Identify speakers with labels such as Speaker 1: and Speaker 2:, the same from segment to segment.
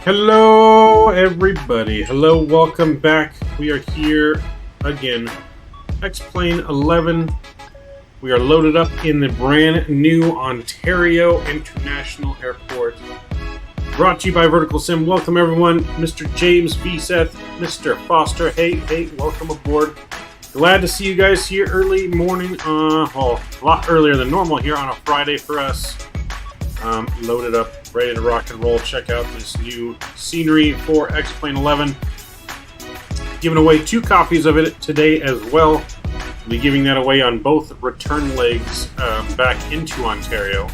Speaker 1: Hello, everybody. Hello, welcome back. We are here again. X-Plane 11. We are loaded up in the brand new Ontario International Airport. Brought to you by Verticalsim. Welcome, everyone. Mr. James V. Seth, Mr. Foster. Hey, welcome aboard. Glad to see you guys here early morning. A lot earlier than normal here on a Friday for us. Loaded up, ready to rock and roll. Check out this new scenery for X-Plane 11. Giving away 2 copies of it today as well. We'll be giving that away on both return legs back into Ontario.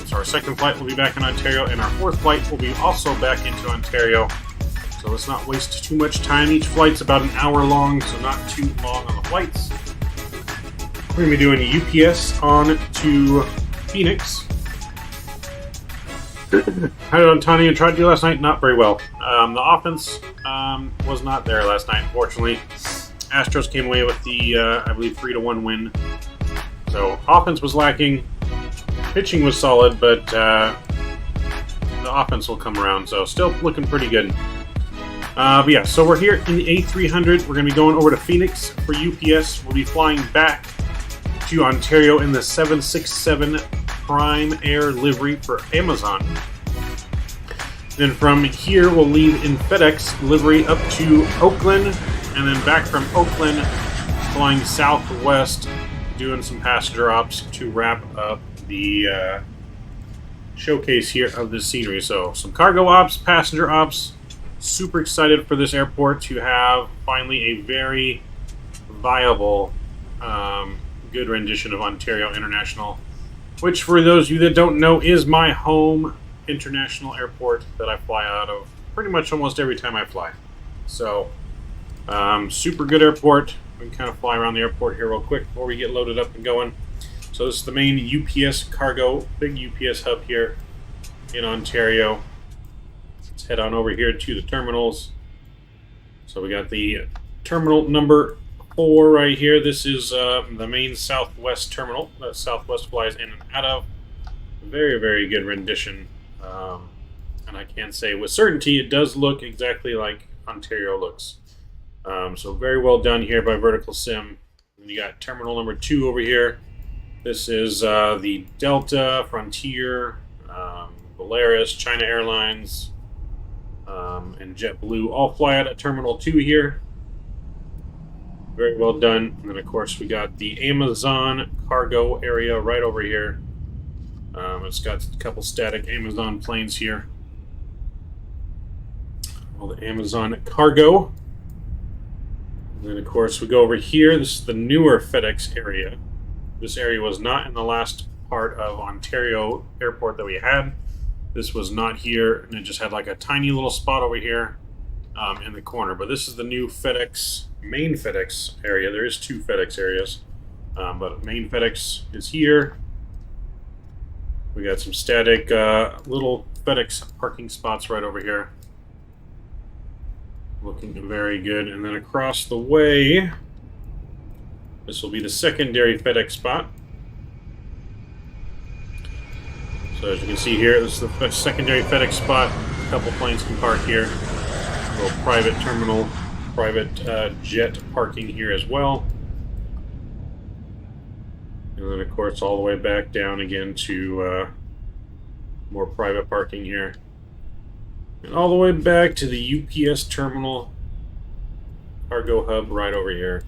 Speaker 1: So our second flight will be back in Ontario, and our fourth flight will be also back into Ontario. So let's not waste too much time. Each flight's about an hour long, so not too long on the flights. We're going to be doing a UPS on to Phoenix. How did Antonio try to do last night? Not very well. The offense was not there last night, unfortunately. Astros came away with the, I believe, 3-1 win. So offense was lacking. Pitching was solid, but the offense will come around. So still looking pretty good. But yeah, so we're here in the A300. We're going to be going over to Phoenix for UPS. We'll be flying back to Ontario in the 767 Prime Air livery for Amazon. Then from here, we'll leave in Fedex livery up to Oakland, and then back from Oakland, flying southwest, doing some passenger ops to wrap up the showcase here of this scenery. So some cargo ops, passenger ops. Super excited for this airport to have finally a very viable, good rendition of Ontario International, which for those of you that don't know is my home international airport that I fly out of pretty much almost every time I fly. So super good airport. We can kind of fly around the airport here real quick before we get loaded up and going. So this is the main UPS cargo, big UPS hub here in Ontario. Let's head on over here to the terminals. So we got the terminal number 4 right here. This is the main Southwest terminal that Southwest flies in and out of. Very, very good rendition. And I can say with certainty it does look exactly like Ontario looks. So very well done here by Verticalsim. And you got terminal number 2 over here. This is the Delta, Frontier, Volaris, China Airlines, and JetBlue all fly out at terminal 2 here. Very well done. And then, of course, we got the Amazon cargo area right over here. It's got a couple static Amazon planes here. All the Amazon cargo. And then, of course, we go over here. This is the newer Fedex area. This area was not in the last part of Ontario Airport that we had. This was not here, and it just had like a tiny little spot over here in the corner. But this is the new Fedex, main Fedex area. There is 2 Fedex areas, but main Fedex is here. We got some static little Fedex parking spots right over here. Looking very good. And then across the way, this will be the secondary Fedex spot. So as you can see here, this is the secondary Fedex spot. A couple planes can park here. A little private terminal, private jet parking here as well. And then, of course, all the way back down again to more private parking here. And all the way back to the UPS terminal cargo hub right over here.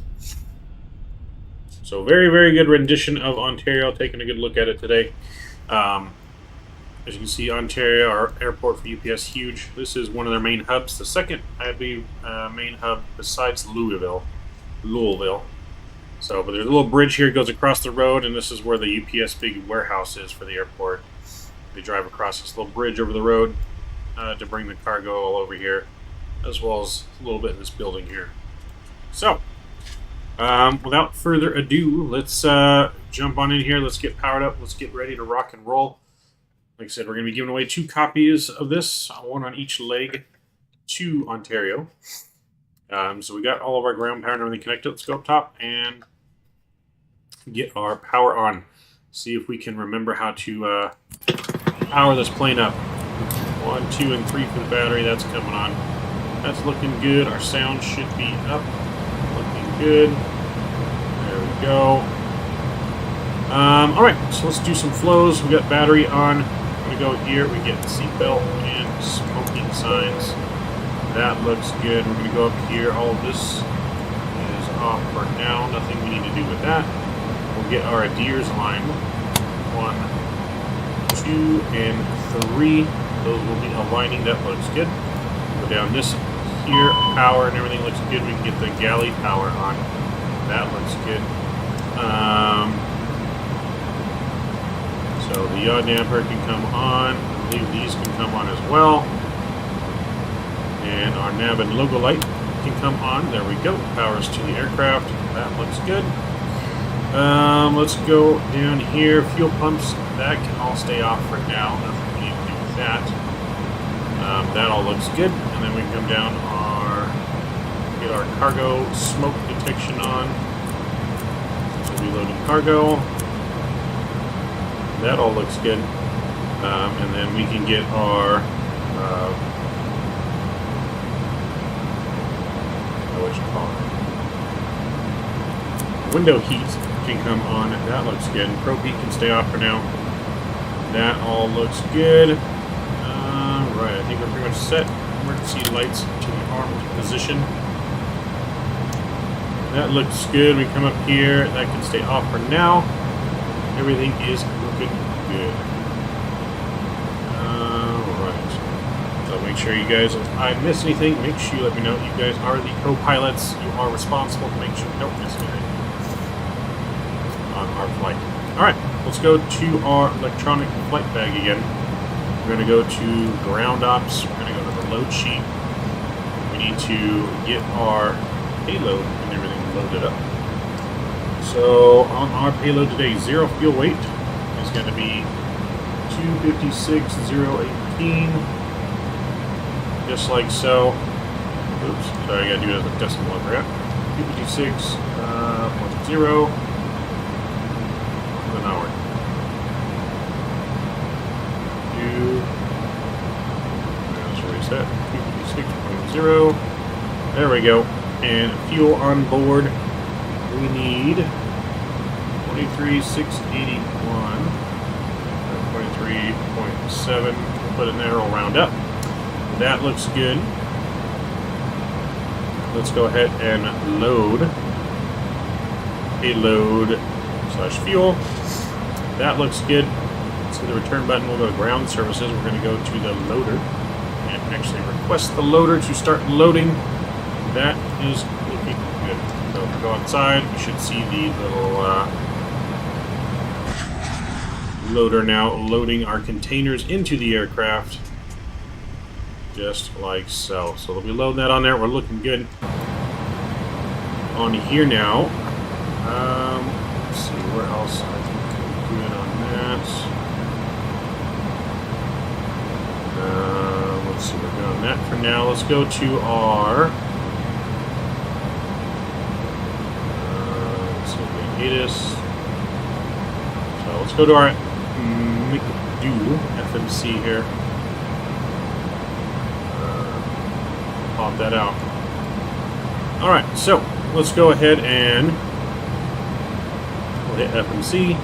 Speaker 1: So very, very good rendition of Ontario. Taking a good look at it today. As you can see, Ontario, our airport for UPS, huge. This is one of their main hubs. The second, I believe, main hub besides Louisville. So, but there's a little bridge here that goes across the road, and this is where the UPS big warehouse is for the airport. They drive across this little bridge over the road to bring the cargo all over here, as well as a little bit in this building here. So, without further ado, let's jump on in here. Let's get powered up. Let's get ready to rock and roll. Like I said, we're going to be giving away 2 copies of this, 1 on each leg, to Ontario. So we got all of our ground power and everything connected. Let's go up top and get our power on. See if we can remember how to power this plane up. 1, 2, and 3 for the battery. That's coming on. That's looking good. Our sound should be up. Looking good. There we go. Alright, so let's do some flows. We got battery on. We're going to go here. We get seatbelt and smoking signs. That looks good. We're going to go up here. All of this is off for now. Nothing we need to do with that. We'll get our adheres line. 1, 2, and 3. Those will be aligning. That looks good. Go down this here. Power and everything looks good. We can get the galley power on. That looks good. So the yaw damper can come on. I believe these can come on as well. And our nav and logo light can come on. There we go. Powers to the aircraft. That looks good. Let's go down here. Fuel pumps. That can all stay off for now. Nothing we need to do with that. That all looks good. And then we can come down get our cargo smoke detection on. So reloading cargo. That all looks good. And then we can get our what you call it? Window heat can come on. That looks good. Probe heat can stay off for now. That all looks good. Right, I think we're pretty much set. Emergency lights to the armed position. That looks good. We come up here. That can stay off for now. Everything is looking good. Alright. So make sure you guys, if I miss anything, make sure you let me know. You guys are the co-pilots. You are responsible to make sure we don't miss anything on our flight. Alright, let's go to our electronic flight bag again. We're going to go to ground ops. We're going to go to the load sheet. We need to get our payload and everything loaded up. So on our payload today, 0 fuel weight is going to be 256,018, just like so. Oops, sorry, I got to do it as a decimal. I forgot. 256.0 an hour. Let's reset. 256.0. There we go. And fuel on board. We need 23,681, 23.7. We'll put an arrow round up. That looks good. Let's go ahead and load. Payload / fuel. That looks good. Let's hit the return button. We'll go to ground services. We're going to go to the loader and actually request the loader to start loading. That is looking good. So if we go outside, you should see the little loader now loading our containers into the aircraft, just like so. So they'll be loading that on there. We're looking good on here now. Let's see where else I think we're good on that. Let's see, we're good on that for now. Let's go to our So let's go to our FMC here. Pop that out. Alright, so let's go ahead and we'll hit FMC.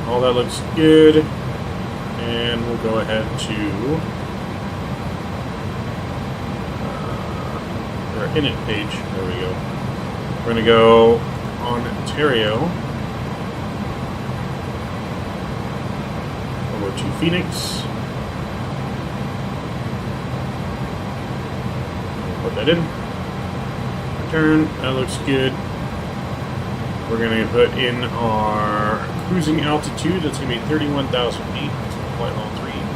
Speaker 1: All that looks good. And we'll go ahead to our init page. There we go. We're going to go on Ontario over to Phoenix. Put that in. Return. That looks good. We're going to put in our cruising altitude. That's going to be 31,000 feet. Flight level 310.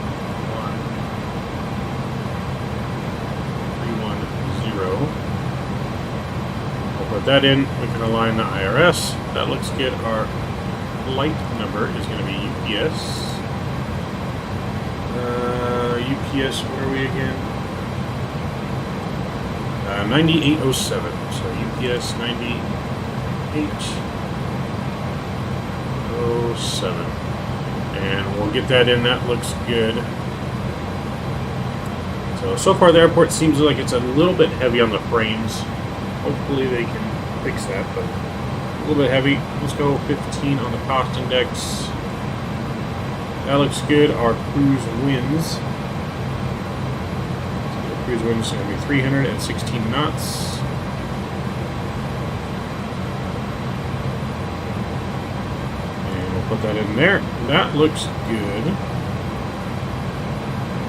Speaker 1: We'll put that in. We can align the IRS. That looks good. Our flight number is going to be UPS. UPS, where are we again? 9807. So UPS 9807. And we'll get that in. That looks good. So far the airport seems like it's a little bit heavy on the frames. Hopefully they can fix that, but a little bit heavy. Let's go 15 on the cost index. That looks good. Our cruise winds. The cruise winds are going to be 316 knots. And we'll put that in there. That looks good.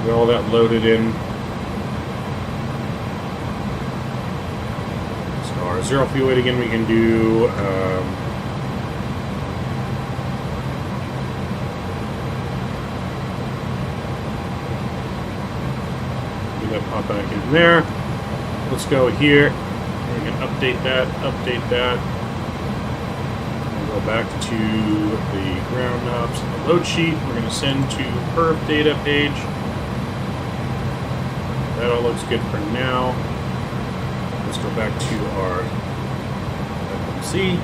Speaker 1: Get all that loaded in. So our zero fuel weight again, we can do. Pop back in there. Let's go here. We can update that. We'll go back to the ground ops and the load sheet. We're going to send to perf data page. That all looks good for now. Let's go back to our FMC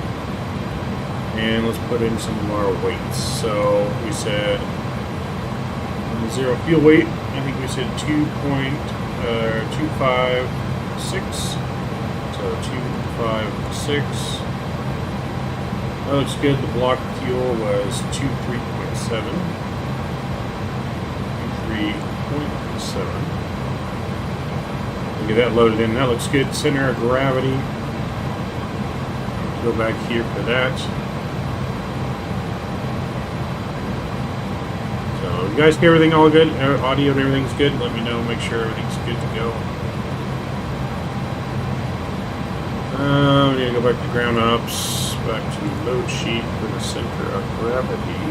Speaker 1: and let's put in some of our weights. So we said zero fuel weight. I think we said 2.256. So 256. That looks good. The block fuel was 23.7. 23.7. We'll get that loaded in. That looks good. Center of gravity. Go back here for that. You guys hear everything all good? Audio and everything's good? Let me know. Make sure everything's good to go. We need to go back to ground ops, back to load sheet for the center of gravity.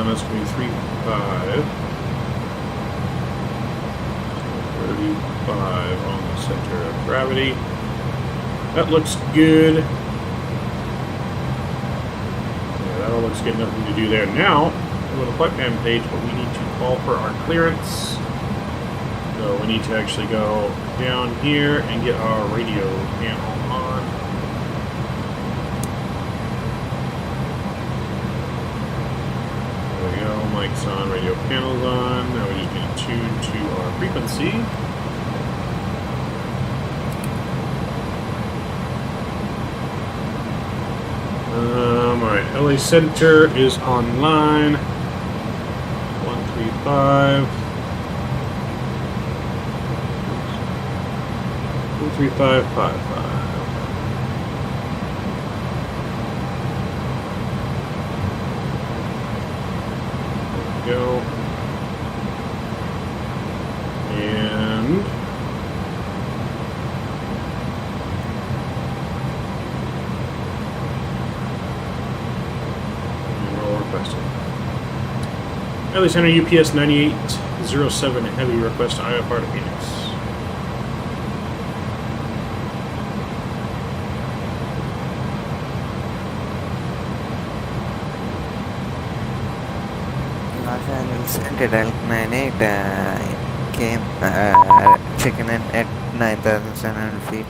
Speaker 1: That's going to be 35. 35 on the center of gravity. That looks good. Yeah, that all looks good. Nothing to do there now. The flight plan page, but we need to call for our clearance. So we need to actually go down here and get our radio panel on. There we go, mic's on, radio panel's on. Now we just need to tune to our frequency. Alright, LA Center is online. 135. 13555. There we go. And roll requested. LA Center UPS 9807 heavy request IFR to Phoenix.
Speaker 2: Los Angeles Center 98 came checking in at 9,700 feet.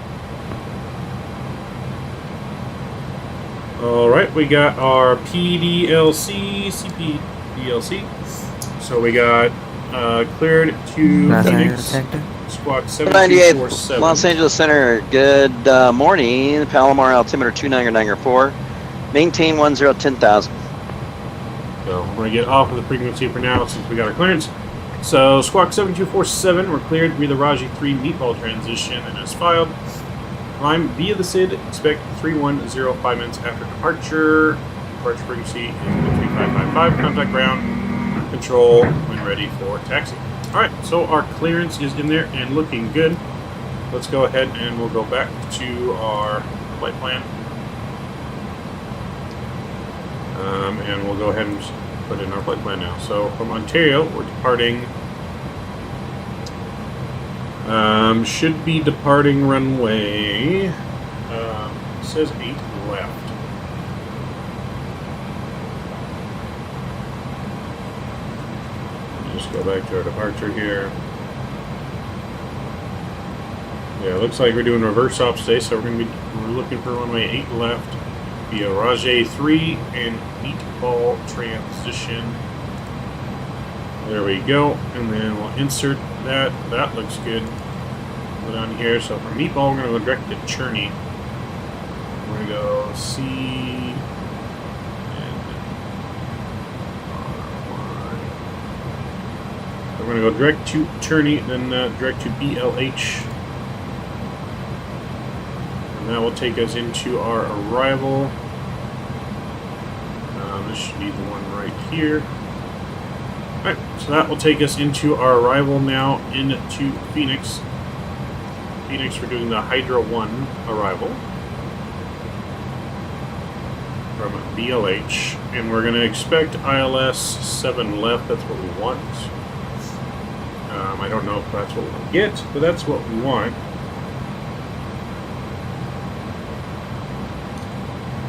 Speaker 1: Alright, we got our PDLC, CPDLC. So we got cleared to Fedex, squawk 7247.
Speaker 3: Los Angeles Center, good morning. Palomar altimeter 299.4. Maintain 1010,000.
Speaker 1: So we're going to get off of the frequency for now since we got our clearance. So squawk 7247, we're cleared via the ROG 3 meatball transition and as filed. Climb via the SID, expect 310 5 minutes after departure. Departure frequency is 3555, contact ground control when ready for taxi. Alright, so our clearance is in there and looking good. Let's go ahead and we'll go back to our flight plan. And we'll go ahead and put in our flight plan now. So from Ontario, we're departing. Should be departing runway. It says 8 left. Just go back to our departure here. Yeah, it looks like we're doing reverse ops today, so we're looking for runway 8 left via ROG 3 and meatball transition. There we go, and then we'll insert that. That looks good. Put on here. So for Meatball, we're going to go direct to Churney. We're going to go C and R. We're going to go direct to Churney, then direct to BLH. And that will take us into our arrival. This should be the one right here. Alright, so that will take us into our arrival now into Phoenix. Phoenix, we're doing the Hydra 1 arrival from BLH, and we're going to expect ILS 7 left. That's what we want. I don't know if that's what we'll get, but that's what we want.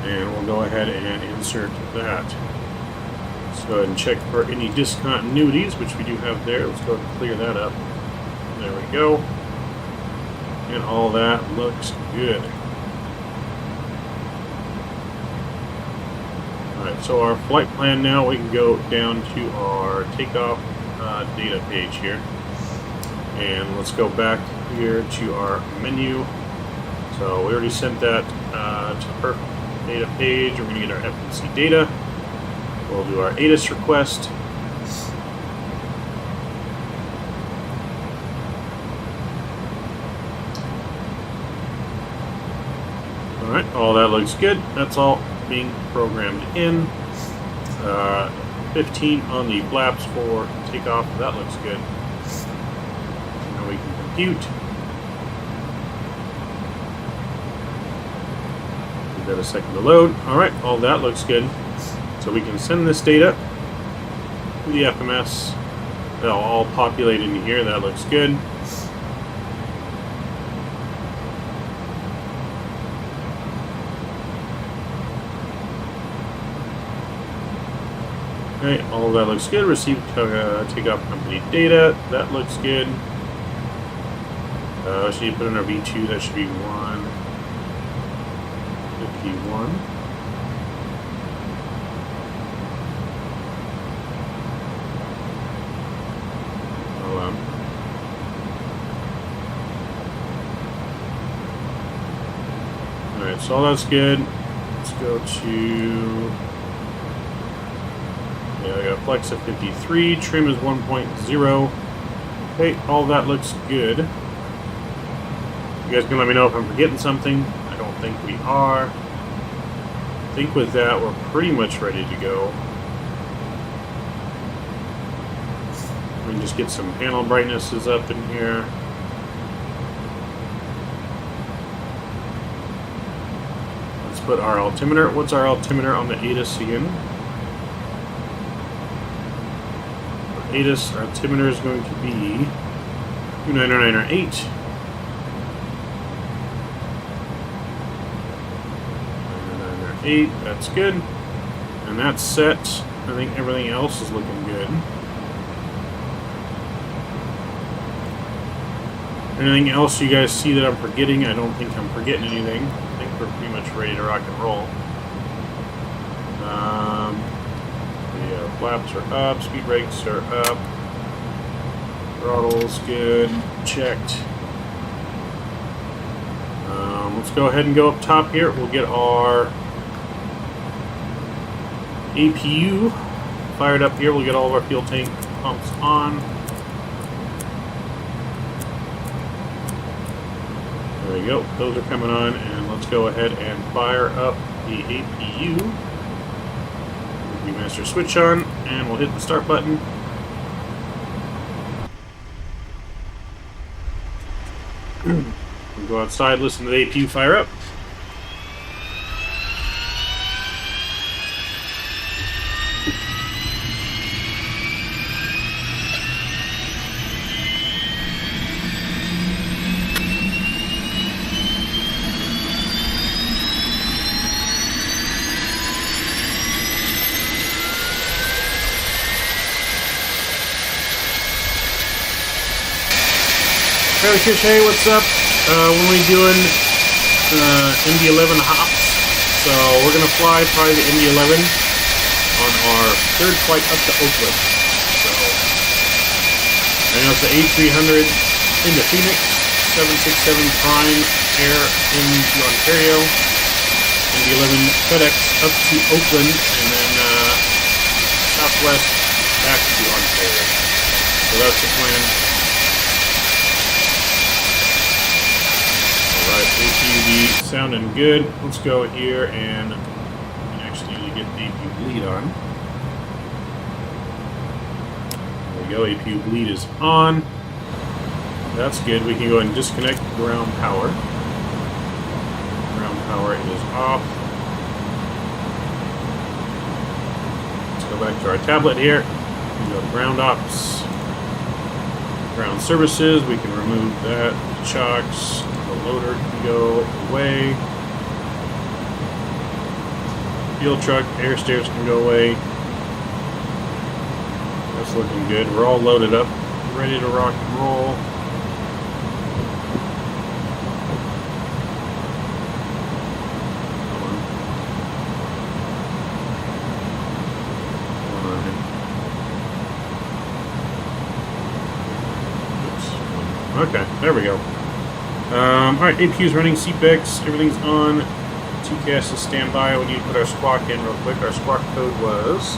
Speaker 1: And we'll go ahead and insert that. Let's go ahead and check for any discontinuities, which we do have there. Let's go ahead and clear that up. There we go. And all that looks good. Alright, so our flight plan now, we can go down to our takeoff data page here. And let's go back here to our menu. So we already sent that to the perfect data page. We're going to get our FNC data. We'll do our ATIS request. Alright, all that looks good. That's all being programmed in. 15 on the flaps for takeoff. That looks good. Now we can compute. Give that a second to load. Alright, all that looks good. So we can send this data to the FMS. They'll all populate into here. That looks good. Okay, all that looks good. Receive takeoff company data. That looks good. Should you put in our V2? That should be 151. Hold on. Alright, so all that's good. Let's go to... Yeah, I got flex at 53, trim is 1.0. Okay, all that looks good. You guys can let me know if I'm forgetting something. I don't think we are. I think with that, we're pretty much ready to go. We can just get some panel brightnesses up in here. Let's put our altimeter. What's our altimeter on the ATIS again? ATIS, our altimeter is going to be 29908. 998, that's good. And that's set. I think everything else is looking good. Anything else you guys see that I'm forgetting? I don't think I'm forgetting anything. I think we're pretty much ready to rock and roll. Flaps are up, speed brakes are up, throttles good, checked. Let's go ahead and go up top here. We'll get our APU fired up here. We'll get all of our fuel tank pumps on. There we go. Those are coming on, and let's go ahead and fire up the APU. Master switch on, and we'll hit the start button. We'll go outside, listen to the APU fire up. Hey, what's up? When we doing MD-11 hops, so we're gonna fly probably the MD-11 on our third flight up to Oakland. So And that's the A300 into Phoenix, 767 Prime Air into Ontario, and the 11 Fedex up to Oakland, and then Southwest back to Ontario. So that's the plan. Alright, APUV sounding good. Let's go here and actually get the APU bleed on. There we go, APU bleed is on. That's good. We can go ahead and disconnect ground power. Ground power is off. Let's go back to our tablet here. We can go to ground ops. Ground services, we can remove that. The chocks, the loader can go away. Fuel truck, air stairs can go away. That's looking good. We're all loaded up, ready to rock and roll. Okay, there we go. Alright, APU's running, CPEX, everything's on. TCAS is standby. We need to put our squawk in real quick. Our squawk code was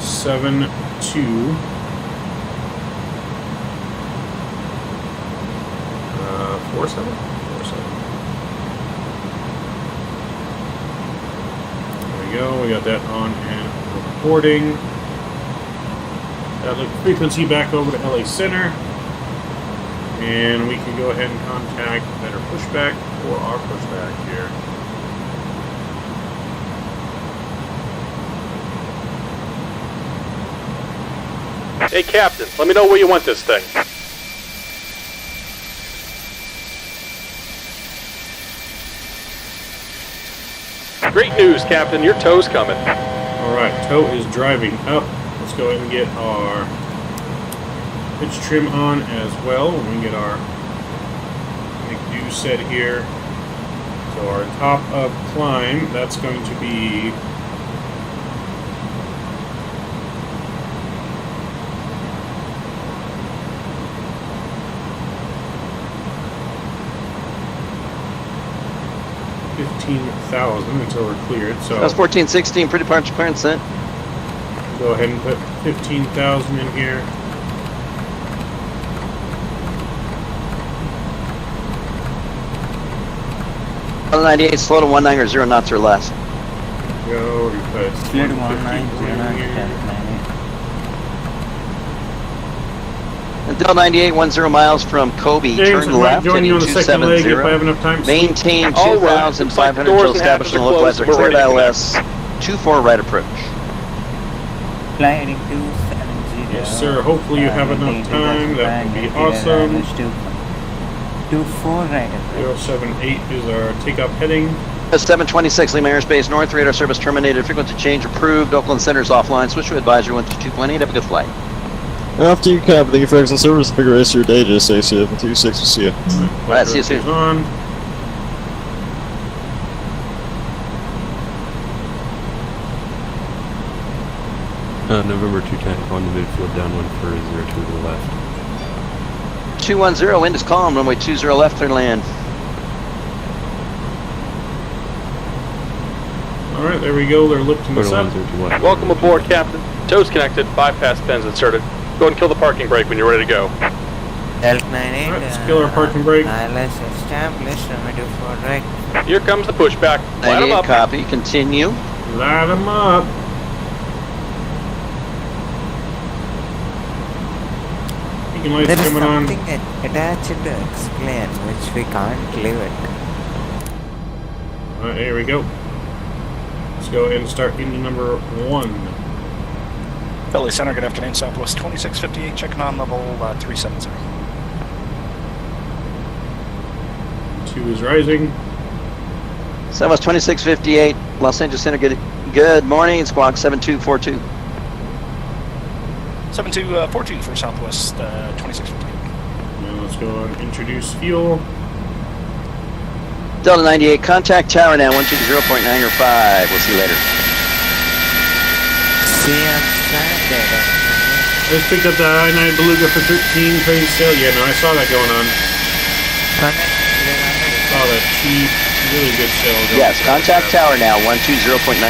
Speaker 1: 7247. There we go. We got that on and recording. That frequency back over to LA Center. And we can go ahead and contact better pushback for our pushback here.
Speaker 4: Hey, Captain, let me know where you want this thing. Great news, Captain. Your tow's coming.
Speaker 1: Alright, tow is driving up. Let's go ahead and get our pitch trim on as well. We can get our McDo set here. So our top of climb, that's going to be $15,000 until we're cleared. So
Speaker 3: That's 1416, pretty much clearance then.
Speaker 1: Go ahead and put 15,000 in here.
Speaker 3: On 98, slow to 190 knots or less.
Speaker 1: Go, we put
Speaker 2: Clear to 190
Speaker 1: in here.
Speaker 3: Until 98, 10 miles from Kobe,
Speaker 1: James,
Speaker 3: turn
Speaker 1: I might
Speaker 3: left,
Speaker 1: join
Speaker 3: heading
Speaker 1: you on the second leg if I have enough time.
Speaker 3: Maintain
Speaker 4: All right.
Speaker 3: 2,500
Speaker 4: Looks like
Speaker 3: until
Speaker 4: the doors and hatches
Speaker 3: establishing
Speaker 4: are
Speaker 3: localizer.
Speaker 4: closed. We're
Speaker 3: Clear
Speaker 4: ready to
Speaker 3: LS 24 right approach.
Speaker 2: Fly heading 270.
Speaker 1: Yes, sir. Hopefully you have enough time. That would be awesome.
Speaker 2: 24 right approach.
Speaker 1: 078 is our takeoff heading.
Speaker 3: 726 Lima Airspace North, radar service terminated, frequency change approved, Oakland Center's offline, switch to advisory 122.8, have a good flight.
Speaker 5: After you cap, thank you for excellent service. Figure rest of your day, just stay safe. 26, we'll see you.
Speaker 3: Alright, see you soon.
Speaker 1: On.
Speaker 6: November 210 on the midfield, down 1 for 02 to the left.
Speaker 3: 210, wind is calm, runway 20 left, clear land.
Speaker 1: Alright, there we go. They're lifting us up.
Speaker 4: Welcome aboard, Captain. Tow's connected, bypass pins inserted. Go ahead and kill the parking brake when you're ready to go.
Speaker 2: Delta 98.
Speaker 1: Alright, let's kill our parking brake.
Speaker 2: ILS established, remedy for right.
Speaker 4: Here comes the pushback. Light 'em
Speaker 3: 98,
Speaker 4: up.
Speaker 3: copy, continue.
Speaker 1: Light them up. Beacon lights
Speaker 2: There is
Speaker 1: coming on.
Speaker 2: something attached to explain which we can't leave it.
Speaker 1: Alright, here we go. Let's go ahead and start engine number 1.
Speaker 7: LA Center, good afternoon, Southwest 2658, checking on level 370.
Speaker 1: 2 is rising.
Speaker 3: Southwest 2658, Los Angeles Center, good morning, squawk 7242.
Speaker 7: 7242 for Southwest 2658.
Speaker 1: Now let's go and introduce fuel.
Speaker 3: Delta 98, contact tower now, 120.905, we'll see you later.
Speaker 2: See you on Sunday.
Speaker 1: I just picked up the I-9 Beluga for 13 crazy sale. Yeah, no, I saw that going on. I saw that cheap, really good sale going
Speaker 3: Yes,
Speaker 1: on.
Speaker 3: contact tower now, 120.905.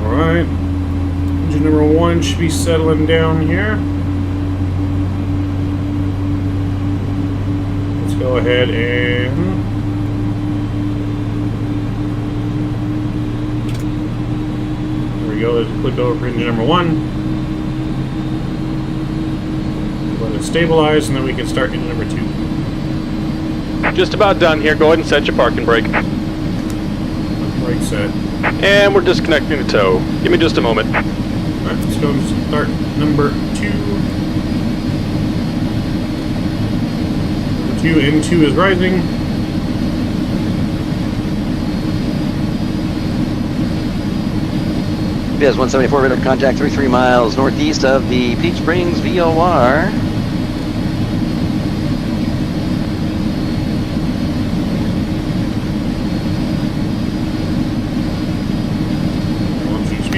Speaker 1: Alright. Engine number 1 should be settling down here. Let's go ahead and... There we go. Let's click over for engine number 1. Let it stabilize, and then we can start engine number 2.
Speaker 4: Just about done here. Go ahead and set your parking brake.
Speaker 1: Brake set.
Speaker 4: And we're disconnecting the tow. Give me just a moment.
Speaker 1: Alright, let's go and start number 2. Number 2, N2 is rising.
Speaker 3: PS 174 radar contact 33 miles northeast of the Peach Springs VOR.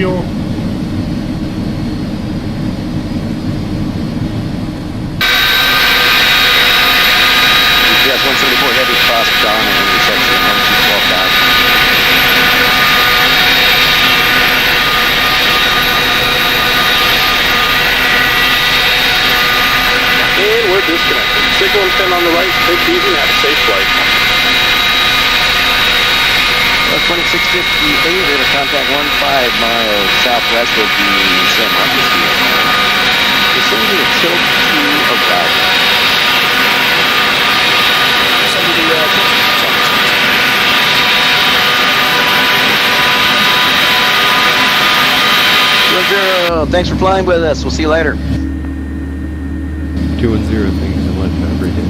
Speaker 1: Fuel.
Speaker 3: PS 174 heavy cross John and intersection 12,000.
Speaker 4: And we're disconnected. Signal and pin on the right. Take it easy. Have a safe flight.
Speaker 3: 2658 radar contact 15 miles southwest of the San Marcos VOR. Descending a tilt to arrival. Thanks for flying with us. We'll see you later.
Speaker 6: 210, thank you so much. Have a great day.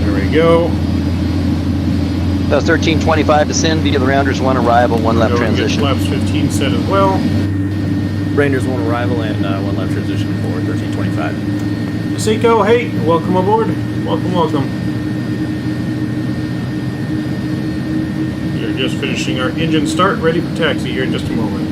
Speaker 1: There we go.
Speaker 3: That was 1325 descend via the Rounders 1 arrival, 1 left
Speaker 1: Go and get
Speaker 3: transition.
Speaker 1: flaps 15 set as well.
Speaker 8: Rangers 1 arrival and 1 left transition for 1325.
Speaker 1: Seiko, hey, welcome aboard. Welcome, welcome. We are just finishing our engine start, ready for taxi here in just a moment.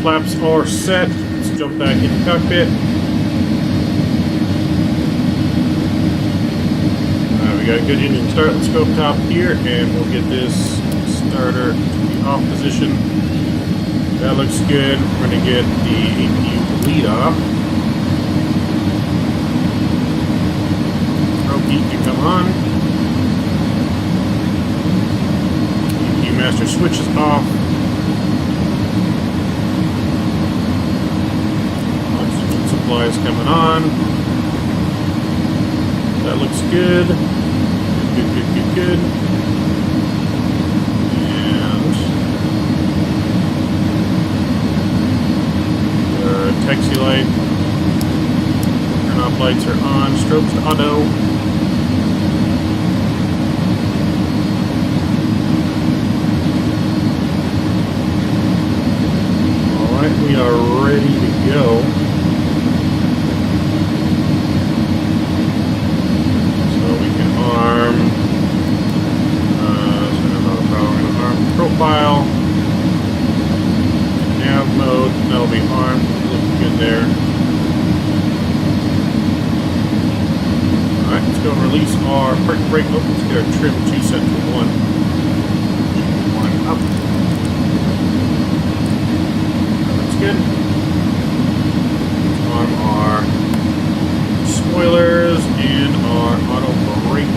Speaker 1: Flaps are set. Let's jump back in the cockpit. We got a good engine start. Let's go up top here and we'll get this starter to the off position. That looks good. We're going to get the APU lead off. Rope heat to come on. APU master switch is off. Supplies coming on. That looks good. Good. And taxi light. Turn off lights are on. Strobes to auto. Alright, we are ready to go. Profile, nav mode, that'll be let's go and release our parking brake. Oh, let's get our trim 2 set to 1. One up. That's good. On our spoilers and our auto brake.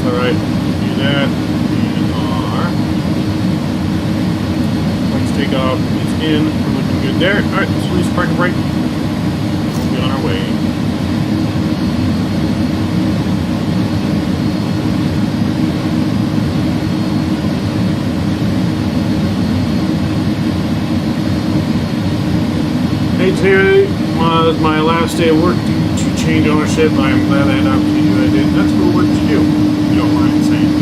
Speaker 1: Alright, do that, and our let's take off, it's in, we're looking good there. Alright, let's release the parking brake, we'll be on our way. Hey, today was my last day of work due to change ownership. I'm glad I had an opportunity to do what I did. That's cool work to do. You don't mind saying.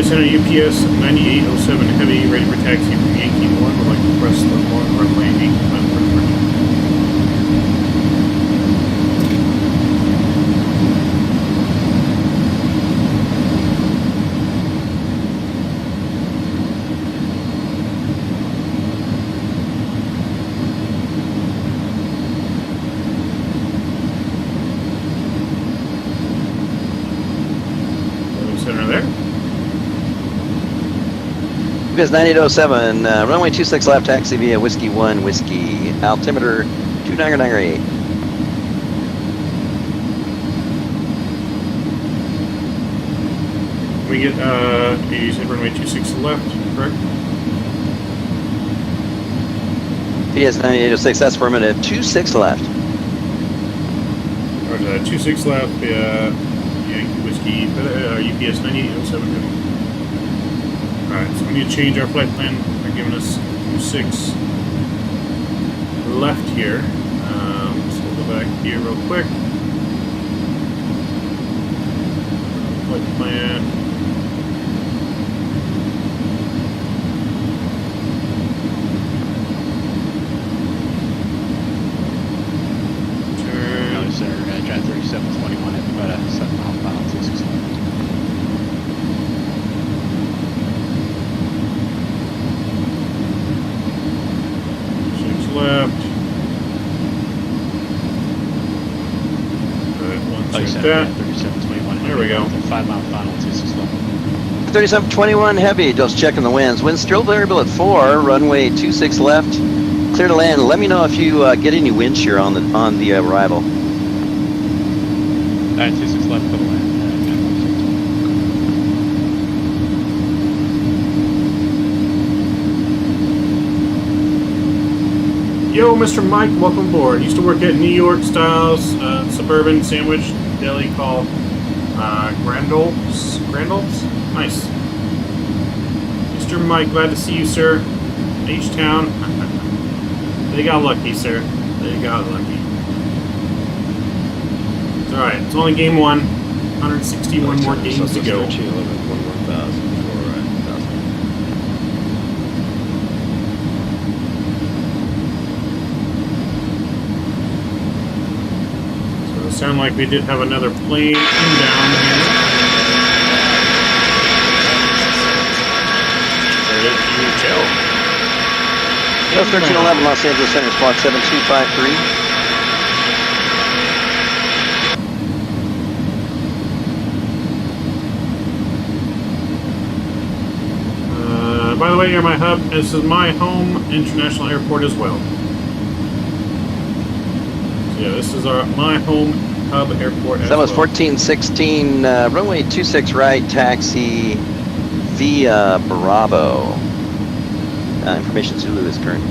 Speaker 1: Center UPS 9807 Heavy, ready for taxi from Yankee 1. Would like to press the long runway 8 left for departure. Center there.
Speaker 3: UPS 9807, runway 26 left, taxi via Whiskey 1, Whiskey, altimeter 2998.
Speaker 1: We get, you said runway 26 left, correct?
Speaker 3: PS 9806, that's affirmative, 26 left.
Speaker 1: Roger that, 26 left, Yankee Whiskey, UPS 9807. Alright, so we need to change our flight plan. They're giving us 26 left here. So we'll go back here real quick. Flight plan. Turn.
Speaker 9: No, sir. Drive 3721 at about a 7 mile per hour, 26 left.
Speaker 1: Left. Alright, one check that.
Speaker 9: 3721.
Speaker 1: There we go.
Speaker 9: 5 mile final, 26 left.
Speaker 3: 3721 Heavy, just checking the winds. Wind still variable at 4, runway 26 left, clear to land. Let me know if you get any wind shear on the arrival.
Speaker 9: 26 left, clear to land.
Speaker 1: Yo, Mr. Mike, welcome aboard. Used to work at New York Styles Suburban Sandwich Deli called Grandolph's. Nice. Mr. Mike, glad to see you, sir. H-Town. They got lucky, sir. They got lucky. It's alright. It's only game 1. 161 more games to go. Sound like we did have another plane inbound here. There it is, UHL.
Speaker 3: 1311 Los Angeles Center, squawk 7253.
Speaker 1: By the way, you're my hub. This is my home international airport as well. So yeah, this is my home hub airport as
Speaker 3: That was
Speaker 1: well.
Speaker 3: 1416, runway 26 right, taxi via Bravo. Information Zulu is current.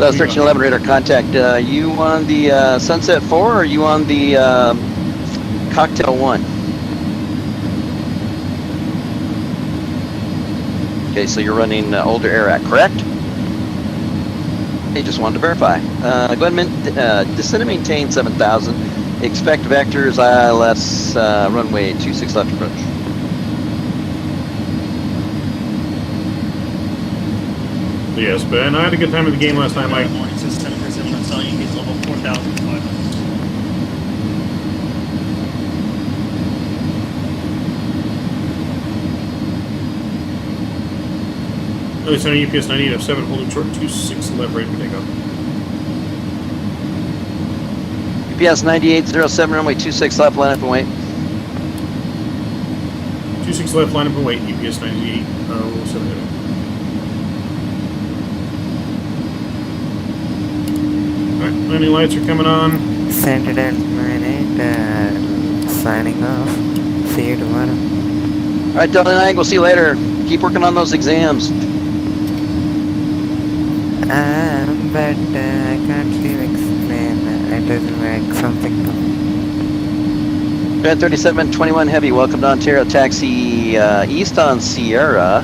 Speaker 3: So 1311 radar contact. You on the Sunset 4 or you on the Cocktail 1? Okay, so you're running older AirAC, correct? Okay, just wanted to verify. Go ahead and descend and maintain 7,000. Expect vectors ILS runway 26 left approach.
Speaker 1: Yes, Ben, I had a good time at the game last night, Mike.
Speaker 10: Morning system, precision on Stallion is level 4,500.
Speaker 1: Oh, it's on a UPS 98F7 holding short 26 left ready for takeoff.
Speaker 3: UPS 9807 runway 26 left, line up and wait.
Speaker 1: 26 left, line up and wait. UPS 9807. Alright, landing lights are coming on.
Speaker 2: Sentinel 98, signing off. See you tomorrow.
Speaker 3: Alright, Delta 9, we'll see you later. Keep working on those exams.
Speaker 2: But I can't really explain. It doesn't work something.
Speaker 3: Red 3721 Heavy, welcome to Ontario. Taxi east on Sierra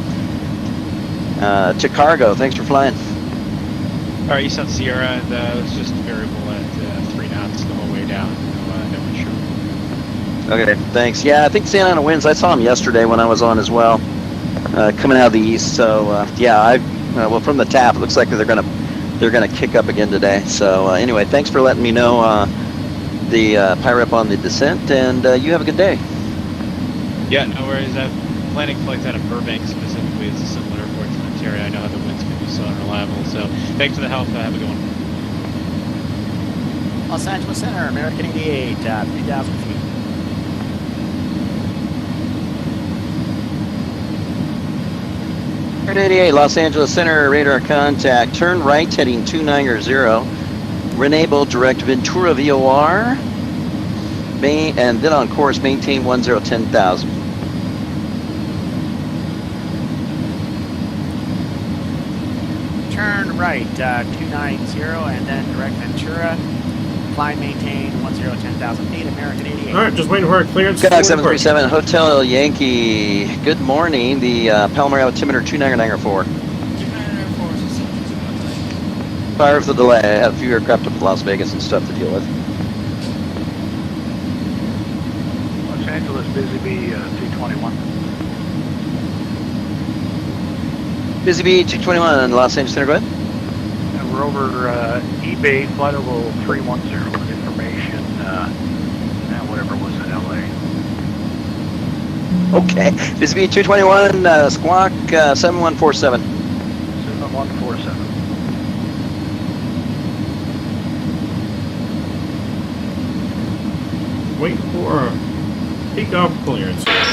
Speaker 3: to Cargo. Thanks for flying.
Speaker 9: Alright, east on Sierra, and it was just variable at 3 knots the whole way down. No issue.
Speaker 3: Okay, thanks. Yeah, I think Santa Ana wins. I saw him yesterday when I was on as well, coming out of the east. So yeah, well, from the tap, it looks like they're gonna kick up again today. So anyway, thanks for letting me know the PIREP on the descent, and you have a good day.
Speaker 9: Yeah, no worries. I'm planning flights out of Burbank specifically. It's a similar airport to Ontario. I know how the winds can be so unreliable. So thanks for the help. Have a good one.
Speaker 10: Los Angeles Center, American 88, 3,000 feet.
Speaker 3: American 88, Los Angeles Center, radar contact. Turn right, heading 290. Renable, direct Ventura VOR. And then on course, maintain 1010,000.
Speaker 10: Turn right, 290, and then direct Ventura. Climb, maintain 1010,000 feet, American 88.
Speaker 1: Alright, just waiting for our clearance.
Speaker 3: Skyhawk 737, Hotel Yankee. Good morning. The Palomar altimeter 2994.
Speaker 10: 2994 is a
Speaker 3: Sorry for the delay. I had a few aircraft up in Las Vegas and stuff to deal with.
Speaker 11: Los Angeles, Busy Bee, 221.
Speaker 3: Busy Bee 221, Los Angeles Center, go ahead.
Speaker 11: We're over eBay, flight level 310 with information, whatever was in LA.
Speaker 3: Okay, Busy Bee 221, Squawk 7147.
Speaker 11: 7147.
Speaker 1: Wait for takeoff clearance here.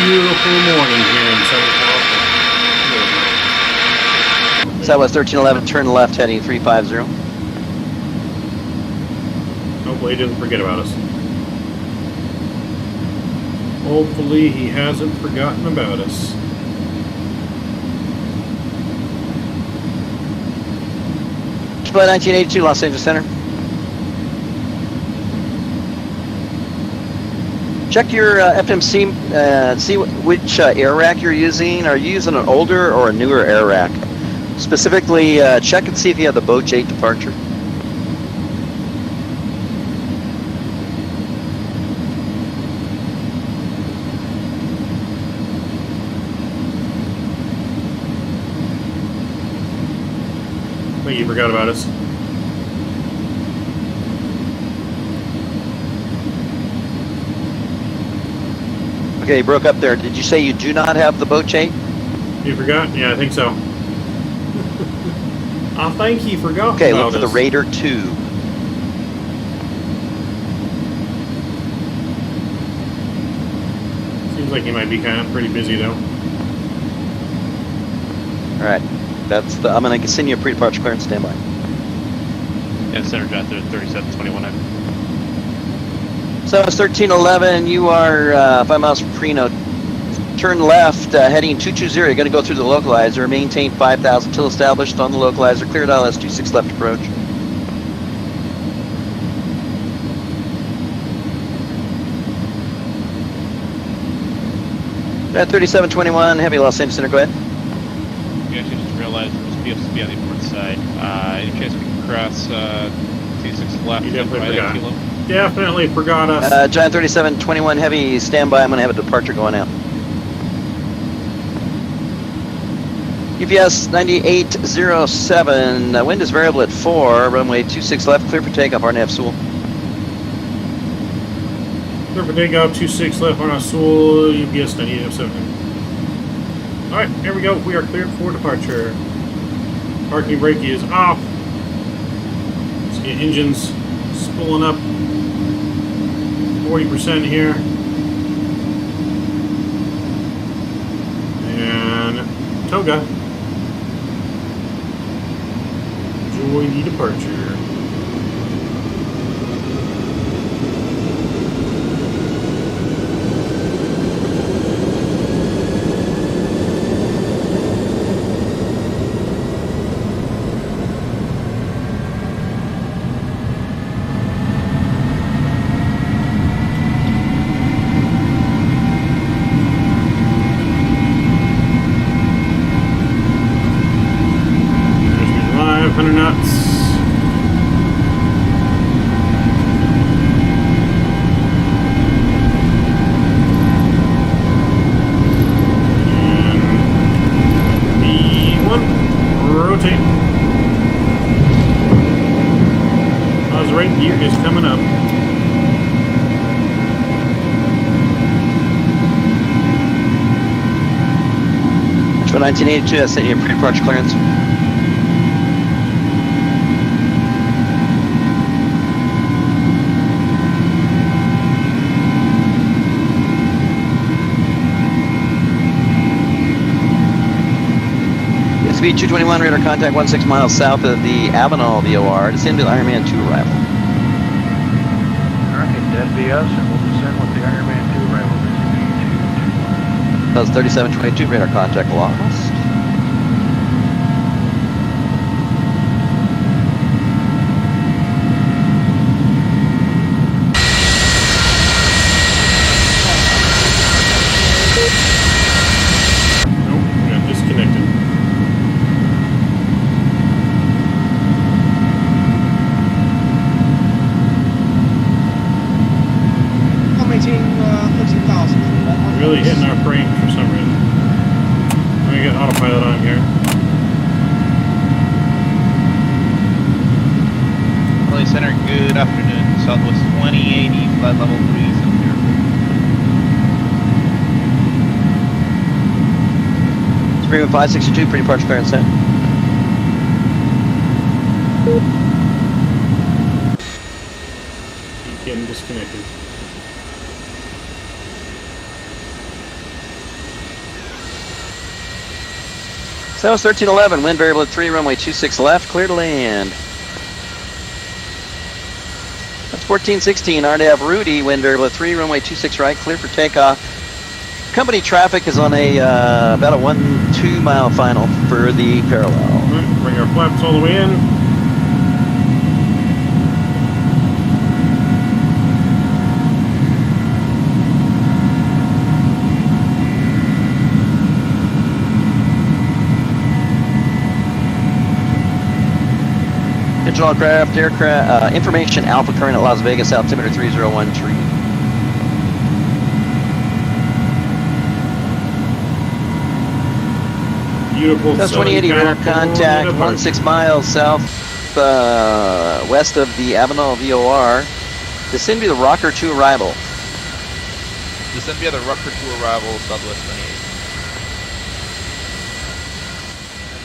Speaker 1: Beautiful morning here in Southern California.
Speaker 3: Southwest 1311, turn left, heading 350.
Speaker 1: Hopefully he doesn't forget about us. Hopefully he hasn't forgotten about us.
Speaker 3: Flight 1982, Los Angeles Center. Check your FMC, see which air rack you're using. Are you using an older or a newer air rack? Specifically, check and see if you have the Boat 8 departure.
Speaker 1: Wait, you forgot about us.
Speaker 3: Okay, you broke up there. Did you say you do not have the Boat 8?
Speaker 1: You forgot? Yeah, I think so. I think he forgot.
Speaker 3: Okay,
Speaker 1: about
Speaker 3: look for
Speaker 1: us.
Speaker 3: the Raider 2.
Speaker 1: Seems like he might be kind of pretty busy though.
Speaker 3: All right, that's the. I'm going to send you a pre-departure clearance. Standby.
Speaker 9: Yeah, center draft there, 3721.
Speaker 3: So it's 1311. You are 5 miles from Preno. Turn left, heading 220. You're going to go through the localizer. Maintain 5,000 till established on the localizer. Cleared ILS 26 left approach. At 3721, heavy Los Angeles Center, go ahead.
Speaker 9: We actually just realized there's PFCB on the port side. Any chance we can cross 26 left?
Speaker 1: You definitely
Speaker 9: right at
Speaker 1: forgot.
Speaker 9: Kilo?
Speaker 1: Definitely forgot us.
Speaker 3: Giant 3721, heavy standby. I'm going to have a departure going out. UPS 9807, wind is variable at 4, runway 26 left, clear for takeoff, RNAV Sewell.
Speaker 1: Clear for takeoff, 26 left on our Sewell, UPS 9807. Alright, here we go. We are cleared for departure. Parking brake is off. See engines spooling up 40% here. And Toga. Enjoy the departure. There's 100 knots. Rotate. How's right gear is coming up.
Speaker 3: For 1982, I sent you a pre-departure clearance. Speed 221, radar contact 16 miles south of the Avenal VOR. Descend to the Ironman 2 arrival.
Speaker 11: Alright, that'd be us, and we'll descend with the Ironman 2 arrival.
Speaker 3: That was 3722, radar contact lost.
Speaker 1: Nope, we got disconnected. Really hitting our frame for some reason. Let me get autopilot on here.
Speaker 12: Raleigh Center, good afternoon. Southwest 2080, flight level 3, here.
Speaker 3: Supreme 562, pre-departure clearance set.
Speaker 1: Keep getting disconnected.
Speaker 3: South 1311, wind variable at 3, runway 26 left, clear to land. That's 1416, RNAV Rudy, wind variable at 3, runway 26 right, clear for takeoff. Company traffic is on a about a 1-2 mile final for the parallel.
Speaker 1: Alright, bring our flaps all the way in.
Speaker 3: Digital aircraft, information Alpha current at Las Vegas, altimeter 3013.
Speaker 1: Beautiful.
Speaker 3: That's 2080 radar contact, 16 miles south west of the Avenal VOR. Descend via the Rocker 2 arrival.
Speaker 12: Descend via the Rocker 2 arrival, Southwest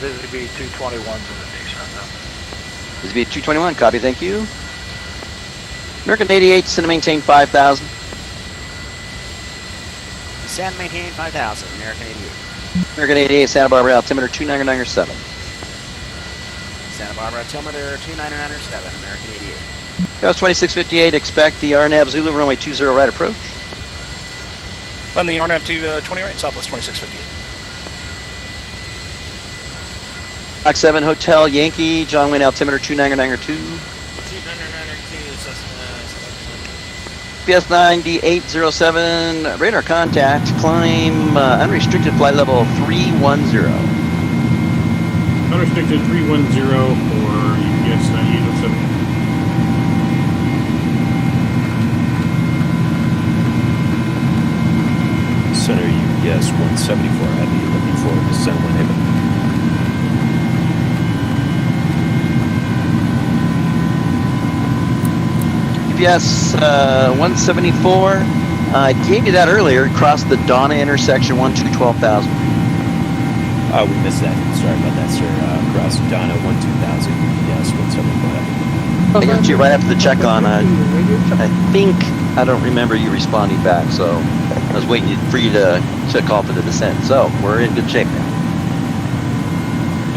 Speaker 12: 28.
Speaker 11: Visit B221's in the descent now.
Speaker 3: This is B221, copy, thank you. American 88, send to maintain 5,000.
Speaker 10: Descend, maintain 5,000, American 88.
Speaker 3: American 88, Santa Barbara, altimeter 2997.
Speaker 10: Santa Barbara, altimeter 2997, American 88.
Speaker 3: That was 2658, expect the RNAV Zulu runway 20 right approach.
Speaker 7: Then the RNAV to 20 right, Southwest 2658.
Speaker 3: Box 7 Hotel Yankee, John Wayne altimeter 2992. PS 9807, radar contact, climb unrestricted flight level 310.
Speaker 1: Unrestricted 310 for UPS 9807.
Speaker 6: Center UPS 174 Heavy, looking for descent when heavy.
Speaker 3: UPS 174, I gave you that earlier, across the Donna intersection 12,000.
Speaker 6: We missed that. Sorry about that, sir. Cross Donna 12000 UPS 174 Heavy.
Speaker 3: I got you right after the check on, I think, I don't remember you responding back, so I was waiting for you to call for the descent. So, we're in good shape now.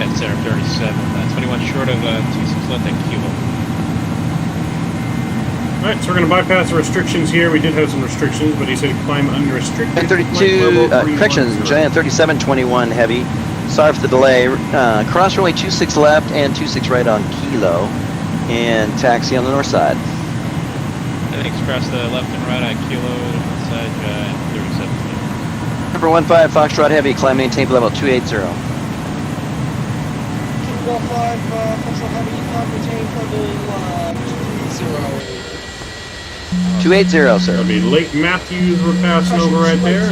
Speaker 9: Yeah, Center 37, 21 short of 26 left at Kilo.
Speaker 1: Alright, so we're going to bypass the restrictions here. We did have some restrictions, but he said climb unrestricted.
Speaker 3: 32, correction, Giant 3721 Heavy. Sorry for the delay. Cross runway 26 left and 26 right on Kilo. And taxi on the north side.
Speaker 9: Thanks, cross the left and right on Kilo, north side, Giant 37.
Speaker 3: Number 15 Foxtrot Heavy, climb maintain level 280.
Speaker 13: Kilo 5, Foxtrot Heavy, climb maintain level 280.
Speaker 3: 280, sir.
Speaker 1: That'll be Lake Matthews we're passing over right there.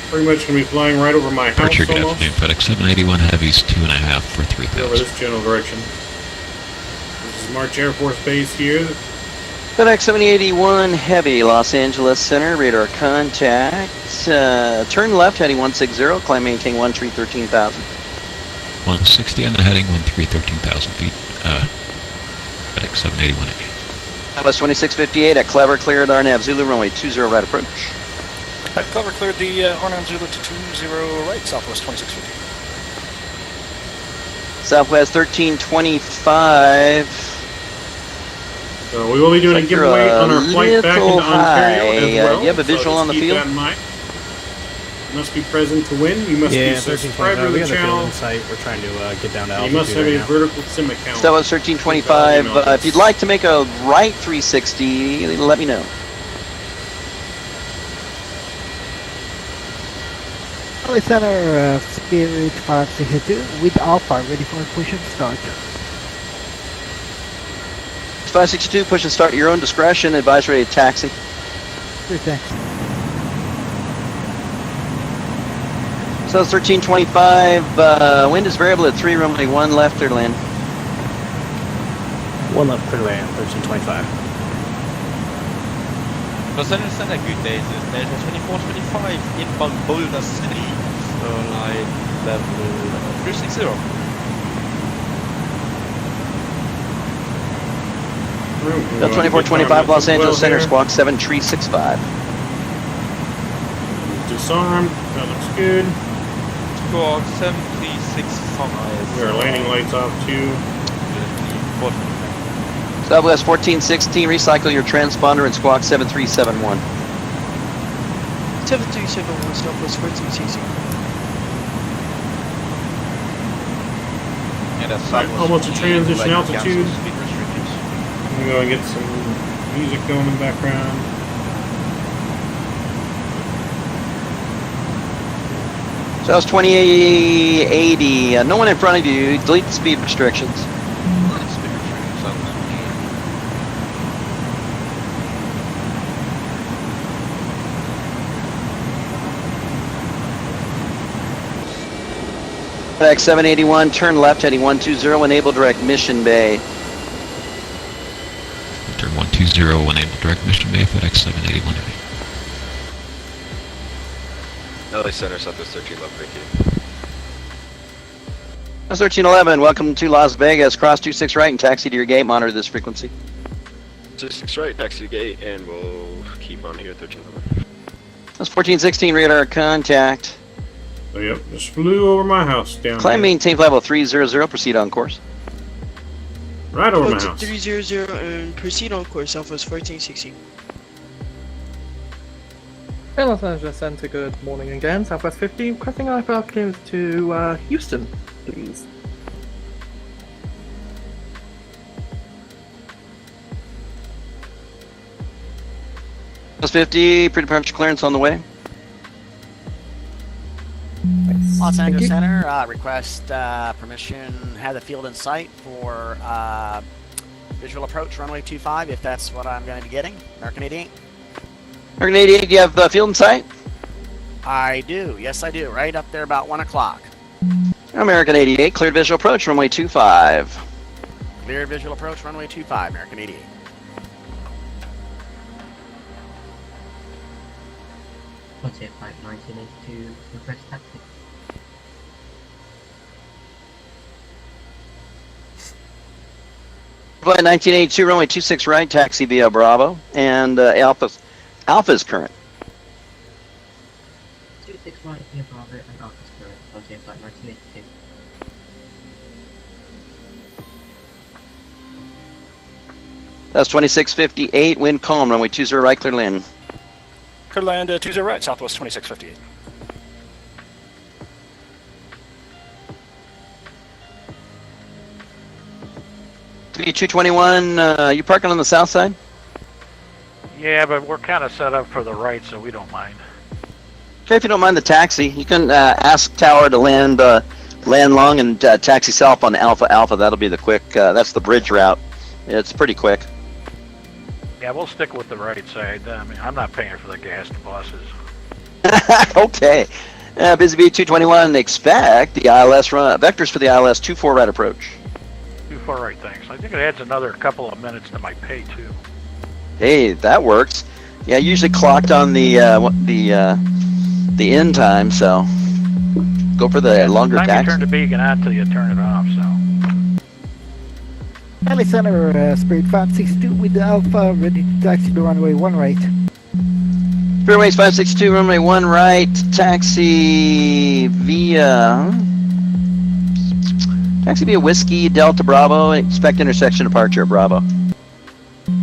Speaker 1: Pretty much going to be flying right over my house
Speaker 14: Departure, good
Speaker 1: almost.
Speaker 14: afternoon, FedEx 781 Heavy's 2.5 for 3,000.
Speaker 1: Over this general direction. This is March Air Force Base here.
Speaker 3: FedEx 7081 Heavy, Los Angeles Center, radar contact. Turn left, heading 160, climb maintain 13,000.
Speaker 14: 160 on the heading, 13,000 feet. FedEx 781 Heavy.
Speaker 3: Southwest 2658 at Clever, cleared RNAV Zulu runway 20 right approach.
Speaker 7: At Clever cleared the RNAV Zulu to 20 right, Southwest 2658.
Speaker 3: Southwest 1325.
Speaker 1: So we will be doing a giveaway on our flight back into Ontario as well.
Speaker 3: You have a visual on the field?
Speaker 1: Keep that in mind. You must be present to win. You must be a subscriber to the channel.
Speaker 8: Site. We're trying to get down to
Speaker 1: You must have a Verticalsim account.
Speaker 3: Southwest 1325. If you'd like to make a right 360, let me know.
Speaker 2: Center Spirit 562 with Alpha, ready for push and start.
Speaker 3: 562, push and start at your own discretion. Advisory taxi.
Speaker 2: Taxi.
Speaker 3: So it's 1325. Wind is variable at 3, runway 1 left, clear to land.
Speaker 8: 1 left, clear to land, 1325.
Speaker 15: Los Angeles Center, good days. Delta 2425 inbound Boulder City. Line level 360.
Speaker 3: Delta 2425 Los Angeles Center, squawk 7365.
Speaker 1: Disarmed. That looks good.
Speaker 15: Squawk 7365.
Speaker 1: We are landing lights off too.
Speaker 3: Southwest 1416, recycle your transponder and squawk 7371.
Speaker 13: 7371, Southwest 1416.
Speaker 1: Right, almost a transition altitude. I'm going to go and get some music going in the background.
Speaker 3: So it's 2880. No one in front of you. Delete the speed restrictions. FedEx 781, turn left, heading 120, enable direct Mission Bay.
Speaker 14: Turn 120, enable direct Mission Bay, FedEx 781 Heavy.
Speaker 16: LA Center, Southwest 1311, thank you.
Speaker 3: That's 1311, welcome to Las Vegas. Cross 26 right and taxi to your gate, monitor this frequency.
Speaker 16: 26 right, taxi to gate, and we'll keep on here at 1311.
Speaker 3: That's 1416, radar contact.
Speaker 1: So yep, just flew over my house down
Speaker 3: Climb
Speaker 1: here.
Speaker 3: maintain level 300, proceed on course.
Speaker 1: Right over my house.
Speaker 13: 300 and proceed on course, Southwest 1416.
Speaker 17: Hey, Los Angeles Center, good morning again. Southwest 50, requesting IFR clearance to Houston, please.
Speaker 3: Plus 50, pre-departure clearance on the way.
Speaker 10: Los Angeles Center, request permission, have the field in sight for visual approach runway 25, if that's what I'm going to be getting. American 88.
Speaker 3: American 88, do you have field in sight?
Speaker 10: I do, yes I do, right up there about 1 o'clock.
Speaker 3: American 88, cleared visual approach, runway 25.
Speaker 10: Cleared visual approach, runway 25, American 88.
Speaker 18: What's it, 1982, request taxi?
Speaker 3: Flight 1982, runway 26 right, taxi via Bravo, and Alpha's current.
Speaker 18: 26 right via Bravo and Alpha's current, okay, flight 1982.
Speaker 3: That's 2658, wind calm, runway 20 right, clear land.
Speaker 7: Clear land 20 right, Southwest 2658.
Speaker 3: B221, you parking on the south side?
Speaker 11: Yeah, but we're kind of set up for the right, so we don't mind.
Speaker 3: Okay, if you don't mind the taxi, you can ask Tower to land long and taxi south on Alpha Alpha. That'll be the quick, that's the bridge route. It's pretty quick.
Speaker 11: Yeah, we'll stick with the right side. I mean, I'm not paying for the gas to buses.
Speaker 3: Okay. Busy B221, expect the ILS run, vectors for the ILS 24 right approach.
Speaker 11: 24 right, thanks. I think it adds another couple of minutes to my pay, too.
Speaker 3: Hey, that works. Yeah, usually clocked on the end time, so go for the longer
Speaker 11: Time
Speaker 3: taxi.
Speaker 11: you turn the beacon on till you turn it off, so.
Speaker 19: LA Center, Spirit 562 with the Alpha, ready to taxi to runway 1 right.
Speaker 3: Spirit Wings 562, runway 1 right, taxi via Whiskey Delta Bravo, expect intersection departure Bravo.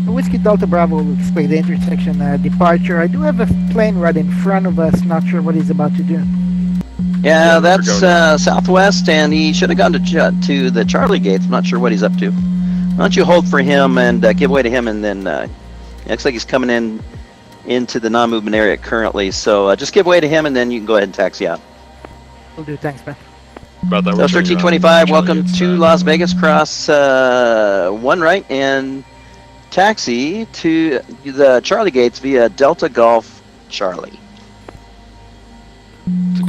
Speaker 19: Whiskey Delta Bravo will expect the intersection departure. I do have a plane right in front of us, not sure what he's about to do.
Speaker 3: Yeah, that's Southwest, and he should have gone to the Charlie gates. I'm not sure what he's up to. Why don't you hold for him and give way to him, and then it looks like he's coming into the non-movement area currently. So just give way to him, and then you can go ahead and taxi out.
Speaker 19: Will do, thanks, man.
Speaker 3: About that, 1325, welcome to Las Vegas, cross 1 right, and taxi to the Charlie gates via Delta Golf Charlie.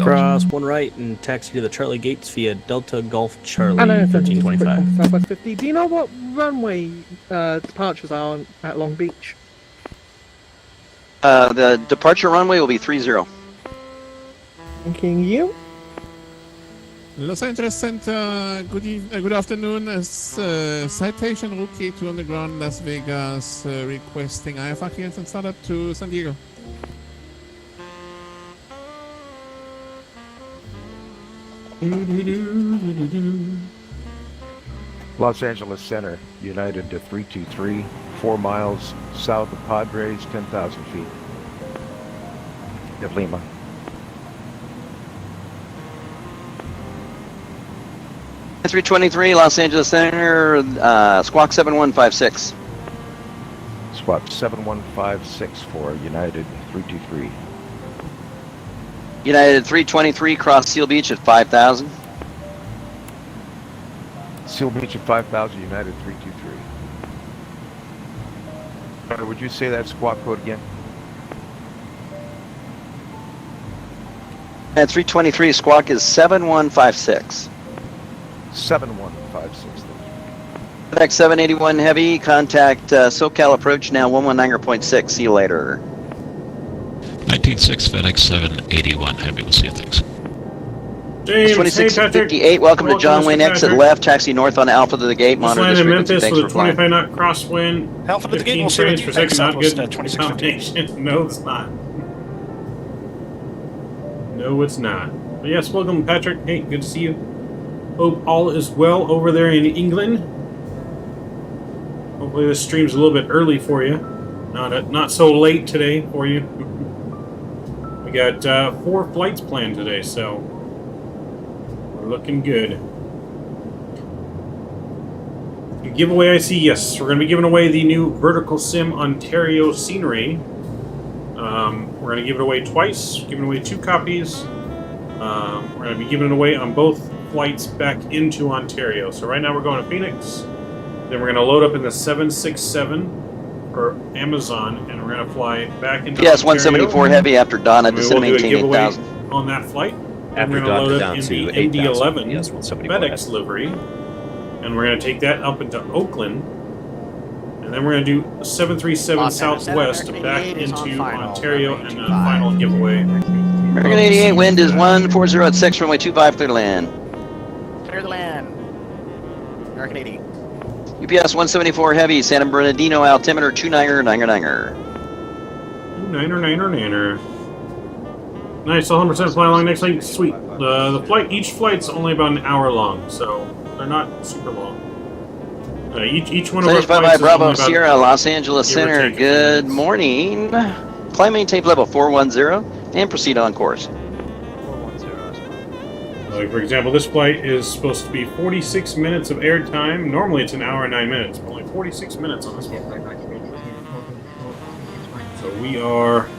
Speaker 8: Cross 1 right and taxi to the Charlie gates via Delta Golf Charlie,
Speaker 17: I know,
Speaker 8: 1325.
Speaker 17: Southwest 50. Do you know what runway departures are at Long Beach?
Speaker 3: The departure runway will be 30.
Speaker 17: Thanking you.
Speaker 20: Los Angeles Center, good afternoon. Citation Rookie to underground Las Vegas, requesting IFR clearance and startup to San Diego.
Speaker 21: Los Angeles Center, United to 323, 4 miles south of Padres, 10,000 feet. Of Lima.
Speaker 3: It's 323, Los Angeles Center, squawk 7156.
Speaker 21: Squawk 7156 for United 323.
Speaker 3: United 323, cross Seal Beach at 5,000.
Speaker 21: Seal Beach at 5,000, United 323. Would you say that squawk code again?
Speaker 3: At 323, squawk is 7156.
Speaker 21: 7156.
Speaker 3: Fedex 781 Heavy, contact SoCal approach now 119.6. See you later.
Speaker 14: 19.6 FedEx 781 Heavy. We'll see you. Thanks.
Speaker 1: James,
Speaker 3: 2658. Welcome to John Wayne. Exit left. Taxi north on Alpha to the gate. Monitor this frequency.
Speaker 1: Memphis
Speaker 3: Thanks
Speaker 1: with
Speaker 3: for
Speaker 1: a
Speaker 3: flying.
Speaker 1: 25 knot crosswind.
Speaker 7: Alpha to the gate.
Speaker 1: 15
Speaker 7: We'll see
Speaker 1: frames
Speaker 7: you
Speaker 1: per
Speaker 7: next
Speaker 1: second. Not good.
Speaker 7: Southwest 2658.
Speaker 1: No, it's not. No, it's not. But yes, welcome, Patrick. Hey, good to see you. Hope all is well over there in England. Hopefully this stream's a little bit early for you. Not so late today for you. We got 4 flights planned today, so we're looking good. The giveaway, I see, yes. We're going to be giving away the new Verticalsim Ontario scenery. We're going to give it away twice, giving away 2 copies. We're going to be giving it away on both flights back into Ontario. So right now we're going to Phoenix. Then we're going to load up in the 767 for Amazon, and we're going to fly back into
Speaker 3: PS
Speaker 1: Ontario.
Speaker 3: 174 Heavy after Donna, descend
Speaker 1: We'll do a
Speaker 3: maintain
Speaker 1: giveaway
Speaker 3: 8,000.
Speaker 1: on that flight. And
Speaker 6: After
Speaker 1: we're going to load
Speaker 6: down
Speaker 1: up in
Speaker 6: to
Speaker 1: the
Speaker 6: 8,000.
Speaker 1: MD-11
Speaker 6: PS 174
Speaker 1: Fedex livery. And we're going to take that up into Oakland. And then we're going to do 737 Southwest back into Ontario, and then final giveaway.
Speaker 3: American 88, wind is 140 at 6, runway 25, clear to land.
Speaker 10: Clear the land. American 80.
Speaker 3: UPS 174 Heavy, San Bernardino, altimeter 29er.
Speaker 1: 29er. Nice, 100% fly along next link. Sweet. Each flight's only about an hour long, so they're not super long. Each one of our flights is
Speaker 3: Bravo
Speaker 1: only about,
Speaker 3: Sierra, Los Angeles
Speaker 1: give or
Speaker 3: Center.
Speaker 1: take,
Speaker 3: Good morning. Climb maintain level 410 and proceed on course.
Speaker 1: Like, for example, this flight is supposed to be 46 minutes of air time. Normally it's an hour and 9 minutes, but only 46 minutes on this one. So we are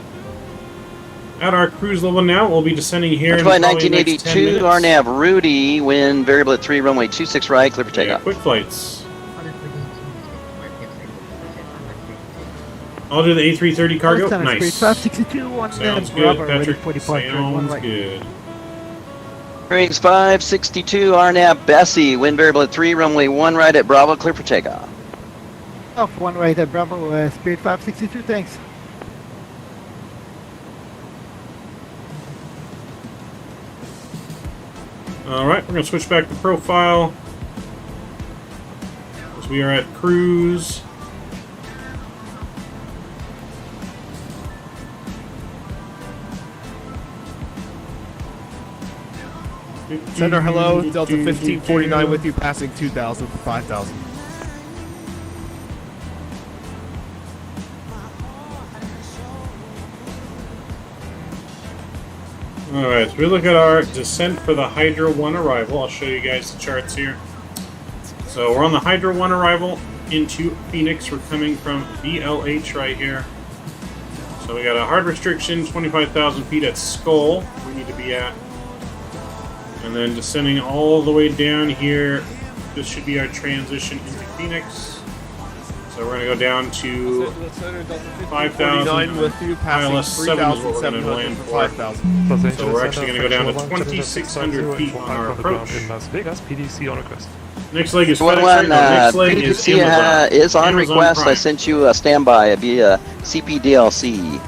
Speaker 1: at our cruise level now. We'll be descending here in
Speaker 3: Flight
Speaker 1: probably the next 10
Speaker 3: 1982,
Speaker 1: minutes.
Speaker 3: RNAV Rudy, wind variable at 3, runway 26 right, clear for takeoff.
Speaker 1: Quick flights. I'll do the A330 cargo. Nice.
Speaker 19: 562 on
Speaker 1: Sounds
Speaker 19: Bravo,
Speaker 1: good,
Speaker 19: ready
Speaker 1: Patrick.
Speaker 19: for departure.
Speaker 1: Sounds good.
Speaker 3: Rings 562, RNAV Bessie, wind variable at 3, runway 1 right at Bravo, clear for takeoff.
Speaker 19: Off 1 right at Bravo, Spirit 562, thanks.
Speaker 1: Alright, we're going to switch back to profile. As we are at cruise.
Speaker 8: Center, hello. Delta 1549 with you, passing 2,000 for 5,000.
Speaker 1: Alright, so we look at our descent for the Hydra 1 arrival. I'll show you guys the charts here. So we're on the Hydra 1 arrival into Phoenix. We're coming from VLH right here. So we got a hard restriction, 25,000 feet at Skull, we need to be at. And then descending all the way down here, this should be our transition into Phoenix. So we're going to go down to 5,000.
Speaker 8: with you, passing
Speaker 1: ILS 7 is what we're going to
Speaker 8: 3,700
Speaker 1: land
Speaker 8: for
Speaker 1: for.
Speaker 8: 5,000.
Speaker 1: So we're actually going to go down to 2,600 feet on our approach.
Speaker 5: In Las Vegas, PDC on request.
Speaker 1: Next leg is
Speaker 3: One,
Speaker 1: Fedex. Right now. Next leg is
Speaker 3: PDC
Speaker 1: Amazon.
Speaker 3: is on
Speaker 1: Amazon
Speaker 3: request. I
Speaker 1: Prime.
Speaker 3: sent you a standby via CPDLC.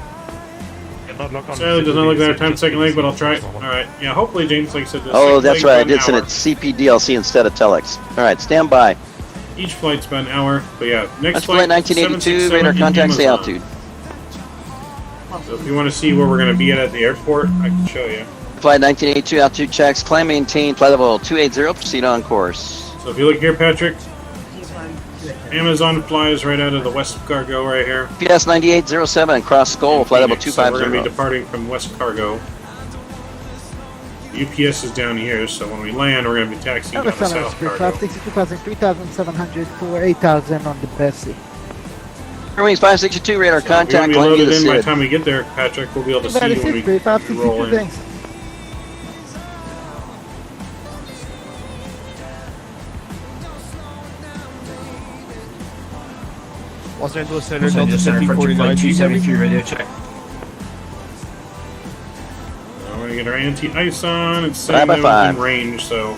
Speaker 1: Sadly, does not look like our time second leg, but I'll try it. Alright, yeah, hopefully, James, like I said, the
Speaker 3: Oh,
Speaker 1: second
Speaker 3: that's
Speaker 1: leg's
Speaker 3: right. I
Speaker 1: about
Speaker 3: did
Speaker 1: an
Speaker 3: send
Speaker 1: hour.
Speaker 3: it CPDLC instead of Telex. All right, stand by.
Speaker 1: Each flight's about an hour, but yeah, next
Speaker 3: That's
Speaker 1: flight,
Speaker 3: flight 1982.
Speaker 1: 767
Speaker 3: Radar
Speaker 1: in
Speaker 3: contacts the
Speaker 1: Amazon.
Speaker 3: altitude.
Speaker 1: So if you want to see where we're going to be at the airport, I can show you.
Speaker 3: Flight 1982 altitude checks. Climb maintain. Flight level 280. Proceed on course.
Speaker 1: So if you look here, Patrick, Amazon flies right out of the West Cargo right here.
Speaker 3: PS 9807. Cross Skull. Flight level
Speaker 1: Phoenix. So we're going to be
Speaker 3: 250.
Speaker 1: departing from West Cargo. UPS is down here, so when we land, we're going to be taxiing down to
Speaker 19: Center,
Speaker 1: South
Speaker 19: Spirit
Speaker 1: Cargo.
Speaker 19: 562, passing 3,700 for 8,000 on the Bessie.
Speaker 3: Wings 562. Radar
Speaker 1: So if we want
Speaker 3: contact.
Speaker 1: to be
Speaker 3: Climb
Speaker 1: loaded
Speaker 3: the
Speaker 1: in by the
Speaker 3: SID.
Speaker 1: time we get there, Patrick, we'll be able to see
Speaker 19: That is
Speaker 1: when
Speaker 19: it,
Speaker 1: we
Speaker 19: Spirit
Speaker 1: roll
Speaker 19: 562,
Speaker 1: in.
Speaker 19: thanks.
Speaker 8: Los Angeles Center, Delta 1549.
Speaker 18: 273 radio check.
Speaker 1: I'm going to get our anti-ice on. It's
Speaker 3: 5 by
Speaker 1: saying that
Speaker 3: 5.
Speaker 1: within range, so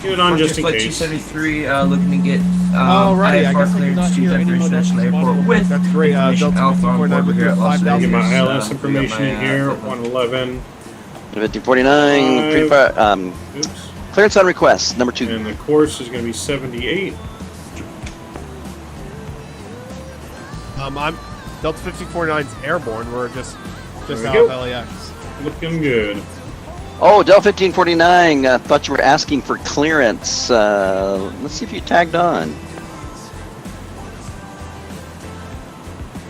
Speaker 1: get it on just in
Speaker 18: Flight
Speaker 1: case.
Speaker 18: 273, looking to get
Speaker 8: Alrighty, I guess
Speaker 18: IFR
Speaker 8: I
Speaker 18: clearance
Speaker 8: cannot
Speaker 18: to
Speaker 8: hear
Speaker 18: Denver
Speaker 8: any more
Speaker 18: International Airport with
Speaker 8: That's great. Delta
Speaker 18: information Alpha on
Speaker 8: 1549
Speaker 18: board
Speaker 8: with
Speaker 18: here
Speaker 8: you,
Speaker 18: at Las
Speaker 8: 5,000.
Speaker 1: Get my
Speaker 18: Vegas.
Speaker 1: ILS information in here, 111.
Speaker 3: 1549.
Speaker 1: Oops.
Speaker 3: Clearance on request. Number 2.
Speaker 1: And the course is going to be 78.
Speaker 8: I'm Delta 1549's airborne. We're just
Speaker 1: There we
Speaker 8: out
Speaker 1: go.
Speaker 8: of LAX.
Speaker 1: Looking good.
Speaker 3: Oh, Delta 1549. Thought you were asking for clearance. Let's see if you tagged on.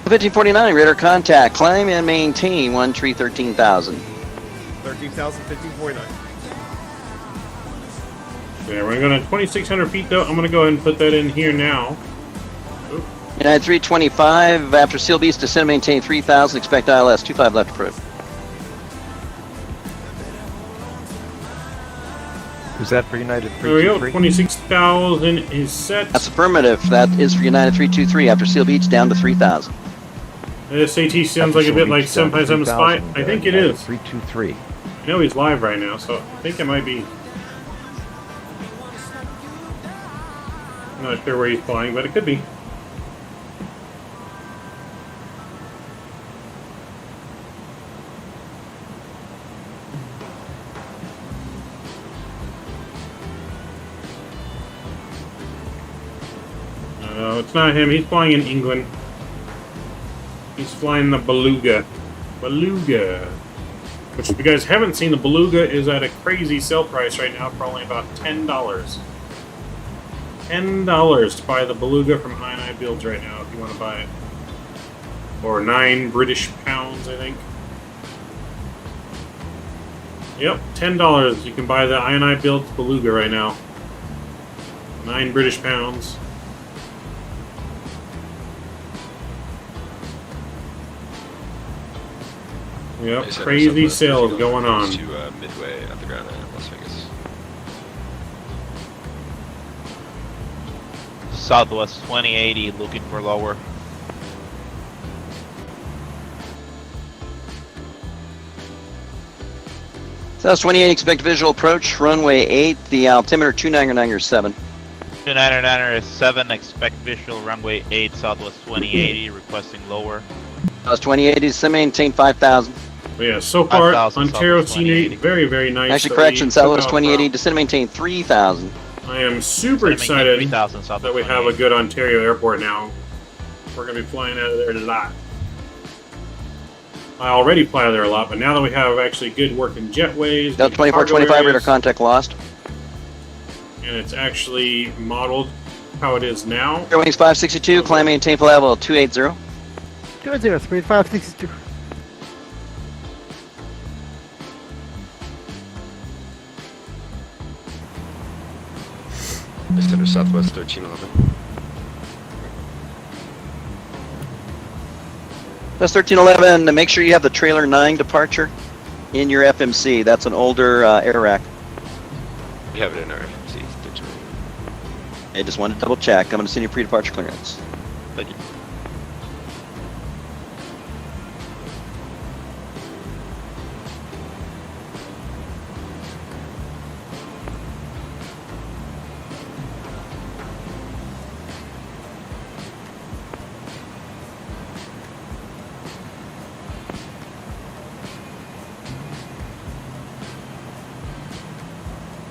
Speaker 3: 1549, radar contact. Climb and maintain 13,000.
Speaker 8: 13,000, 1549.
Speaker 1: Yeah, we're going to 2,600 feet though. I'm going to go ahead and put that in here now. Oop.
Speaker 3: United 325, after Seal Beast, descend and maintain 3,000. Expect ILS 25 left approved.
Speaker 21: Is that for United
Speaker 1: There we go.
Speaker 21: 323?
Speaker 1: 26,000 is set.
Speaker 3: That's affirmative. That is for United 323 after Seal Beach down to 3,000.
Speaker 1: SAT sounds like a bit like Senpai Spy. I think it is.
Speaker 21: 323.
Speaker 1: I know he's live right now, so I think it might be. I'm not sure where he's flying, but it could be. No, it's not him. He's flying in England. He's flying the Beluga. Beluga. Which, if you guys haven't seen, the Beluga is at a crazy sale price right now for only about $10. $10 to buy the Beluga from INI Builds right now if you want to buy it. Or 9 British pounds, I think. Yep, $10. You can buy the INI Builds Beluga right now. 9 British pounds. Yep, crazy sales going on.
Speaker 16: To Midway at the ground at Las Vegas.
Speaker 12: Southwest 2080, looking for lower.
Speaker 3: Southwest 28, expect visual approach, runway 8, the altimeter 299.7.
Speaker 12: 299.7, expect visual, runway 8, Southwest 2080, requesting lower.
Speaker 3: Southwest 2080, descend maintain 5,000.
Speaker 1: Yeah, so far,
Speaker 12: 5,000,
Speaker 1: Ontario scenery, very, very nice.
Speaker 3: Actually, correction, Southwest 2080, descend maintain 3,000.
Speaker 1: I am super excited that we have a good Ontario airport now. We're going to be flying out of there a lot. I already fly out of there a lot, but now that we have actually good working jetways,
Speaker 3: Delta 2425, radar contact lost.
Speaker 1: And it's actually modeled how it is now.
Speaker 3: Airwings 562, climb maintain full level 280.
Speaker 19: 280, speed 562.
Speaker 16: Center Southwest 1311.
Speaker 3: That's 1311. Make sure you have the trailer 9 departure in your FMC. That's an older air rack.
Speaker 16: We have it in our FMC.
Speaker 3: I just wanted to double check. I'm going to send you pre-departure clearance.
Speaker 16: Thank you.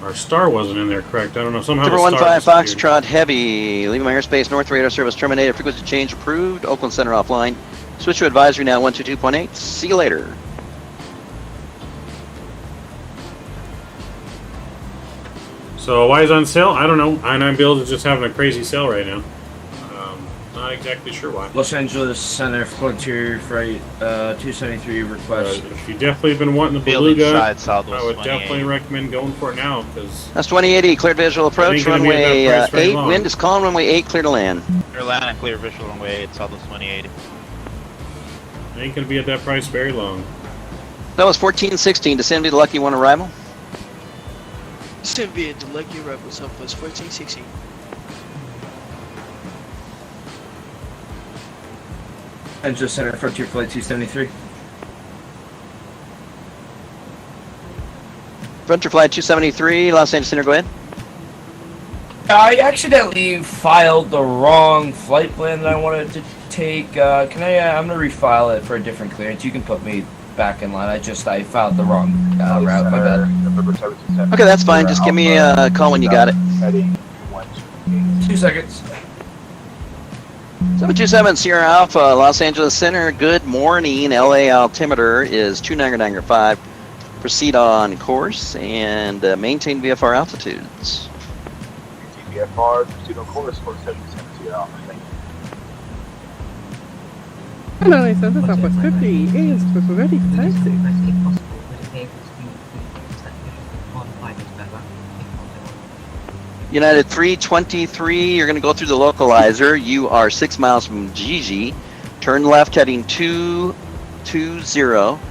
Speaker 1: Our star wasn't in there, correct? I don't know. Somehow
Speaker 3: Number
Speaker 1: the star
Speaker 3: 15
Speaker 1: disappeared.
Speaker 3: Foxtrot Heavy, leaving my airspace, North radar service terminated, frequency change approved, Oakland Center offline. Switch to advisory now, 122.8. See you later.
Speaker 1: So why is it on sale? I don't know. I9 Builds is just having a crazy sale right now. Not exactly sure why.
Speaker 4: Los Angeles Center Frontier Freight 273 request.
Speaker 1: If you definitely been wanting the
Speaker 12: Building
Speaker 1: Beluga,
Speaker 12: side, Southwest
Speaker 1: I would
Speaker 12: 28.
Speaker 1: definitely recommend going for it now because
Speaker 3: That's 2080, cleared visual approach,
Speaker 1: ain't gonna be at
Speaker 3: runway
Speaker 1: that price very
Speaker 3: 8,
Speaker 1: long.
Speaker 3: wind is calm, runway 8, clear to land.
Speaker 12: Clear land and clear visual, runway 8, Southwest 2080.
Speaker 1: ain't gonna be at that price very long.
Speaker 3: That was 1416, descend to the lucky one arrival.
Speaker 13: Stand via the Lucky Rebel Southwest 1460.
Speaker 4: Angeles Center Frontier Flight 273.
Speaker 3: Frontier Flight 273, Los Angeles Center, go ahead.
Speaker 4: I accidentally filed the wrong flight plan that I wanted to take. Can I? I'm gonna refile it for a different clearance. You can put me back in line. I filed the wrong route. My bad.
Speaker 3: Okay, that's fine. Just give me a call when you got it.
Speaker 4: 2 seconds.
Speaker 3: 727 Sierra Alpha, Los Angeles Center. Good morning. LA altimeter is 299.5. Proceed on course and maintain VFR altitudes.
Speaker 22: VFR, proceed on course for 77 Sierra Alpha. Thank you.
Speaker 17: Hello, Center Southwest 50 is ready for taxi.
Speaker 3: United 323, you're going to go through the localizer. You are 6 miles from Gigi. Turn left heading 220.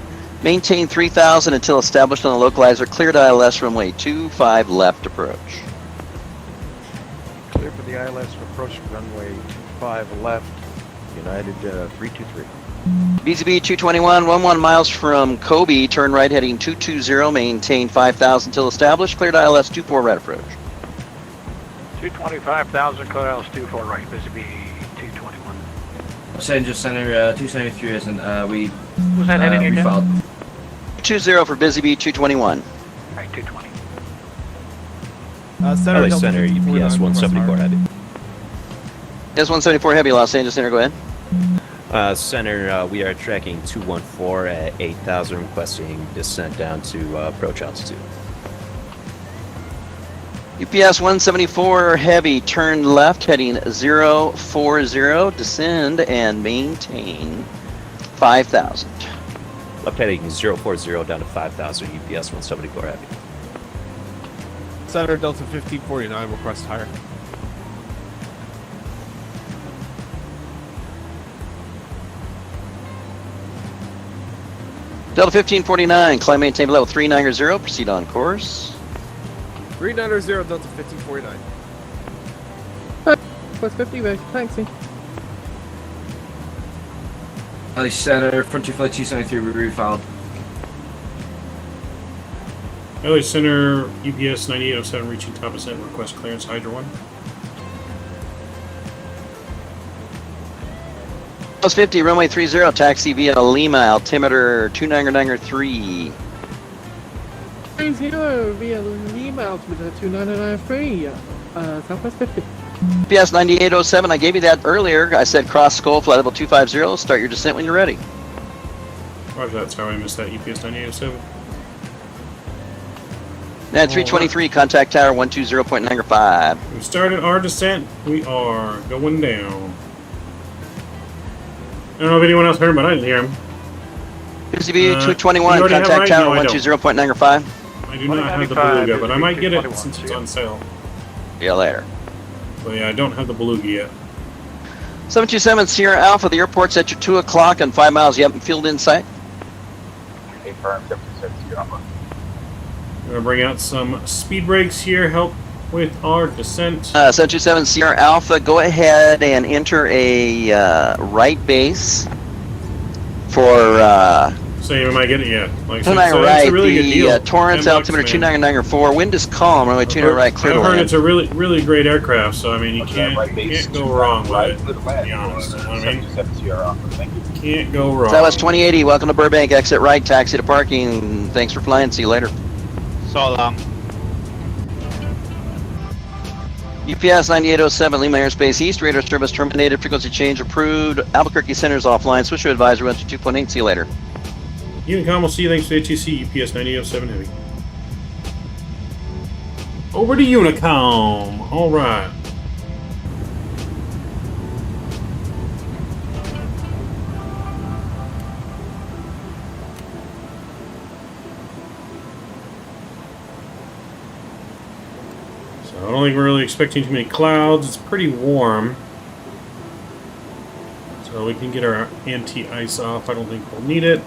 Speaker 3: Maintain 3000 until established on the localizer. Clear to ILS runway 25 left approach.
Speaker 21: Clear for the ILS approach runway 25 left. United 323.
Speaker 3: BZB 221, 11 miles from Kobe. Turn right heading 220. Maintain 5000 until established. Clear to ILS 24 right approach.
Speaker 11: 225,000, clear ILS 24 right, busy B 221.
Speaker 4: Passenger Center 273 isn't, we
Speaker 11: Was that heading again?
Speaker 4: refiled.
Speaker 3: 20 for busy B 221.
Speaker 11: Right, 220.
Speaker 8: Center,
Speaker 6: LA Center, UPS 174 heavy.
Speaker 3: Yes, 174 heavy, Los Angeles Center, go ahead.
Speaker 6: Center, we are tracking 214 at 8,000, requesting descent down to approach altitude.
Speaker 3: UPS 174 heavy, turn left heading 040, descend and maintain 5,000.
Speaker 6: Left heading 040 down to 5,000, UPS 174 heavy.
Speaker 8: Center Delta 1549, request higher.
Speaker 3: Delta 1549, climb maintain level 390, proceed on course.
Speaker 8: 390 Delta 1549.
Speaker 17: Plus 50 back, taxi.
Speaker 4: LA Center, Frontier Flight 273, we refiled.
Speaker 1: LA Center, UPS 9807, reaching top ascent, request clearance, Hydra 1.
Speaker 3: Plus 50, runway 30, taxi via Lima, altimeter 2993.
Speaker 17: 30 via Lima, altimeter 2993, Southwest 50.
Speaker 3: UPS 9807, I gave you that earlier. I said cross skull, flight level 250, start your descent when you're ready.
Speaker 1: Roger, that's how I missed that, UPS 9807.
Speaker 3: Net 323, contact tower 120.95.
Speaker 1: We started our descent. We are going down. I don't know if anyone else heard him, but I didn't hear him.
Speaker 3: PCB 221, contact tower 120.95.
Speaker 1: I do not have the Beluga, but I might get it since it's on sale.
Speaker 3: See you later.
Speaker 1: So yeah, I don't have the Beluga yet.
Speaker 3: 727 Sierra Alpha, the airport's at your 2 o'clock and 5 miles. You haven't field in sight?
Speaker 11: Confirm 727 Sierra Alpha.
Speaker 1: We're going to bring out some speed brakes here, help with our descent.
Speaker 3: 727 Sierra Alpha, go ahead and enter a right base for...
Speaker 1: Say, am I getting it? Yeah. Like,
Speaker 3: so
Speaker 1: right,
Speaker 3: that's
Speaker 1: a really good deal.
Speaker 3: Torrance altimeter 2994, wind is calm, runway 29 right, clear to
Speaker 1: I've heard
Speaker 3: land.
Speaker 1: it's a really great aircraft, so I mean, you can't go wrong with it, to be honest. You know what I mean? Can't go wrong.
Speaker 3: Southwest 2080, welcome to Burbank, exit right, taxi to parking. Thanks for flying, see you later.
Speaker 12: So long.
Speaker 3: UPS 9807, Lima Airspace East, radar service terminated, frequency change approved, Albuquerque Center's offline, switcher advisor went to 2.8, see you later.
Speaker 1: Unicom will see you, thanks to ATC, UPS 9807 Heavy. Over to Unicom, alright. So I don't think we're really expecting too many clouds, it's pretty warm. So we can get our anti-ice off, I don't think we'll need it.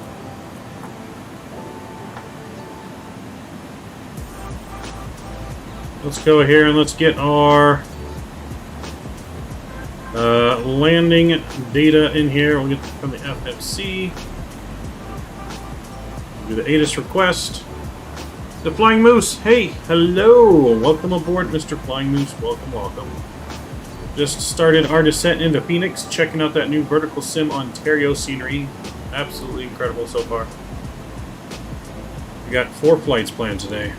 Speaker 1: Let's go here and let's get our landing data in here. We'll get from the FFC. Do the ATIS request. The Flying Moose. Hey, hello. Welcome aboard, Mr. Flying Moose. Welcome, welcome. Just started our descent into Phoenix, checking out that new Verticalsim Ontario scenery. Absolutely incredible so far. We got 4 flights planned today.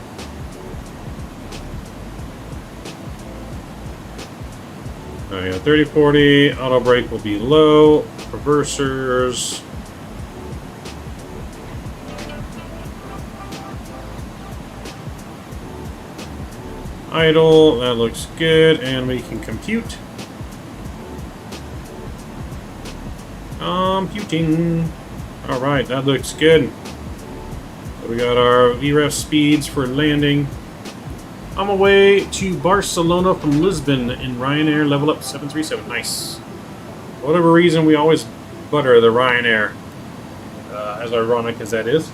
Speaker 1: Oh yeah, 30-40, auto brake will be low, reversers. Idle, that looks good, and we can compute. Computing. Alright, that looks good. So we got our VREF speeds for landing. On my way to Barcelona from Lisbon in Ryanair level up 737. Nice. For whatever reason, we always butter the Ryanair. As ironic as that is.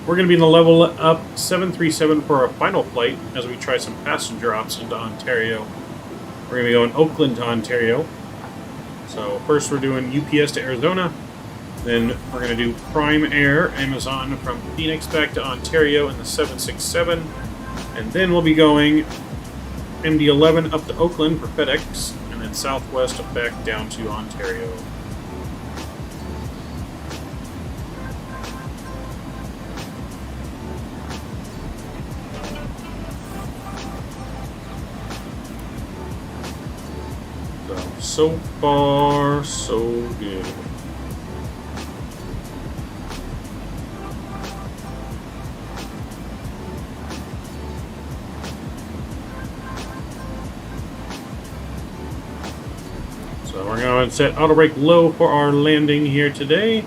Speaker 1: We're going to be in the level up 737 for our final flight as we try some passenger ops into Ontario. We're going to be going Oakland to Ontario. So first we're doing UPS to Arizona. Then we're going to do Prime Air, Amazon from Phoenix back to Ontario in the 767. And then we'll be going MD-11 up to Oakland for Fedex. And then Southwest back down to Ontario. So far, so good. So we're going to set auto brake low for our landing here today.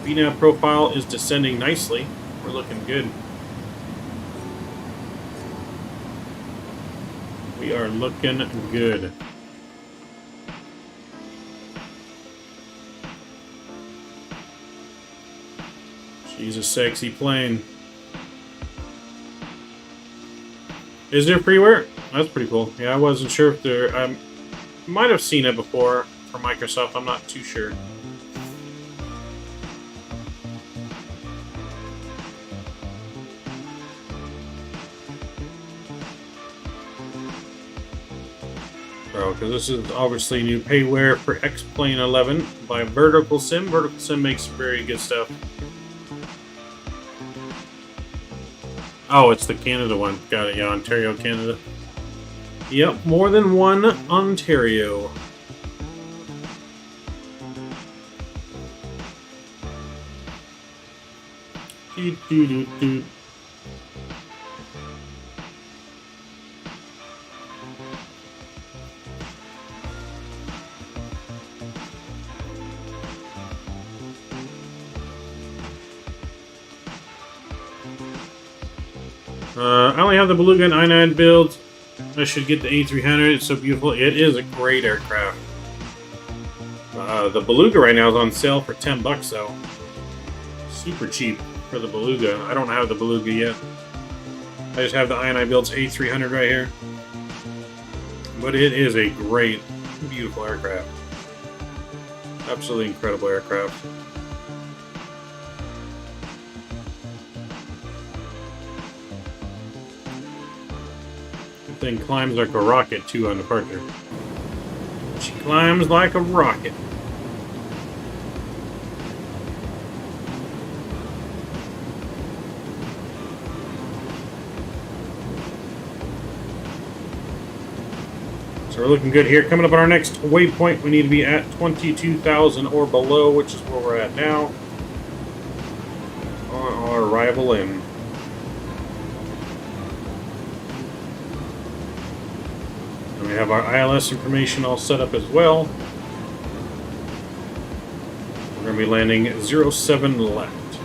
Speaker 1: VNAV profile is descending nicely. We're looking good. We are looking good. She's a sexy plane. Is there freeware? That's pretty cool. Yeah, I wasn't sure if there... I might have seen it before from Microsoft. I'm not too sure. Bro, because this is obviously new payware for X-Plane 11 by Verticalsim. Verticalsim makes very good stuff. Oh, it's the Canada one. Got it, yeah, Ontario, Canada. Yep, more than one Ontario. Do. I only have the Beluga and I-9 builds. I should get the A300. It's so beautiful. It is a great aircraft. The Beluga right now is on sale for $10 though. Super cheap for the Beluga. I don't have the Beluga yet. I just have the I-9 builds A300 right here. But it is a great, beautiful aircraft. Absolutely incredible aircraft. Thing climbs like a rocket too on departure. She climbs like a rocket. So we're looking good here. Coming up on our next waypoint, we need to be at 22,000 or below, which is where we're at now on our arrival in. We have our ILS information all set up as well. We're going to be landing 07 left.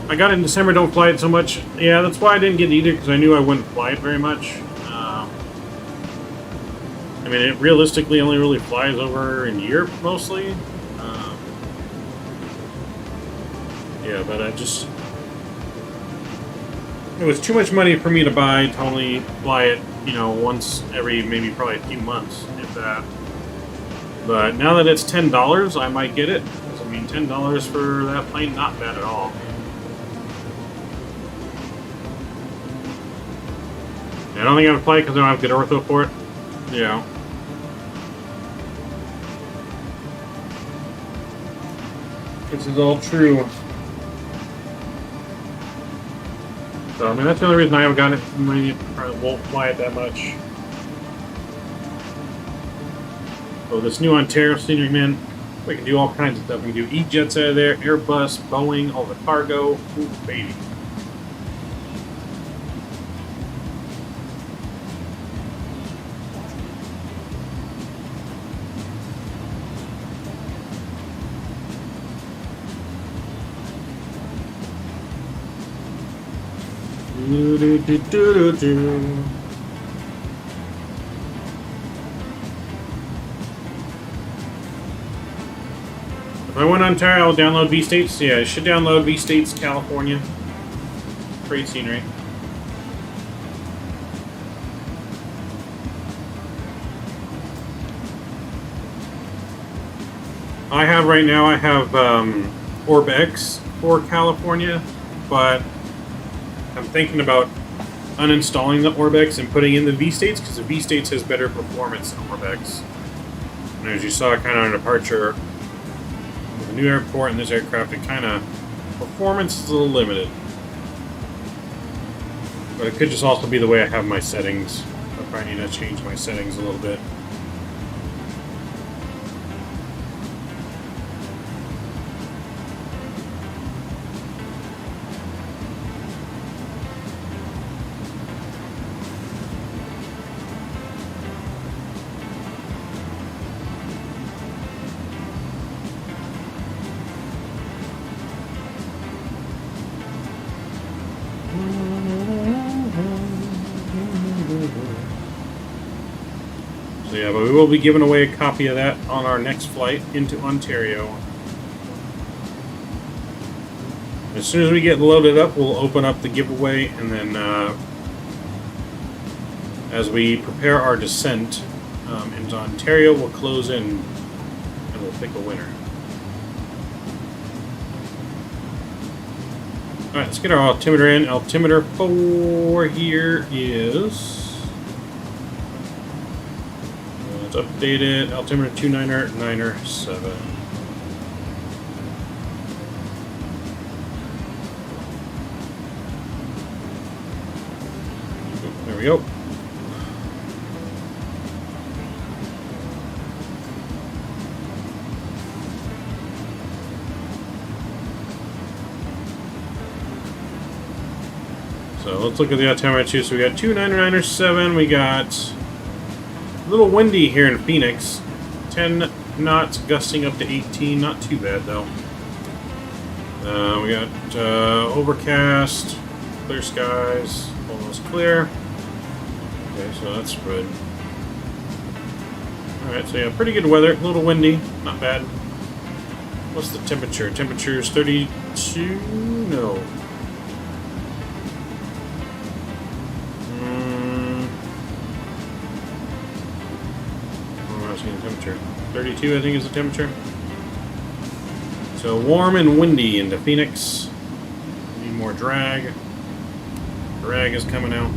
Speaker 1: I got it in December, don't fly it so much. Yeah, that's why I didn't get it either, because I knew I wouldn't fly it very much. I mean, it realistically only really flies over in Europe, mostly. Yeah, but I just... It was too much money for me to buy to only fly it, you know, once every maybe probably a few months, if that. But now that it's $10, I might get it. I mean, $10 for that plane, not bad at all. I don't think I'm gonna fly it because I don't have good ortho for it. Yeah. This is all true. So, I mean, that's the only reason I haven't gotten it. I probably won't fly it that much. Oh, this new Ontario scenery, man. We can do all kinds of stuff. We can do E-jets out of there, Airbus, Boeing, all the cargo. Ooh, baby. If I went on Terra, I'll download V-States. Yeah, I should download V-States, California. Great scenery. I have right now, I have Orb X for California, but I'm thinking about uninstalling the Orb X and putting in the V-States, because the V-States has better performance than Orb X. And as you saw, kind of on departure, with the new airport and this aircraft, it kind of, performance is a little limited. But it could just also be the way I have my settings. I probably need to change my settings a little bit. So yeah, but we will be giving away a copy of that on our next flight into Ontario. As soon as we get loaded up, we'll open up the giveaway, and then as we prepare our descent into Ontario, we'll close in and we'll pick a winner. Alright, let's get our altimeter in. Altimeter 4 here is... let's update it. Altimeter 29997. There we go. So let's look at the altimeter too. So we got 29997. We got a little windy here in Phoenix. 10 knots, gusting up to 18. Not too bad though. We got overcast, clear skies, almost clear. Okay, so that's good. Alright, so yeah, pretty good weather. A little windy, not bad. What's the temperature? Temperature is 32? No. Temperature 32, I think, is the temperature. So warm and windy into Phoenix. Need more drag. Drag is coming out.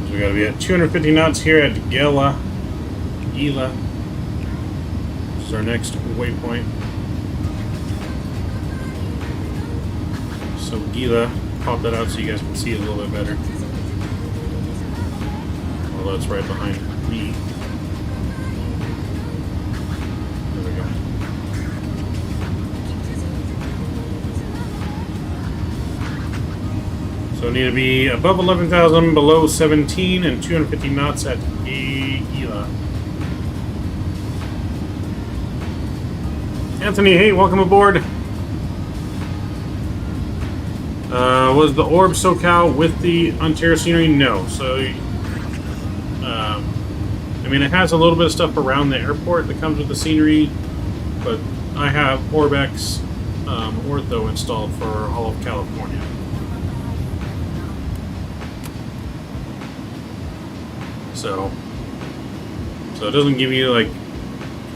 Speaker 1: So we got to be at 250 knots here at Gila. This is our next waypoint. So Gila, pop that out so you guys can see it a little bit better. Although it's right behind me. There we go. So need to be above 11,000, below 17, and 250 knots at Gila. Anthony, hey, welcome aboard. Was the Orb SoCal with the Ontario scenery? No. So, I mean, it has a little bit of stuff around the airport that comes with the scenery, but I have Orbex Ortho installed for all of California. So it doesn't give you like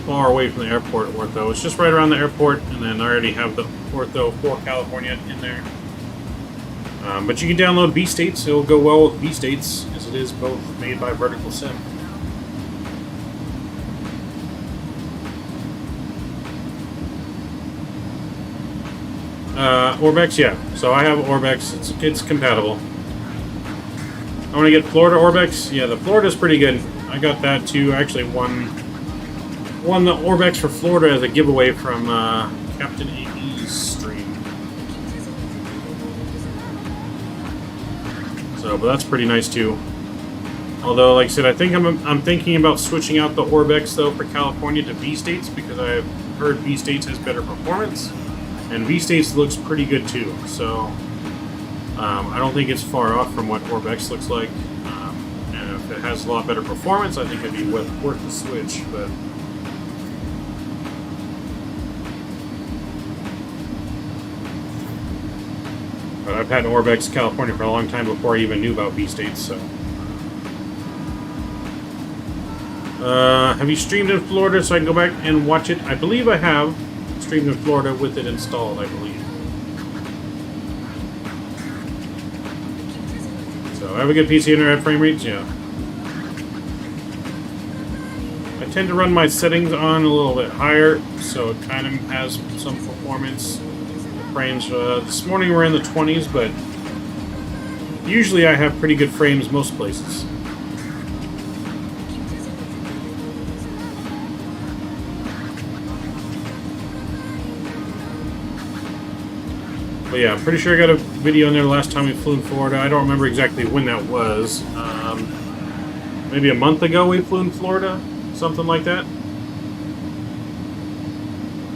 Speaker 1: far away from the airport Ortho. It's just right around the airport, and then I already have the Ortho for California in there. But you can download V-States. It'll go well with V-States, as it is both made by Verticalsim. Orbex, yeah. So I have Orbex. It's compatible. I want to get Florida Orbex. Yeah, the Florida's pretty good. I got that too. I actually won the Orbex for Florida as a giveaway from Captain AE's stream. So, but that's pretty nice too. Although, like I said, I think I'm thinking about switching out the Orbex though for California to V-States because I've heard V-States has better performance, and V-States looks pretty good too. So I don't think it's far off from what Orbex looks like. And if it has a lot better performance, I think it'd be worth the switch. But I've had an Orbex California for a long time before I even knew about V-States, so. Have you streamed in Florida so I can go back and watch it? I believe I have streamed in Florida with it installed, I believe. So I have a good PC internet frame rates, yeah. I tend to run my settings on a little bit higher, so it kind of has some performance frames. This morning we're in the 20s, but usually I have pretty good frames most places. But yeah, I'm pretty sure I got a video in there last time we flew in Florida. I don't remember exactly when that was. Maybe a month ago we flew in Florida, something like that.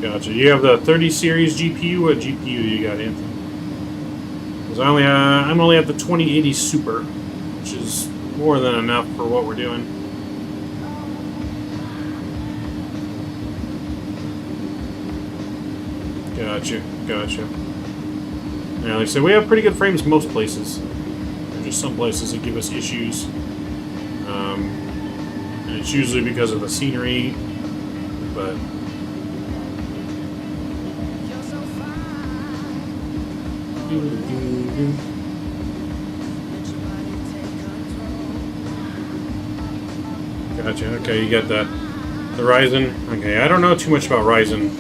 Speaker 1: Gotcha. You have the 30 series GPU. What GPU do you got, Anthony? Because I'm only at the 2080 Super, which is more than enough for what we're doing. Gotcha. Yeah, like I said, we have pretty good frames most places. There's just some places that give us issues. And it's usually because of the scenery, but... Gotcha, okay, you got that. The Ryzen. Okay, I don't know too much about Ryzen.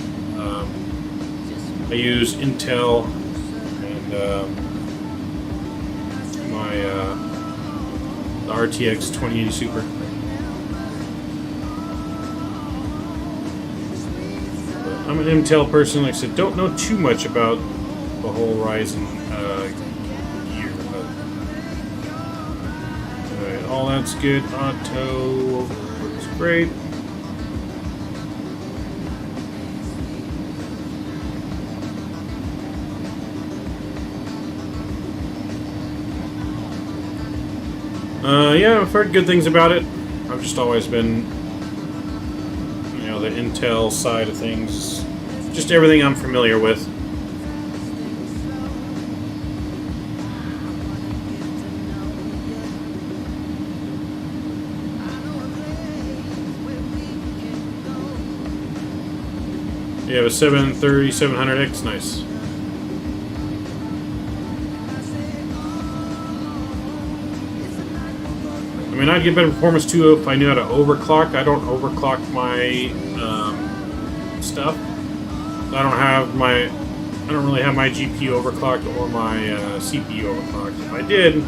Speaker 1: I use Intel and the RTX 2080 Super. But I'm an Intel person, like I said, don't know too much about the whole Ryzen gear. Alright, all that's good. Auto works great. Yeah, I've heard good things about it. I've just always been, you know, the Intel side of things. Just everything I'm familiar with. You have a 730, 700X, nice. I mean, I'd get better performance too if I knew how to overclock. I don't overclock my stuff. I don't really have my GPU overclocked or my CPU overclocked. If I did,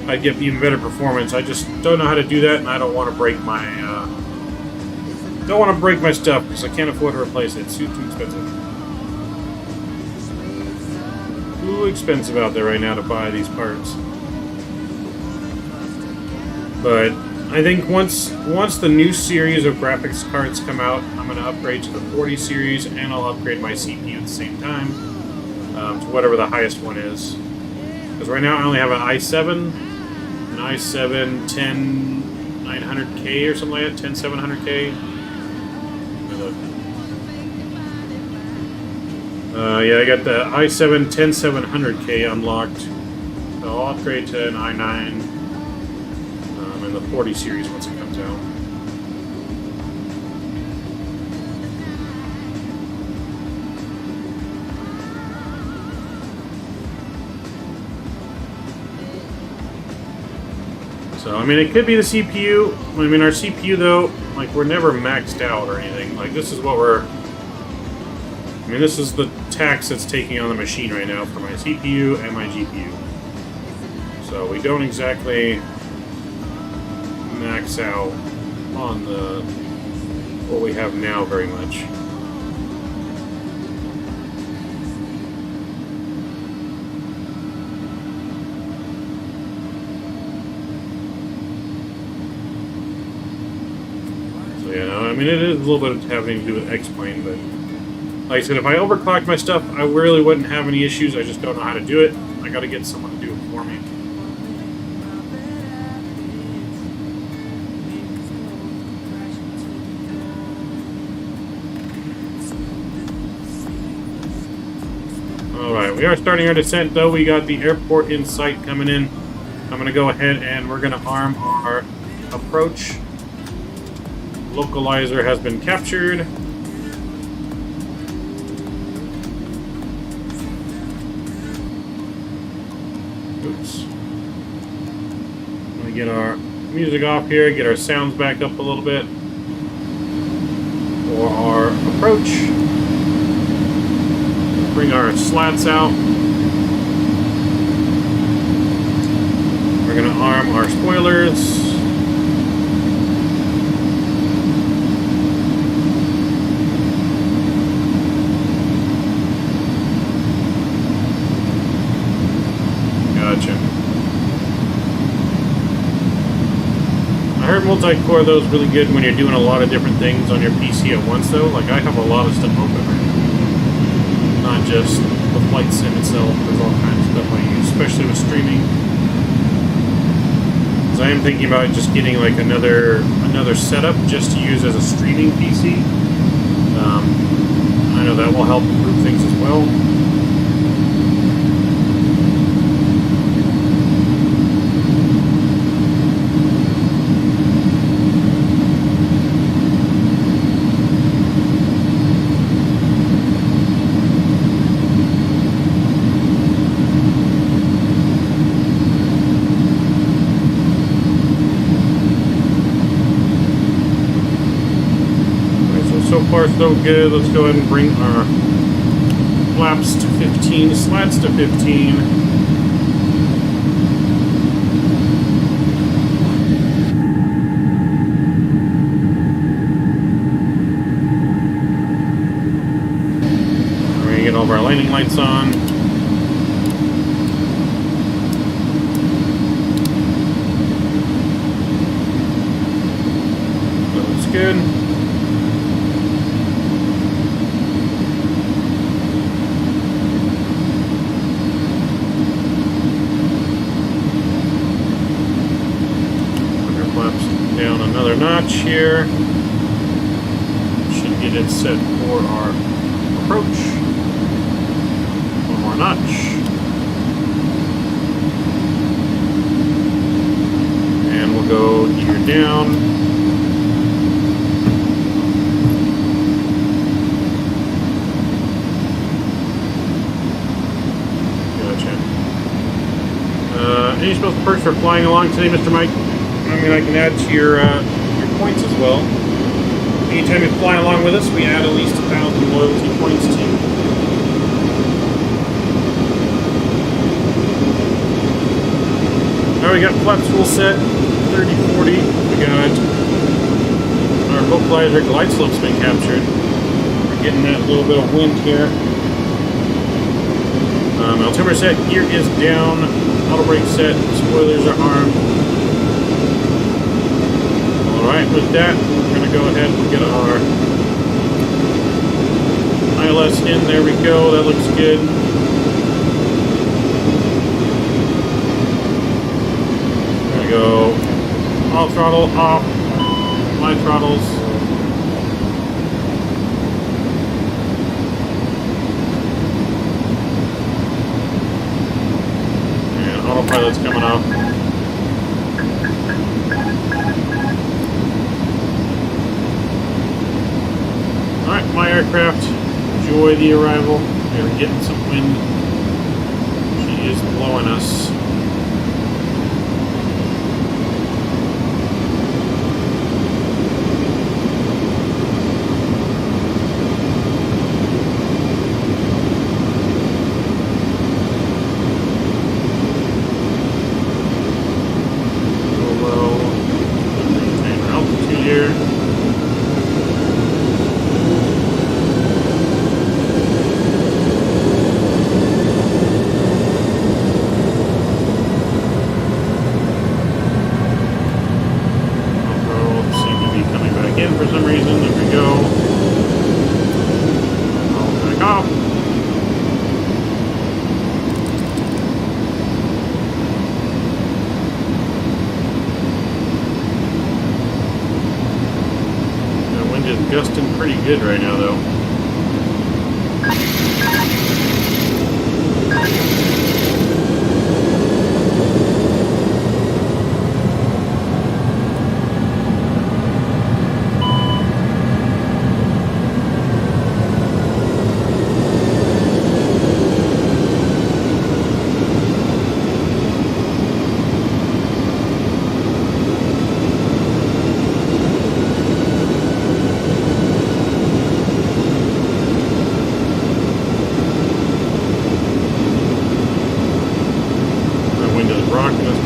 Speaker 1: I'd get even better performance. I just don't know how to do that, and I don't want to break my stuff because I can't afford to replace it. It's too expensive. Too expensive out there right now to buy these parts. But I think once the new series of graphics cards come out, I'm going to upgrade to the 40 series, and I'll upgrade my CPU at the same time to whatever the highest one is. Because right now I only have an i7 10900K or something like that, 10700K. Yeah, I got the i7 10700K unlocked. So I'll upgrade to an i9. The 40 series once it comes out. So, I mean, it could be the CPU. I mean, our CPU, though, like, we're never maxed out or anything. Like, this is what we're... I mean, this is the tax that's taking on the machine right now for my CPU and my GPU. So, we don't exactly... max out on the what we have now very much. Yeah, no, I mean, it is a little bit having to do with X-Plane, but like I said, if I overclocked my stuff, I really wouldn't have any issues. I just don't know how to do it. I gotta get someone to do it for me. Alright, we are starting our descent, though. We got the airport in sight coming in. I'm going to go ahead and we're going to arm our approach. Localizer has been captured. Oops. I'm going to get our music off here, get our sounds back up a little bit for our approach. Bring our slats out. We're going to arm our spoilers. Gotcha. I heard multi-core though is really good when you're doing a lot of different things on your PC at once though. Like I have a lot of stuff open right now. Not just the flight sim itself, there's all kinds of stuff I use, especially with streaming. Because I am thinking about just getting like another setup just to use as a streaming PC. I know that will help improve things as well. So far so good. Let's go ahead and bring our flaps to 15, slats to 15. We're going to get all of our landing lights on. That looks good. Another notch here. Should get it set for our approach. One more notch. And we'll go gear down. Gotcha. Any special perks for flying along today, Mr. Mike? I mean, I can add to your points as well. Anytime you fly along with us, we add at least 1,000 loyalty points to you. Alright, we got flaps full set, 30-40. We got our vocalizer glide slope's been captured. We're getting that little bit of wind here. Altimeter set, gear is down, auto brake set, spoilers are armed. Alright, with that, we're going to go ahead and get our ILS in. There we go. That looks good. There we go. All throttle off. My throttles. And autopilot's coming off. Alright, my aircraft, enjoy the arrival. We're getting some wind. She is blowing us. Go low. Maintain our altitude here. pretty good right now, though.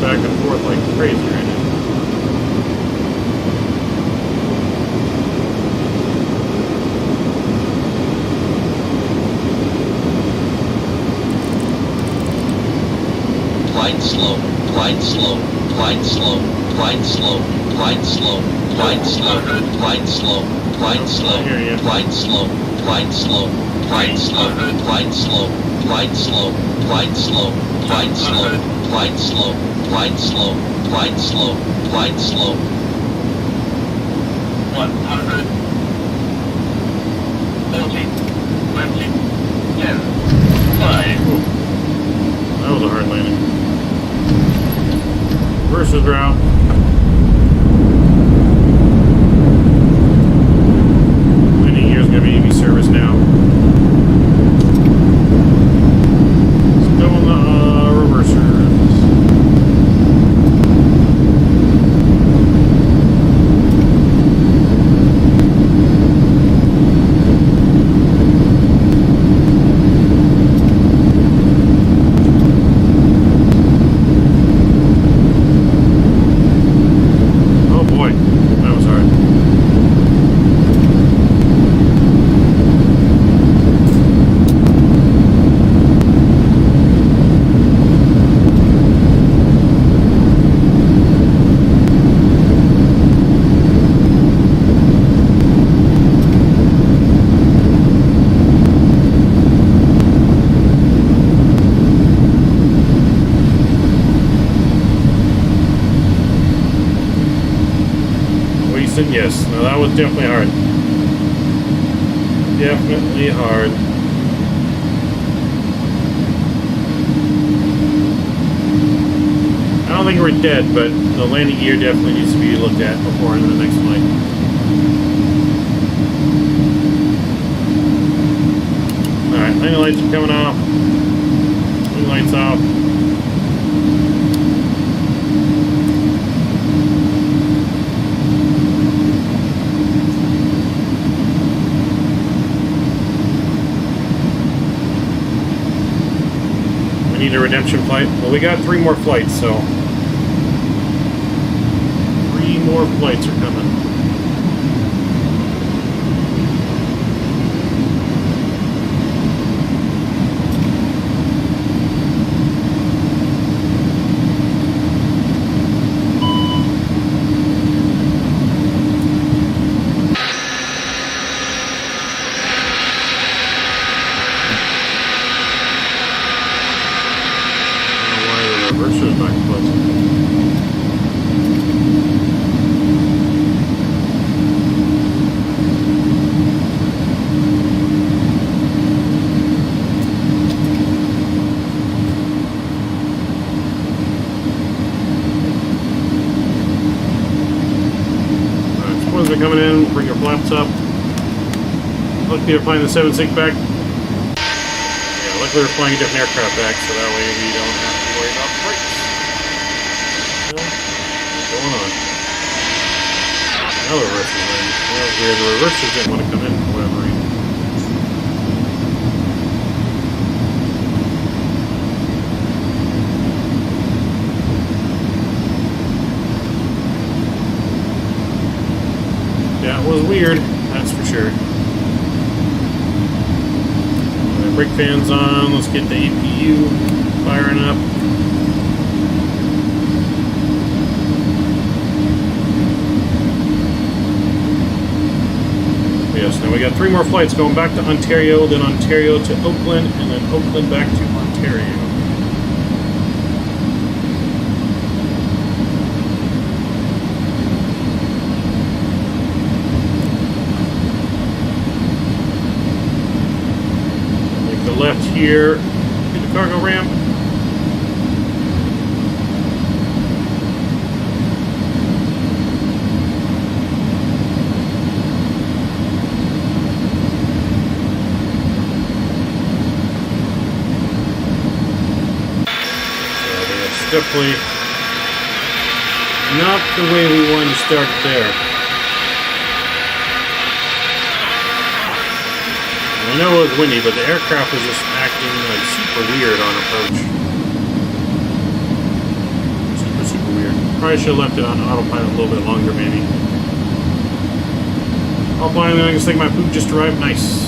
Speaker 1: Back and forth like crazy right now.
Speaker 9: Glide slow, glide slow, glide slow, glide slow, glide slow, glide slow, glide slow, glide slow, glide slow, glide slow, glide slow, glide slow, glide slow, glide slow, glide slow, glide slow, glide slow, glide slow, glide slow. 100. 40. 20. 10. 5.
Speaker 1: That was a hard landing. Versus route. Landing gear is going to be EV service now. Still on the reversers. Yes, no, that was definitely hard. Definitely hard. I don't think we're dead, but the landing gear definitely needs to be looked at before into the next flight. Alright, landing lights are coming off. Wing lights off. Need a redemption flight. Well, we got 3 more flights, so 3 more flights are coming. Coming in, bring your flaps up. Luckily we're flying the 7.6 back. Yeah, luckily we're flying a different aircraft back, so that way we don't have to worry about brakes. So, what's going on? Now the reversers in. Well, weird. The reversers didn't want to come in for whatever reason. That was weird, that's for sure. Brake fans on, let's get the APU firing up. Yes, now we got 3 more flights going back to Ontario, then Ontario to Oakland, and then Oakland back to Ontario. here to the cargo ramp. Definitely not the way we wanted to start it there. I know it was windy, but the aircraft was just acting like super weird on approach. Super weird. Probably should have left it on autopilot a little bit longer, maybe. I'll finally I just think my food just arrived. Nice.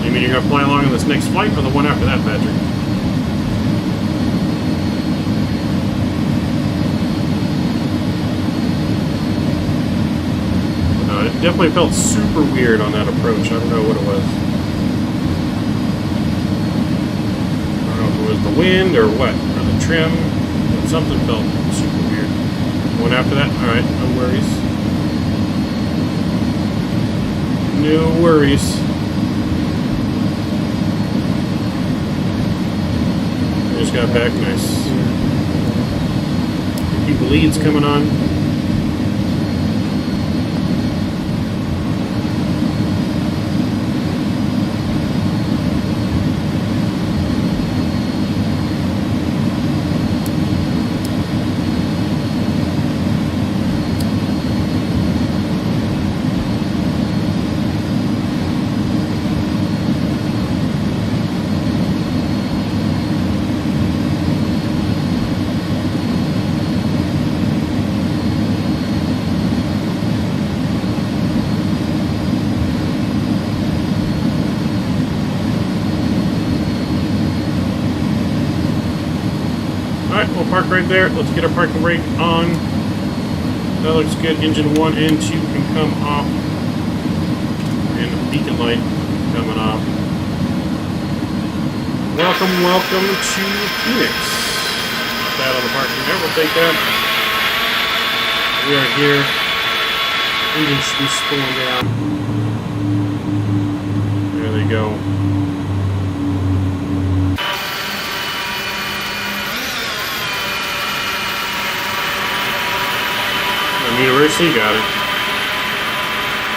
Speaker 1: You mean you're gonna fly along on this next flight or the one after that, Patrick? It definitely felt super weird on that approach. I don't know what it was. I don't know if it was the wind or what, or the trim, but something felt super weird. One after that? Alright, no worries. No worries. I just got back, nice. A few leads coming on. We'll park right there. Let's get our parking brake on. That looks good. Engine 1 and 2 can come off. And the beacon light coming off. Welcome to Phoenix. Not bad on the parking there. We'll take that. We are here. Engine should be spooling down. There they go. University, got it.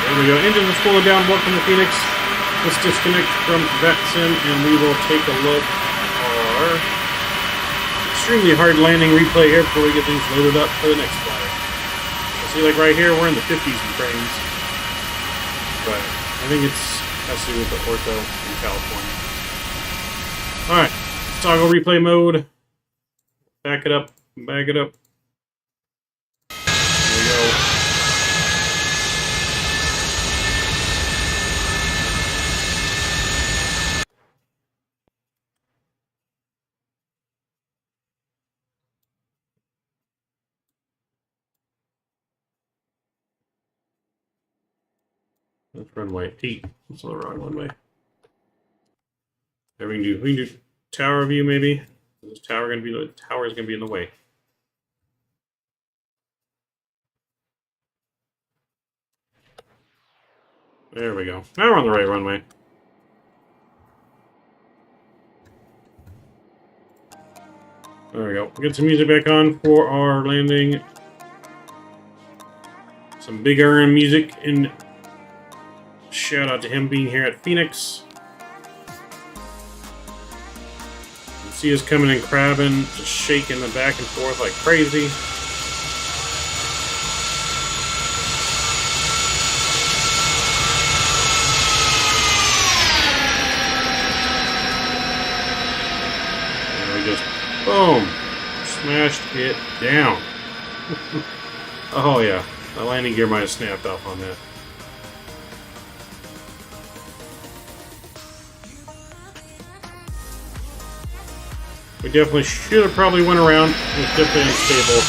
Speaker 1: There we go. Engine is cooling down. Welcome to Phoenix. Let's disconnect from VetSim and we will take a look at our extremely hard landing replay here before we get things loaded up for the next flyer. See, like right here, we're in the 50s in frames. But I think it's has to do with the ortho in California. Alright. Toggle replay mode. Back it up. Back it up. That's runway 8. That's the wrong runway. There we can do tower view maybe. This tower is gonna be in the way. There we go. Now we're on the right runway. There we go. Get some music back on for our landing. Some Big Aaron music, and shout out to him being here at Phoenix. You see us coming and crabbing, just shaking the back and forth like crazy. Boom! Smashed it down. Oh yeah, the landing gear might have snapped off on that. We definitely should have probably went around. It was definitely unstable.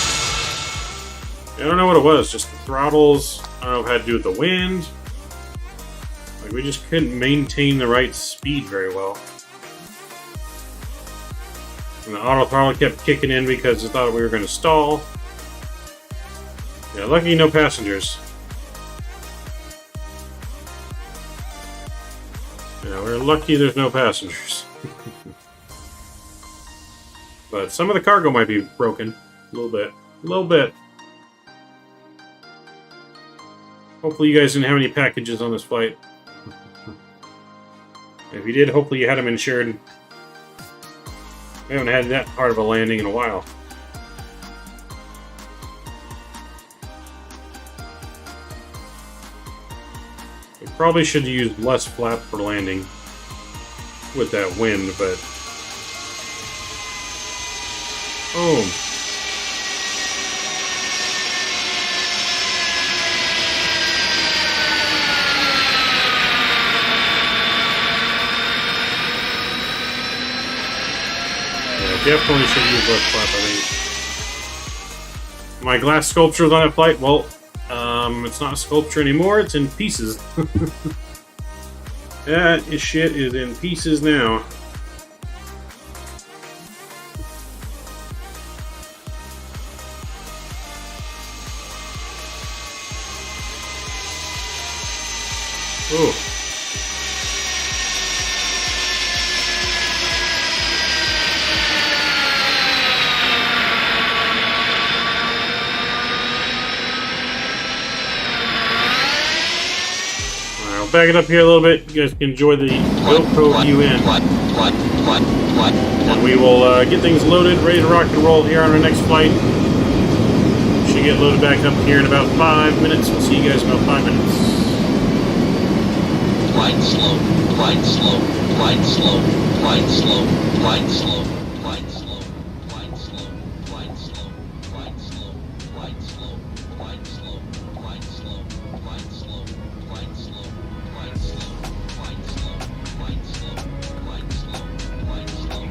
Speaker 1: I don't know what it was, just the throttles. I don't know if it had to do with the wind. Like, we just couldn't maintain the right speed very well. And the auto throttle kept kicking in because it thought we were going to stall. Yeah, lucky no passengers. We're lucky there's no passengers. But some of the cargo might be broken. A little bit. A little bit. Hopefully you guys didn't have any packages on this flight. If you did, hopefully you had them insured. We haven't had that hard of a landing in a while. We probably should use less flap for landing with that wind, but... Boom. Definitely should use less flap, I think. My glass sculpture is on that flight. Well, it's not a sculpture anymore. It's in pieces. That shit is in pieces now. Oh. Back it up here a little bit. You guys can enjoy the GoPro view in. And we will get things loaded, ready to rock and roll here on our next flight. Should get loaded back up here in about 5 minutes. We'll see you guys in about 5 minutes.
Speaker 9: Flight slow, flight slow, flight slow, flight slow, flight slow, flight slow, flight slow, flight slow, flight slow, flight slow, flight slow, flight slow, flight slow, flight slow.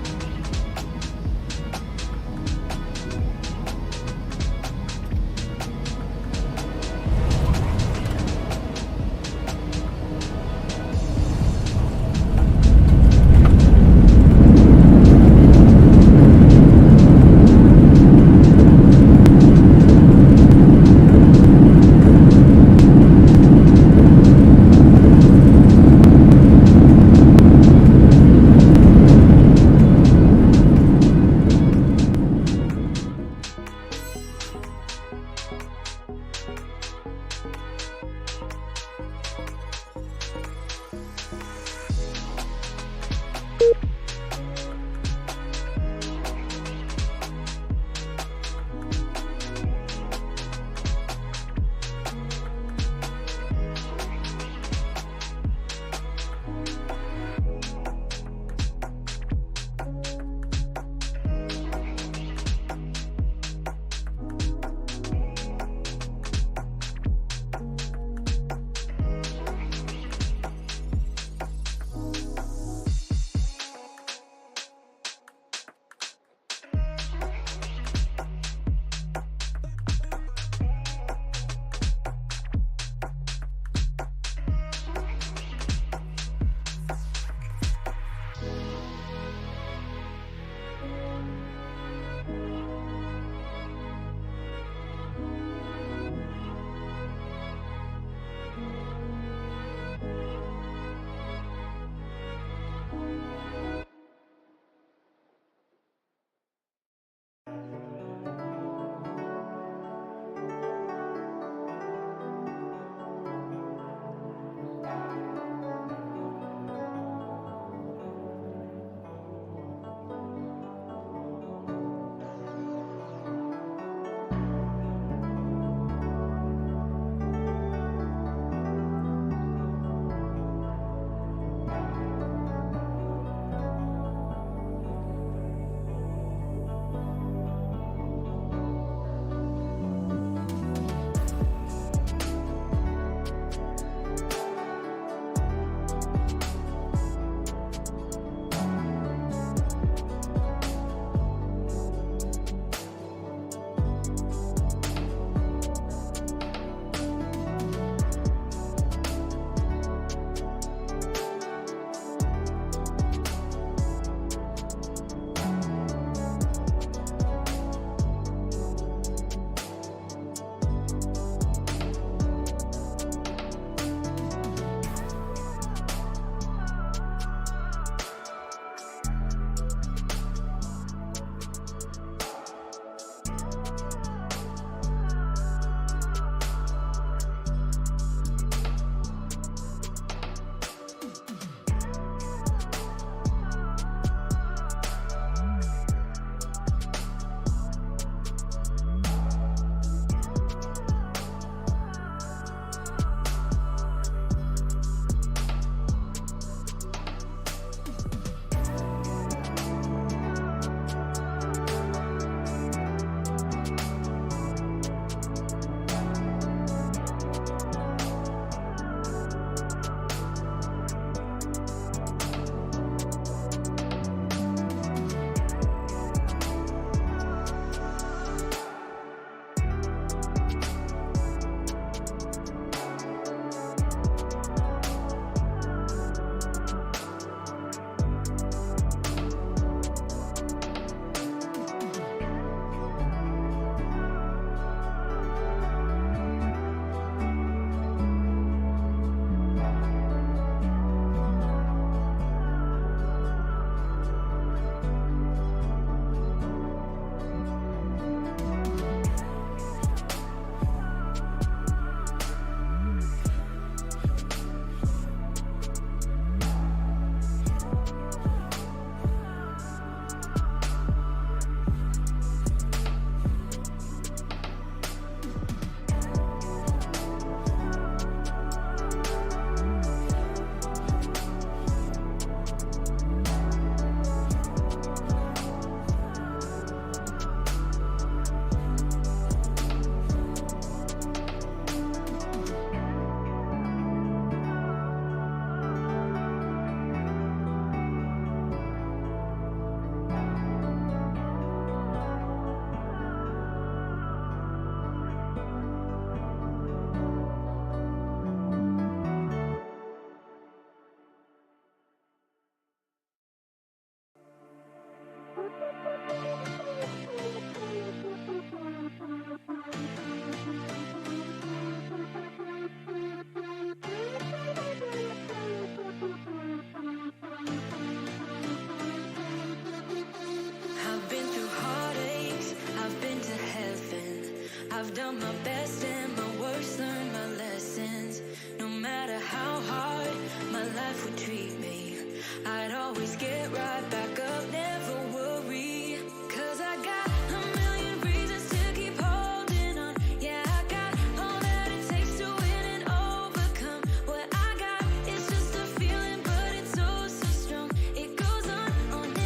Speaker 2: found my best and my worst, learned my lessons. No matter how hard my life would treat me, I'd always get right back up, never worry. 'Cause I got a million reasons to keep holding on. Yeah, I got all that it takes to win and overcome. What I got is just a feeling, but it's so, so strong. It goes on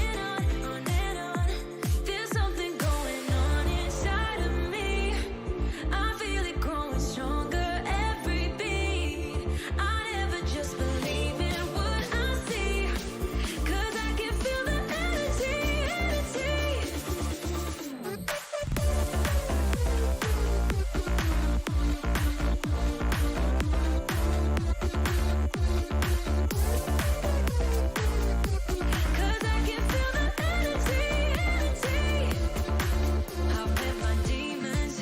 Speaker 2: and on, on and on. There's something going on inside of me. I feel it growing stronger every beat. I never just believe in what I see. 'Cause I can feel the energy, energy. 'Cause I can feel the energy, energy. I've met my demons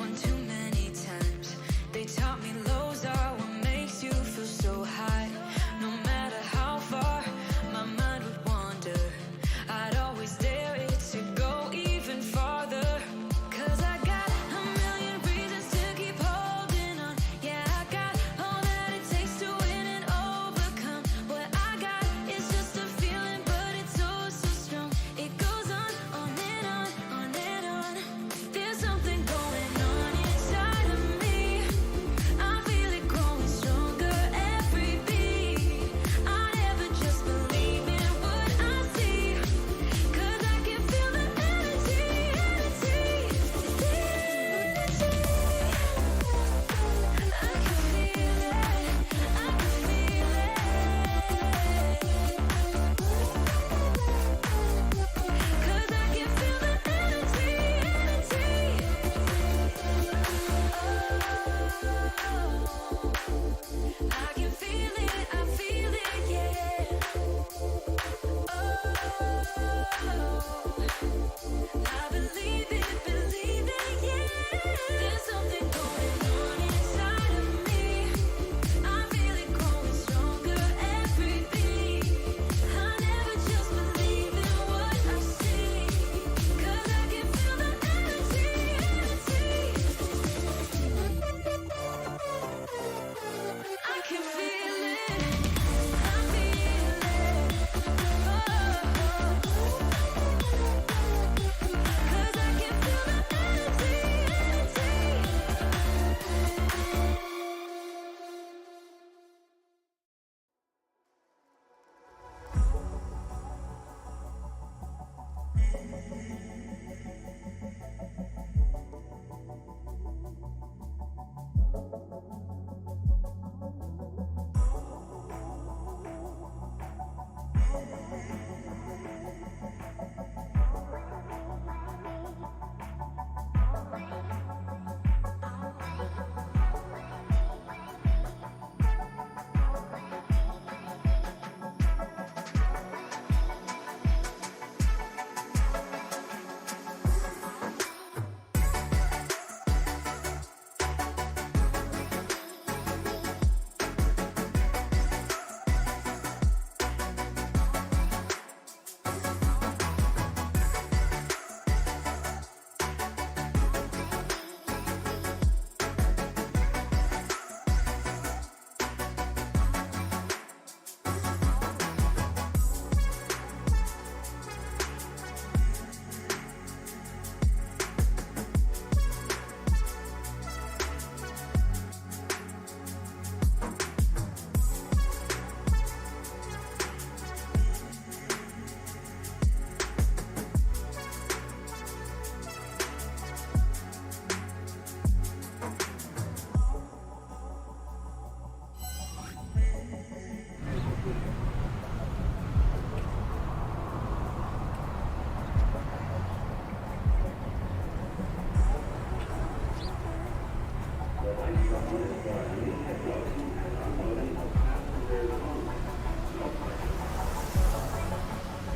Speaker 2: one too many times. They taught me lows are what makes you feel so high. No matter how far my mind would wander, I'd always dare it to go even farther. 'Cause I got a million reasons to keep holding on. Yeah, I got all that it takes to win and overcome. What I got is just a feeling, but it's so, so strong. It goes on and on, on and on. There's something going on inside of me. I feel it growing stronger every beat. I never just believe in what I see. 'Cause I can feel the energy, energy, energy. I can feel it, I can feel it. 'Cause I can feel the energy, energy. I can feel it, yeah. I believe it, yeah. There's something going on inside of me. I feel it growing stronger every beat. I never just believe in what I see. 'Cause I can feel the energy, energy. I can feel it, I feel it. 'Cause I can feel the energy,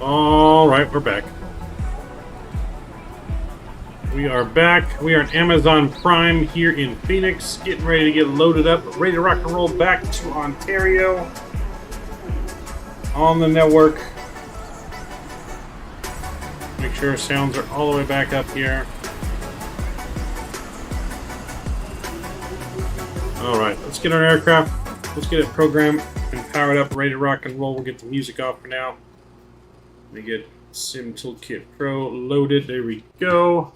Speaker 1: All right, we're back. We are back. We are at Amazon Prime here in Phoenix, getting ready to get loaded up, ready to rock and roll back to Ontario on the network. Make sure sounds are all the way back up here. Alright, let's get our aircraft. Let's get it programmed and powered up, ready to rock and roll. We'll get the music off for now. Let me get Sim Toolkit Pro loaded. There we go.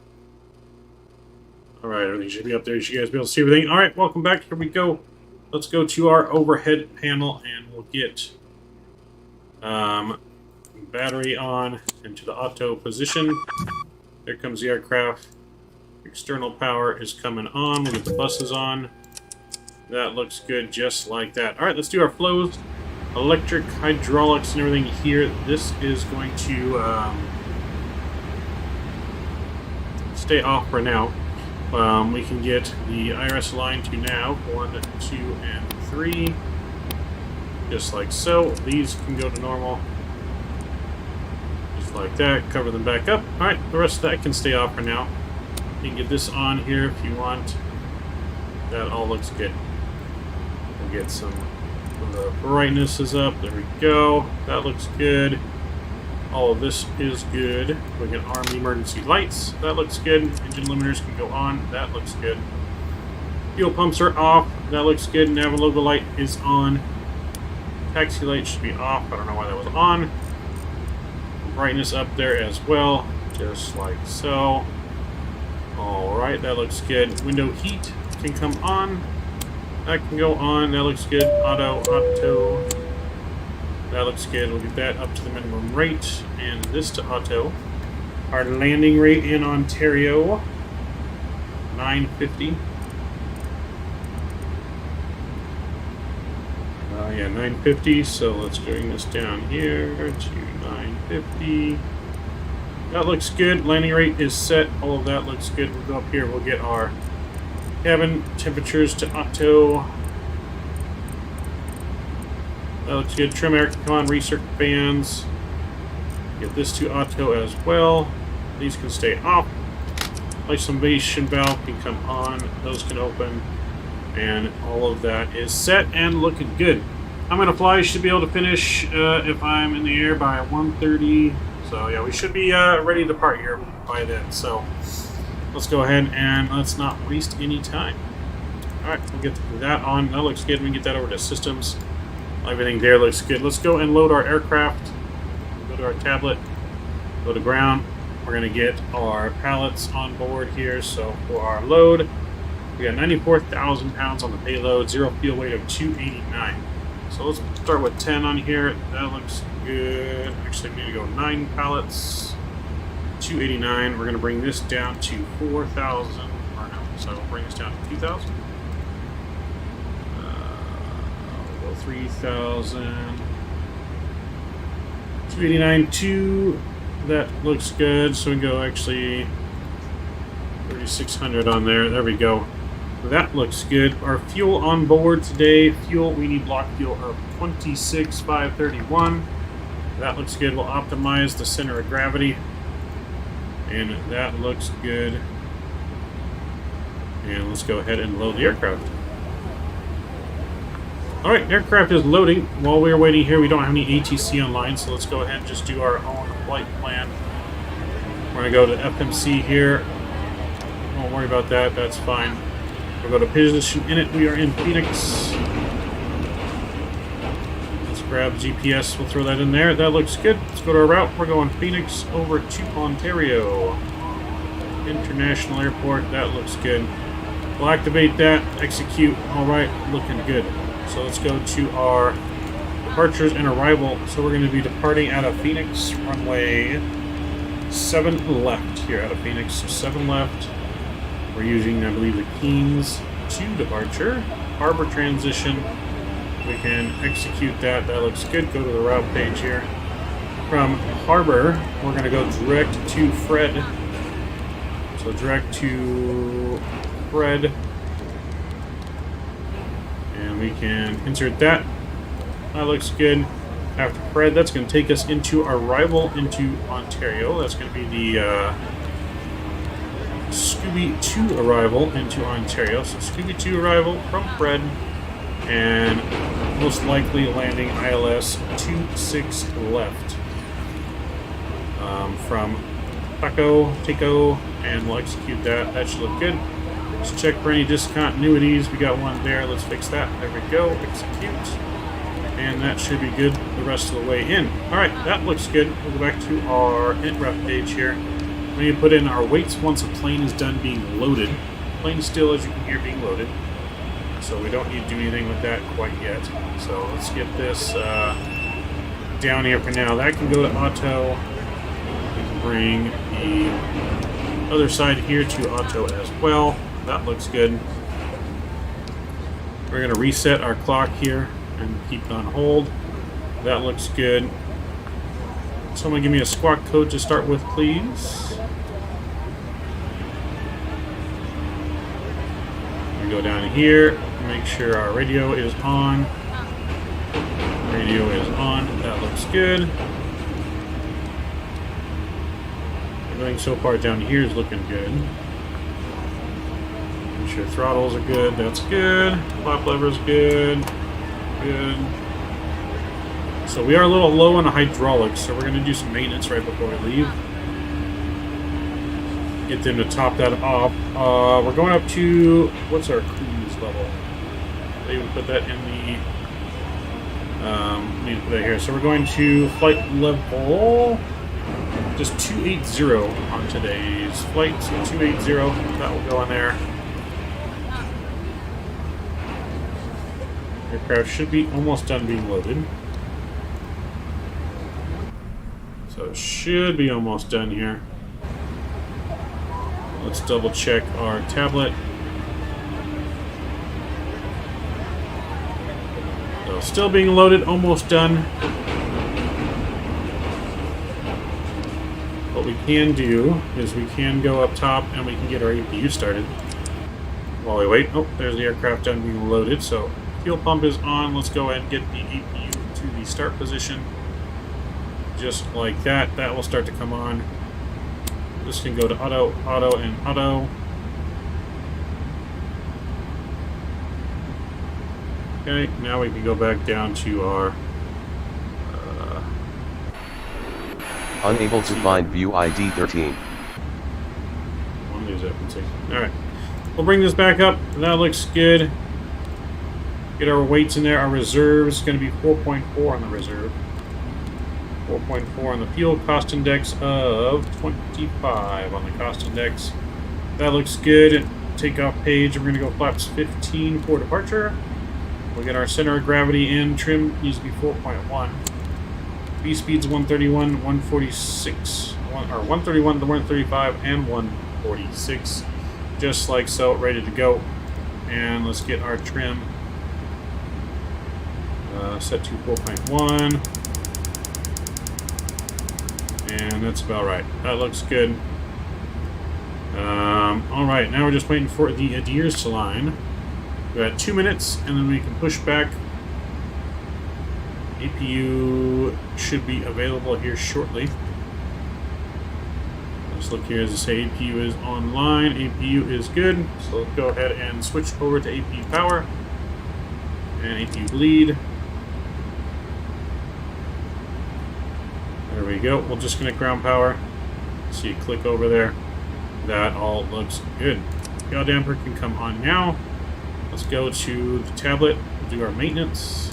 Speaker 1: Alright, everything should be up there. You should guys be able to see everything. Alright, welcome back. Here we go. Let's go to our overhead panel and we'll get battery on into the auto position. There comes the aircraft. External power is coming on. We'll get the buses on. That looks good just like that. Alright, let's do our flows. Electric, hydraulics, and everything here. This is going to stay off for now. We can get the IRS line to nav 1, 2, and 3. Just like so. These can go to normal. Just like that. Cover them back up. Alright, the rest of that can stay off for now. You can get this on here if you want. That all looks good. We'll get some of the brightness is up. There we go. That looks good. All of this is good. We can arm the emergency lights. That looks good. Engine limiters can go on. That looks good. Fuel pumps are off. That looks good. Nav logo light is on. Taxi light should be off. I don't know why that was on. Brightness up there as well. Just like so. Alright, that looks good. Window heat can come on. That can go on. That looks good. Auto. That looks good. We'll get that up to the minimum rate. And this to auto. Our landing rate in Ontario, 950. Yeah, 950. So let's bring this down here to 950. That looks good. Landing rate is set. All of that looks good. We'll go up here. We'll get our cabin temperatures to auto. That looks good. Trim air can come on. Recircuit fans. Get this to auto as well. These can stay off. Isolation valve can come on. Those can open. And all of that is set and looking good. I'm going to fly. Should be able to finish if I'm in the air by 1:30. So yeah, we should be ready to depart here by then. So let's go ahead and let's not waste any time. Alright, we'll get that on. That looks good. We can get that over to systems. Everything there looks good. Let's go and load our aircraft. Go to our tablet. Go to ground. We're going to get our pallets on board here. So for our load, we got 94,000 pounds on the payload. Zero fuel weight of 289. So let's start with 10 on here. That looks good. Actually, we need to go 9 pallets. 289. We're going to bring this down to 4,000. Or no, so we'll bring this down to 2,000. We'll go 3,000. 289, 2. That looks good. So we can go actually 3,600 on there. There we go. That looks good. Our fuel on board today, we need block fuel of 26,531. That looks good. We'll optimize the center of gravity. And that looks good. And let's go ahead and load the aircraft. Alright, aircraft is loading. While we're waiting here, we don't have any ATC online, so let's go ahead and just do our own flight plan. We're going to go to FMC here. Don't worry about that, that's fine. We'll go to position in it. We are in Phoenix. Let's grab GPS. We'll throw that in there. That looks good. Let's go to our route. We're going Phoenix over to Ontario International Airport. That looks good. We'll activate that. Execute. All right. Looking good. So let's go to our departures and arrival. So we're going to be departing out of Phoenix. Runway 7 left here out of Phoenix. So 7 left. We're using, I believe, the Keynes to departure. Harbor transition. We can execute that. That looks good. Go to the route page here. From Harbor, we're going to go direct to Fred. So direct to Fred. And we can insert that. That looks good. After Fred, that's going to take us into arrival into Ontario. That's going to be the Scooby 2 arrival into Ontario. So Scooby 2 arrival from Fred, and most likely landing ILS 26 left from Taco, and we'll execute that. That should look good. Let's check for any discontinuities. We got one there. Let's fix that. There we go. Execute. And that should be good the rest of the way in. Alright, that looks good. We'll go back to our intrep page here. We need to put in our weights once a plane is done being loaded. The plane still, as you can hear, being loaded. So we don't need to do anything with that quite yet. So let's get this down here for now. That can go to auto. We can bring the other side here to auto as well. That looks good. We're going to reset our clock here and keep it on hold. That looks good. Someone give me a squawk code to start with, please. We go down here, make sure our radio is on. Radio is on. That looks good. Everything so far down here is looking good. Make sure throttles are good. That's good. Flap lever's good. Good. So we are a little low on the hydraulics, so we're going to do some maintenance right before we leave. Get them to top that off. We're going up to, what's our cruise level? They would put that in the, need to put that here. So we're going to flight level, just 280 on today's flight. So 280, that will go in there. Aircraft should be almost done being loaded. So it should be almost done here. Let's double check our tablet. So still being loaded, almost done. What we can do is we can go up top and we can get our APU started. While we wait, oh, there's the aircraft done being loaded. So fuel pump is on. Let's go ahead and get the APU to the start position. Just like that. That will start to come on. This can go to auto, auto, and auto. Okay, now we can go back down to our...
Speaker 15: Unable to find view ID 13.
Speaker 1: One of these I can see. Alright. We'll bring this back up. That looks good. Get our weights in there. Our reserve is going to be 4.4 on the reserve. 4.4 on the fuel cost index of 25 on the cost index. That looks good. Takeoff page. We're going to go flaps 15 for departure. We'll get our center of gravity in. Trim needs to be 4.1. B speeds 131, 146, or 131 to 135, and 146. Just like so, ready to go. And let's get our trim set to 4.1. And that's about right. That looks good. Alright, now we're just waiting for the adheres to line. We got 2 minutes, and then we can push back. APU should be available here shortly. Let's look here. As I say, APU is online. APU is good. So let's go ahead and switch over to APU power. And APU bleed. There we go. We'll disconnect ground power. See it click over there. That all looks good. Yaw damper can come on now. Let's go to the tablet. We'll do our maintenance.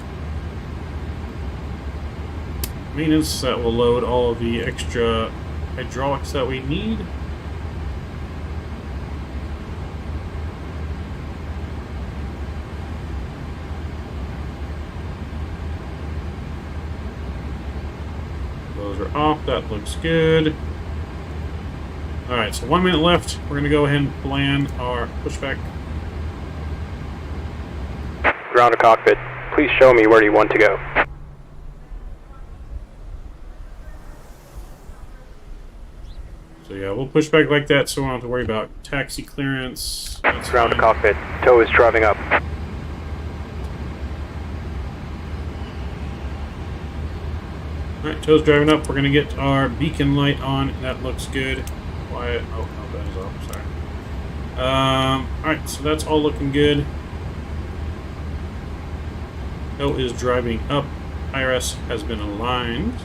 Speaker 1: Maintenance, that will load all of the extra hydraulics that we need. Those are off. That looks good. Alright, so 1 minute left. We're going to go ahead and plan our pushback.
Speaker 16: Ground to cockpit. Please show me where you want to go.
Speaker 1: So yeah, we'll push back like that so we don't have to worry about taxi clearance.
Speaker 16: Ground to cockpit. Tow is driving up.
Speaker 1: Alright, tow's driving up. We're going to get our beacon light on. That looks good. Quiet. Oh, no, that is off. Sorry. Alright, so that's all looking good. Tow is driving up. IRS has been aligned.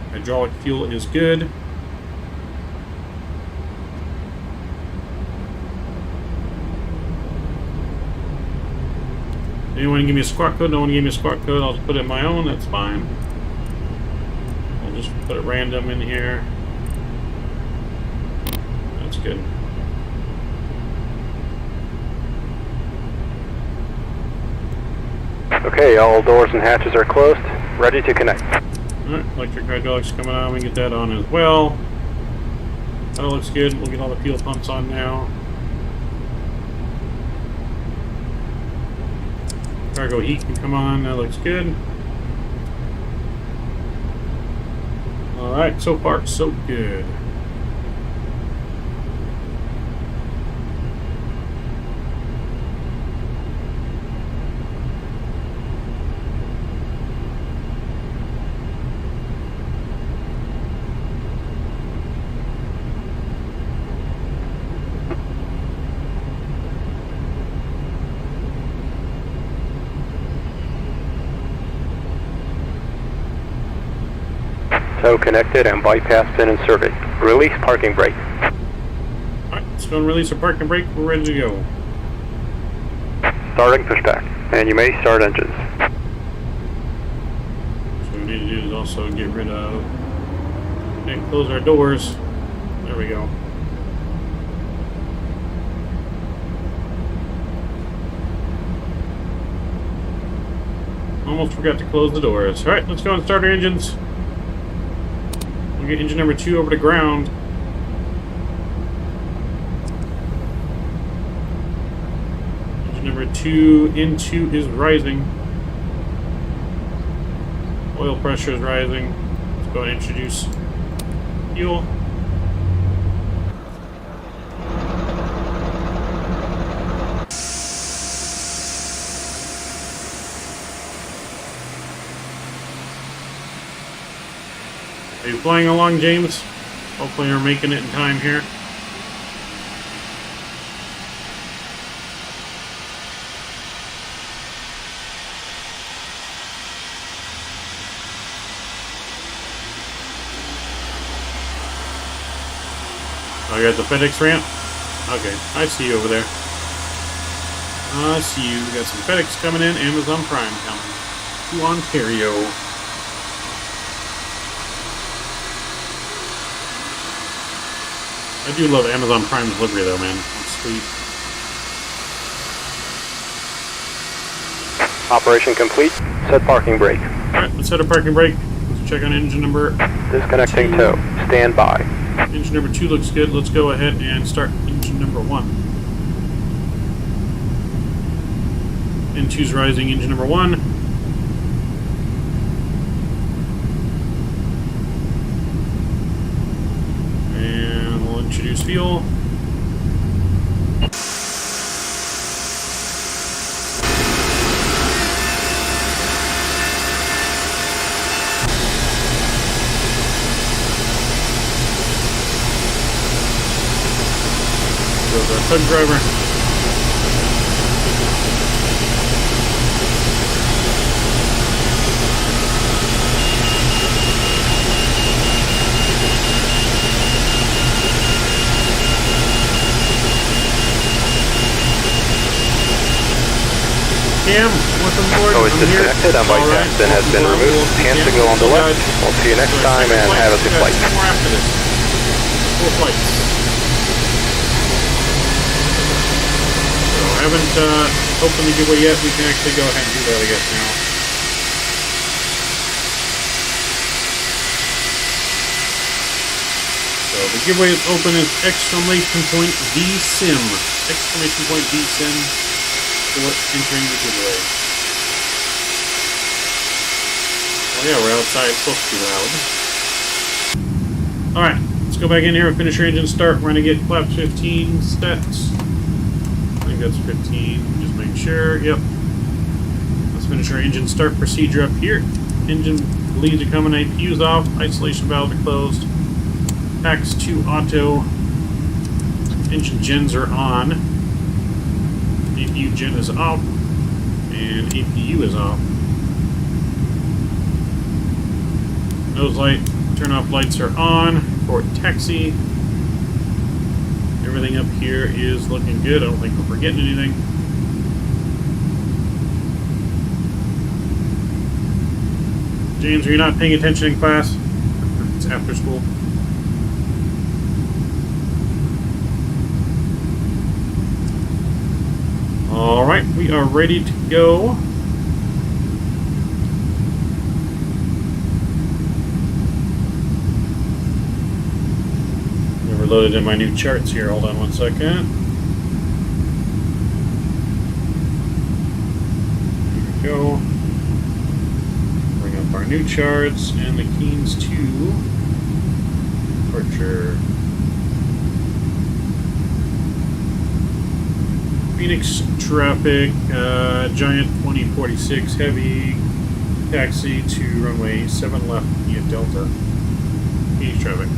Speaker 1: Hydraulic fuel is good. Anyone give me a squawk code? No one gave me a squawk code. I'll just put it in my own. That's fine. I'll just put it random in here. That's good.
Speaker 16: Okay, all doors and hatches are closed. Ready to connect.
Speaker 1: Alright, electric hydraulics coming on. We can get that on as well. That looks good. We'll get all the fuel pumps on now. Cargo heat can come on. That looks good. Alright, so far so good.
Speaker 16: Tow connected and bypass pin inserted. Release parking brake.
Speaker 1: Alright, let's go and release our parking brake. We're ready to go.
Speaker 16: Starting pushback. And you may start engines.
Speaker 1: So what we need to do is also get rid of and close our doors. There we go. Almost forgot to close the doors. Alright, let's go and start our engines. We'll get engine number 2 over to ground. Engine number 2 into is rising. Oil pressure is rising. Let's go and introduce fuel. Are you flying along, James? Hopefully you're making it in time here. Oh, you're at the Fedex ramp? Okay, I see you over there. I see you. We got some Fedex coming in, Amazon Prime coming to Ontario. I do love Amazon Prime delivery though, man. It's sweet.
Speaker 16: Operation complete. Set parking brake.
Speaker 1: Alright, let's set a parking brake. Let's check on engine number
Speaker 16: Disconnecting 2. Tow. Stand by.
Speaker 1: Engine number 2 looks good. Let's go ahead and start engine number 1. N2's rising, engine number 1. And we'll introduce fuel. Goes our tug driver. Cam, welcome aboard.
Speaker 16: Oh, it's disconnected on bike test and has been removed. Hand signal on the left. We'll see you next time and have a good flight.
Speaker 1: More after this. 4 flights. So I haven't opened the giveaway yet. We can actually go ahead and do that, I guess, now. So the giveaway is open as exclamation point VSIM. Exclamation point VSIM for entering the giveaway. Oh yeah, we're outside. It's supposed to be loud. Alright, let's go back in here and finish our engine start. We're going to get flaps 15 stats. I think that's 15. Just make sure. Yep. Let's finish our engine start procedure up here. Engine leads are coming. APU's off. Isolation valves are closed. Packs 2 auto. Engine gens are on. APU gen is off. And APU is off. Nose light, turn off lights are on. Port taxi. Everything up here is looking good. I don't think we're forgetting anything. James, are you not paying attention in class? It's after school. Alright, we are ready to go. Never loaded in my new charts here. Hold on one second. Here we go. Bring up our new charts and the Keynes 2 departure. Phoenix traffic, Giant 2046 heavy, taxi to runway 7 left via Delta. Phoenix traffic.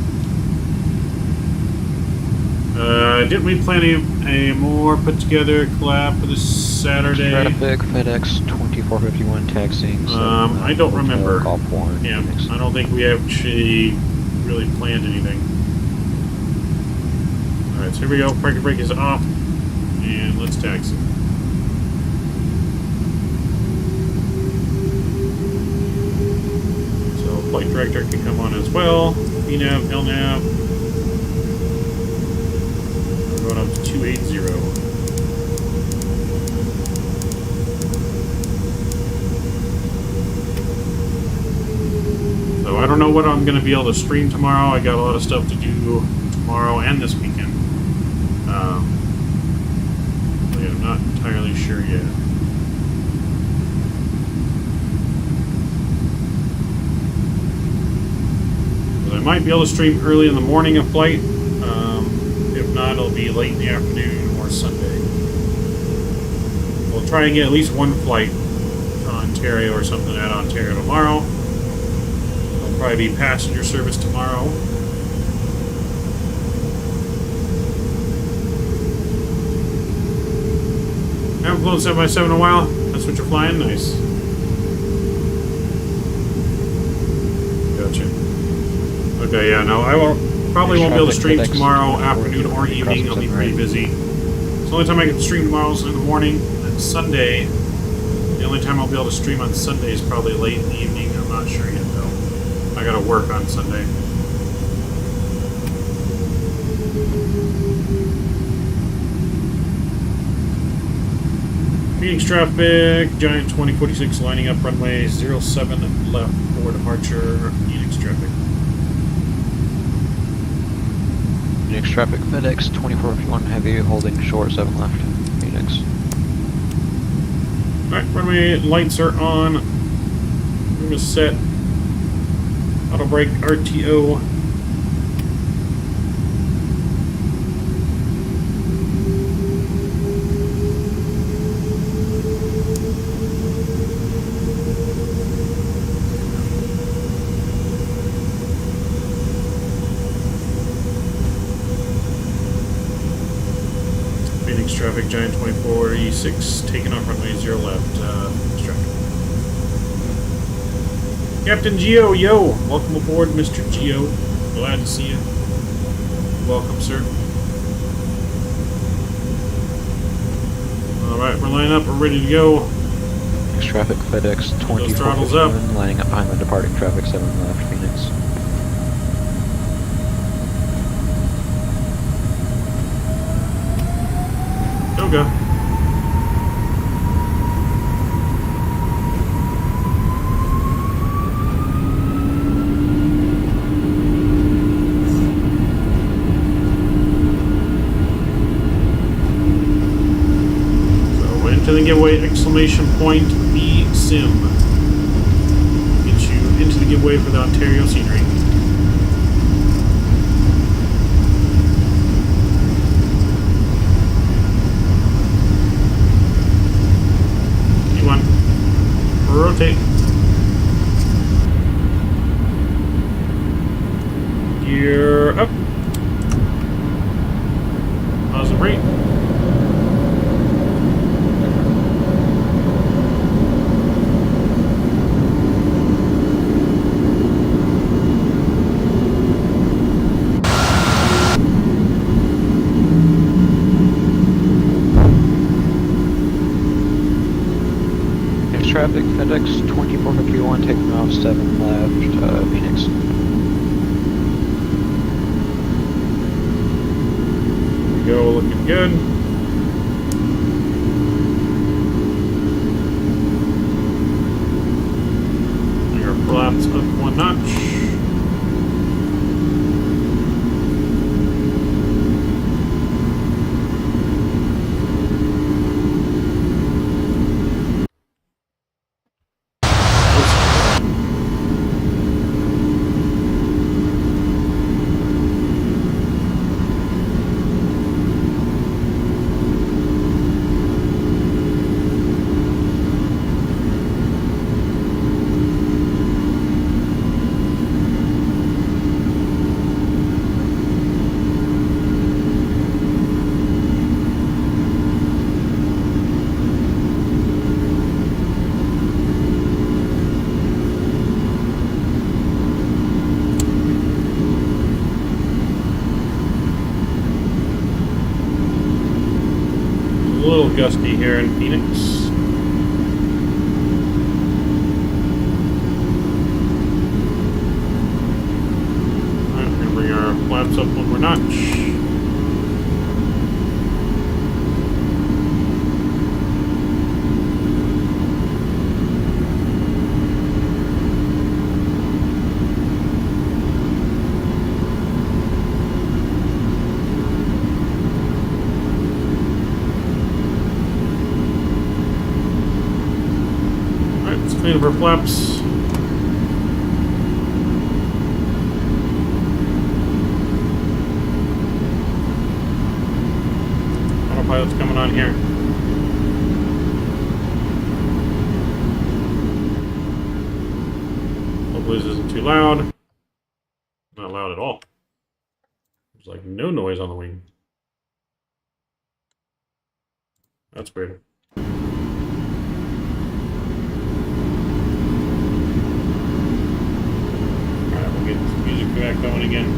Speaker 1: Didn't we plan a more put together collab for this Saturday?
Speaker 20: Traffic, Fedex 2451 taxiing.
Speaker 1: I don't remember.
Speaker 20: Golf Warren,
Speaker 1: Yeah,
Speaker 20: Phoenix.
Speaker 1: I don't think we actually really planned anything. Alright, so here we go. Parking brake is off. And let's taxi. So flight director can come on as well. VNav, LNav. We're going up to 280. So I don't know what I'm going to be able to stream tomorrow. I got a lot of stuff to do tomorrow and this weekend. I'm not entirely sure yet. But I might be able to stream early in the morning of flight. If not, it'll be late in the afternoon or Sunday. We'll try and get at least one flight to Ontario or something at Ontario tomorrow. It'll probably be passenger service tomorrow. I haven't flown 7x7 in a while. That's what you're flying? Nice. Gotcha. Okay, yeah, no, I probably won't be able to stream tomorrow afternoon or evening. I'll be pretty busy. So the only time I can stream tomorrow is in the morning. And Sunday, the only time I'll be able to stream on Sunday is probably late in the evening. I'm not sure yet, though. I gotta work on Sunday. Phoenix traffic, Giant 2046 lining up runway 07 left for departure, Phoenix traffic.
Speaker 20: Phoenix traffic, Fedex 2451 heavy, holding short 7 left, Phoenix.
Speaker 1: Alright, runway lights are on. Room is set. Auto brake RTO. Traffic, Giant 2446, taking off runway 0 left, traffic. Captain Geo, yo! Welcome aboard, Mr. Geo. Glad to see you. Welcome, sir. Alright, we're lining up, we're ready to go.
Speaker 20: Phoenix traffic, Fedex
Speaker 1: throttles up.
Speaker 20: 2451, lining up behind the departing traffic 7 left, Phoenix.
Speaker 1: Go. So into the giveaway, exclamation point, V-Sim. Get you into the giveaway for the Ontario scenery. Rotate. Gear up. Pause and brake.
Speaker 20: traffic, FedEx 2451 taking off 7 left, Phoenix.
Speaker 1: There we go, looking good. Your flaps up 1 notch. A little gusty here in Phoenix. Alright, we're gonna bring our flaps up 1 more notch. Clean up our flaps. Autopilot's coming on here. Hopefully this isn't too loud. Not loud at all. There's like no noise on the wing. That's great. Get this music back going again.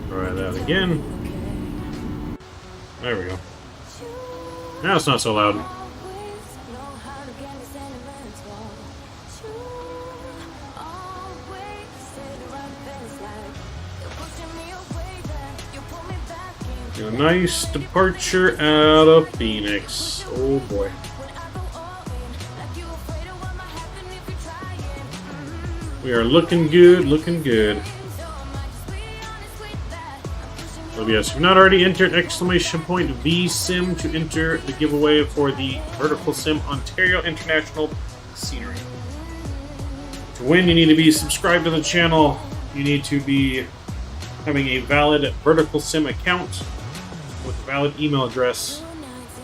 Speaker 1: Try that again. There we go. Now it's not so loud. A nice departure out of Phoenix. Oh boy. We are looking good, looking good. So yes, if you've not already entered !VSIM to enter the giveaway for the Verticalsim Ontario International Scenery. To win, you need to be subscribed to the channel. You need to be having a valid Verticalsim account with a valid email address,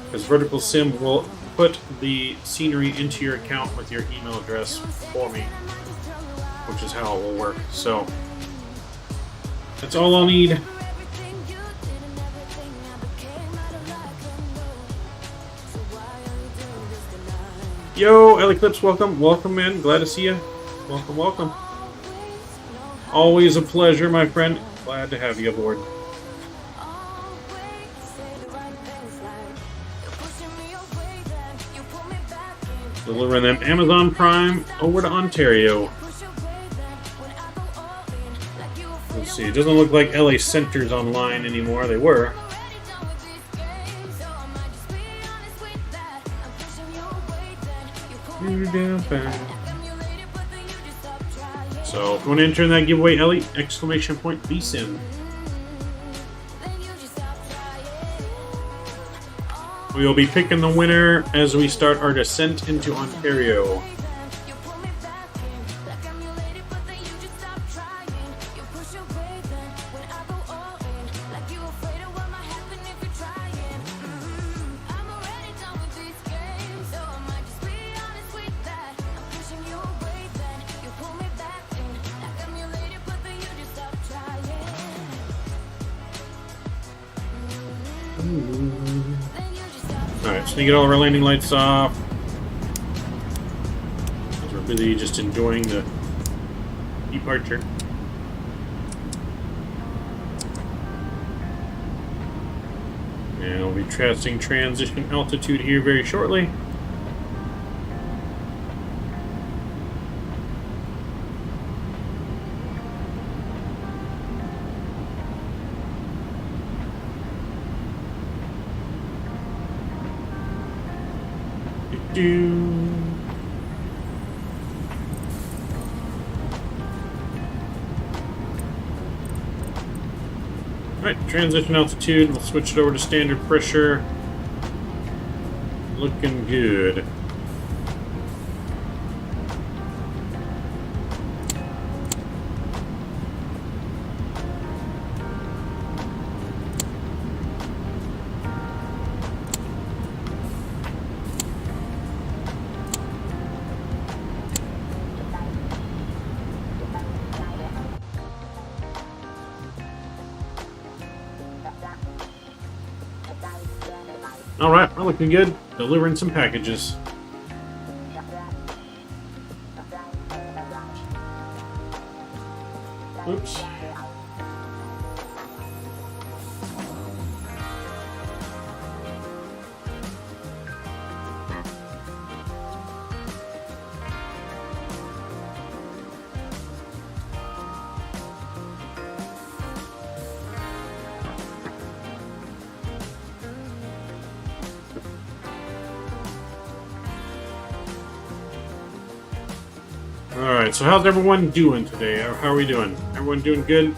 Speaker 1: because Verticalsim will put the scenery into your account with your email address for me, which is how it will work. So that's all I'll need. Yo, Eclipse, welcome. Welcome, man. Glad to see you. Welcome, welcome. Always a pleasure, my friend. Glad to have you aboard. Delivering them Amazon Prime over to Ontario. Let's see, it doesn't look like LA Center's online anymore. They were. So if you want to enter in that giveaway, Ellie, !VSIM. We will be picking the winner as we start our descent into Ontario. Alright, so we get all of our landing lights off. Because we're busy just enjoying the departure. And we'll be testing transition altitude here very shortly. Alright, transition altitude. We'll switch it over to standard pressure. Looking good. Alright, we're looking good. Delivering some packages. Oops. Alright, so how's everyone doing today? How are we doing? Everyone doing good?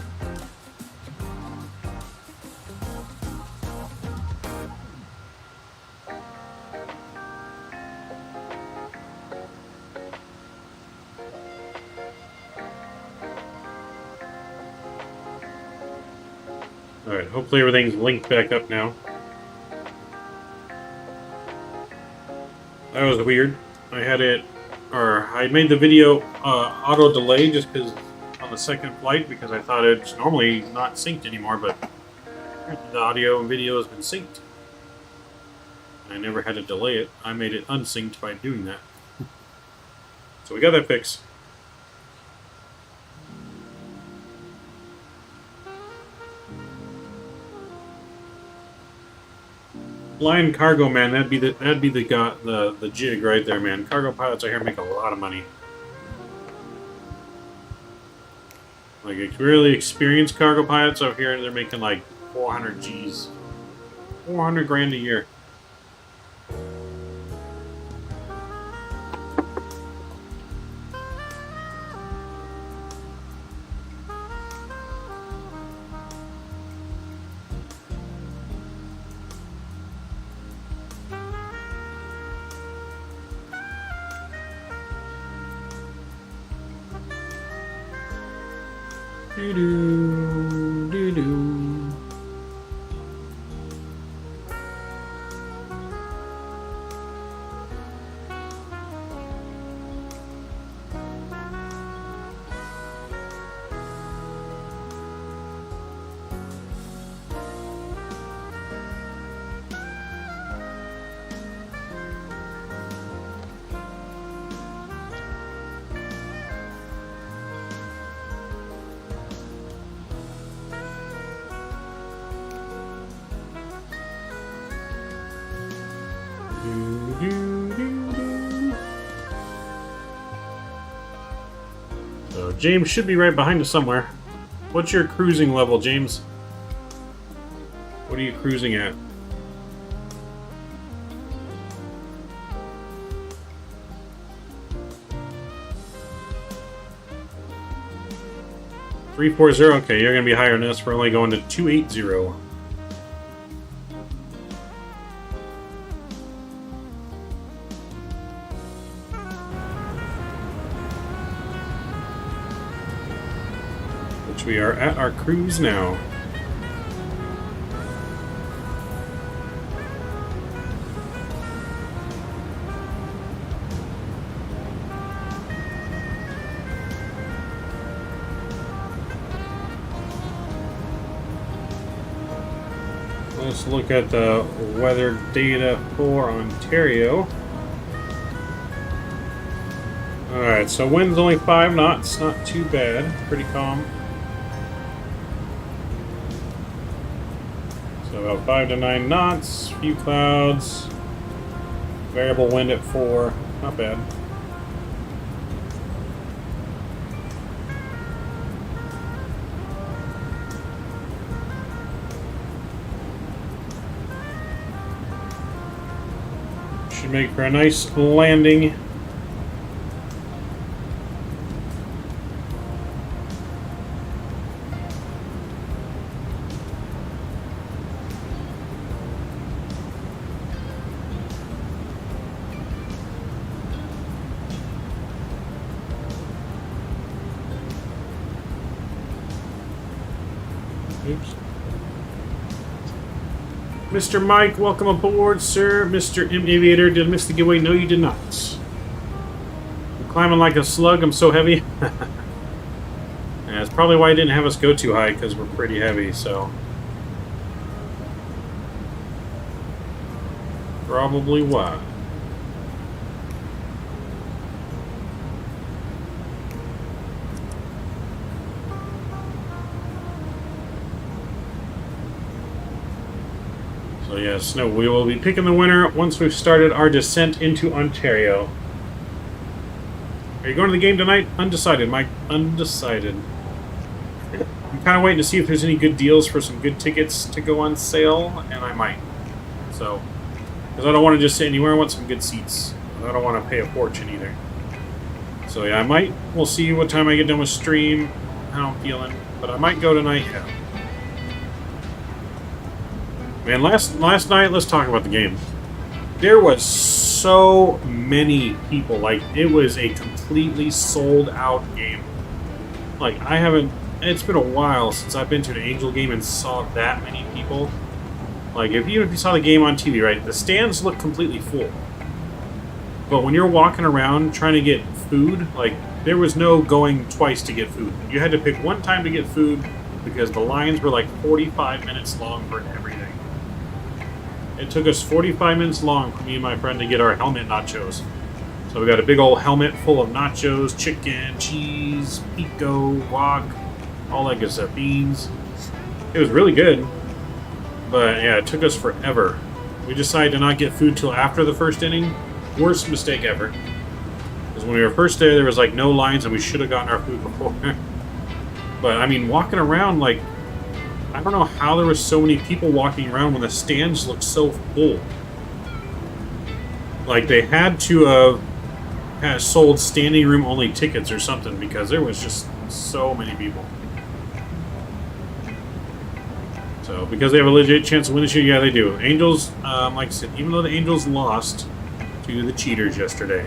Speaker 1: Alright, hopefully everything's linked back up now. That was weird. I had it, or I made the video auto delay just because on the second flight because I thought it's normally not synced anymore, but the audio and video has been synced. I never had to delay it. I made it unsynced by doing that. So we got that fixed. Flying cargo, man, that'd be the jig right there, man. Cargo pilots out here make a lot of money. Like really experienced cargo pilots out here, they're making like 400 G's, 400 grand a year. So James should be right behind us somewhere. What's your cruising level, James? What are you cruising at? $340. Okay, you're gonna be higher than us. We're only going to 280. We are at our cruise now. Let's look at the weather data for Ontario. Alright, so wind's only 5 knots, not too bad, pretty calm. So about 5 to 9 knots, few clouds, variable wind at 4, not bad. Should make for a nice landing. Oops. Mr. Mike, welcome aboard, sir. Mr. M Aviator, did I miss the giveaway? No, you did not. I'm climbing like a slug. I'm so heavy. Yeah, that's probably why I didn't have us go too high, because we're pretty heavy, so. Probably why. So yes, no, we will be picking the winner once we've started our descent into Ontario. Are you going to the game tonight? Undecided, Mike. Undecided. I'm kind of waiting to see if there's any good deals for some good tickets to go on sale, and I might. So, because I don't want to just sit anywhere, I want some good seats. I don't want to pay a fortune either. So yeah, I might. We'll see what time I get done with stream, how I'm feeling. But I might go tonight, yeah. Man, last night, let's talk about the game. There was so many people. Like, it was a completely sold out game. Like, I haven't... It's been a while since I've been to an Angel game and saw that many people. Like, even if you saw the game on TV, right, the stands look completely full. But when you're walking around trying to get food, like, there was no going twice to get food. You had to pick one time to get food because the lines were like 45 minutes long for everything. It took us 45 minutes long for me and my friend to get our helmet nachos. So we got a big old helmet full of nachos, chicken, cheese, pico, guac, all that good stuff, beans. It was really good, but yeah, it took us forever. We decided to not get food till after the first inning. Worst mistake ever. Because when we were first there was like no lines and we should have gotten our food before. But I mean, walking around, like, I don't know how there were so many people walking around when the stands looked so full. Like, they had to have sold standing room only tickets or something because there was just so many people. So, because they have a legit chance to win this year, yeah, they do. Angels, like I said, even though the Angels lost to the Cheaters yesterday,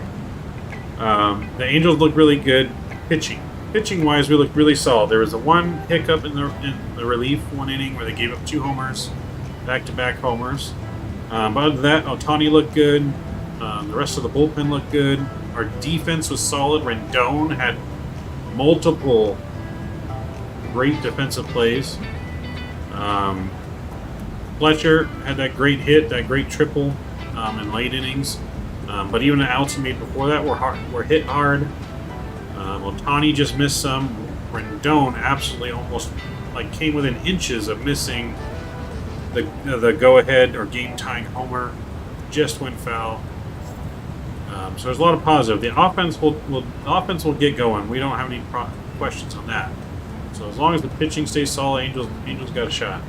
Speaker 1: the Angels look really good pitching. Pitching-wise, we looked really solid. There was a one hiccup in the relief one inning where they gave up 2 homers, back-to-back homers. But other than that, Ohtani looked good. The rest of the bullpen looked good. Our defense was solid. Rendon had multiple great defensive plays. Fletcher had that great hit, that great triple in late innings. But even the outs he made before that were hit hard. Ohtani just missed some. Rendon absolutely almost like came within inches of missing the go-ahead or game-tying homer. Just went foul. So there's a lot of positive. The offense will get going. We don't have any questions on that. So as long as the pitching stays solid, Angels got a shot.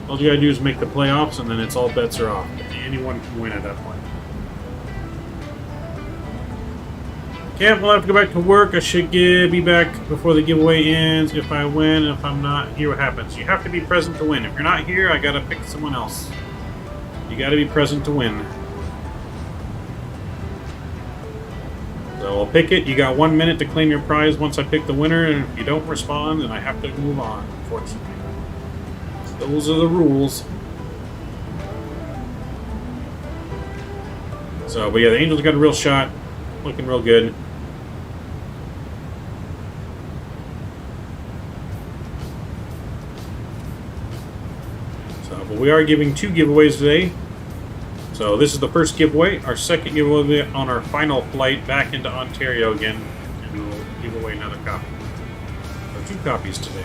Speaker 1: All you gotta do is make the playoffs, and then it's all bets are off. Anyone can win at that point. Camp, we'll have to go back to work. I should be back before the giveaway ends. If I win, if I'm not here, what happens? You have to be present to win. If you're not here, I gotta pick someone else. You gotta be present to win. So I'll pick it. You got 1 minute to claim your prize once I pick the winner, and if you don't respond, then I have to move on, unfortunately. Those are the rules. So, but yeah, the Angels got a real shot. Looking real good. we are giving 2 giveaways today. So this is the first giveaway. Our second giveaway on our final flight back into Ontario again. And we'll give away another copy. So 2 copies today.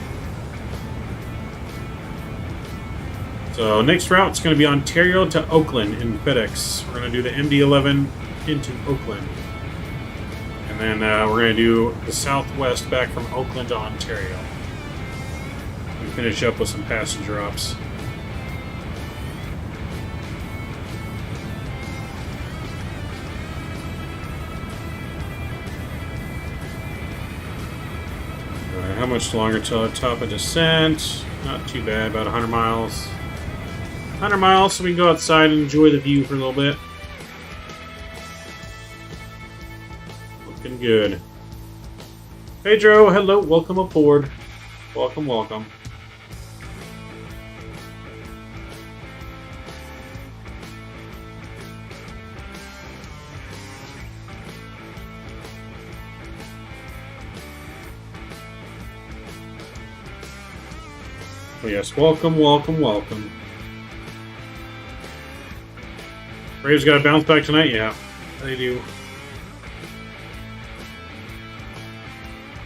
Speaker 1: So next route is going to be Ontario to Oakland in Fedex. We're going to do the MD-11 into Oakland. And then we're going to do the Southwest back from Oakland to Ontario. We finish up with some passenger ops. How much longer till the top of descent? Not too bad, about 100 miles. 100 miles, so we can go outside and enjoy the view for a little bit. Looking good. Pedro, hello, welcome aboard. Welcome, welcome. Oh yes, welcome, welcome, welcome. Braves got to bounce back tonight? Yeah, they do.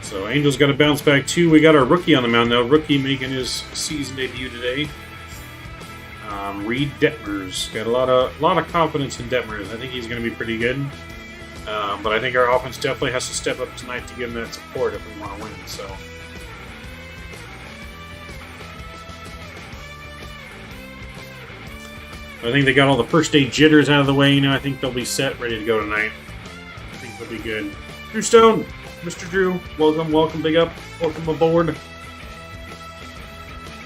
Speaker 1: So Angels got to bounce back too. We got our rookie on the mound now. Rookie making his season debut today. Reed Detmers. Got a lot of confidence in Detmers. I think he's going to be pretty good. But I think our offense definitely has to step up tonight to give him that support if we want to win. So. I think they got all the first day jitters out of the way. You know, I think they'll be set, ready to go tonight. I think they'll be good. Drew Stone, Mr. Drew, welcome, welcome, big up, welcome aboard.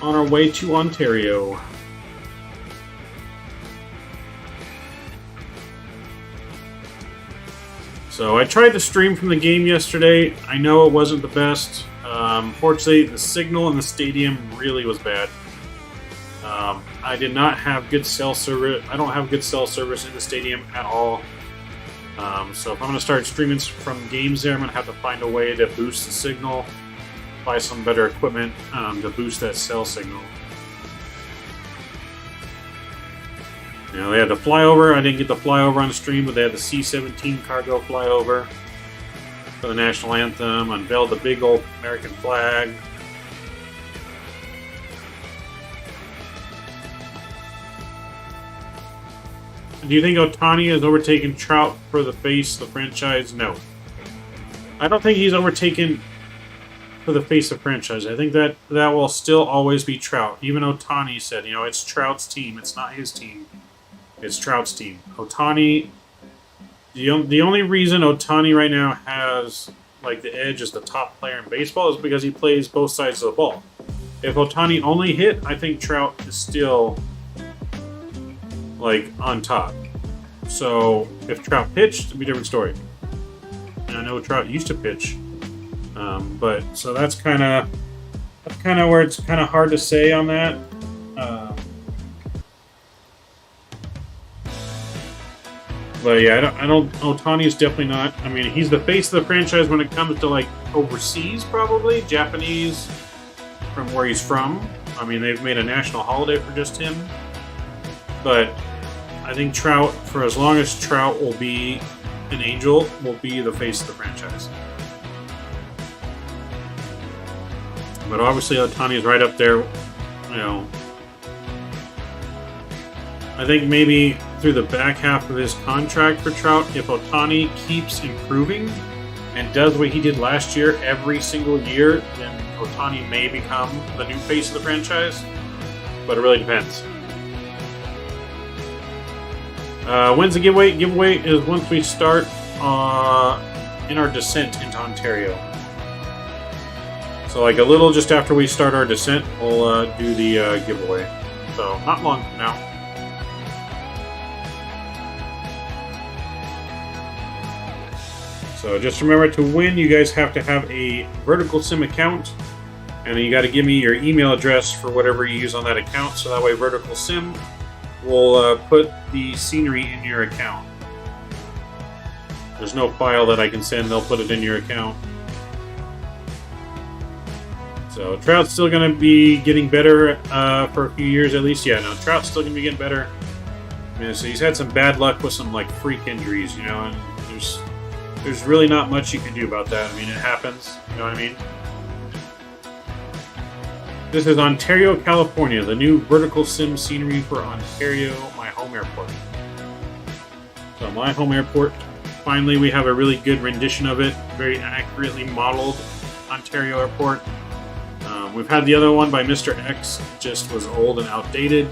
Speaker 1: On our way to Ontario. So I tried to stream from the game yesterday. I know it wasn't the best. Fortunately, the signal in the stadium really was bad. I did not have good cell service. I don't have good cell service in the stadium at all. So if I'm going to start streaming from games there, I'm going to have to find a way to boost the signal, buy some better equipment to boost that cell signal. You know, they had the flyover. I didn't get the flyover on the stream, but they had the C-17 cargo flyover for the national anthem, unveiled the big old American flag. Do you think Ohtani has overtaken Trout for the face of the franchise? No. I don't think he's overtaken for the face of the franchise. I think that will still always be Trout. Even Ohtani said, you know, it's Trout's team. It's not his team. It's Trout's team. Ohtani, the only reason Ohtani right now has like the edge as the top player in baseball is because he plays both sides of the ball. If Ohtani only hit, I think Trout is still like on top. So if Trout pitched, it'd be a different story. And I know Trout used to pitch, but so that's kind of where it's kind of hard to say on that. But yeah, I don't. Ohtani's definitely not. I mean, he's the face of the franchise when it comes to like overseas, probably Japanese, from where he's from. I mean, they've made a national holiday for just him. But I think Trout, for as long as Trout will be an Angel, will be the face of the franchise. But obviously, Ohtani is right up there. You know, I think maybe through the back half of his contract for Trout, if Ohtani keeps improving and does what he did last year every single year, then Ohtani may become the new face of the franchise. But it really depends. When's the giveaway? Giveaway is once we start in our descent into Ontario. So like a little just after we start our descent, we'll do the giveaway. So not long from now. So just remember, to win, you guys have to have a Verticalsim account, and then you got to give me your email address for whatever you use on that account, so that way Verticalsim will put the scenery in your account. There's no file that I can send, they'll put it in your account. So Trout's still going to be getting better for a few years at least. Yeah, no, Trout's still going to be getting better. I mean, so he's had some bad luck with some like freak injuries, you know, and there's really not much you can do about that. I mean, it happens. You know what I mean? This is Ontario, California, the new Verticalsim scenery for Ontario, my home airport. So my home airport, finally we have a really good rendition of it, very accurately modeled Ontario airport. We've had the other one by Mr. X, just was old and outdated.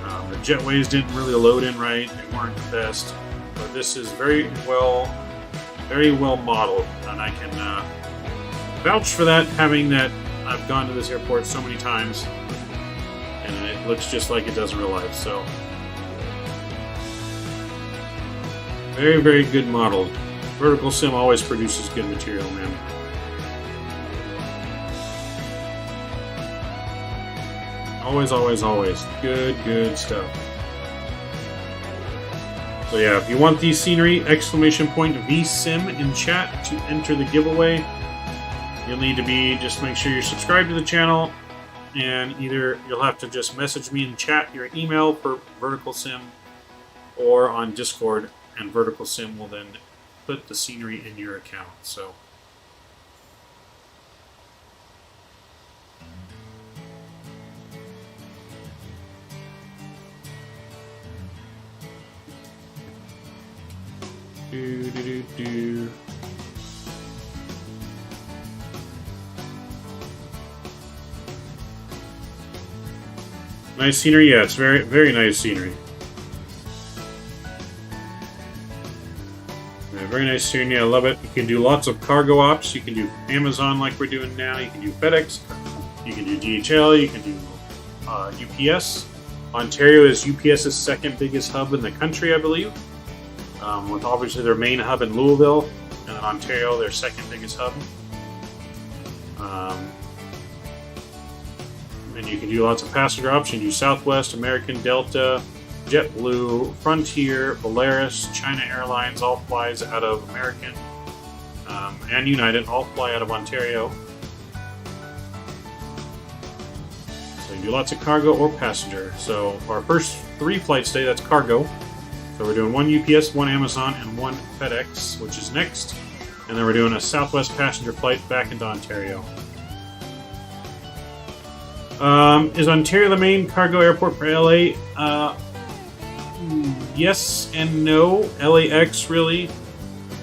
Speaker 1: The jetways didn't really load in right, they weren't the best. But this is very well modeled, and I can vouch for that, having that I've gone to this airport so many times, and it looks just like it does in real life. So very, very good modeled. Verticalsim always produces good material, man. Always, always, always. Good stuff. So yeah, if you want the scenery, exclamation point VSIM in chat to enter the giveaway. You'll need to just make sure you're subscribed to the channel, and either you'll have to just message me in chat your email for Verticalsim, or on Discord, and Verticalsim will then put the scenery in your account. So Nice scenery, yeah, it's very, very nice scenery. Yeah, very nice scenery, I love it. You can do lots of cargo ops. You can do Amazon like we're doing now. You can do Fedex. You can do DHL. You can do UPS. Ontario is UPS's second biggest hub in the country, I believe. With obviously their main hub in Louisville, and then Ontario, their second biggest hub. And you can do lots of passenger options. You can do Southwest, American, Delta, JetBlue, Frontier, Polaris, China Airlines, all flies out of American, and United, all fly out of Ontario. So you do lots of cargo or passenger. So our first 3 flights today, that's cargo. So we're doing 1 UPS, 1 Amazon, and 1 FedEx, which is next. And then we're doing a Southwest passenger flight back into Ontario. Is Ontario the main cargo airport for LA? Yes and no. LAX really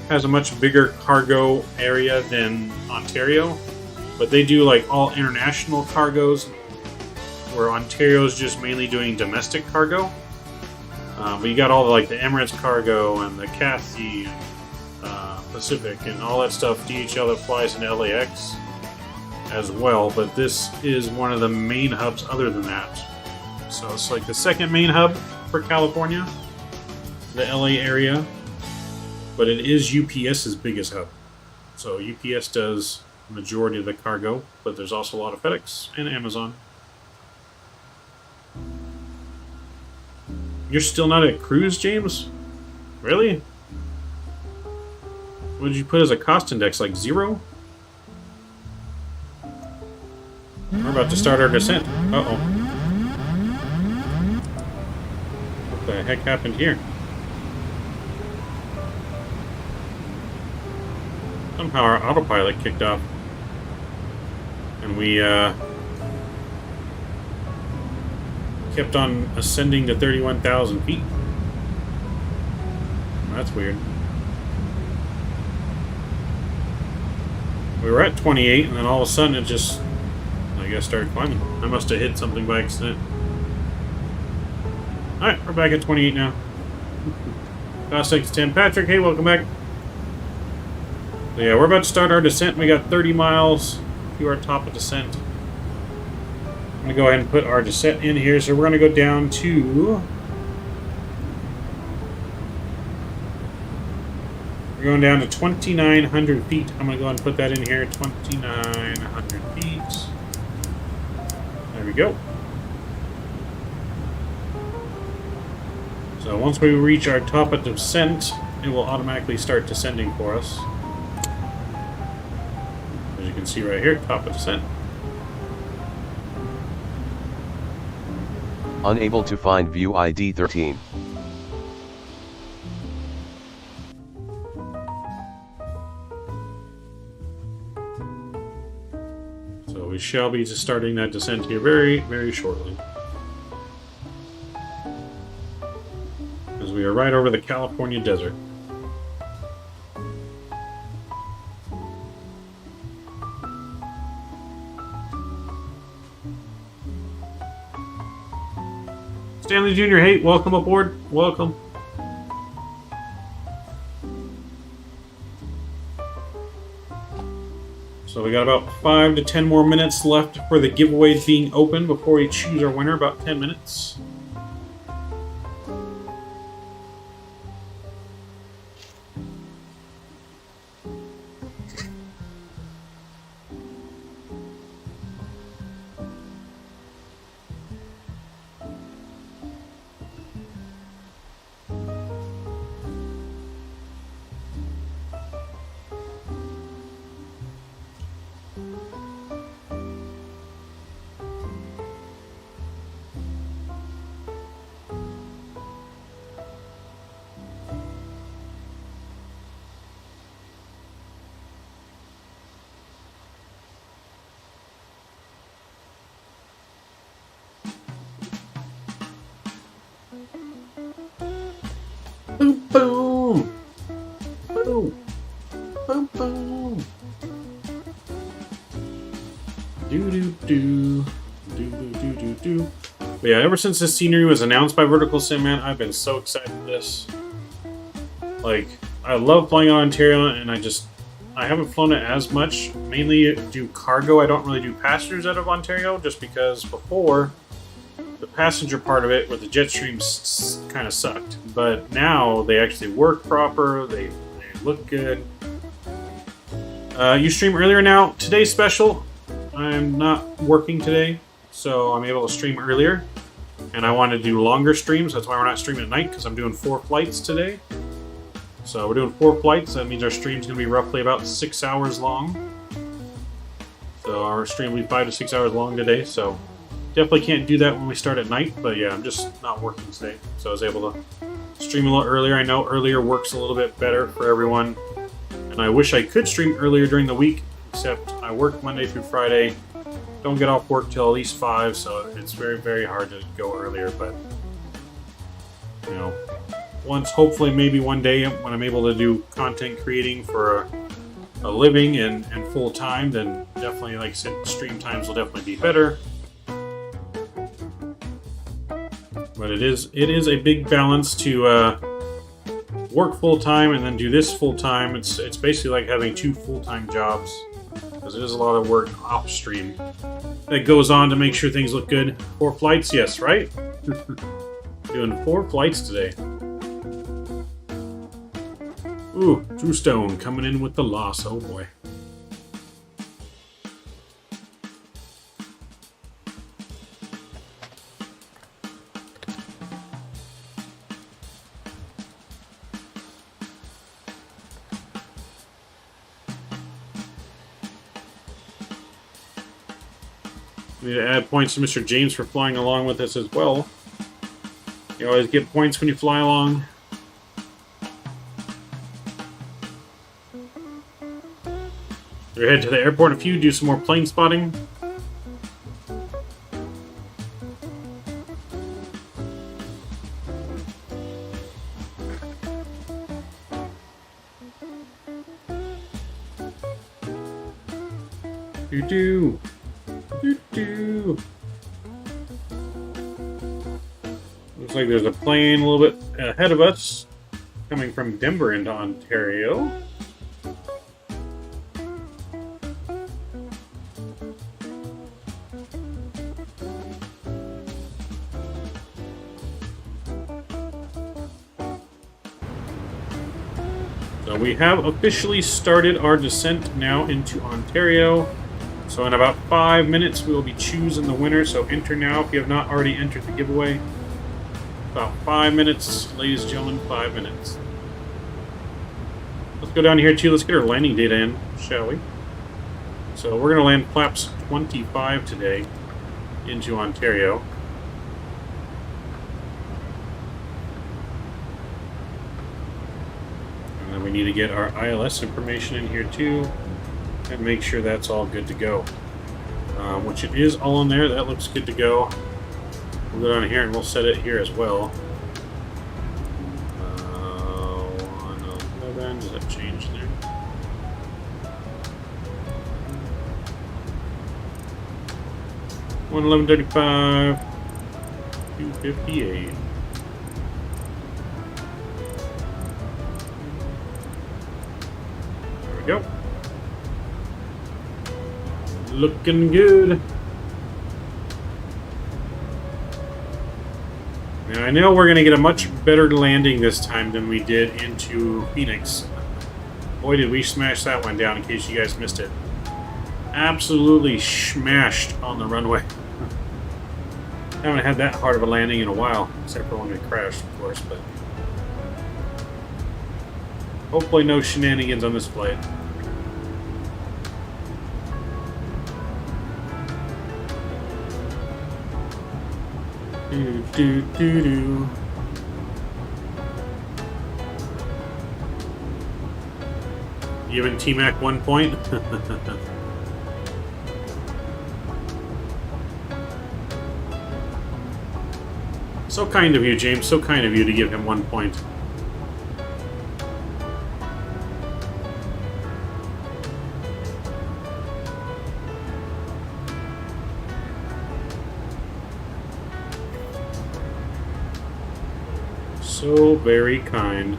Speaker 1: has a much bigger cargo area than Ontario, but they do like all international cargoes, where Ontario is just mainly doing domestic cargo. But you got all the, like the Emirates cargo and the Cathay and Pacific and all that stuff, DHL that flies in LAX as well. But this is one of the main hubs other than that. So it's like the second main hub for California, the LA area. But it is UPS's biggest hub. So UPS does the majority of the cargo, but there's also a lot of FedEx and Amazon. You're still not at cruise, James? Really? What did you put as a cost index? Like 0? We're about to start our descent. Uh-oh. What the heck happened here? Somehow our autopilot kicked off. And we, kept on ascending to 31,000 feet. That's weird. We were at 28, and then all of a sudden it just, I guess, started climbing. I must have hit something by accident. Alright, we're back at 28 now. Cost 10. Patrick, hey, welcome back. So yeah, we're about to start our descent. We got 30 miles to our top of descent. I'm going to go ahead and put our descent in here. So we're going to go down to... We're going down to 2,900 feet. I'm going to go ahead and put that in here. 2,900 feet. There we go. So once we reach our top of descent, it will automatically start descending for us. As you can see right here, top of descent.
Speaker 15: Unable to find view ID 13.
Speaker 1: So we shall be just starting that descent here very, very shortly. As we are right over the California desert. Stanley Jr., hey, welcome aboard. Welcome. So we got about 5 to 10 more minutes left for the giveaway being open before we choose our winner, about 10 minutes. Boom, boom. Boom. Boom, boom. Do-do-do. Do-do-do-do-do. But yeah, ever since this scenery was announced by Verticalsim, man, I've been so excited for this. Like, I love flying on Ontario, and I haven't flown it as much. Mainly do cargo. I don't really do passengers out of Ontario, just because before, the passenger part of it with the jet streams kind of sucked. But now they actually work proper. They look good. You stream earlier now. Today's special. I'm not working today, so I'm able to stream earlier. And I want to do longer streams. That's why we're not streaming at night, because I'm doing 4 flights today. So we're doing 4 flights. That means our stream's going to be roughly about 6 hours long. So our stream will be 5 to 6 hours long today. So definitely can't do that when we start at night. But yeah, I'm just not working today. So I was able to stream a little earlier. I know earlier works a little bit better for everyone. And I wish I could stream earlier during the week. Except I work Monday through Friday. Don't get off work till at least 5. So it's very, very hard to go earlier. But, you know, once, hopefully, maybe one day when I'm able to do content creating for a living and full time, then definitely, like I said, stream times will definitely be better. But it is a big balance to work full time and then do this full time. It's basically like having 2 full-time jobs, because it is a lot of work off stream that goes on to make sure things look good. 4 flights, yes, right? Doing 4 flights today. Ooh, Drew Stone coming in with the loss. Oh boy. Need to add points to Mr. James for flying along with us as well. You always get points when you fly along. We're headed to the airport in a few, do some more plane spotting. Do-do. Do-do. Looks like there's a plane a little bit ahead of us, coming from Denver into Ontario. So we have officially started our descent now into Ontario. So in about 5 minutes, we will be choosing the winner. So enter now if you have not already entered the giveaway. About 5 minutes, ladies and gentlemen, 5 minutes. Let's go down here too. Let's get our landing data in, shall we? So we're going to land flaps 25 today into Ontario. And we need to get our ILS information in here too, and make sure that's all good to go. Which it is all in there. That looks good to go. We'll go down here and we'll set it here as well. 111, does that change there? $111.35, $258. There we go. Looking good. Now I know we're going to get a much better landing this time than we did into Phoenix. Boy, did we smash that one down in case you guys missed it. Absolutely smashed on the runway. Haven't had that hard of a landing in a while, except for when we crashed, of course, but hopefully no shenanigans on this flight. Do, do, do, do. Giving T-Mac 1 point. So kind of you, James. So kind of you to give him 1 point. So very kind.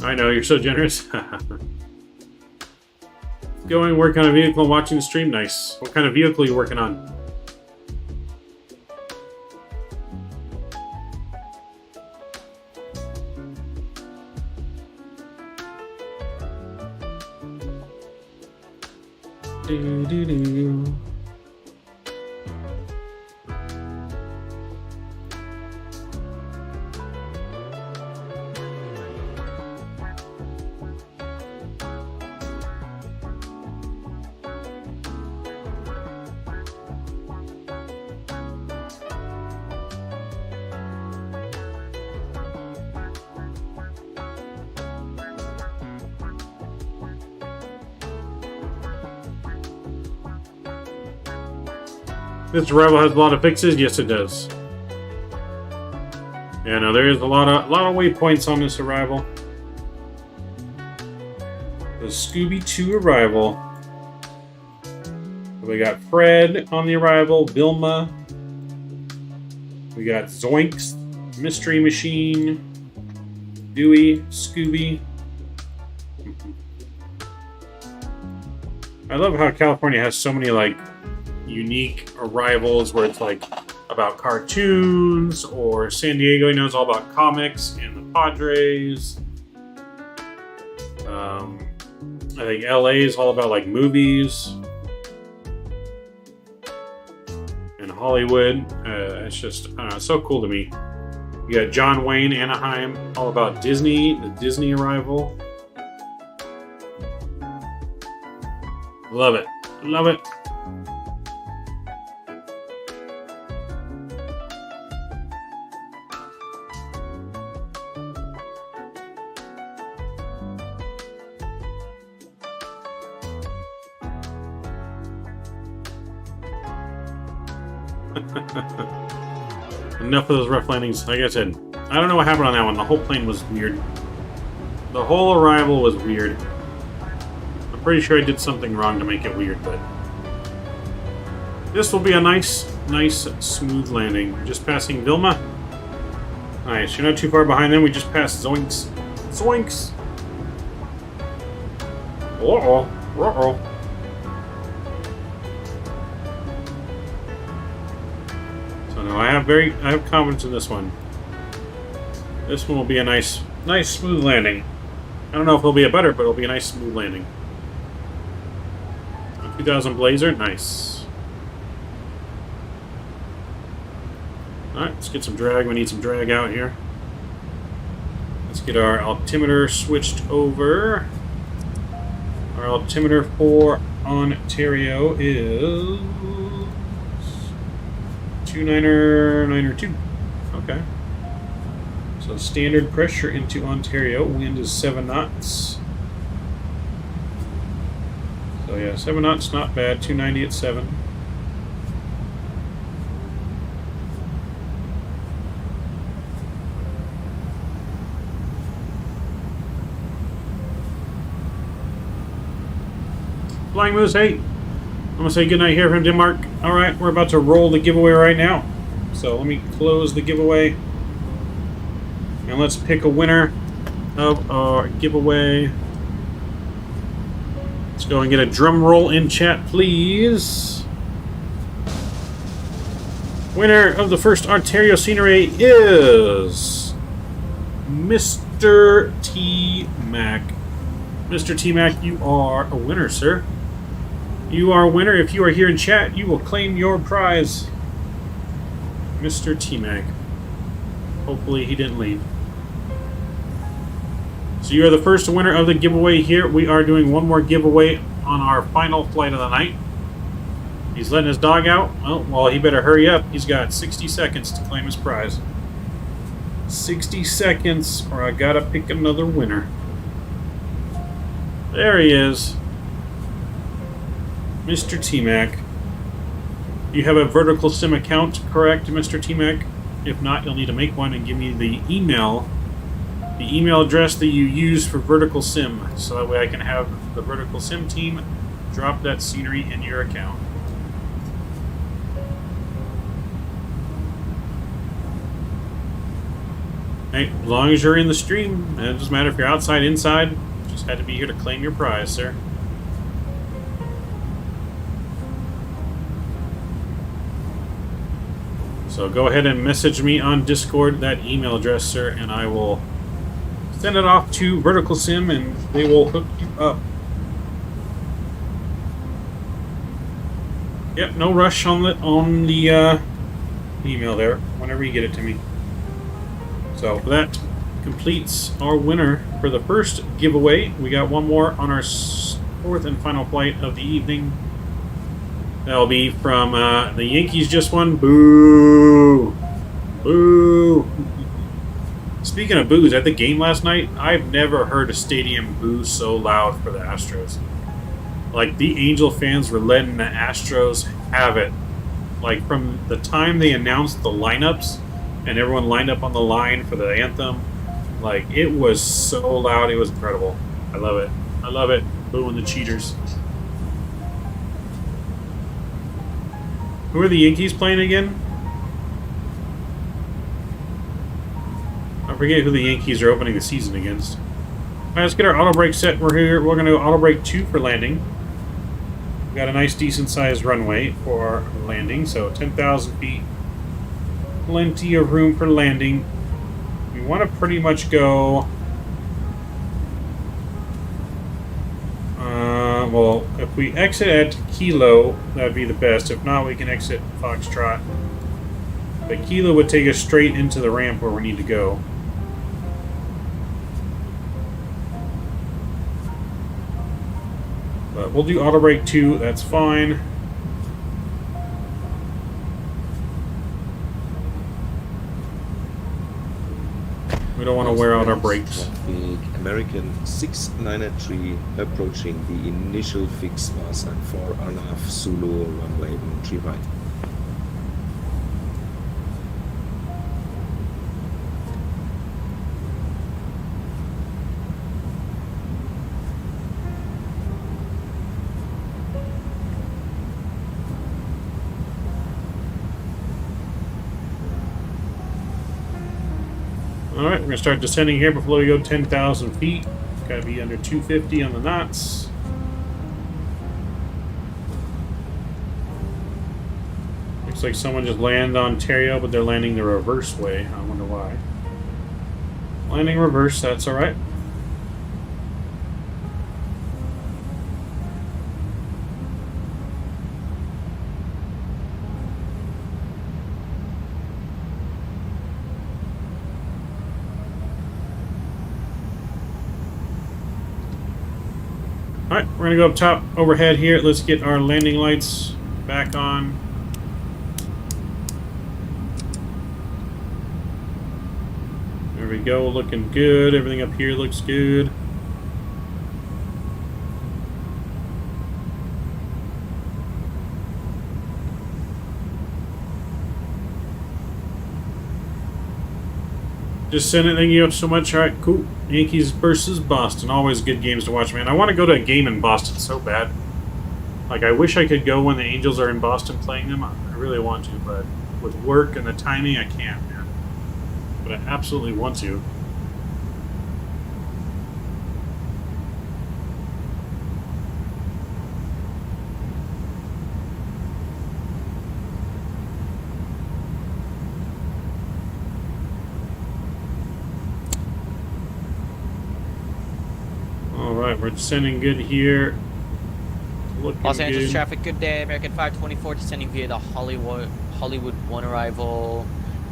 Speaker 1: I know, you're so generous. Going work on a vehicle and watching the stream. Nice. What kind of vehicle are you working on? Do, do, do. This arrival has a lot of fixes. Yes, it does. Yeah, no, there is a lot of waypoints on this arrival. The Scooby 2 arrival. We got Fred on the arrival, Vilma. We got Zoinks, Mystery Machine, Dewey, Scooby. I love how California has so many like unique arrivals where it's like about cartoons, or San Diego knows all about comics and the Padres. I think LA is all about like movies, and Hollywood. It's just so cool to me. You got John Wayne, Anaheim, all about Disney, the Disney arrival. Love it. Love it. Enough of those rough landings. Like I said, I don't know what happened on that one. The whole plane was weird. The whole arrival was weird. I'm pretty sure I did something wrong to make it weird, but this will be a nice, smooth landing. Just passing Vilma. Nice. You're not too far behind them. We just passed Zoinks. Zoinks! Uh-oh. Uh-oh. I have confidence in this one. This one will be a nice smooth landing. I don't know if it'll be a better, but it'll be a nice smooth landing. 2000 Blazer, nice. Alright, let's get some drag. We need some drag out here. Let's get our altimeter switched over. Our altimeter for Ontario is 29er 2. Okay. So standard pressure into Ontario. Wind is 7 knots. So yeah, 7 knots, not bad. 290 at 7. Flying Moose, hey. I'm going to say goodnight here from Denmark. Alright, we're about to roll the giveaway right now. So let me close the giveaway. And let's pick a winner of our giveaway. Let's go and get a drum roll in chat, please. Winner of the first Ontario scenery is Mr. T Mac. Mr. T Mac, you are a winner, sir. You are a winner. If you are here in chat, you will claim your prize. Mr. T Mac. Hopefully he didn't leave. So you are the first winner of the giveaway here. We are doing one more giveaway on our final flight of the night. He's letting his dog out. Well, he better hurry up. He's got 60 seconds to claim his prize. 60 seconds or I gotta pick another winner. There he is. Mr. T-Mac. You have a Verticalsim account, correct, Mr. T-Mac? If not, you'll need to make one and give me the email address that you use for Verticalsim, so that way I can have the Verticalsim team drop that scenery in your account. Hey, as long as you're in the stream, it doesn't matter if you're outside, inside, just had to be here to claim your prize, sir. So go ahead and message me on Discord that email address, sir, and I will send it off to Verticalsim and they will hook you up. Yep, no rush on the email there, whenever you get it to me. So that completes our winner for the first giveaway. We got one more on our fourth and final flight of the evening. That'll be from the Yankees just won. Boo! Boo! Speaking of boos, at the game last night, I've never heard a stadium boo so loud for the Astros. Like, the Angel fans were letting the Astros have it. Like, from the time they announced the lineups and everyone lined up on the line for the anthem, like, it was so loud, it was incredible. I love it. I love it. Booing the cheaters. Who are the Yankees playing again? I forget who the Yankees are opening the season against. Alright, let's get our auto brake set. We're here. We're going to auto brake 2 for landing. We've got a nice decent sized runway for landing, so 10,000 feet. Plenty of room for landing. We want to pretty much go... well, if we exit at Kilo, that would be the best. If not, we can exit Foxtrot. But Kilo would take us straight into the ramp where we need to go. But we'll do auto brake 2, that's fine. We don't want to wear out our brakes.
Speaker 14: American 693 approaching the initial fix was at 4.5 Zulu runway 13 right.
Speaker 1: Alright, we're going to start descending here before we go 10,000 feet. Got to be under 250 on the knots. Looks like someone just landed on Ontario, but they're landing the reverse way. I wonder why. Landing reverse, that's alright. Alright, we're going to go up top overhead here. Let's get our landing lights back on. There we go, looking good. Everything up here looks good. Just send it, thank you so much. Alright, cool. Yankees versus Boston. Always good games to watch, man. I want to go to a game in Boston so bad. Like, I wish I could go when the Angels are in Boston playing them. I really want to, but with work and the timing, I can't, man. But I absolutely want to. Alright, we're descending good here. Looking
Speaker 7: Los Angeles
Speaker 1: good.
Speaker 7: traffic, good day. American 524 descending via the Hollywood 1 arrival.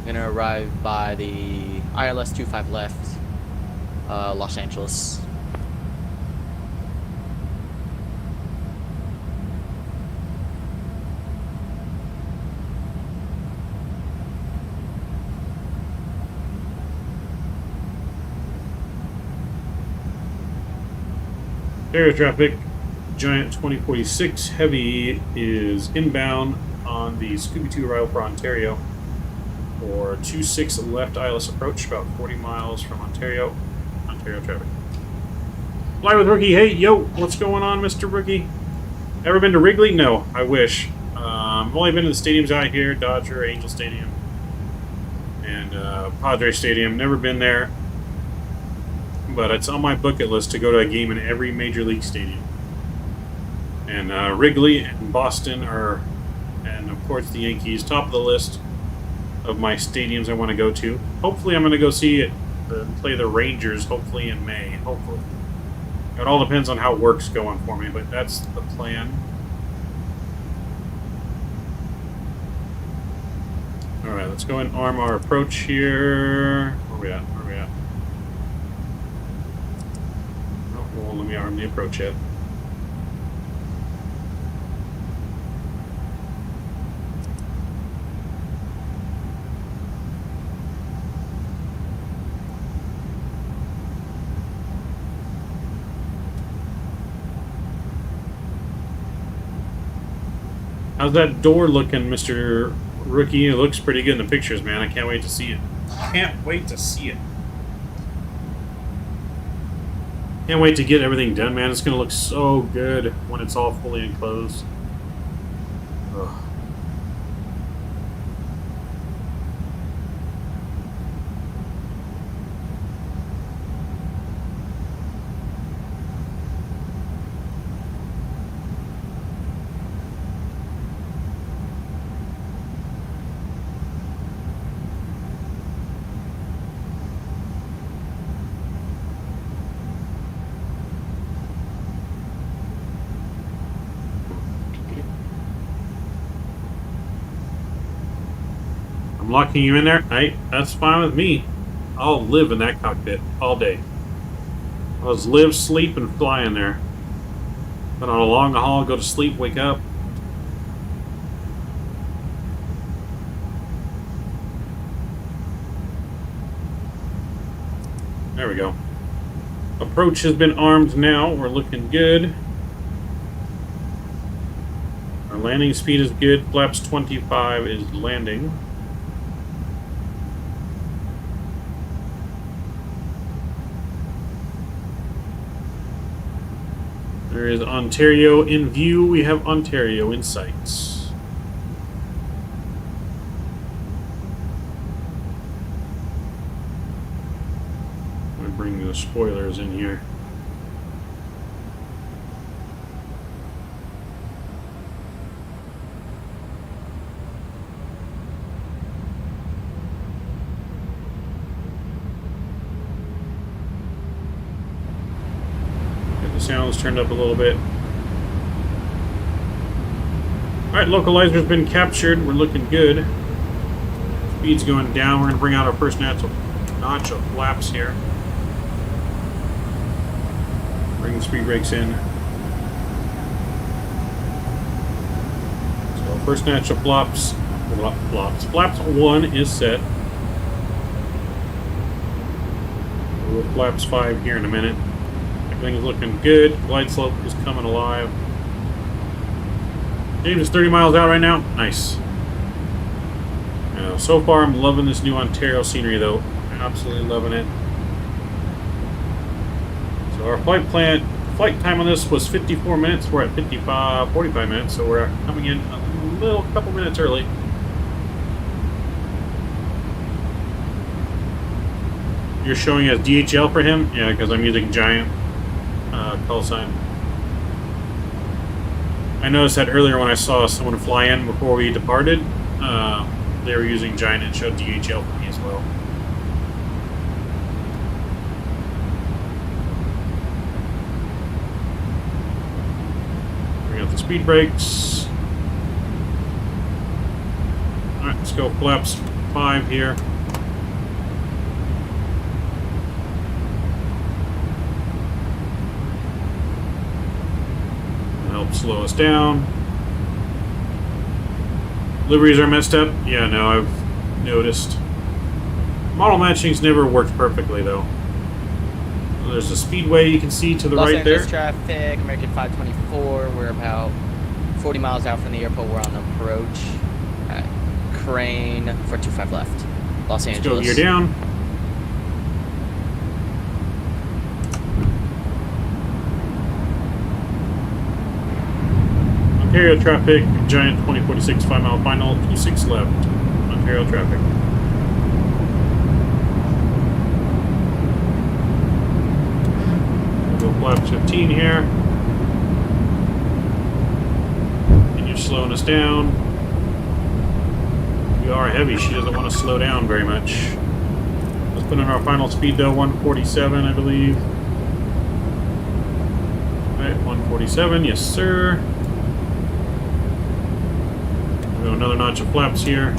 Speaker 7: Gonna arrive by the ILS 25 left, Los Angeles.
Speaker 1: Air traffic, Giant 2046 Heavy is inbound on the Scooby-Doo arrival for Ontario for 26 left ILS approach, about 40 miles from Ontario. Ontario traffic. Fly with Rookie. Hey, yo, what's going on, Mr. Rookie? Ever been to Wrigley? No, I wish. I've only been to the stadiums out here, Dodger, Angel Stadium, and Padre Stadium. Never been there. But it's on my bucket list to go to a game in every major league stadium. And Wrigley and Boston are, and of course the Yankees, top of the list of my stadiums I want to go to. Hopefully I'm going to go see it, play the Rangers, hopefully in May, hopefully. It all depends on how work's going for me, but that's the plan. Alright, let's go and arm our approach here. Where are we at? Where are we at? Oh, well, let me arm the approach yet. How's that door looking, Mr. Rookie? It looks pretty good in the pictures, man. I can't wait to see it. Can't wait to see it. Can't wait to get everything done, man. It's going to look so good when it's all fully enclosed. Ugh. I'm locking you in there. Hey, that's fine with me. I'll live in that cockpit all day. I'll just live, sleep, and fly in there. But on a long haul, go to sleep, wake up. There we go. Approach has been armed now. We're looking good. Our landing speed is good. Flaps 25 is landing. There is Ontario in view. We have Ontario in sight. I'm going to bring the spoilers in here. Sounds turned up a little bit. Alright, localizer's been captured. We're looking good. Speed's going down. We're going to bring out our first notch of flaps here. Bring the speed brakes in. So first notch of flaps 1 is set. We'll go flaps 5 here in a minute. Everything's looking good. Glide slope is coming alive. James is 30 miles out right now. Nice. So far, I'm loving this new Ontario scenery, though. Absolutely loving it. So our flight time on this was 54 minutes. We're at 45 minutes, so we're coming in a couple minutes early. You're showing as DHL for him? Yeah, because I'm using Giant call sign. I noticed that earlier when I saw someone fly in before we departed, they were using Giant and showed DHL for me as well. Bring out the speed brakes. Alright, let's go flaps 5 here. Help slow us down. Liveries are messed up. Yeah, no, I've noticed. Model matching's never worked perfectly, though. There's a speedway you can see to the
Speaker 7: Los
Speaker 1: right
Speaker 7: Angeles
Speaker 1: there.
Speaker 7: traffic, American 524. We're about 40 miles out from the airport. We're on approach at Crane 425 left. Los
Speaker 1: Let's go
Speaker 7: Angeles.
Speaker 1: gear down. Ontario traffic, Giant 2046 5 mile final, 26 left. Ontario traffic. We'll go flaps 15 here. And you're slowing us down. We are heavy. She doesn't want to slow down very much. Let's put in our final speed though, 147, I believe. Alright, 147, yes sir. We'll go another notch of flaps here.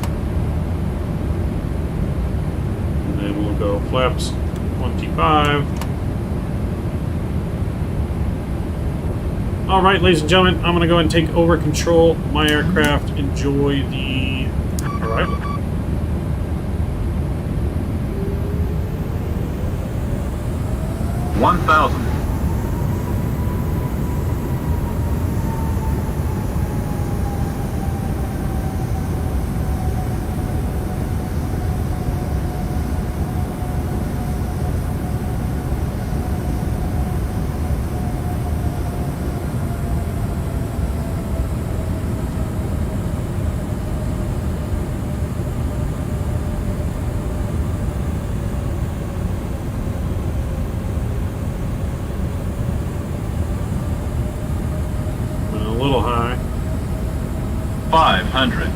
Speaker 1: And then we'll go flaps 25. Alright, ladies and gentlemen, I'm going to go ahead and take over control of my aircraft. Enjoy the arrival.
Speaker 10: $1,000.
Speaker 1: A little high.
Speaker 10: 500.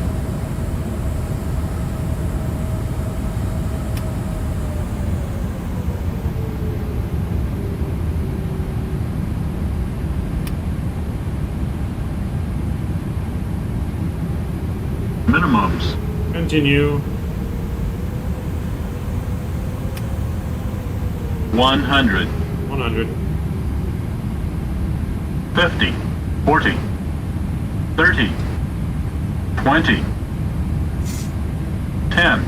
Speaker 10: Minimums.
Speaker 1: Continue.
Speaker 10: 100.
Speaker 1: 100.
Speaker 10: 50. 40. 30. 20. 10.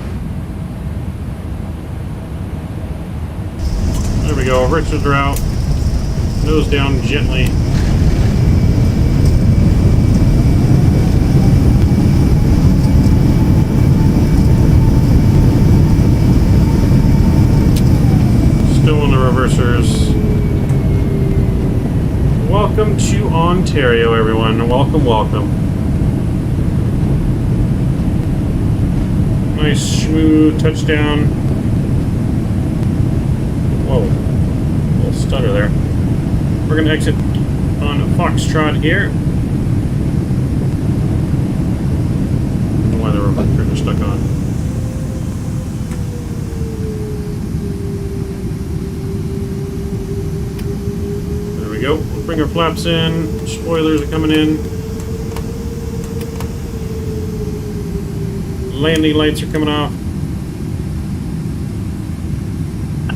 Speaker 1: There we go. Richards are out. Nose down gently. Still in the reversers. Welcome to Ontario, everyone. Welcome, welcome. Nice, smooth touchdown. Whoa. A little stutter there. We're going to exit on Foxtrot here. I don't know why the reversers are stuck on. There we go. We'll bring our flaps in. Spoilers are coming in. Landing lights are coming off.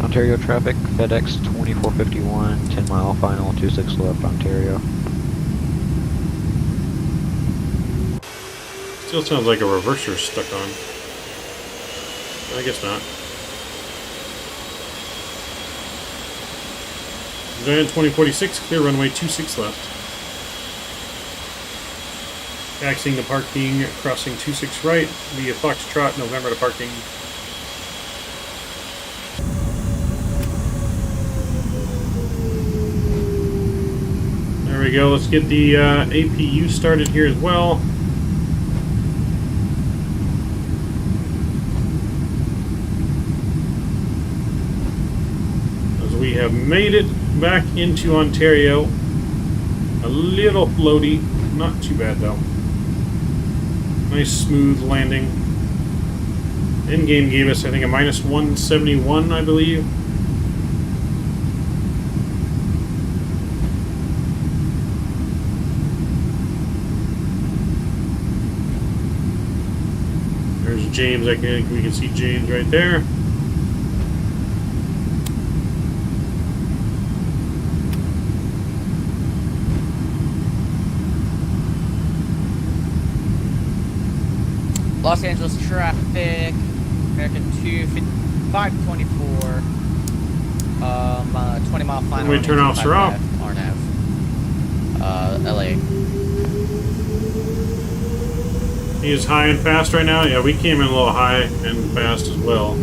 Speaker 20: Ontario traffic, Fedex 2451, 10 mile final, 26 left, Ontario.
Speaker 1: Still sounds like a reverser stuck on. I guess not. Giant 2046, clear runway 26 left. Taxiing to parking, crossing 26 right, via Foxtrot, November to parking. There we go, let's get the APU started here as well. We have made it back into Ontario. A little floaty, not too bad though. Nice smooth landing. In-game gave us, I think, a minus 171, I believe. There's James. We can see James right there.
Speaker 7: Los Angeles traffic, American 524, 20 mile final.
Speaker 1: Wait, turn off, off.
Speaker 7: RNAV, LA.
Speaker 1: He is high and fast right now. Yeah, we came in a little high and fast as well.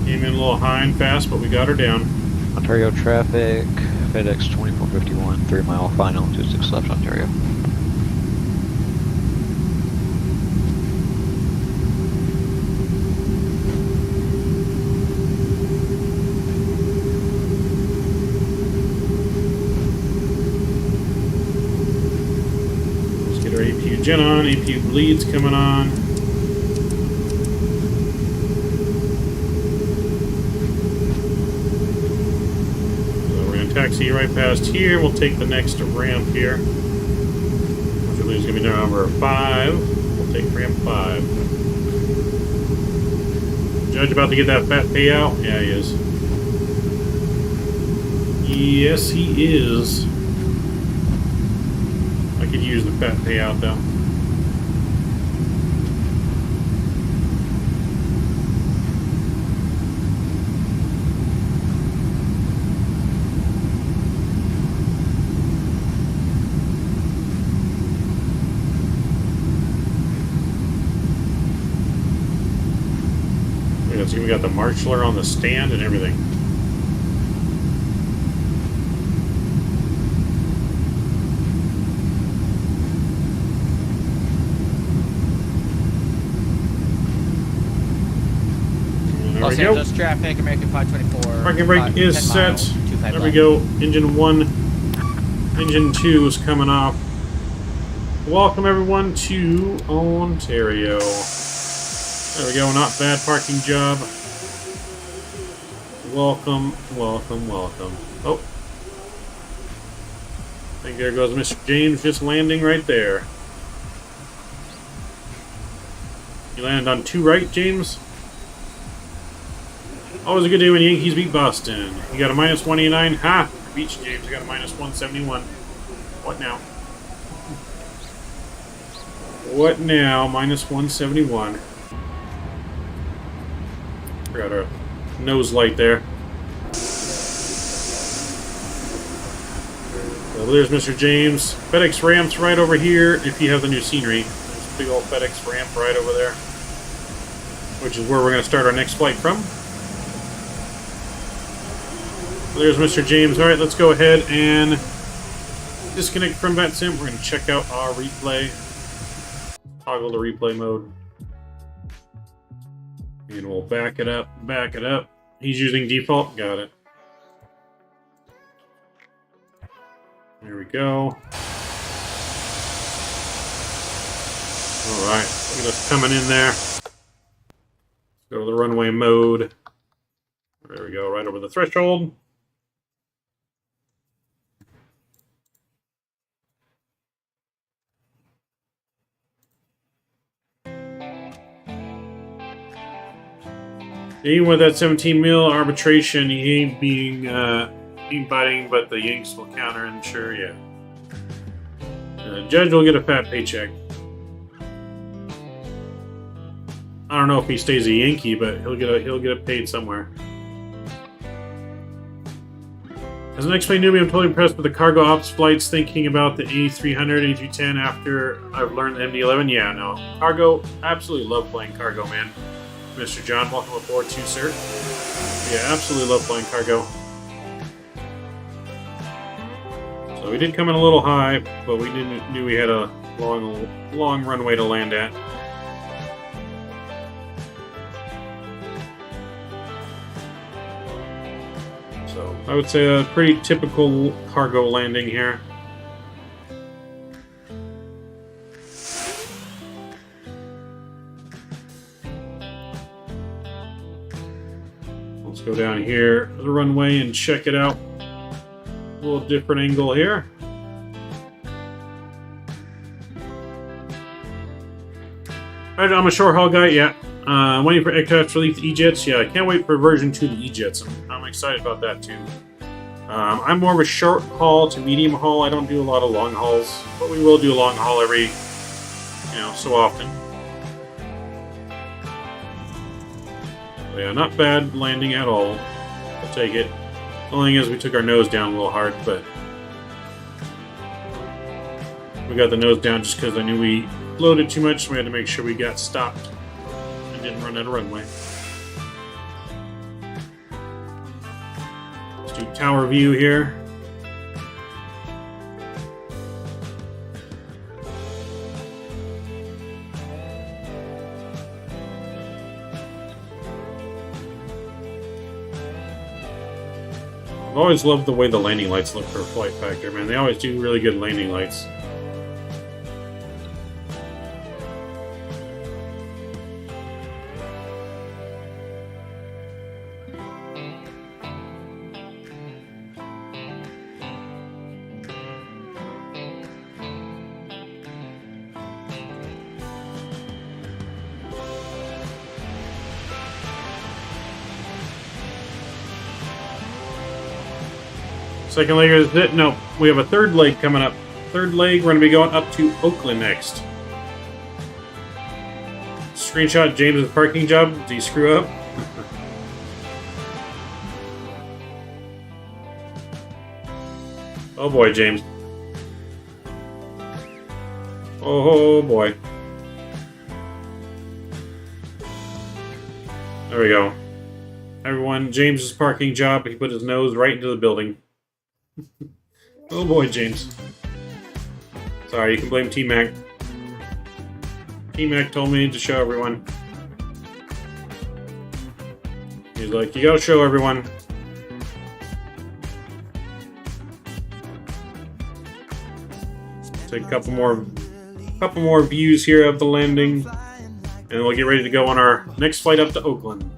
Speaker 1: Came in a little high and fast, but we got her down.
Speaker 20: Ontario traffic, Fedex 2451, 3 mile final, 26 left Ontario.
Speaker 1: Let's get our APU gen on, APU bleeds coming on. Taxi right past here. We'll take the next ramp here. Which I believe is going to be number 5. We'll take ramp 5. Judge about to get that fat payout? Yeah, he is. Yes, he is. I could use the fat payout though. See, we got the marshaller on the stand and everything.
Speaker 7: Los Angeles traffic, American 524.
Speaker 1: Parking brake is set. There we go. Engine 1, engine 2 is coming off. Welcome everyone to Ontario. There we go, not bad parking job. Welcome, welcome, welcome. Oh. I think there goes Mr. James just landing right there. You landed on 2 right, James? Always a good day when Yankees beat Boston. You got a minus 189. Ha! Beach James, you got a minus 171. What now? What now? Minus 171. Got our nose light there. So there's Mr. James. FedEx ramp's right over here if you have the new scenery. There's a big old FedEx ramp right over there, which is where we're going to start our next flight from. So there's Mr. James. Alright, let's go ahead and disconnect from VATSIM. We're going to check out our replay. Toggle to replay mode. And we'll back it up, back it up. He's using default, got it. There we go. Alright, look at us coming in there. Let's go to the runway mode. There we go, right over the threshold. Even with that 17 mil arbitration, he ain't being ain't biting, but the Yanks will counter and sure, yeah. Judge will get a fat paycheck. I don't know if he stays a Yankee, but he'll get it paid somewhere. As an X-Plane newbie, I'm totally impressed with the cargo ops flights. Thinking about the A300, A310 after I've learned the MD-11. Yeah, no, cargo. Absolutely love playing cargo, man. Mr. John, welcome aboard too, sir. Yeah, absolutely love flying cargo. So we did come in a little high, but we knew we had a long runway to land at. So I would say a pretty typical cargo landing here. Let's go down here the runway and check it out. A little different angle here. Alright, I'm a short haul guy, yeah. Waiting for aircraft to release the E-Jets. Yeah, I can't wait for version 2 of the E-Jets. I'm excited about that too. I'm more of a short haul to medium haul. I don't do a lot of long hauls, but we will do a long haul every, so often. So yeah, not bad landing at all. I'll take it. The only thing is we took our nose down a little hard, but we got the nose down just because I knew we loaded too much, so we had to make sure we got stopped and didn't run out of runway. Let's do tower view here. I've always loved the way the landing lights look for a flight factor, man. They always do really good landing lights. Second leg is it? No, we have a third leg coming up. Third leg, we're going to be going up to Oakland next. Screenshot James's parking job. Did he screw up? Oh boy, James. Oh boy. There we go. Everyone, James's parking job. He put his nose right into the building. Oh boy, James. Sorry, you can blame T-Mac. T-Mac told me to show everyone. He's like, you gotta show everyone. Take a couple more views here of the landing, and we'll get ready to go on our next flight up to Oakland.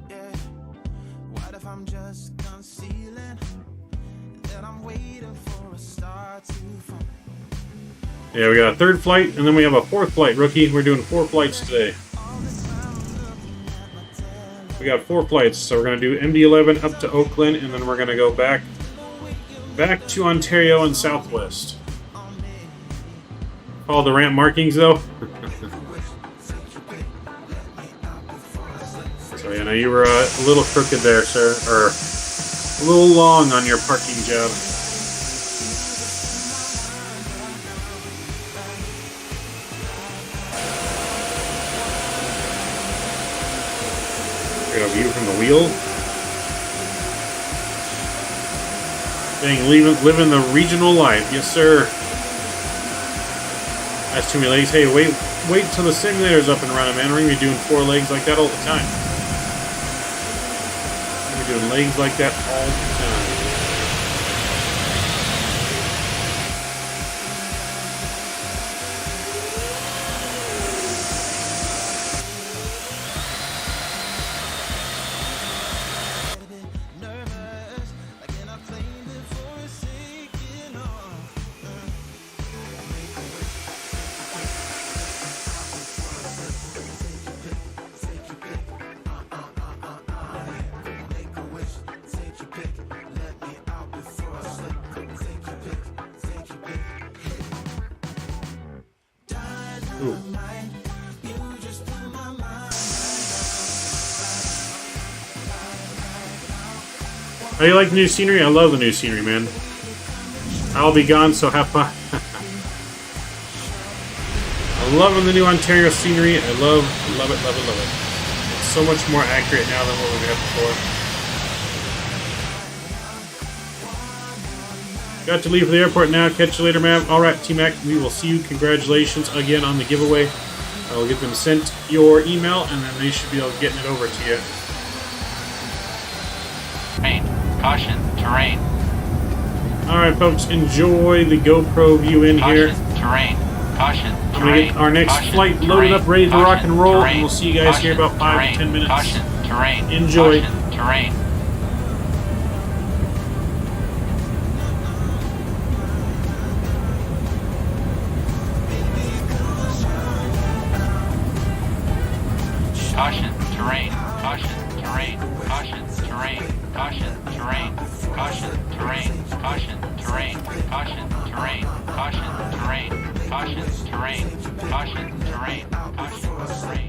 Speaker 1: Yeah, we got a third flight, and then we have a fourth flight, rookie. We're doing 4 flights today. We got 4 flights, so we're going to do MD-11 up to Oakland, and then we're going to go back to Ontario and Southwest. Follow the ramp markings, though. So, yeah, now you were a little crooked there, sir, or a little long on your parking job. A view from the wheel. Dang, living the regional life. Yes, sir. That's too many legs. Hey, wait till the simulator's up and running, man. We're going to be doing 4 legs like that all the time. We're going to be doing legs like that all the time. Oh, you like the new scenery? I love the new scenery, man. I'll be gone, so have fun. I'm loving the new Ontario scenery. I love it. It's so much more accurate now than what we've had before. Got to leave for the airport now. Catch you later, man. Alright, T-Mac, we will see you. Congratulations again on the giveaway. I will get them sent your email, and then they should be able to get it over to you.
Speaker 9: Terrain. Caution. Terrain.
Speaker 1: Alright, folks, enjoy the GoPro view in here.
Speaker 9: Terrain. Caution.
Speaker 1: I'm going to get our next flight loaded up, ready to rock and roll, and we'll see you guys here about 5 to 10 minutes.
Speaker 9: Caution. Terrain.
Speaker 1: Enjoy.
Speaker 9: Terrain. Caution, terrain, caution, terrain, caution, terrain, caution, terrain, caution, terrain, caution, terrain, caution, terrain, caution, terrain, caution, terrain, caution, terrain, caution, terrain.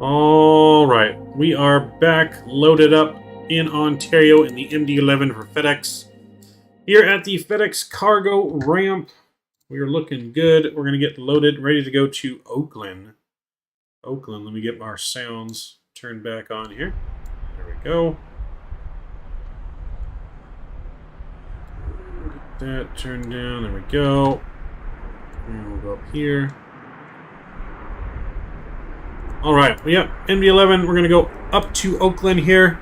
Speaker 1: All right, we are back, loaded up in Ontario in the MD-11 for FedEx. Here at the FedEx cargo ramp, we are looking good. We're going to get loaded, ready to go to Oakland. Oakland, let me get our sounds turned back on here. There we go. Get that turned down, there we go. And we'll go up here. All right, well, yeah, MD-11, we're going to go up to Oakland here.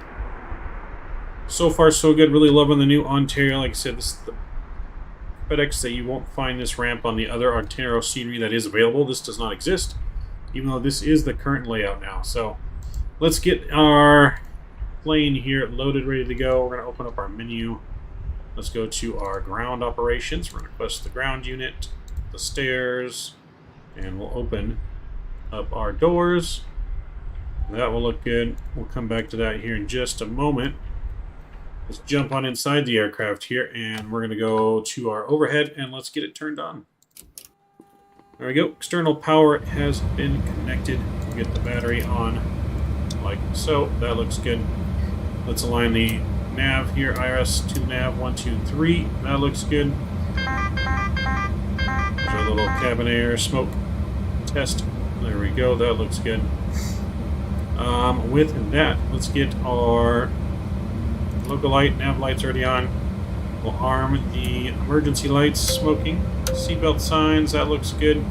Speaker 1: So far, so good. Really loving the new Ontario. Like I said, this is the FedEx that you won't find this ramp on the other Ontario scenery that is available. This does not exist, even though this is the current layout now. So let's get our plane here loaded, ready to go. We're going to open up our menu. Let's go to our ground operations. We're going to request the ground unit, the stairs, and we'll open up our doors. That will look good. We'll come back to that here in just a moment. Let's jump on inside the aircraft here, and we're going to go to our overhead, and let's get it turned on. There we go. External power has been connected. We'll get the battery on like so. That looks good. Let's align the nav here. IRS to nav 1, 2, 3. That looks good. There's our little cabin air smoke test. There we go. That looks good. With that, let's get our logo light. Nav light's already on. We'll arm the emergency lights, smoking. Seatbelt signs. That looks good.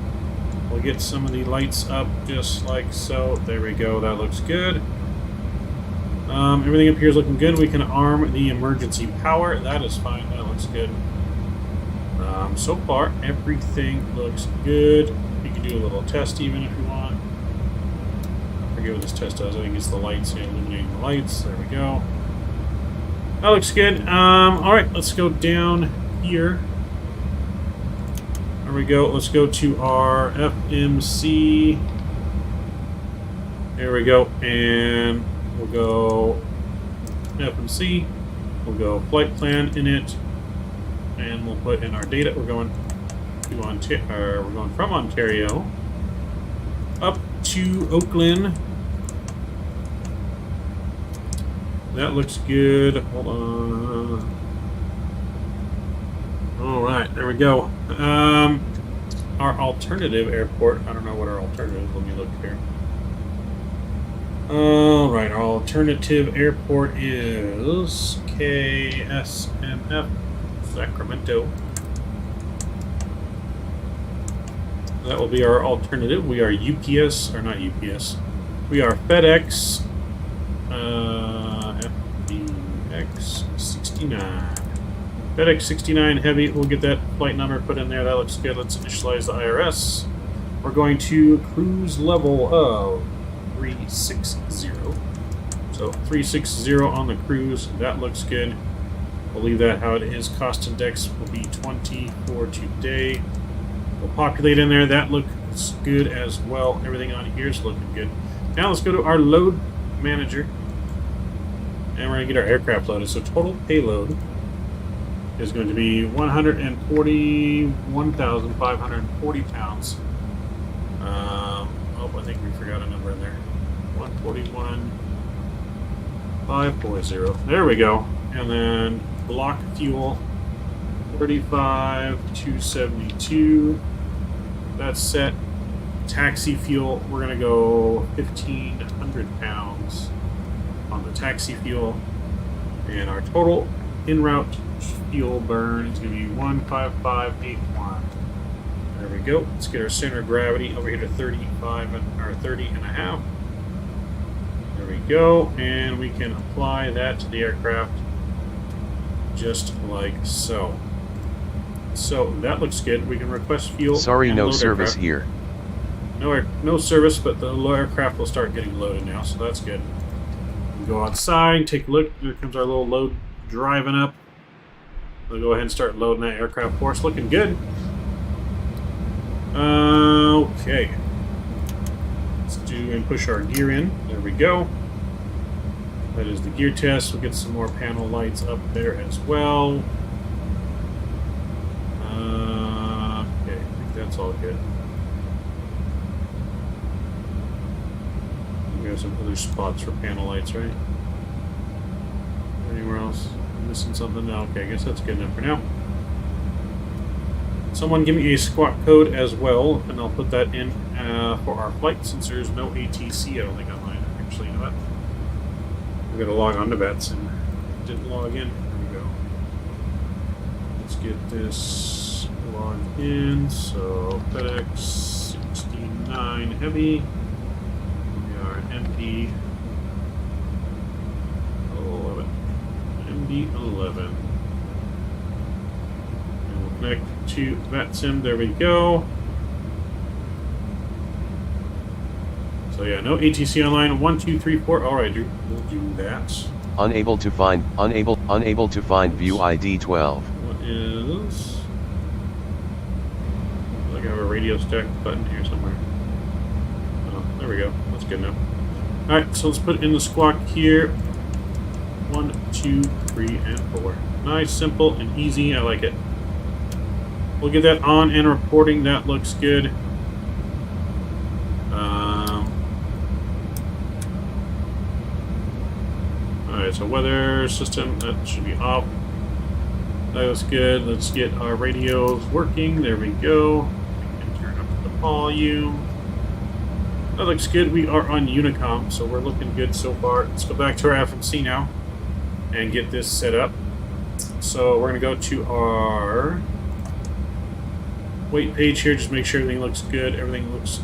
Speaker 1: We'll get some of the lights up just like so. There we go. That looks good. Everything up here is looking good. We can arm the emergency power. That is fine. That looks good. So far, everything looks good. You can do a little test even if you want. I forget what this test does. I think it's the lights, illuminating the lights. There we go. That looks good. Alright, let's go down here. There we go. Let's go to our FMC. There we go. And we'll go FMC. We'll go flight plan in it. And we'll put in our data. We're going to Ontario. We're going from Ontario up to Oakland. That looks good. Hold on. All right, there we go. Our alternative airport. I don't know what our alternative is. Let me look here. All right, our alternative airport is KSMF. Sacramento. That will be our alternative. We are UPS, or not UPS. We are FedEx FedEx 69. FedEx 69 Heavy. We'll get that flight number put in there. That looks good. Let's initialize the IRS. We're going to cruise level of 360. So 360 on the cruise. That looks good. We'll leave that how it is. Cost index will be 20 for today. We'll populate in there. That looks good as well. Everything on here is looking good. Now let's go to our load manager. And we're going to get our aircraft loaded. So total payload is going to be 141,540 pounds. Oh, I think we forgot a number in there. 141,540. There we go. And then block fuel 35,272. That's set. Taxi fuel, we're going to go 1,500 pounds on the taxi fuel. And our total en route fuel burn is going to be 15581. There we go. Let's get our center of gravity over here to 35 or 30 and a half. There we go. And we can apply that to the aircraft just like so. So that looks good. We can request fuel.
Speaker 15: Sorry, no service
Speaker 1: aircraft.
Speaker 15: here.
Speaker 1: No service, but the aircraft will start getting loaded now, so that's good. We'll go outside, take a look. Here comes our little load driving up. We'll go ahead and start loading that aircraft for us. Looking good. Okay. Let's do and push our gear in. There we go. That is the gear test. We'll get some more panel lights up there as well. Okay, I think that's all good. we have some other spots for panel lights, right? Anywhere else? I'm missing something? No, okay, I guess that's good enough for now. Someone give me a squawk code as well, and I'll put that in for our flight, since there's no ATC, I don't think, on mine. Actually, you know what? We're going to log on to bets, and didn't log in. There we go. Let's get this logged in. So, Fedex 69 Heavy. We are MD 11. MD 11. Connect to VATSIM. There we go. So yeah, no ATC online. 1, 2, 3, 4. All right, we'll do that.
Speaker 15: Unable to find view ID 12.
Speaker 1: What is? Like I have a radio stack button here somewhere. Oh, there we go. That's good enough. All right, so let's put in the squawk here. 1, 2, 3, and 4. Nice, simple, and easy. I like it. We'll get that on and reporting. That looks good. Alright, so weather system, that should be off. That looks good. Let's get our radios working. There we go. We can turn up the volume. That looks good. We are on Unicom, so we're looking good so far. Let's go back to our FMC now and get this set up. So we're going to go to our weight page here, just make sure everything looks good. Everything looks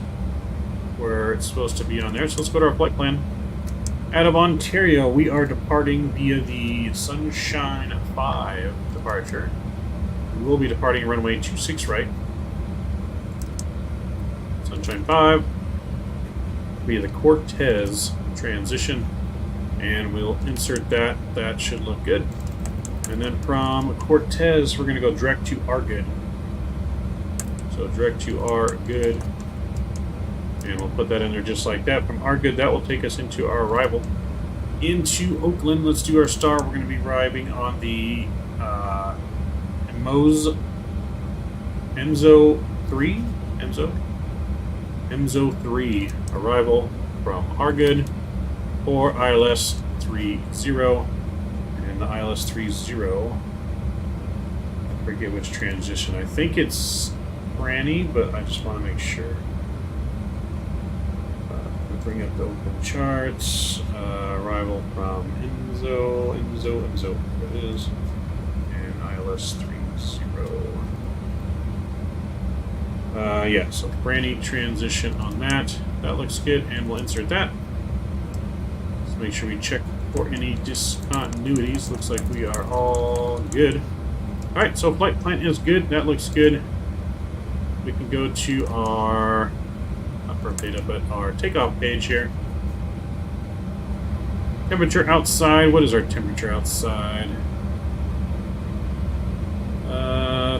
Speaker 1: where it's supposed to be on there. So let's go to our flight plan. Out of Ontario, we are departing via the Sunshine 5 departure. We will be departing runway 26 right. Sunshine 5 via the Cortez transition, and we'll insert that. That should look good. And then from Cortez, we're going to go direct to Argood. So direct to Argood, and we'll put that in there just like that. From Argood, that will take us into our arrival into Oakland. Let's do our star. We're going to be arriving on the Emzo 3 arrival from Argood for ILS 30, and the ILS 30. I forget which transition. I think it's Granny, but I just want to make sure. We'll bring up the open charts. Arrival from Enzo. There it is. And ILS 30. Yeah, so Granny transition on that. That looks good, and we'll insert that. Let's make sure we check for any discontinuities. Looks like we are all good. Alright, so flight plan is good. That looks good. We can go to our, not for data, but our takeoff page here. Temperature outside. What is our temperature outside?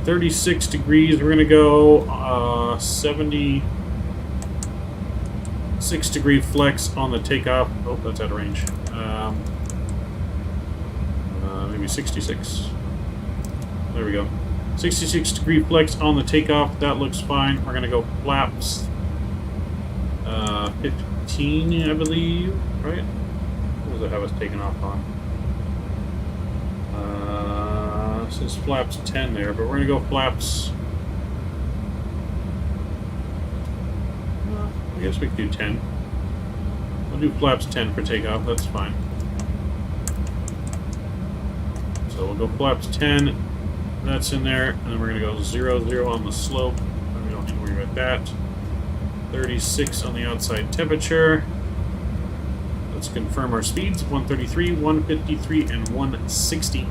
Speaker 1: 36 degrees. We're going to go 76 degree flex on the takeoff. Oh, that's out of range. Maybe 66. There we go. 66 degree flex on the takeoff. That looks fine. We're going to go flaps 15, I believe, right? What does it have us taking off on? It says flaps 10 there, but we're going to go flaps. Well, I guess we could do 10. We'll do flaps 10 for takeoff. That's fine. So we'll go flaps 10. That's in there, and then we're going to go 0, 0 on the slope. We don't need to worry about that. 36 on the outside temperature. Let's confirm our speeds. 133, 153, and 160.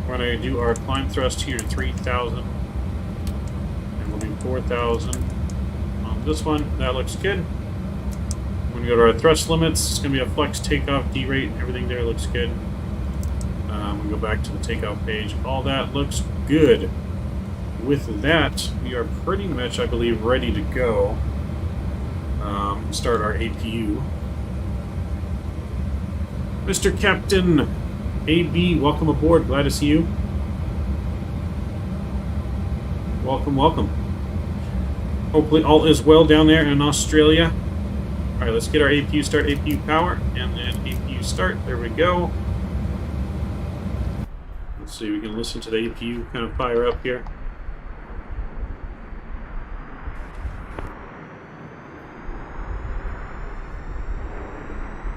Speaker 1: We're going to do our climb thrust here to 3,000. And we'll do 4,000 on this one. That looks good. We're going to go to our thrust limits. It's going to be a flex takeoff, D-rate. Everything there looks good. We'll go back to the takeoff page. All that looks good. With that, we are pretty much, I believe, ready to go. Start our APU. Mr. Captain AB, welcome aboard. Glad to see you. Welcome, welcome. Hopefully all is well down there in Australia. Alright, let's get our APU start, APU power, and then APU start. There we go. Let's see, we can listen to the APU kind of fire up here.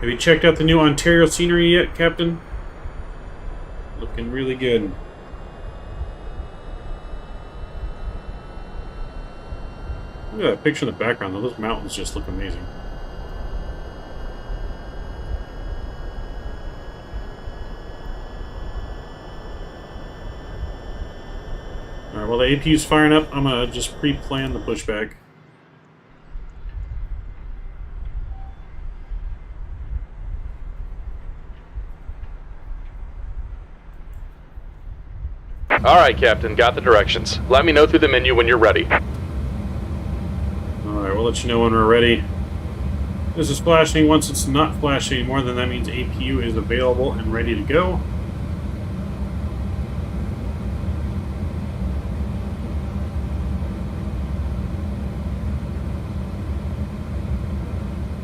Speaker 1: Have you checked out the new Ontario scenery yet, Captain? Looking really good. Look at that picture in the background, though. Those mountains just look amazing. Alright, while the APU's firing up, I'm going to just pre-plan the pushback.
Speaker 5: Alright, Captain, got the directions. Let me know through the menu when you're ready.
Speaker 1: Alright, we'll let you know when we're ready. This is flashing. Once it's not flashing anymore, then that means APU is available and ready to go.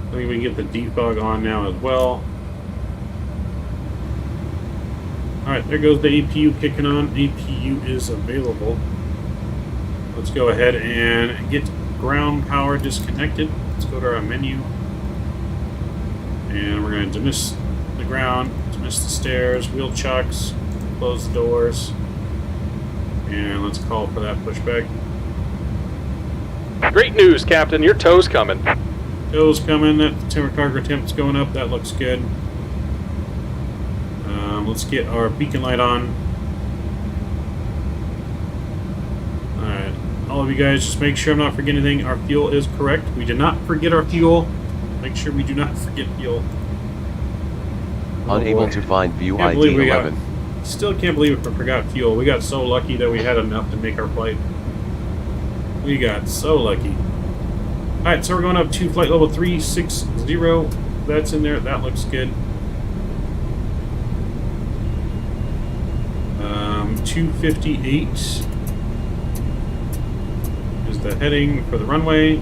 Speaker 1: I think we can get the defog on now as well. Alright, there goes the APU kicking on. APU is available. Let's go ahead and get ground power disconnected. Let's go to our menu. And we're going to dismiss the ground, dismiss the stairs, wheel chucks, close the doors. And let's call for that pushback.
Speaker 5: Great news, Captain. Your tow's coming.
Speaker 1: Tow's coming. That timber cargo temp's going up. That looks good. Let's get our beacon light on. Alright, all of you guys, just make sure I'm not forgetting anything. Our fuel is correct. We did not forget our fuel. Make sure we do not forget fuel.
Speaker 15: Unable to find view ID 11.
Speaker 1: Still can't believe we forgot fuel. We got so lucky that we had enough to make our flight. We got so lucky. Alright, so we're going up to flight level 360. That's in there. That looks good. 258 is the heading for the runway.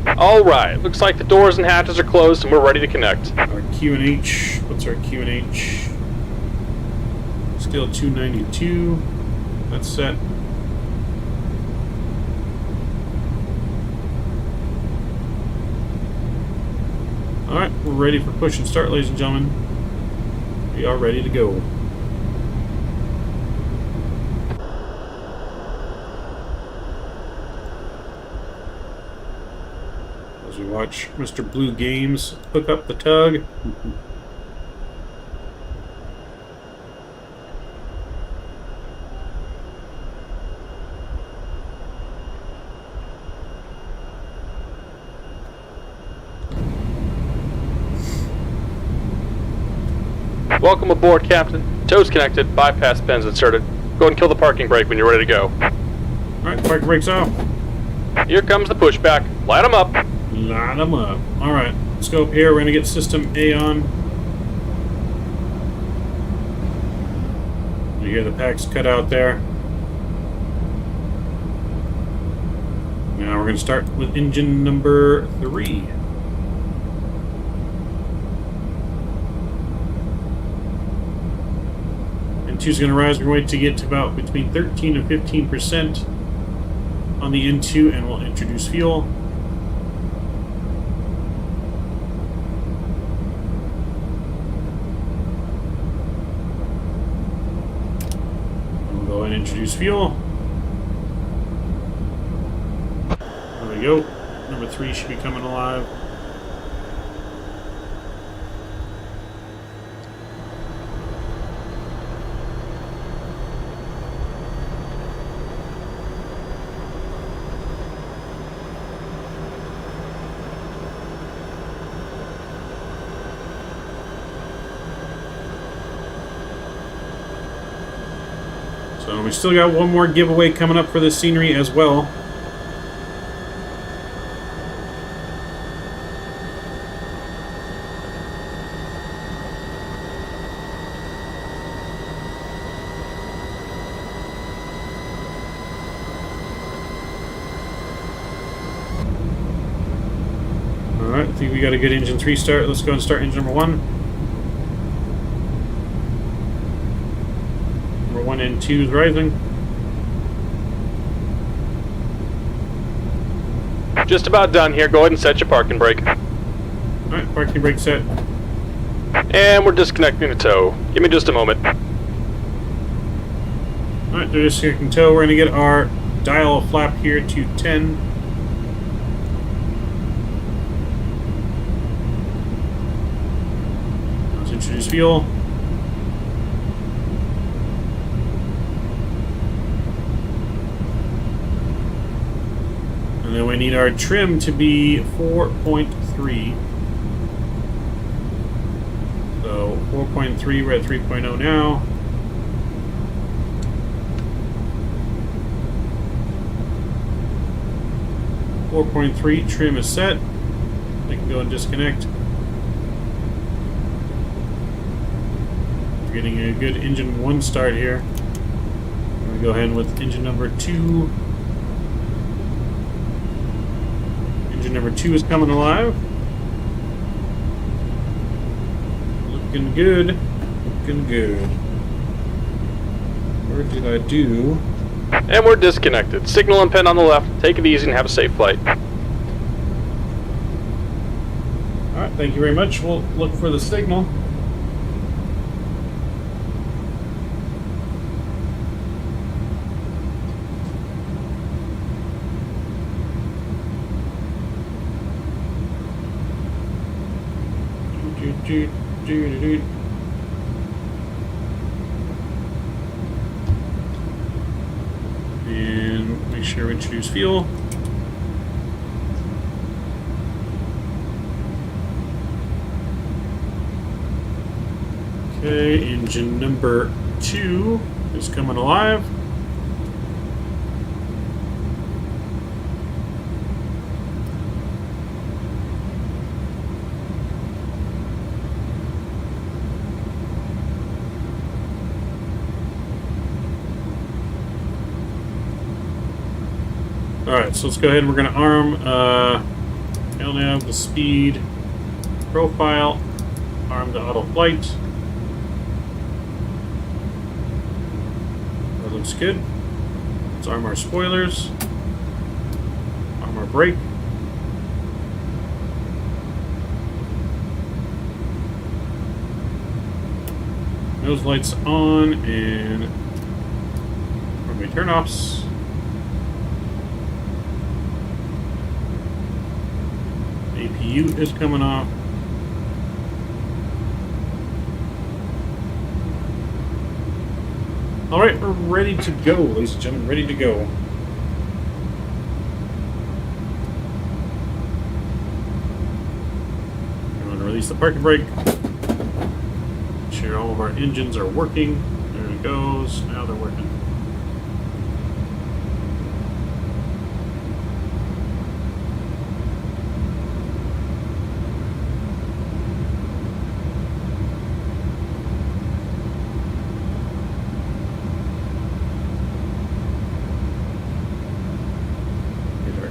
Speaker 5: Alright, looks like the doors and hatches are closed and we're ready to connect.
Speaker 1: Our Q&H, what's our Q&H? Still 292. That's set. Alright, we're ready for push and start, ladies and gentlemen. We are ready to go. As we watch Mr. Blue Games hook up the tug.
Speaker 5: Welcome aboard, Captain. Tow's connected, bypass pins inserted. Go ahead and kill the parking brake when you're ready to go.
Speaker 1: Alright, parking brake's off.
Speaker 5: Here comes the pushback. Light them up.
Speaker 1: Light them up. Alright, let's go up here. We're going to get system A on. You hear the packs cut out there. Now we're going to start with engine number 3. N2's going to rise. We're going to get to about between 13 and 15% on the N2, and we'll introduce fuel. We'll go ahead and introduce fuel. There we go. Number 3 should be coming alive. So we still got one more giveaway coming up for this scenery as well. think we got a good engine 3 start. Let's go and start engine number 1. Number 1 and 2 is rising.
Speaker 5: Just about done here. Go ahead and set your parking brake.
Speaker 1: Alright, parking brake set.
Speaker 5: And we're disconnecting the tow. Give me just a moment.
Speaker 1: Alright, they're disconnecting tow. We're going to get our dial flap here to 10. Let's introduce fuel. And then we need our trim to be 4.3. So 4.3, we're at 3.0 now. .3 trim is set. I can go and disconnect. We're getting a good engine 1 start here. I'm going to go ahead with engine number 2. Engine number 2 is coming alive. Looking good. Looking good. Where did I do?
Speaker 5: And we're disconnected. Signal and pin on the left. Take it easy and have a safe flight.
Speaker 1: Alright, thank you very much. We'll look for the signal. And make sure we introduce fuel. Okay, engine number 2 is coming alive. Alright, so let's go ahead and we're going to arm LNAV, the speed profile, arm the auto flight. That looks good. Let's arm our spoilers, arm our brake. Nose lights on and runway turn-offs. APU is coming off. Alright, we're ready to go, ladies and gentlemen, ready to go. I'm going to release the parking brake. Make sure all of our engines are working. There it goes. Now they're working.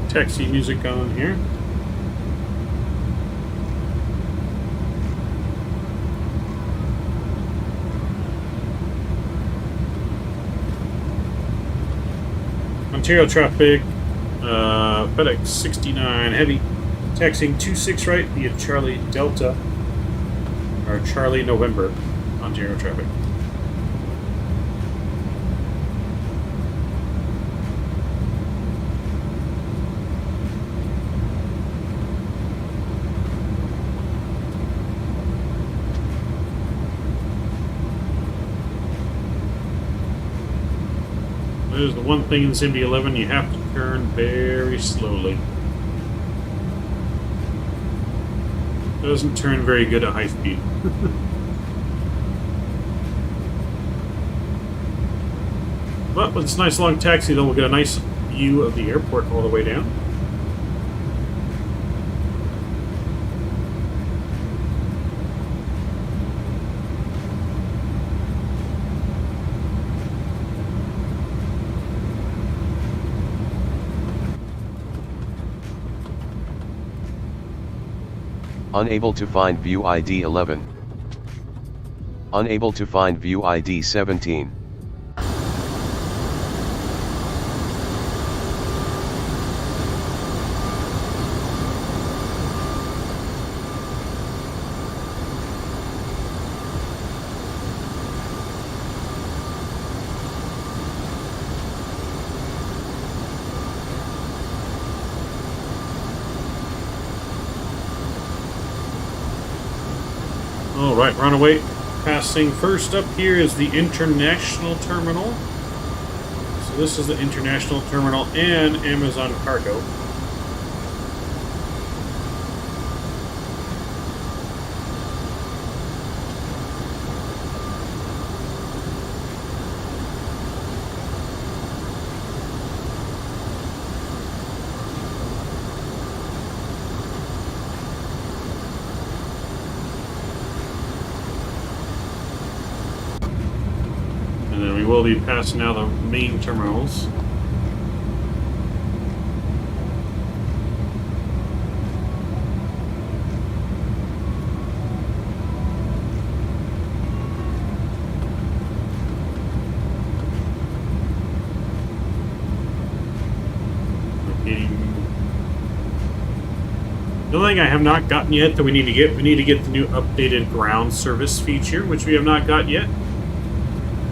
Speaker 1: Taxi music on here. Ontario traffic, Fedex 69 heavy, taxiing 26 right via Charlie Delta, or Charlie November, Ontario traffic. There's the one thing in this MD-11, you have to turn very slowly. It doesn't turn very good at high speed. But with this nice long taxi, though, we'll get a nice view of the airport all the way down.
Speaker 15: Unable to find view ID 11. Unable to find view ID 17.
Speaker 1: All right, runaway. Passing first up here is the international terminal. So this is the international terminal and Amazon Cargo. And then we will be passing now the main terminals. The only thing I have not gotten yet that we need to get the new updated ground service feature, which we have not got yet.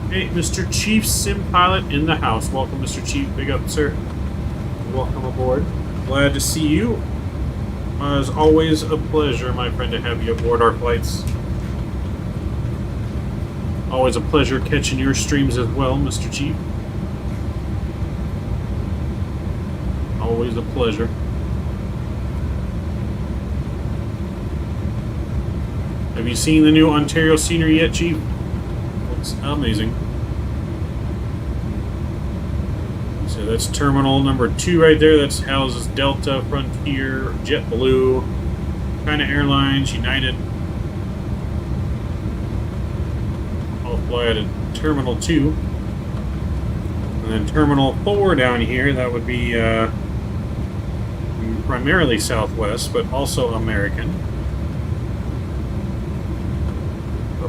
Speaker 1: Hey, Mr. Chief Sim Pilot in the house. Welcome, Mr. Chief. Big up, sir. Welcome aboard. Glad to see you. It's always a pleasure, my friend, to have you aboard our flights. Always a pleasure catching your streams as well, Mr. Chief. Always a pleasure. Have you seen the new Ontario scenery yet, Chief? Looks amazing. So that's terminal number 2 right there. That's houses Delta, Frontier, JetBlue, China Airlines, United. I'll fly at terminal 2. And then terminal 4 down here, that would be primarily Southwest, but also American.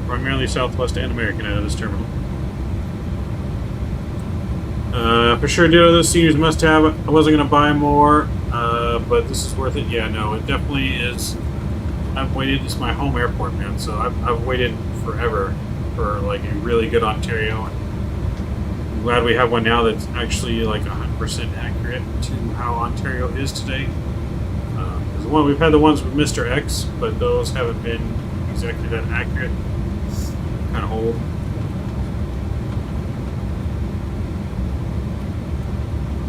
Speaker 1: Primarily Southwest and American out of this terminal. For sure, ditto those seniors must have. I wasn't going to buy more, but this is worth it. Yeah, no, it definitely is. I've waited. This is my home airport, man, so I've waited forever for like a really good Ontario. I'm glad we have one now that's actually like 100% accurate to how Ontario is today. Because we've had the ones with Mr. X, but those haven't been exactly that accurate. Kind of old.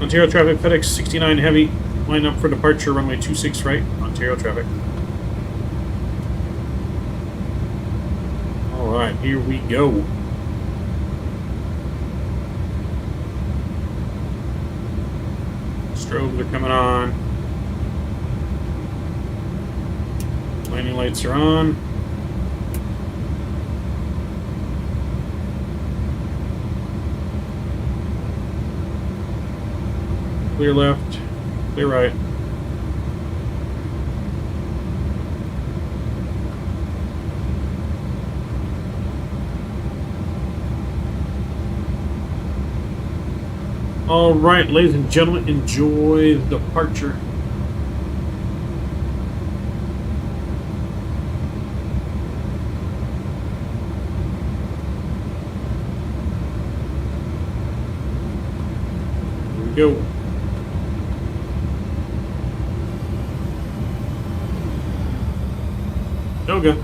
Speaker 1: Ontario traffic, Fedex 69 heavy, line up for departure, runway 26 right, Ontario traffic. Alright, here we go. Strobes are coming on. Landing lights are on. Clear left, clear right. All right, ladies and gentlemen, enjoy the departure. Here we go. Yoga.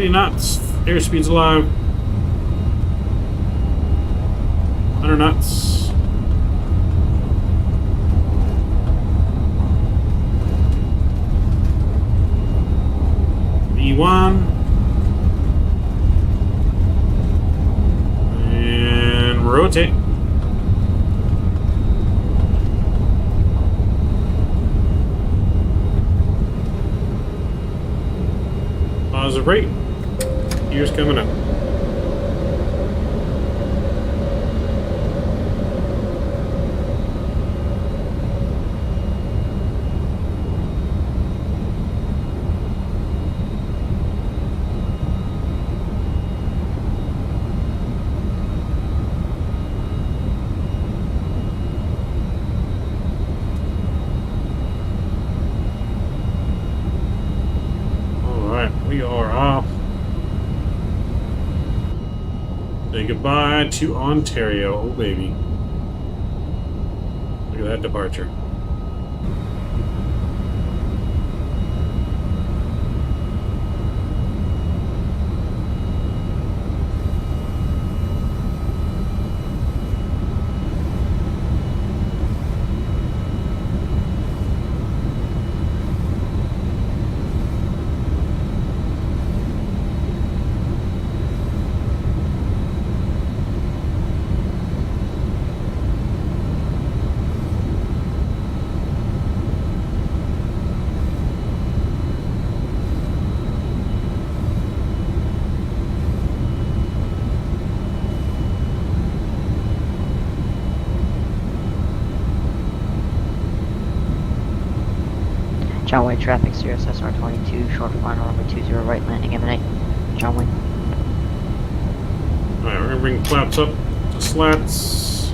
Speaker 1: Knots. Airspeed's alive. 100 knots. V1. And rotate. Positive rate. Gears coming up. We are off. Say goodbye to Ontario. Oh, baby. Look at that departure.
Speaker 18: John Wayne traffic, Sirius SR22, short final number 20, right landing imminent. John Wayne.
Speaker 1: Alright, we're gonna bring flaps up to slats.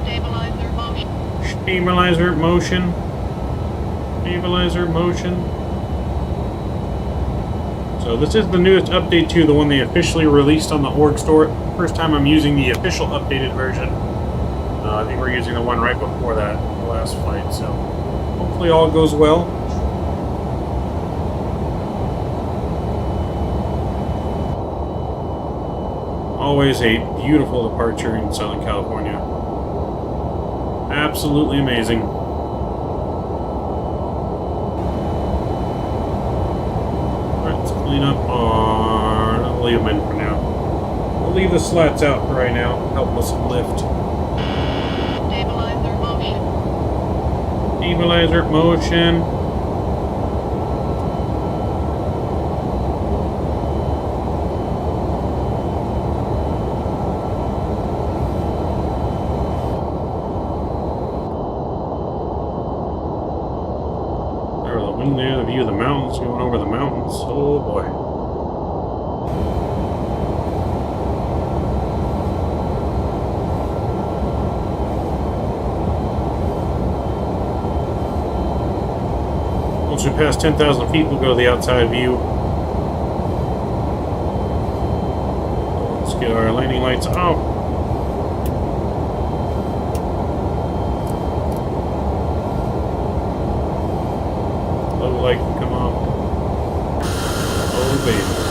Speaker 2: Stabilizer motion.
Speaker 1: Stabilizer motion. Stabilizer motion. So this is the newest update to the one they officially released on the org store. First time I'm using the official updated version. I think we're using the one right before that, the last flight, so hopefully all goes well. Always a beautiful departure in Southern California. Absolutely amazing. Alright, let's clean up our... I'll leave them in for now. We'll leave the slats out for right now, help us lift. Stabilizer motion. There's the wind there, the view of the mountains, going over the mountains. Oh boy. Once we pass 10,000 feet, we'll go to the outside view. Let's get our landing lights out. Low light can come on. Oh, baby.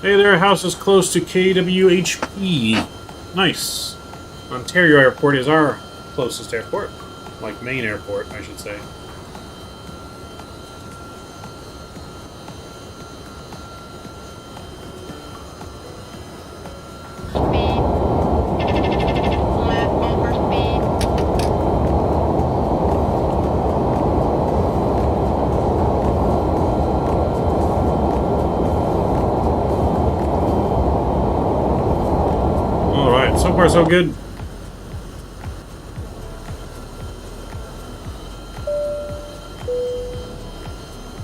Speaker 1: Hey there, house is close to KWHP. Nice. Ontario Airport is our closest airport. Like main airport, I should say. So far, so good.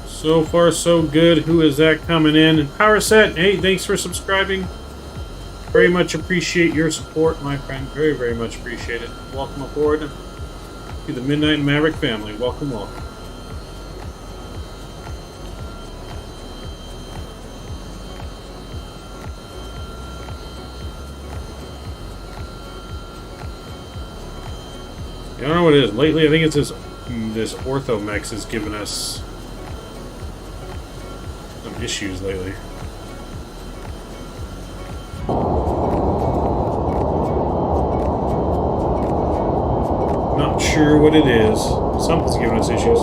Speaker 1: So far, so good. Who is that coming in? And Power Set, hey, thanks for subscribing. Very much appreciate your support, my friend. Very, very much appreciate it. Welcome aboard to the Midnight Maverick family. Welcome, welcome. I don't know what it is. Lately, I think it's this Orthomex has given us some issues lately. Not sure what it is. Something's giving us issues.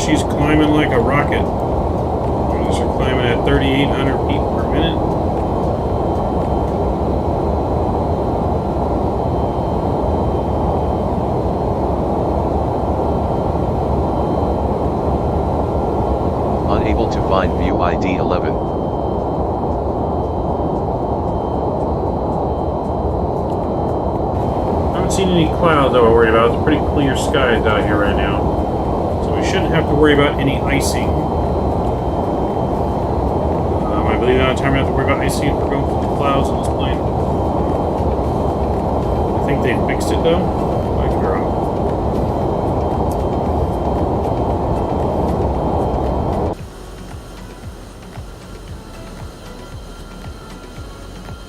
Speaker 1: She's climbing like a rocket. We're climbing at 3,800 feet per minute.
Speaker 15: Unable to find view ID 11.
Speaker 1: I haven't seen any clouds that we're worried about. It's pretty clear skies out here right now. So we shouldn't have to worry about any icing. I believe the only time we have to worry about icing if we're going through the clouds on this plane. I think they fixed it though. I could be wrong.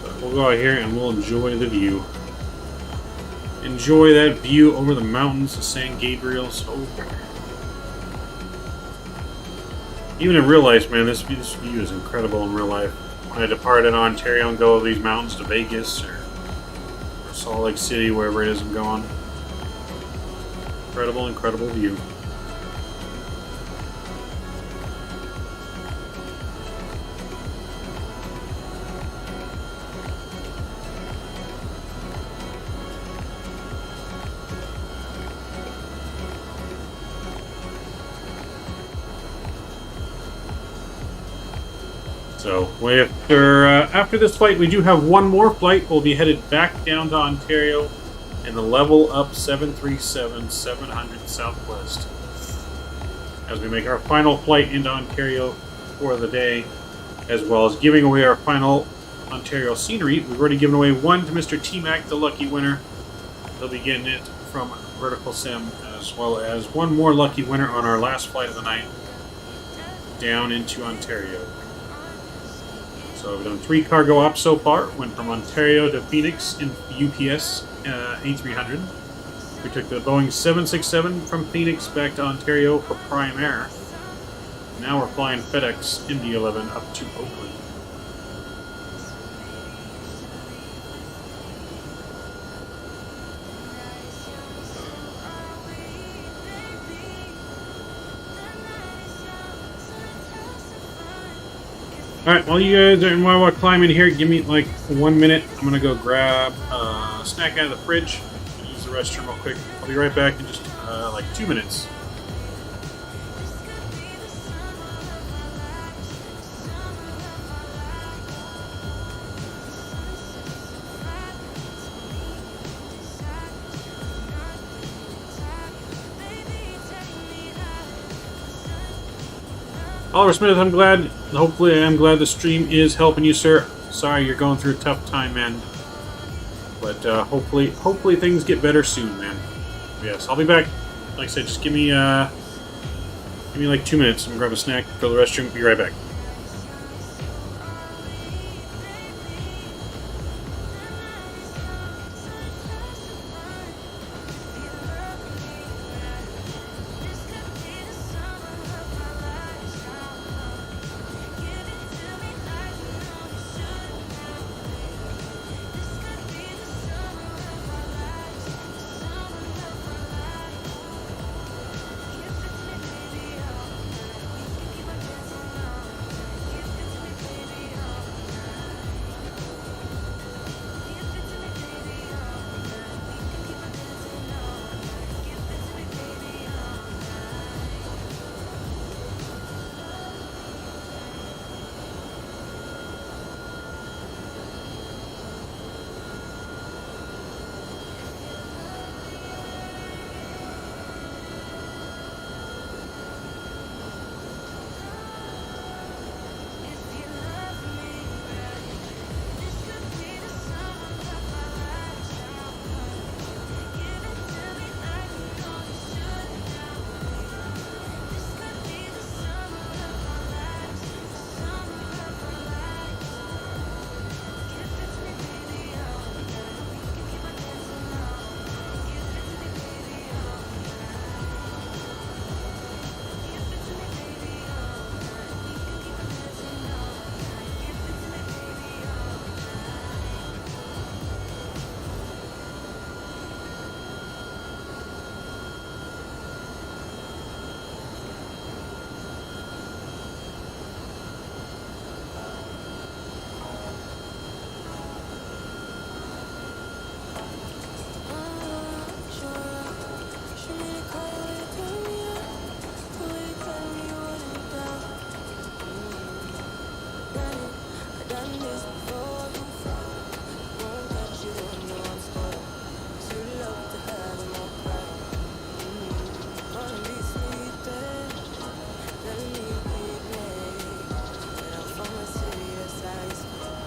Speaker 1: But we'll go out here and we'll enjoy the view. Enjoy that view over the mountains of San Gabriel. So even in real life, man, this view is incredible in real life. When I depart in Ontario and go over these mountains to Vegas or Salt Lake City, wherever it is I'm going. Incredible, incredible view. So after this flight, we do have one more flight. We'll be headed back down to Ontario in the level up 737-700 Southwest as we make our final flight into Ontario for the day, as well as giving away our final Ontario scenery. We've already given away one to Mr. T-Mac, the lucky winner. He'll be getting it from Verticalsim, as well as one more lucky winner on our last flight of the night down into Ontario. So we've done 3 cargo ops so far. Went from Ontario to Phoenix in UPS A300. We took the Boeing 767 from Phoenix back to Ontario for Prime Air. Now we're flying Fedex Indy 11 up to Oakland. Alright, while you guys are while we're climbing here, give me like 1 minute. I'm gonna go grab a snack out of the fridge and use the restroom real quick. I'll be right back in just like 2 minutes. Oliver Smith, I'm glad the stream is helping you, sir. Sorry you're going through a tough time, man. But hopefully things get better soon, man. Yes, I'll be back. Like I said, just give me like 2 minutes. I'm gonna grab a snack, go to the restroom, be right back.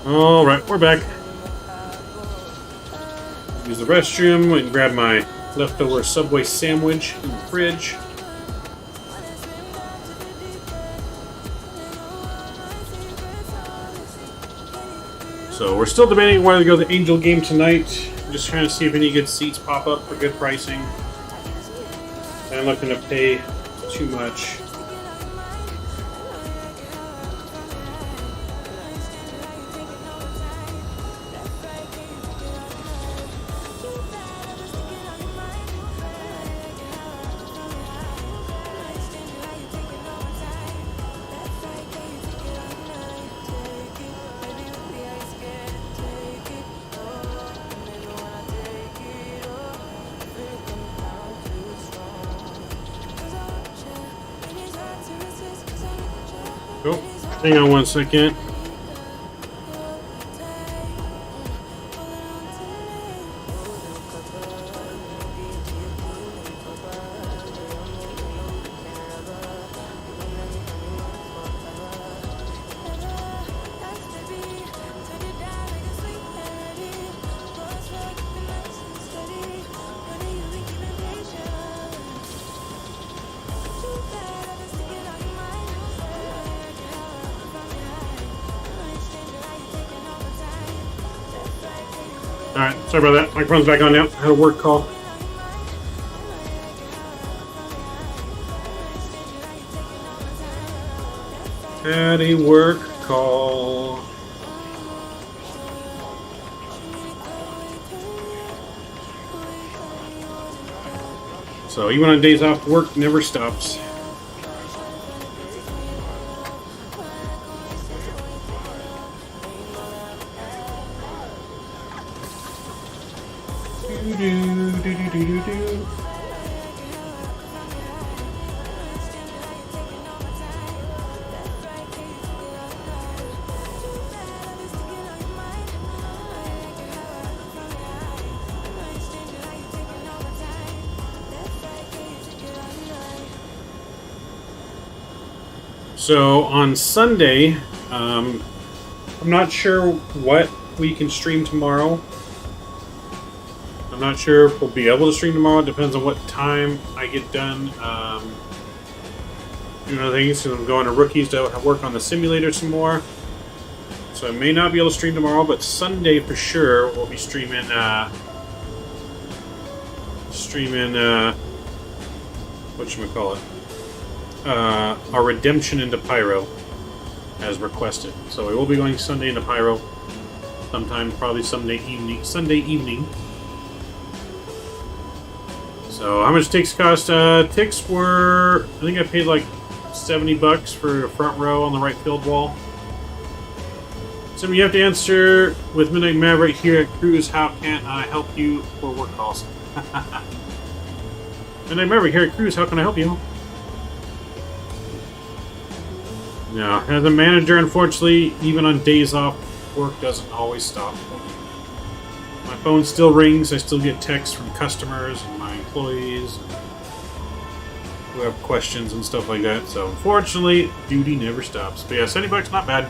Speaker 1: Alright, we're back. Use the restroom and grab my leftover Subway sandwich in the fridge. So we're still debating whether to go to the Angel game tonight. I'm just trying to see if any good seats pop up for good pricing. I'm not going to pay too much. Oh, hang on one second. Alright, sorry about that. Microphone's back on now. I had a work call. Had a work call. So even on days off, work never stops. So on Sunday, I'm not sure what we can stream tomorrow. I'm not sure if we'll be able to stream tomorrow. It depends on what time I get done doing other things. So I'm going to Rookies to work on the simulator some more. So I may not be able to stream tomorrow, but Sunday for sure we'll be streaming. Whatchamacallit? Our redemption into Pyro as requested. So we will be going Sunday into Pyro sometime, probably Sunday evening. So how much tickets cost? Tickets were, I think I paid like $70 for a front row on the right field wall. So you have to answer with Midnight Maverick here at Cruise. How can I help you for work calls? Midnight Maverick here at Cruise. How can I help you? No, as a manager, unfortunately, even on days off, work doesn't always stop. My phone still rings. I still get texts from customers and my employees who have questions and stuff like that. So, unfortunately, duty never stops. But yeah, $70 not bad.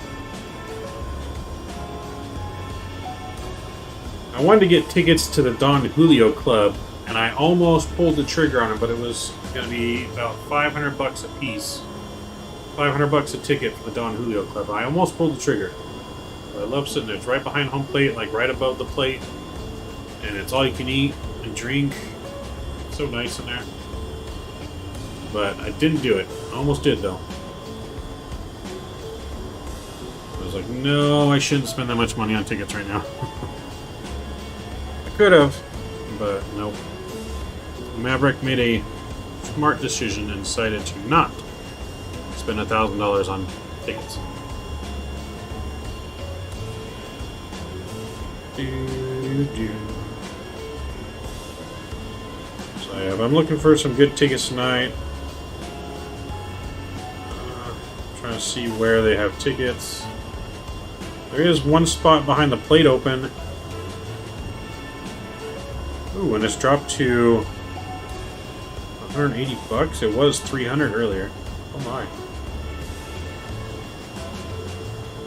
Speaker 1: I wanted to get tickets to the Don Julio Club, and I almost pulled the trigger on it, but it was going to be about $500 a piece. $500 a ticket for the Don Julio Club. I almost pulled the trigger. But I love sitting there. It's right behind home plate, like right above the plate. And it's all you can eat and drink. It's so nice in there. But I didn't do it. I almost did, though. I was like, no, I shouldn't spend that much money on tickets right now. I could have, but nope. Maverick made a smart decision and decided to not spend $1,000 on tickets. So yeah, I'm looking for some good tickets tonight. Trying to see where they have tickets. There is one spot behind the plate open. Ooh, and it's dropped to $180. It was $300 earlier. Oh my.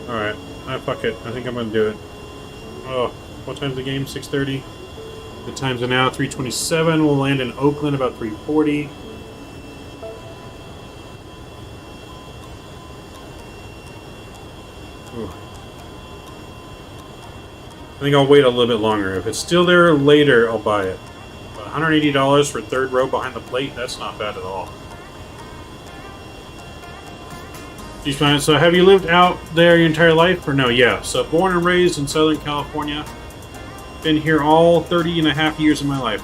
Speaker 1: Alright. fuck it. I think I'm gonna do it. Oh, what time's the game? 6:30. The times are now 3:27. We'll land in Oakland about 3:40. Ooh. I think I'll wait a little bit longer. If it's still there later, I'll buy it. But $180 for third row behind the plate, that's not bad at all. So have you lived out there your entire life or no? Yeah. So born and raised in Southern California. Been here all 30 and a half years of my life.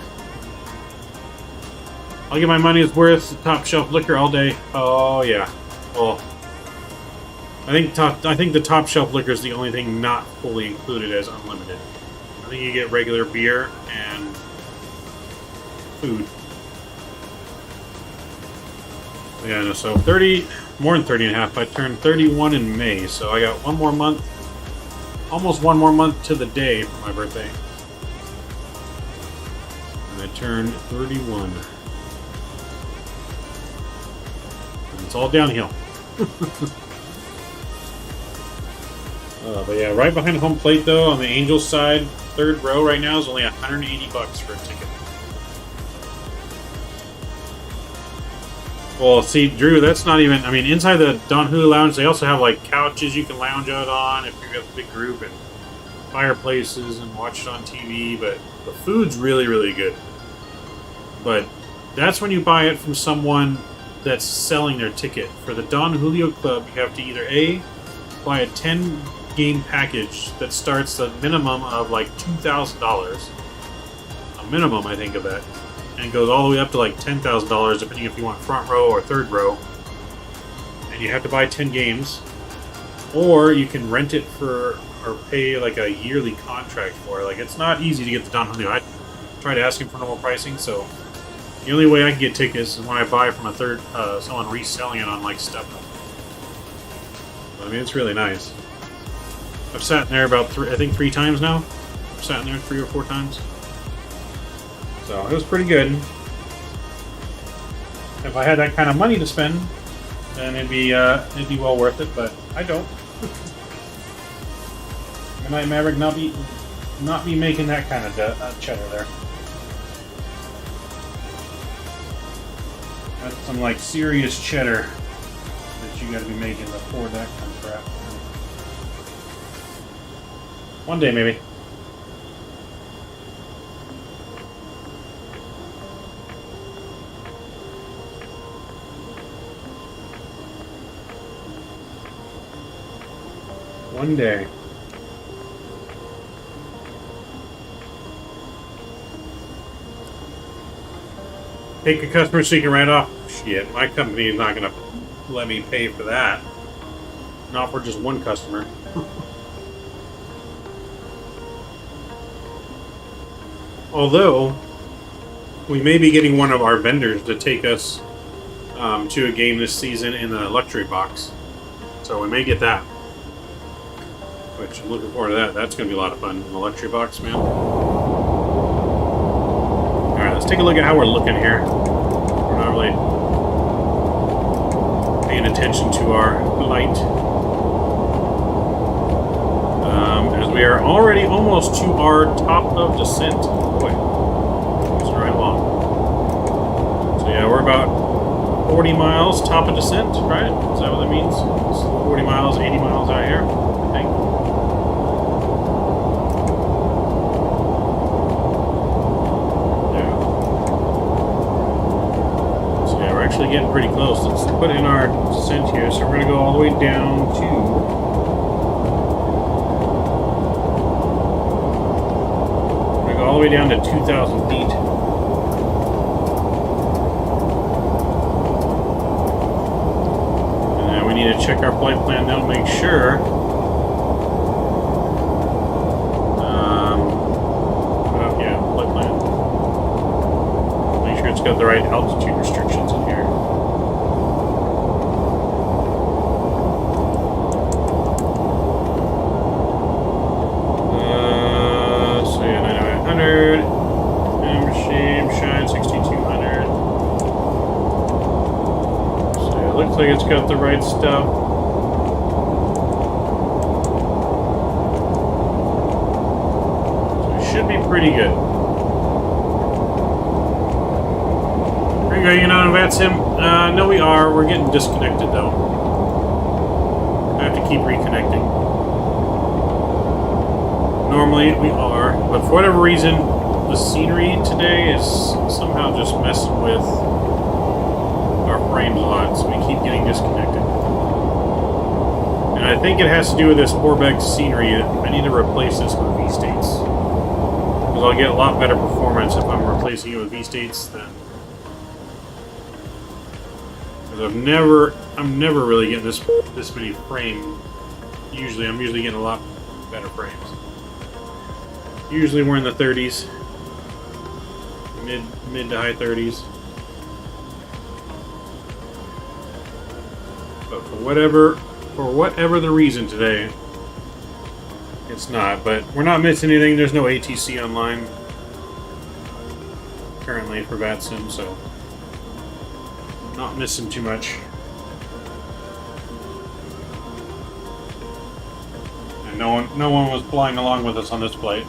Speaker 1: I'll get my money's worth. Top shelf liquor all day. Oh yeah. Well, I think the top shelf liquor is the only thing not fully included as unlimited. I think you get regular beer and food. Yeah, no, so 30, more than 30 and a half. I turned 31 in May, so I got one more month, almost one more month to the day for my birthday. And I turned 31. And it's all downhill. But yeah, right behind home plate though, on the Angels side, third row right now is only $180 for a ticket. Well, see, Drew, that's not even... I mean, inside the Don Julio Lounge, they also have, like, couches you can lounge out on if you've got a big group, and fireplaces and watch it on TV, but the food's really, really good. But that's when you buy it from someone that's selling their ticket. For the Don Julio Club, you have to either A, buy a 10-game package that starts the minimum of, like, $2,000. A minimum, I think, of that. And goes all the way up to like $10,000, depending if you want front row or third row. And you have to buy 10 games. Or you can rent it for, or pay like a yearly contract for it. Like, it's not easy to get the Don Julio. I tried asking for normal pricing, so the only way I can get tickets is when I buy from a third, someone reselling it on like StubHub. I mean, it's really nice. I've sat in there about three times now. I've sat in there 3 or 4 times. So it was pretty good. If I had that kind of money to spend, then it'd be well worth it. But I don't. Good night, Maverick. Not be making that kind of cheddar there. That's some like serious cheddar that you got to be making to afford that kind of crap. One day, maybe. One day. Take a customer so you can write off. Shit, my company is not going to let me pay for that. Not for just one customer. Although, we may be getting one of our vendors to take us to a game this season in the luxury box. So we may get that. Which I'm looking forward to that. That's going to be a lot of fun in the luxury box, man. Alright, let's take a look at how we're looking here. We're not really paying attention to our light. As we are already almost to our top of descent. Boy, it's right along. So yeah, we're about 40 miles top of descent, right? Is that what that means? It's 40 miles, 80 miles out here, I think. Actually getting pretty close. Let's put in our descent here. So we're going to go all the way down to... We're going to go all the way down to 2,000 feet. And then we need to check our flight plan now to make sure. Yeah, flight plan. Make sure it's got the right altitude restrictions in here. So yeah, 9900, machine, shine 6200. So yeah, it looks like it's got the right stuff. pretty good. Are you hanging on Verticalsim? No, we are. We're getting disconnected though. I have to keep reconnecting. Normally we are, but for whatever reason, the scenery today is somehow just messing with our frames a lot, so we keep getting disconnected. And I think it has to do with this Orbex scenery. I need to replace this with V-States. Because I'll get a lot better performance if I'm replacing it with V-States than... Because I'm never really getting this many frame. I'm usually getting a lot better frames. Usually we're in the 30s. Mid to high 30s. But for whatever the reason today, it's not. But we're not missing anything. There's no ATC online currently for Verticalsim, so not missing too much. And no one was flying along with us on this flight.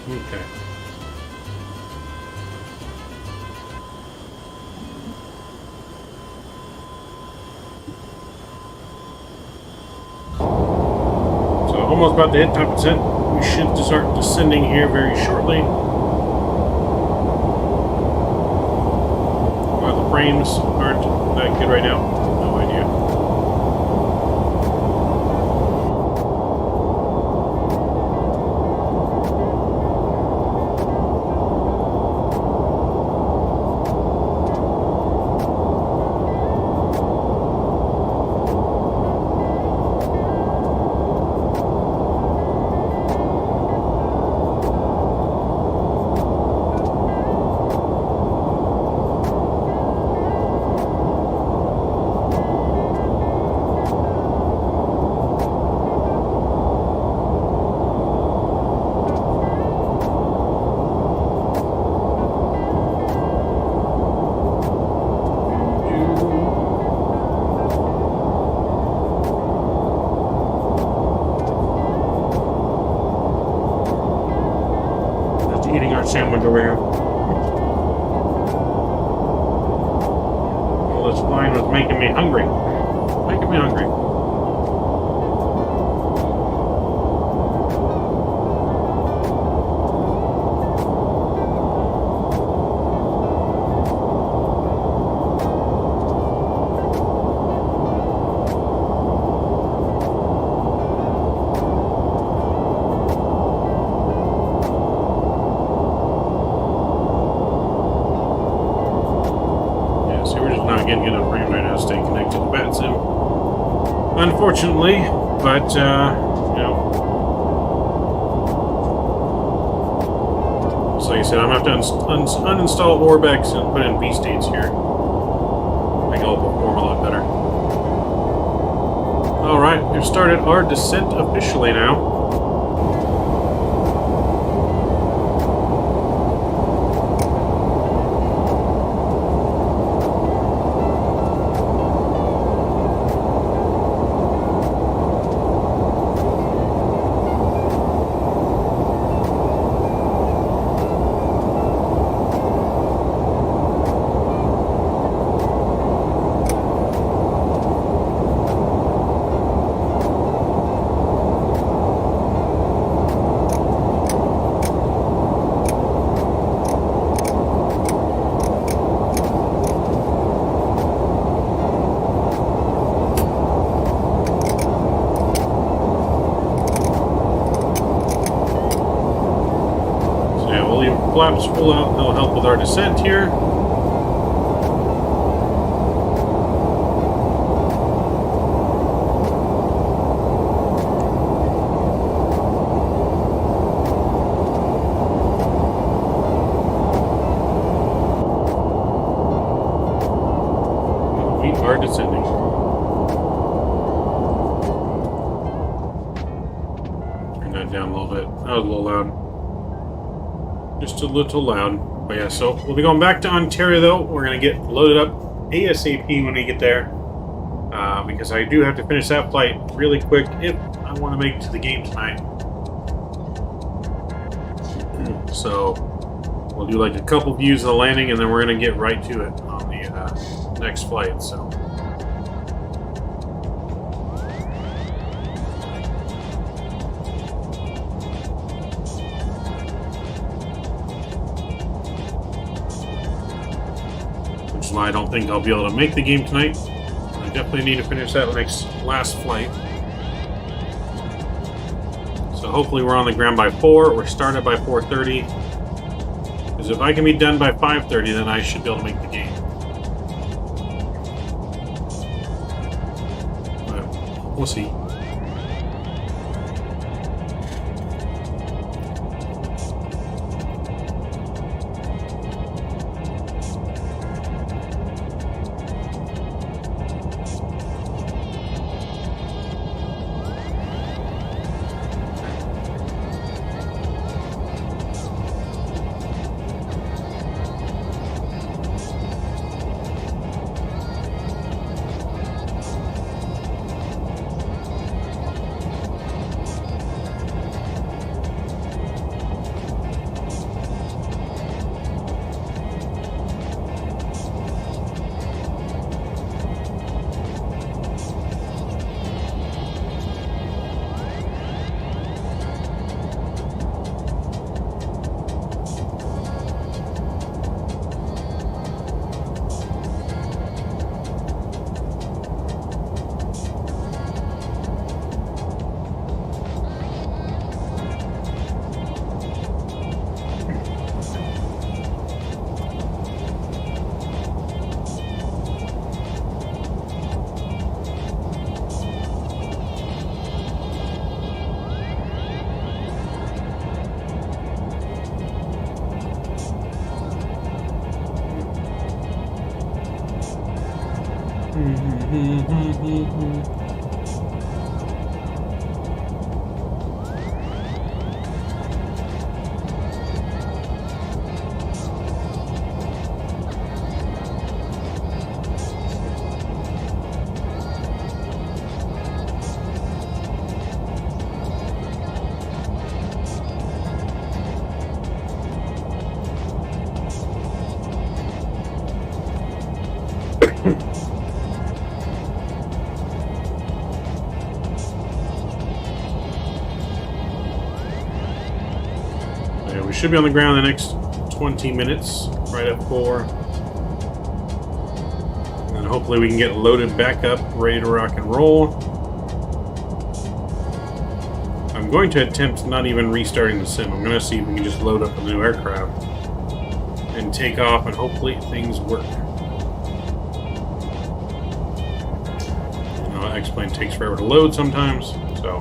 Speaker 1: Okay. So almost about to hit 10%. We should start descending here very shortly. Well, the frames aren't that good right now. No idea. Sandwich over here. All this flying was making me hungry. Making me hungry. Unfortunately, but you know, so like I said, I'm gonna have to uninstall Orbex and put in V-States here. I think it'll perform a lot better. All right, we've started our descent officially now. flaps full out. That'll help with our descent here. We are descending. Turn that down a little bit. That was a little loud. Just a little loud. But yeah, so we'll be going back to Ontario though. We're going to get loaded up ASAP when we get there. Because I do have to finish that flight really quick if I want to make it to the game tonight. So we'll do like a couple views of the landing and then we're going to get right to it on the next flight. So. Which is why I don't think I'll be able to make the game tonight. I definitely need to finish that last flight. So hopefully we're on the ground by 4 or started by 4:30. Because if I can be done by 5:30, then I should be able to make the game. But we'll see. We should be on the ground in the next 20 minutes, right at 4. And hopefully we can get loaded back up, ready to rock and roll. I'm going to attempt not even restarting the sim. I'm going to see if we can just load up a new aircraft and take off, and hopefully things work. You know, X-Plane takes forever to load sometimes, so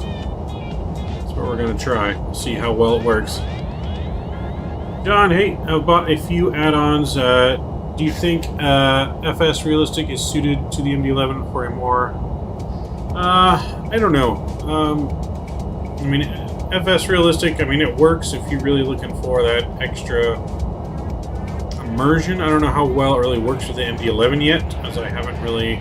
Speaker 1: that's what we're going to try. We'll see how well it works. John, hey, I've bought a few add-ons. Do you think FS Realistic is suited to the MD-11 for a more... I don't know. I mean, FS Realistic, I mean, it works if you're really looking for that extra immersion. I don't know how well it really works with the MD-11 yet, as I haven't really...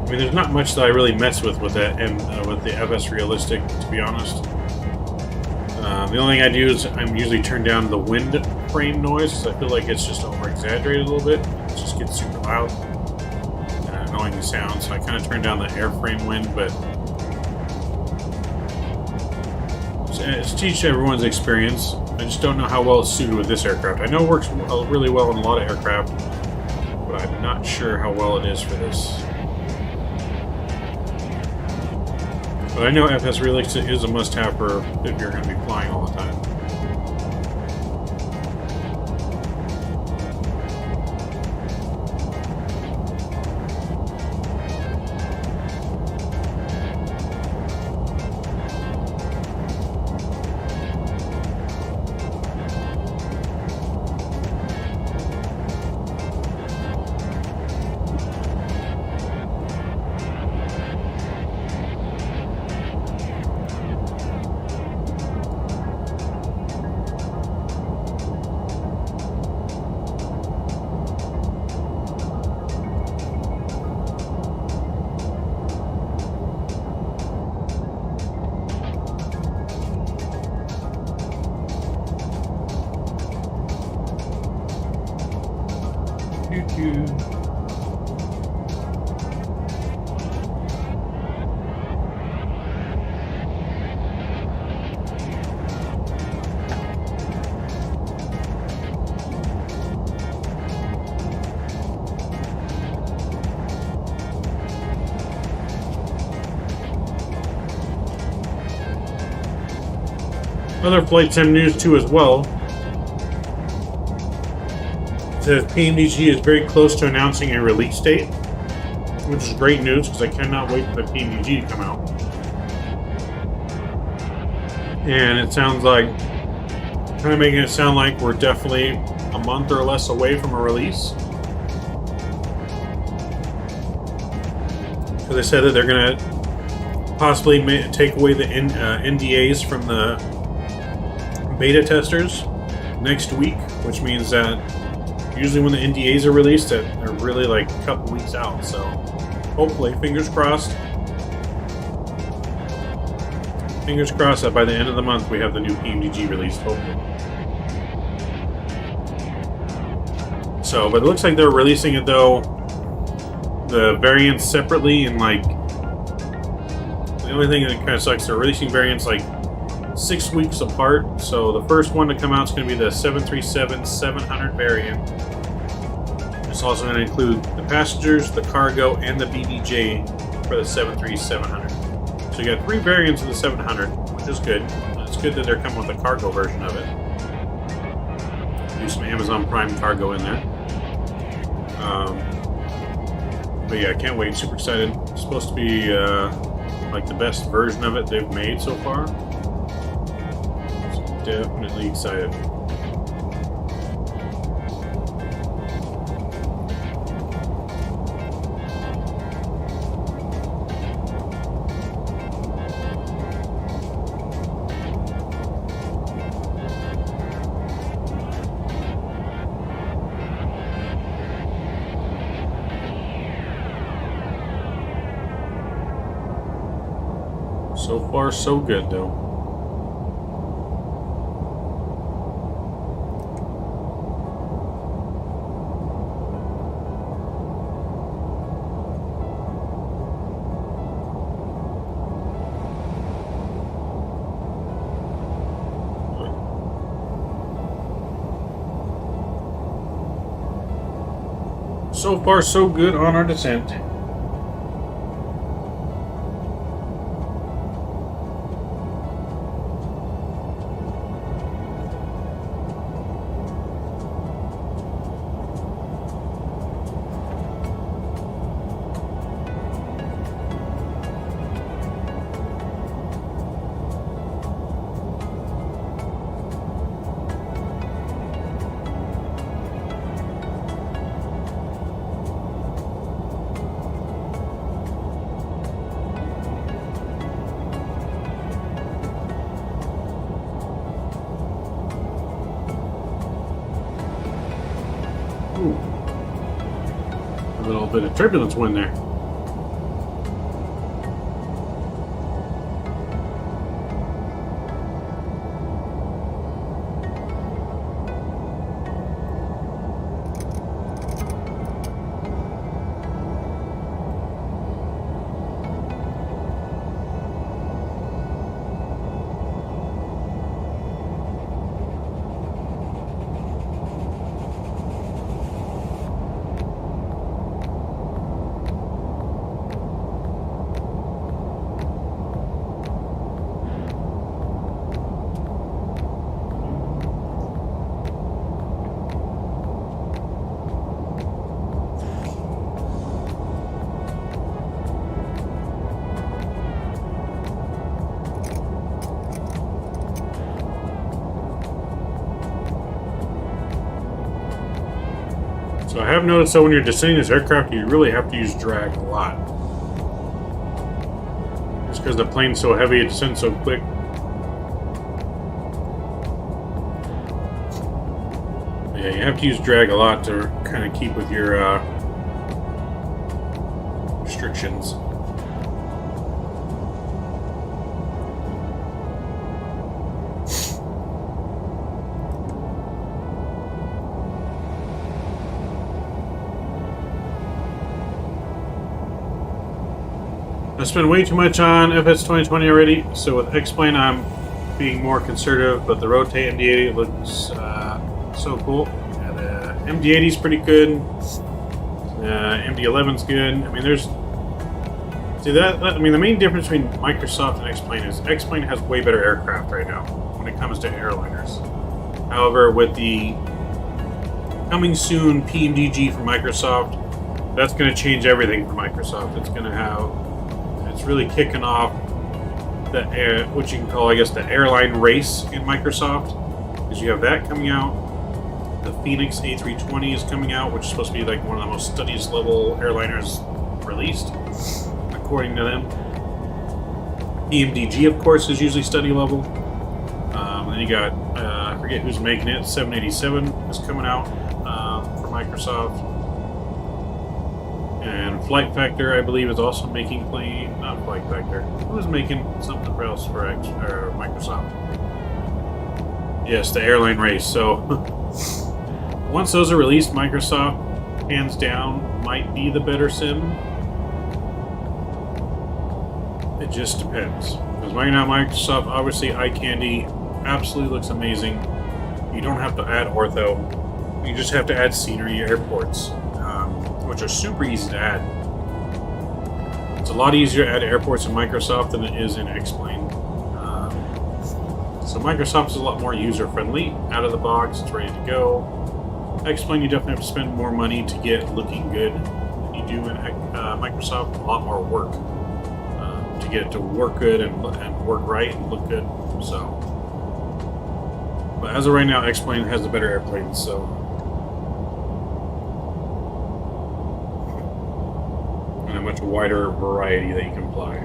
Speaker 1: I mean, there's not much that I really mess with that with the FS Realistic, to be honest. The only thing I do is I'm usually turn down the wind frame noise, because I feel like it's just over-exaggerated a little bit. It just gets super loud and annoying to sound, so I kind of turn down the airframe wind, but it's to each everyone's experience. I just don't know how well it's suited with this aircraft. I know it works really well in a lot of aircraft, but I'm not sure how well it is for this. But I know FS Realistic is a must-have for if you're going to be flying all the time. Other flight sim news too as well. It says PMDG is very close to announcing a release date, which is great news because I cannot wait for the PMDG to come out. And it sounds like, kind of making it sound like we're definitely a month or less away from a release. Because they said that they're going to possibly take away the NDAs from the beta testers next week, which means that usually when the NDAs are released, that they're really like a couple weeks out. So hopefully, fingers crossed that by the end of the month we have the new PMDG released, hopefully. So, but it looks like they're releasing it though, the variants separately, and like the only thing that kind of sucks, they're releasing variants like 6 weeks apart. So the first one to come out is going to be the 737-700 variant. It's also going to include the passengers, the cargo, and the BBJ for the 737-700. So you got 3 variants of the 700, which is good. It's good that they're coming with a cargo version of it. Do some Amazon Prime cargo in there. But yeah, I can't wait. Super excited. It's supposed to be like the best version of it they've made so far. So definitely excited. So far, so good, though. So far, so good on our descent. A little bit of turbulence win there. So I have noticed that when you're descending this aircraft, you really have to use drag a lot. Just because the plane's so heavy, it descends so quick. Yeah, you have to use drag a lot to kind of keep with your restrictions. spent way too much on FS 2020 already, so with X-Plane I'm being more conservative, but the Rotate MD-80 looks so cool. Yeah, the MD-80 is pretty good. MD-11's good. I mean, there's... See, I mean, the main difference between Microsoft and X-Plane is X-Plane has way better aircraft right now when it comes to airliners. However, with the coming soon PMDG from Microsoft, that's going to change everything for Microsoft. It's going to have... It's really kicking off what you can call, I guess, the airline race in Microsoft, because you have that coming out. The Phoenix A320 is coming out, which is supposed to be like one of the most studious level airliners released, according to them. PMDG, of course, is usually study level. Then you got, I forget who's making it, 787 is coming out for Microsoft. And Flight Factor, I believe, is also making not Flight Factor. Who's making something else for Microsoft? Yes, the airline race. So once those are released, Microsoft, hands down, might be the better sim. It just depends. Because right now, Microsoft, obviously, eye candy absolutely looks amazing. You don't have to add ortho. You just have to add scenery, airports, which are super easy to add. It's a lot easier to add airports in Microsoft than it is in X-Plane. So Microsoft is a lot more user-friendly. Out of the box, it's ready to go. X-Plane, you definitely have to spend more money to get looking good than you do in Microsoft. A lot more work to get it to work good and work right and look good. So, but as of right now, X-Plane has the better airplanes. So. A much wider variety that you can fly.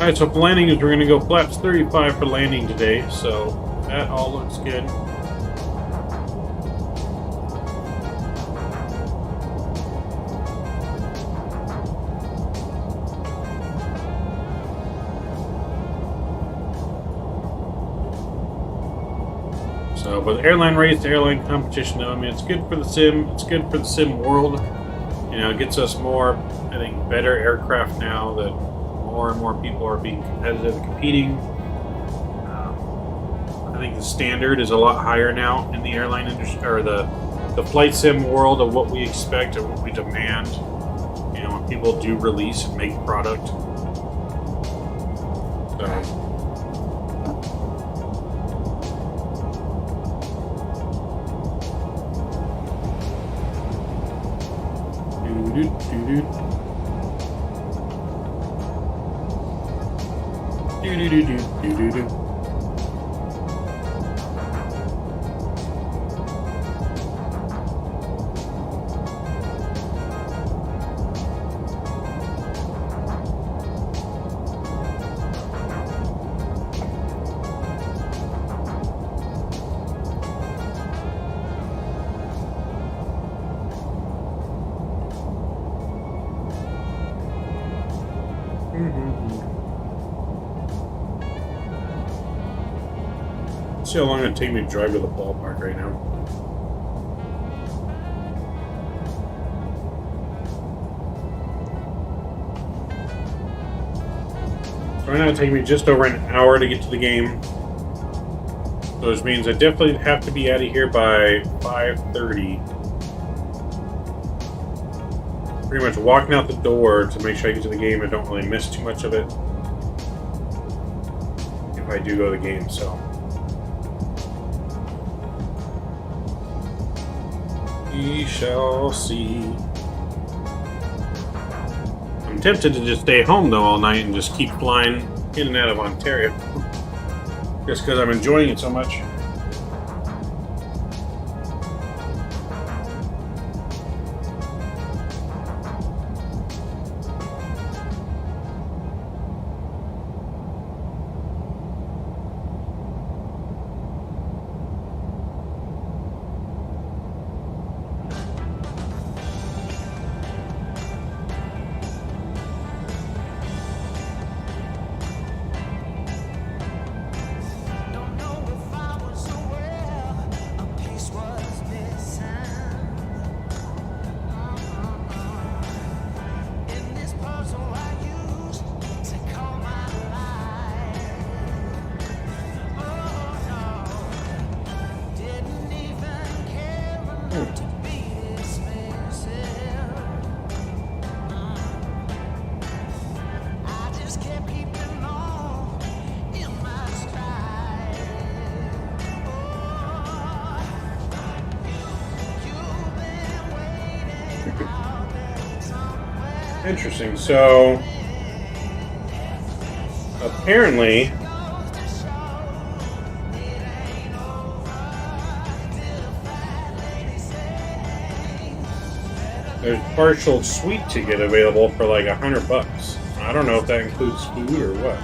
Speaker 1: Alright, so for landing, we're going to go flaps 35 for landing today, so that all looks good. So, but the airline race, the airline competition, though, I mean, it's good for the sim, it's good for the sim world. You know, it gets us more, I think, better aircraft now that more and more people are being competitive and competing. I think the standard is a lot higher now in the airline industry, or the flight sim world, of what we expect and what we demand. You know, when people do release and make product. So. See how long it'd take me to drive to the ballpark right now. So right now it's taking me just over an hour to get to the game. So which means I definitely have to be out of here by 5:30. Pretty much walking out the door to make sure I get to the game. I don't really miss too much of it if I do go to the game, so. We shall see. I'm tempted to just stay home though all night and just keep flying in and out of Ontario. Just because I'm enjoying it so much. Interesting. So apparently there's partial suite ticket available for like $100. I don't know if that includes food or what.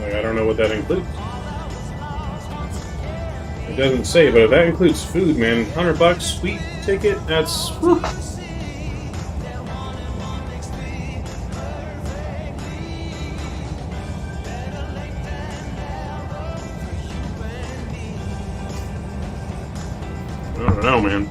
Speaker 1: Like, I don't know what that includes. It doesn't say, but if that includes food, man, $100 suite ticket, that's whew. I don't know, man.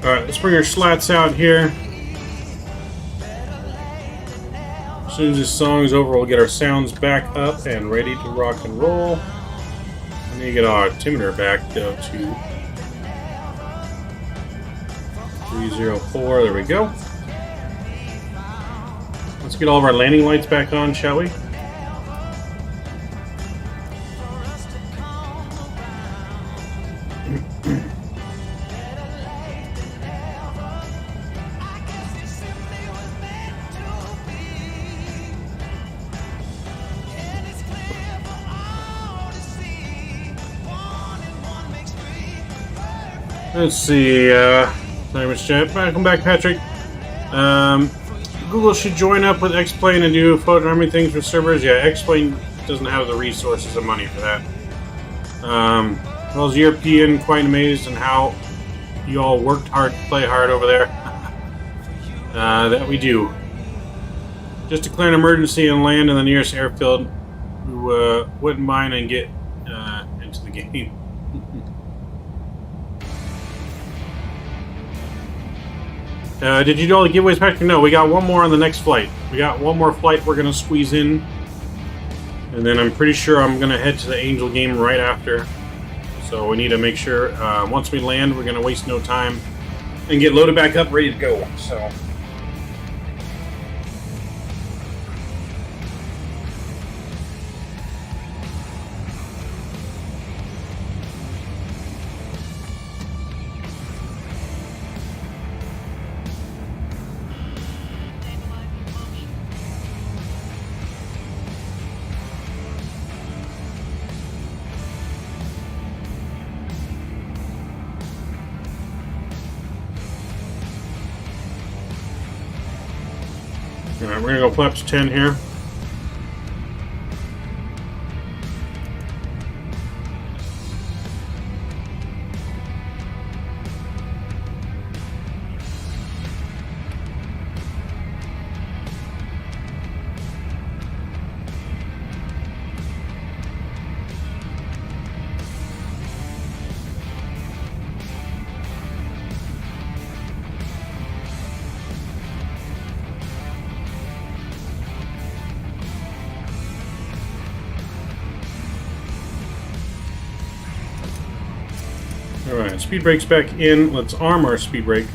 Speaker 1: Alright, let's bring our slats out here. As soon as this song is over, we'll get our sounds back up and ready to rock and roll. I need to get our altimeter back though to 304. There we go. Let's get all of our landing lights back on, shall we? Let's see, welcome back, Patrick. Google should join up with X-Plane and do photogrammetry things for servers. Yeah, X-Plane doesn't have the resources and money for that. Well, as European, quite amazed in how you all worked hard, play hard over there. That we do. Just declare an emergency and land in the nearest airfield. Who wouldn't mind and get into the game. Did you do all the giveaways, Patrick? No, we got one more on the next flight. We got one more flight we're going to squeeze in. And then I'm pretty sure I'm going to head to the Angel game right after. So we need to make sure, once we land, we're going to waste no time and get loaded back up, ready to go. So... Alright, we're going to go flaps 10 here. Alright, speed brake's back in. Let's arm our speed brake.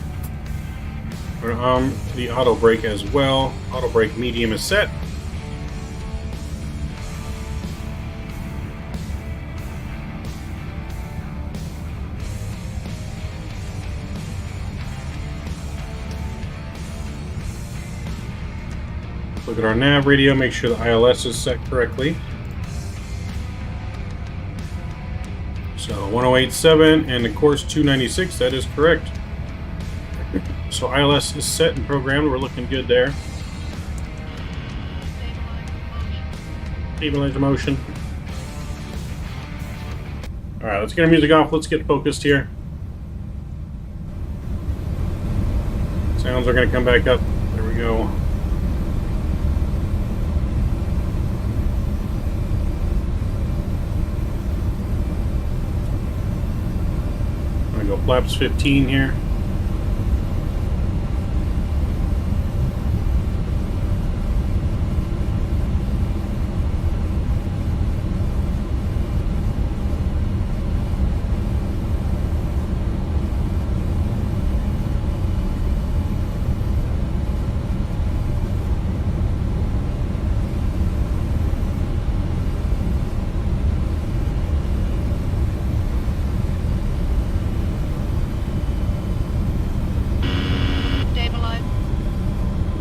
Speaker 1: We're going to arm the auto brake as well. Auto brake medium is set. Look at our nav radio, make sure the ILS is set correctly. So 1087 and the course 296, that is correct. So ILS is set and programmed, we're looking good there. Stabilizer motion. Alright, let's get our music off, let's get focused here. Sounds are going to come back up. There we go. I'm going to go flaps 15 here.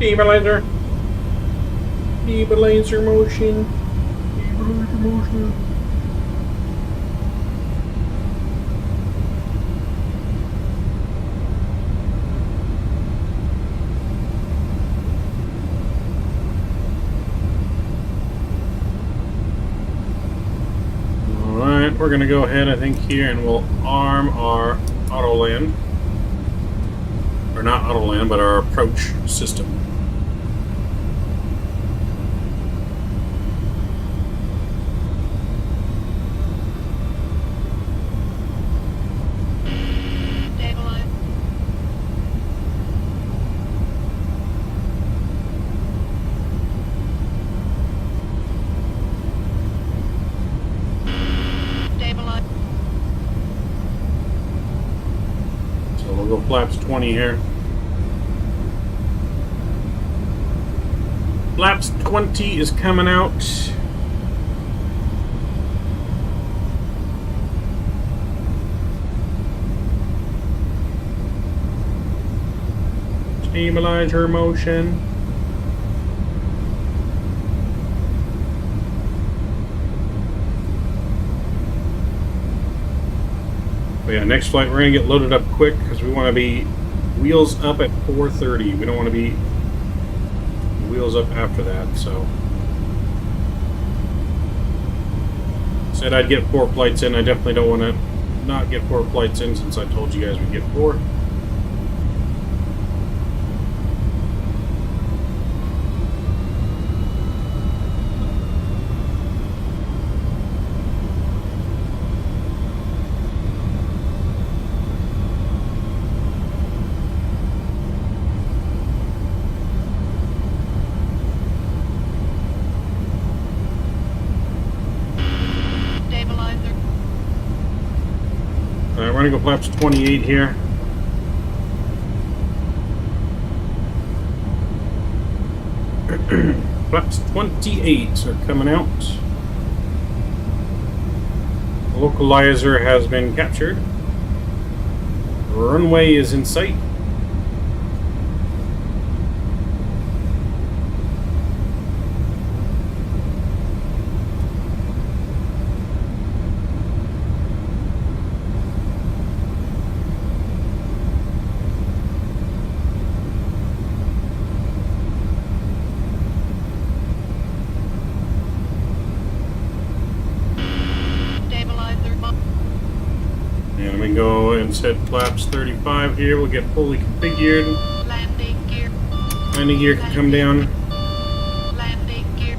Speaker 1: Stabilizer. Stabilizer motion. Stabilizer motion. Alright, we're going to go ahead, I think, here and we'll arm our auto land. Or not auto land, but our approach system. Flaps 20 here. Flaps 20 is coming out. Stabilizer motion. But yeah, next flight we're going to get loaded up quick because we want to be wheels up at 4:30. We don't want to be wheels up after that, so. Said I'd get 4 flights in. I definitely don't want to not get 4 flights in since I told you guys we'd get 4. We're going to go flaps 28 here. Flaps 28 are coming out. The localizer has been captured. Runway is in sight. Go and set flaps 35 here. We'll get fully configured.
Speaker 2: Landing gear.
Speaker 1: Landing gear can come down.
Speaker 2: Landing gear.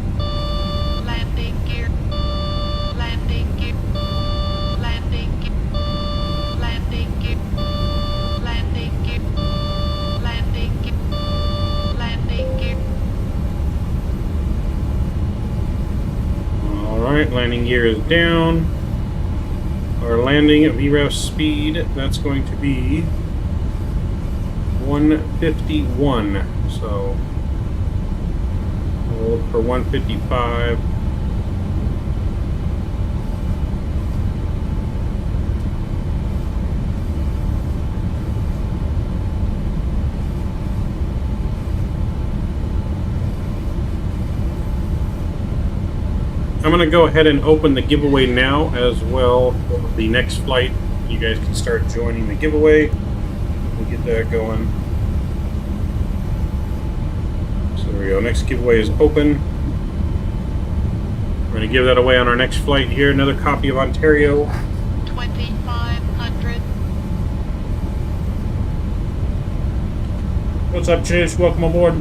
Speaker 2: Landing gear. Landing gear. Landing gear. Landing gear. Landing gear. Landing gear. Landing gear.
Speaker 1: Alright, landing gear is down. Our landing at VREF speed, that's going to be 151. So we'll look for 155. I'm going to go ahead and open the giveaway now as well. The next flight, you guys can start joining the giveaway. We'll get that going. So there we go. Next giveaway is open. We're going to give that away on our next flight here. Another copy of Ontario.
Speaker 2: 2500.
Speaker 1: What's up, Chase? Welcome aboard.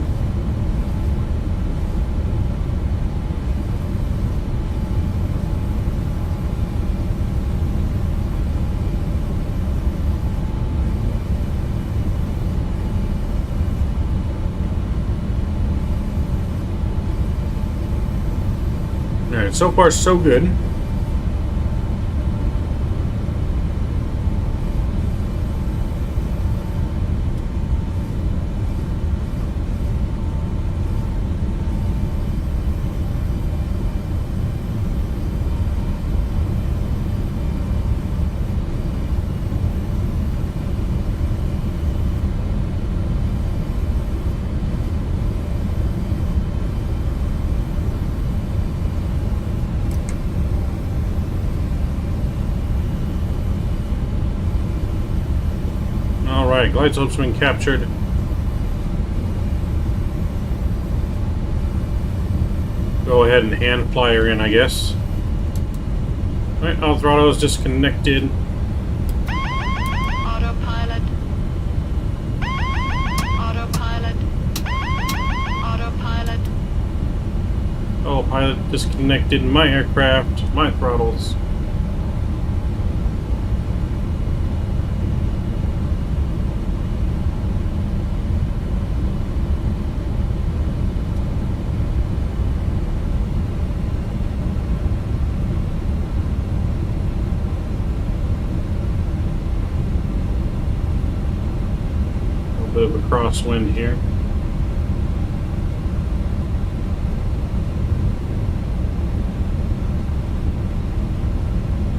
Speaker 1: Alright, so far so good. Alright, glide slope's been captured. Go ahead and hand fly her in, I guess. Alright, all throttles disconnected.
Speaker 2: Autopilot. Autopilot. Autopilot.
Speaker 1: Oh, pilot disconnected my aircraft, my throttles. Bit of a crosswind here.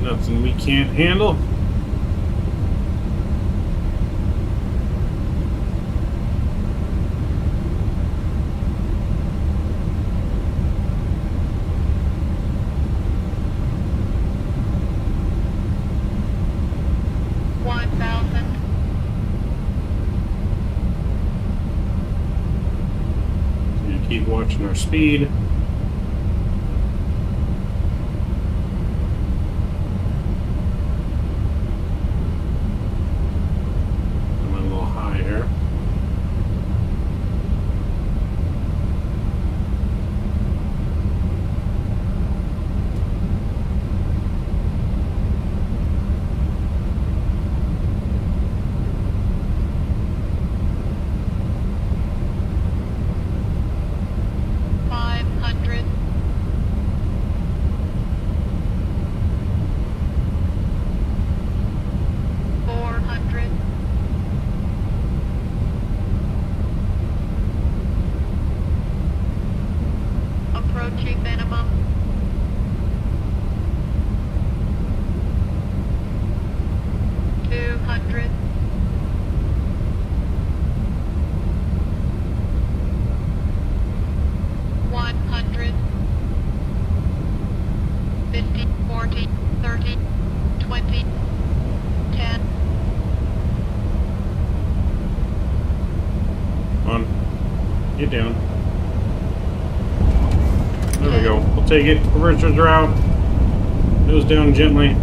Speaker 1: Nothing we can't handle. Keep watching our speed. I'm a little high here.
Speaker 2: Approaching minimum. 200. $100. 50, 40, 30, 20, 10.
Speaker 1: On. Get down. There we go. We'll take it. Reversers are out. Nose down gently.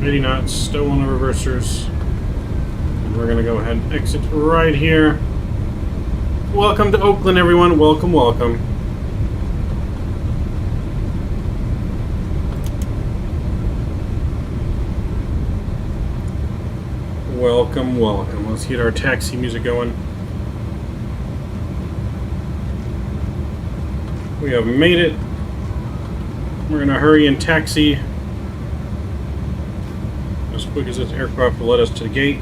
Speaker 1: $80 knots. Stow on the reversers. And we're going to go ahead and exit right here. Welcome to Oakland, everyone. Welcome, welcome. Welcome, welcome. Let's get our taxi music going. We have made it. We're gonna hurry and taxi as quick as this aircraft will let us to the gate.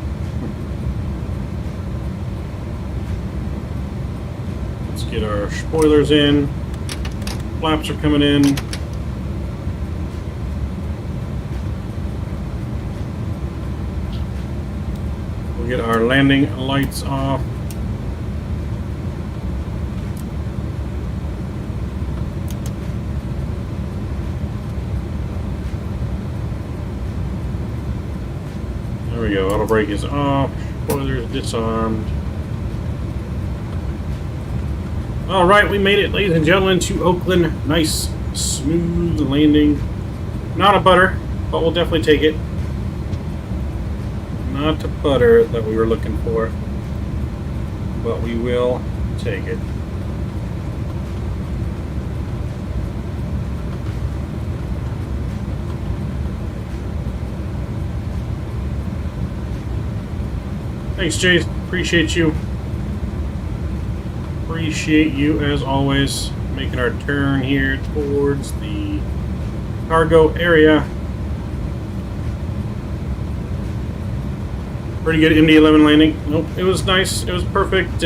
Speaker 1: Let's get our spoilers in. Flaps are coming in. We'll get our landing lights off. There we go. Auto brake is off. Spoilers disarmed. Alright, we made it, ladies and gentlemen, to Oakland. Nice, smooth landing. Not a butter, but we'll definitely take it. Not a butter that we were looking for, but we will take it. Thanks, Chase. Appreciate you. Appreciate you, as always, making our turn here towards the cargo area. Pretty good MD-11 landing. Nope, it was nice. It was perfect,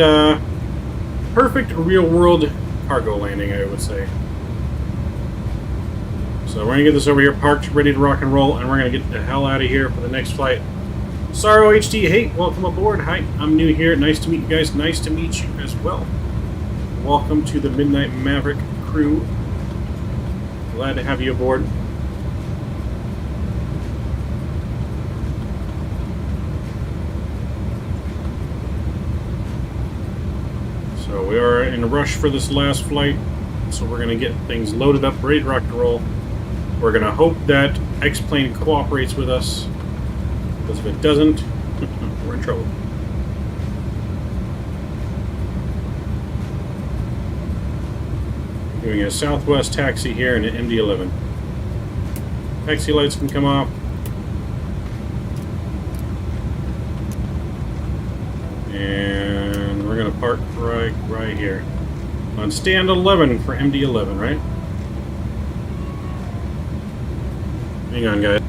Speaker 1: perfect real-world cargo landing, I would say. So we're gonna get this over here parked, ready to rock and roll, and we're gonna get the hell out of here for the next flight. Sorrow HD, hey, welcome aboard. Hi, I'm new here. Nice to meet you guys. Nice to meet you as well. Welcome to the Midnight Maverick crew. Glad to have you aboard. So we are in a rush for this last flight, so we're going to get things loaded up, ready to rock and roll. We're going to hope that X-Plane cooperates with us, because if it doesn't, we're in trouble. Doing a Southwest taxi here in an MD-11. Taxi lights can come off. And we're gonna park right here. On stand 11 for MD-11, right? Hang on, guys.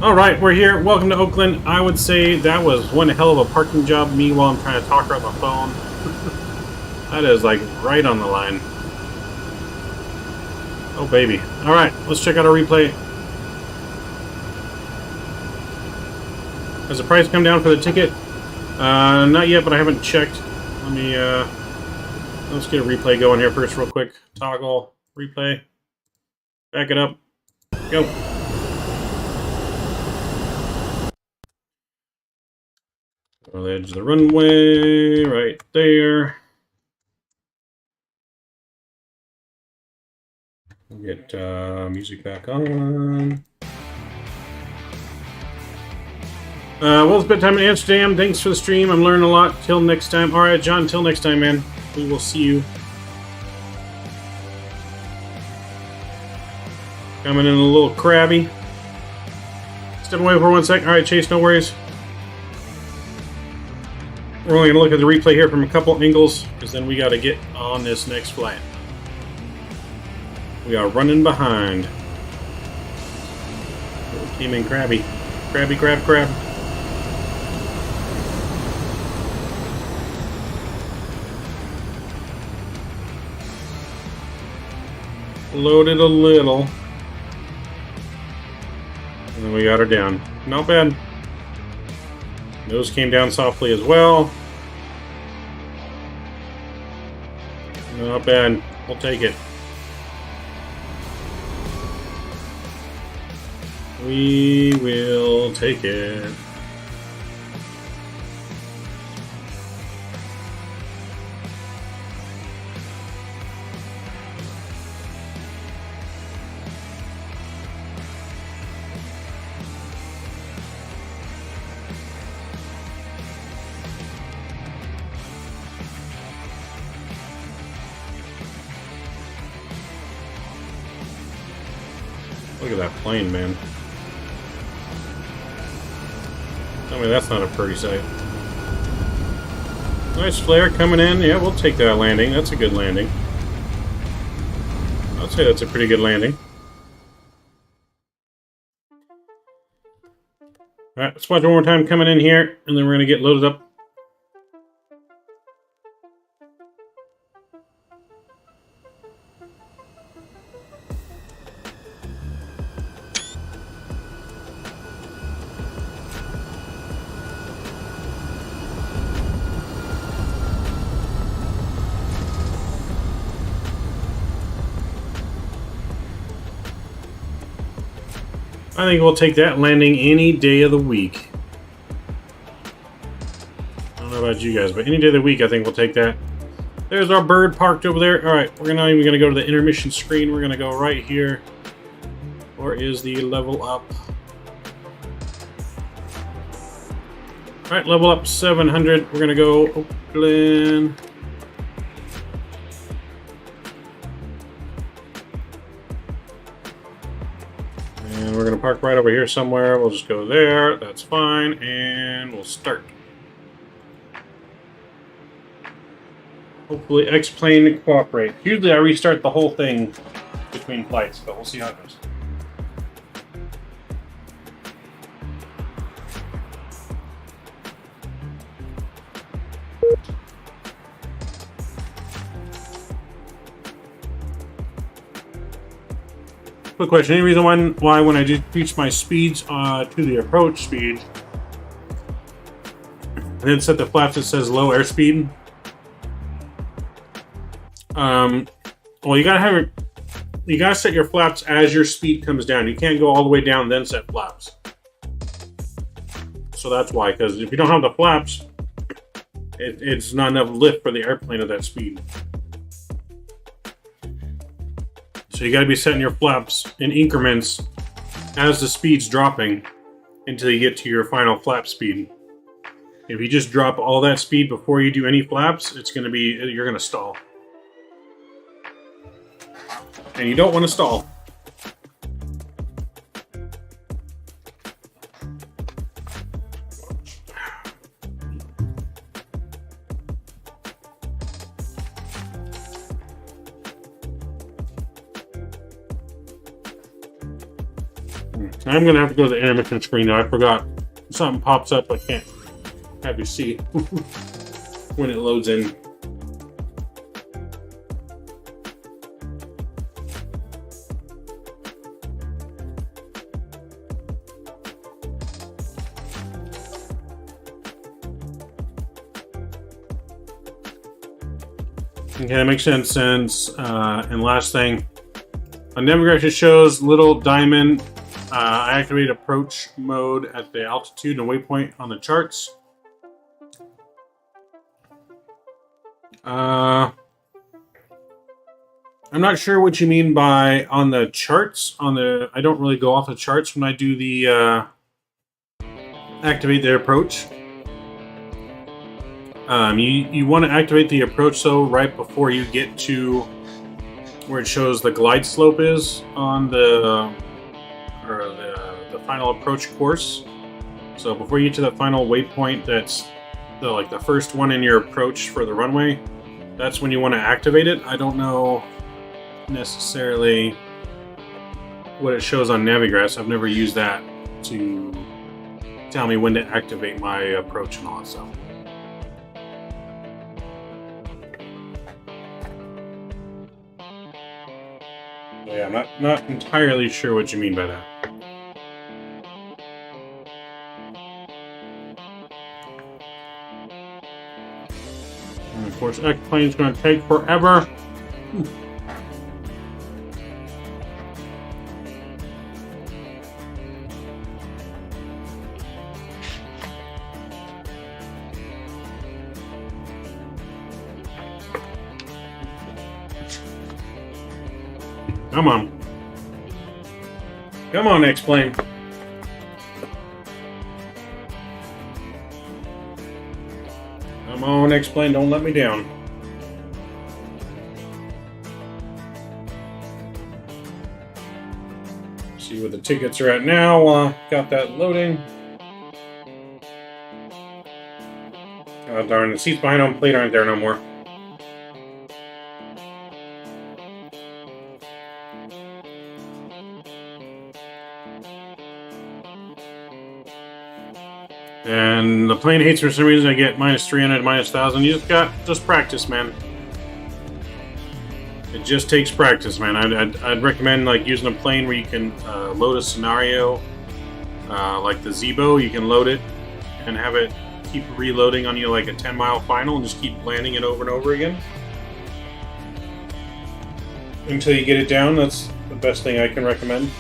Speaker 1: Alright, we're here. Welcome to Oakland. I would say that was one hell of a parking job, me while I'm trying to talk her on the phone. That is like right on the line. Oh baby. Alright, let's check out our replay. Has the price come down for the ticket? Not yet, but I haven't checked. Let me, let's get a replay going here first real quick. Toggle, replay. Back it up. Go. On the edge of the runway, right there. We'll get music back on. Well, it's bedtime in Amsterdam. Thanks for the stream. I'm learning a lot. Till next time. All right, John, till next time, man. We will see you. Coming in a little crabby. Step away for 1 sec. All right, Chase, no worries. We're only going to look at the replay here from a couple angles, because then we got to get on this next flight. We are running behind. Came in crabby. Crabby, crab, crab. Loaded a little. And then we got her down. Not bad. Nose came down softly as well. Not bad. We'll take it. We will take it. Look at that plane, man. Tell me that's not a pretty sight. Nice flare coming in. Yeah, we'll take that landing. That's a good landing. I'd say that's a pretty good landing. Alright, let's watch one more time coming in here, and then we're going to get loaded up. I think we'll take that landing any day of the week. I don't know about you guys, but any day of the week, I think we'll take that. There's our bird parked over there. All right, we're not even going to go to the intermission screen. We're going to go right here. Or is the level up? All right, level up 700. We're going to go Oakland. And we're going to park right over here somewhere. We'll just go there. That's fine. And we'll start. Hopefully X-Plane cooperates. Usually I restart the whole thing between flights, but we'll see how it goes. Quick question, any reason why when I decrease my speeds to the approach speed, and then set the flaps, it says low airspeed? Well, you gotta set your flaps as your speed comes down. You can't go all the way down then set flaps. So that's why, because if you don't have the flaps, it's not enough lift for the airplane at that speed. So you got to be setting your flaps in increments as the speed's dropping until you get to your final flap speed. If you just drop all that speed before you do any flaps, you're going to stall. And you don't want to stall. I'm going to have to go to the intermission screen though. I forgot. Something pops up I can't have you see when it loads in. Okay, that makes sense. And last thing, on navigation shows little diamond. I activated approach mode at the altitude and waypoint on the charts. I'm not sure what you mean by on the charts. I don't really go off the charts when I do the activate the approach. You want to activate the approach though right before you get to where it shows the glide slope is on the final approach course. So before you get to the final waypoint, that's the first one in your approach for the runway, that's when you want to activate it. I don't know necessarily what it shows on Navigraph. I've never used that to tell me when to activate my approach and all that stuff. Yeah, I'm not entirely sure what you mean by that. And of course, X-Plane's going to take forever. Come on. Come on, X-Plane. Come on, X-Plane, don't let me down. See what the tickets are at now. Got that loading. Oh darn, the seats behind home plate aren't there no more. And the plane hates for some reason. I get -300, -1000. You just practice, man. It just takes practice, man. I'd recommend like using a plane where you can load a scenario, like the Zebo. You can load it and have it keep reloading on you like a 10-mile final, and just keep landing it over and over again until you get it down. That's the best thing I can recommend.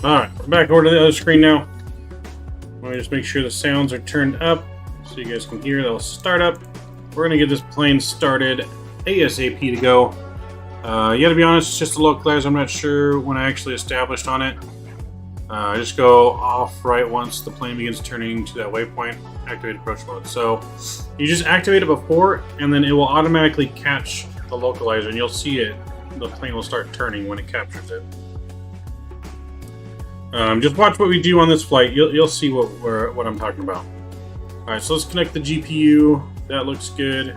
Speaker 1: Alright, back over to the other screen now. Let me just make sure the sounds are turned up so you guys can hear. They'll start up. We're going to get this plane started ASAP to go. Yeah, to be honest, it's just a localizer. I'm not sure when I actually established on it. Just go off right once the plane begins turning to that waypoint. Activate approach mode. So you just activate it before, and then it will automatically catch the localizer, and you'll see it. The plane will start turning when it captures it. Just watch what we do on this flight. You'll see what I'm talking about. All right, so let's connect the GPU. That looks good.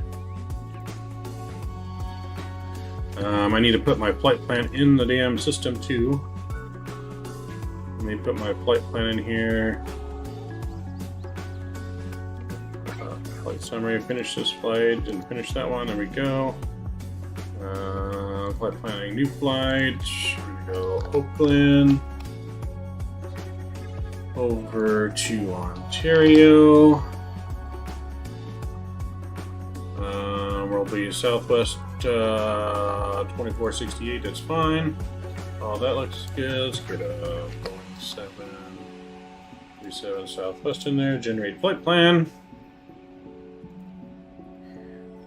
Speaker 1: I need to put my flight plan in the damn system too. Let me put my flight plan in here. Flight summary. Finish this flight. Didn't finish that one. There we go. Flight planning. New flight. Here we go. Oakland. Over to Ontario. We'll be Southwest 2468. That's fine. Oh, that looks good. Let's get a Boeing 737 Southwest in there. Generate flight plan.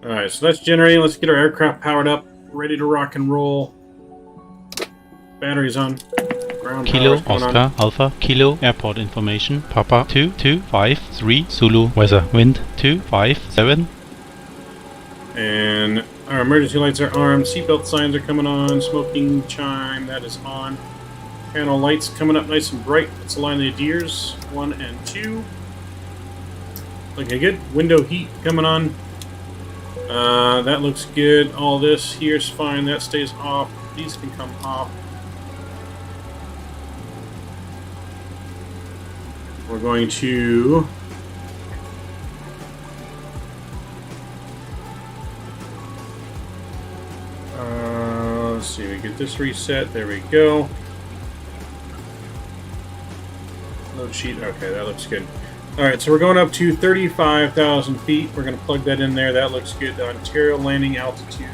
Speaker 1: Alright, so that's generating. Let's get our aircraft powered up. Ready to rock and roll. Batteries on. Ground
Speaker 19: Kilo
Speaker 1: power's
Speaker 19: Oscar Alpha Kilo Airport Information Papa 2253 Zulu Weather Wind 257.
Speaker 1: And our emergency lights are armed. Seatbelt signs are coming on. Smoking chime, that is on. Panel lights coming up nice and bright. Let's align the adheres. 1 and 2. Looking good. Window heat coming on. That looks good. All this here's fine. That stays off. These can come off. We're going to let's see, we get this reset. There we go. Load sheet. Okay, that looks good. Alright, so we're going up to 35,000 feet. We're going to plug that in there. That looks good. The Ontario landing altitude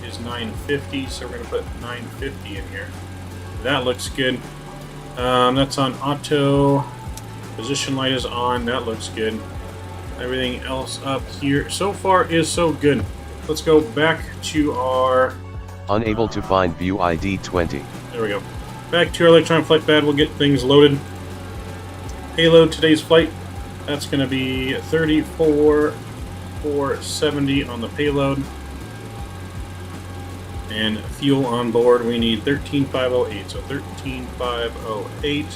Speaker 1: is 950, so we're going to put 950 in here. That looks good. That's on auto. Position light is on. That looks good. Everything else up here so far is so good. Let's go back to our...
Speaker 15: Unable to find view ID 20.
Speaker 1: There we go. Back to our electron flight pad. We'll get things loaded. Payload today's flight. That's going to be 34,470 on the payload. And fuel on board, we need 13,508. So 13,508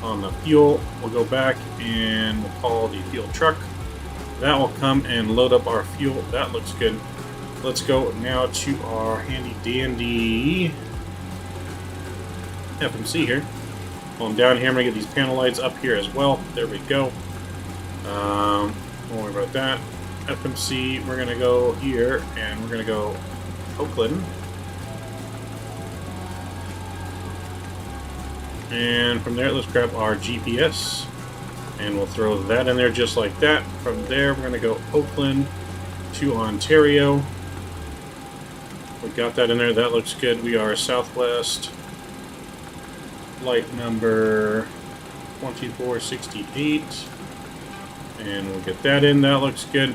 Speaker 1: on the fuel. We'll go back and we'll call the fuel truck. That will come and load up our fuel. That looks good. Let's go now to our handy dandy FMC here. While I'm down here, I'm going to get these panel lights up here as well. There we go. Don't worry about that. FMC, we're going to go here, and we're going to go Oakland. And from there, let's grab our GPS. And we'll throw that in there just like that. From there, we're going to go Oakland to Ontario. We got that in there. That looks good. We are Southwest flight number 2468. And we'll get that in. That looks good.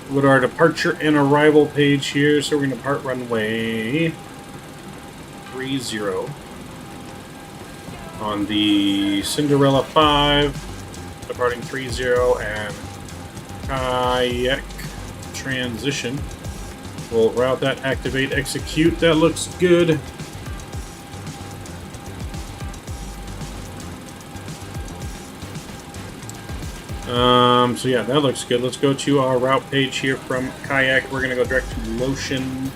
Speaker 1: We'll go to our departure and arrival page here. So we're going to depart runway 30 on the Cinderella 5. Departing 30 and kayak transition. We'll route that, activate, execute. That looks good. So yeah, that looks good. Let's go to our route page here from kayak. We're gonna go direct to Lotion.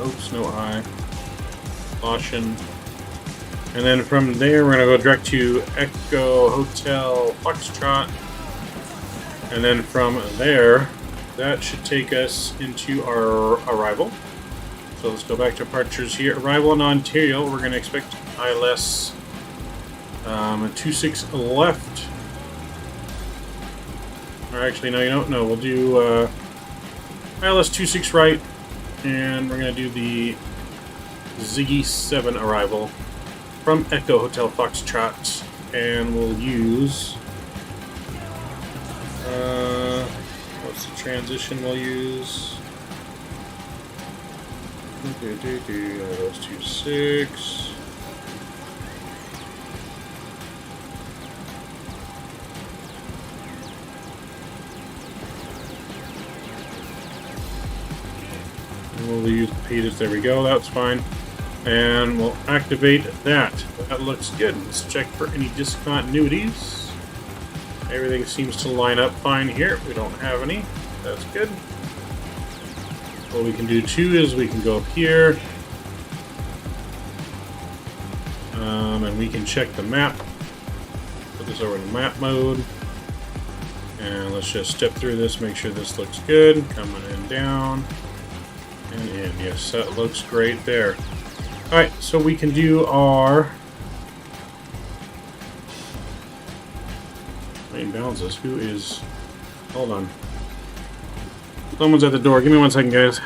Speaker 1: Oops, no I. Lotion. And then from there, we're going to go direct to Echo Hotel Foxtrot. And then from there, that should take us into our arrival. So let's go back to departures here. Arrival in Ontario, we're going to expect ILS 26 left. Or actually, no, you don't know. We'll do ILS 26 right. And we're going to do the Ziggy 7 arrival from Echo Hotel Foxtrot, and we'll use what's the transition we'll use? ILS 26. We'll use Peters. There we go. That's fine. And we'll activate that. That looks good. Let's check for any discontinuities. Everything seems to line up fine here. We don't have any. That's good. What we can do too is we can go up here. And we can check the map. Put this over to map mode. And let's just step through this, make sure this looks good. Coming in, down, and in. Yes, that looks great there. Alright, so we can do our main balances. Who is... Hold on. Someone's at the door. Give me 1 second, guys.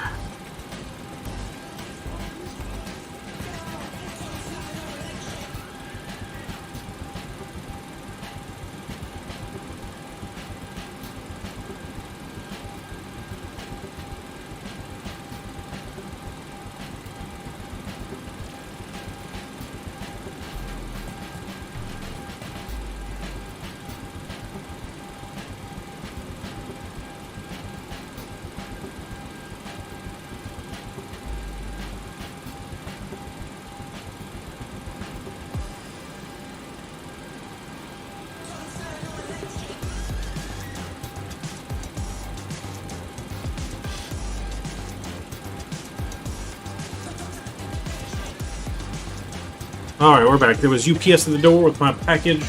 Speaker 1: Alright, we're back. There was UPS at the door with my package.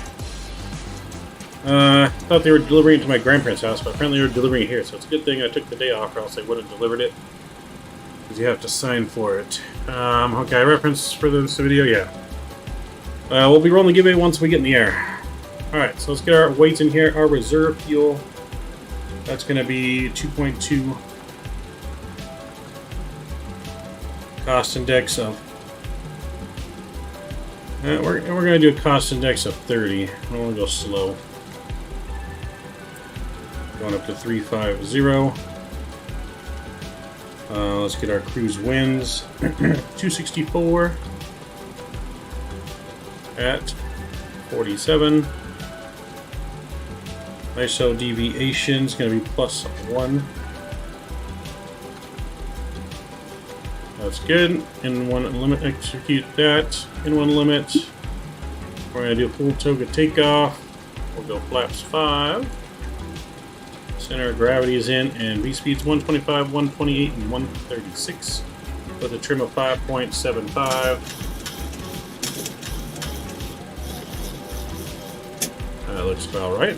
Speaker 1: Thought they were delivering it to my grandparents' house, but apparently they were delivering it here, so it's a good thing I took the day off, or else they would have delivered it. Because you have to sign for it. Okay, reference for this video, yeah. We'll be rolling the giveaway once we get in the air. Alright, so let's get our weights in here. Our reserve fuel, that's going to be 2.2. Cost index of... we're going to do a cost index of 30. I don't want to go slow. Going up to 350. Let's get our cruise winds. 264 at 47. ISO deviation is going to be +1. That's good. In one limit, execute that. In one limit. We're going to do a full toga takeoff. We'll go flaps 5. Center of gravity is in, and V-speed's 125, 128, and 136 with a trim of 5.75. That looks about right.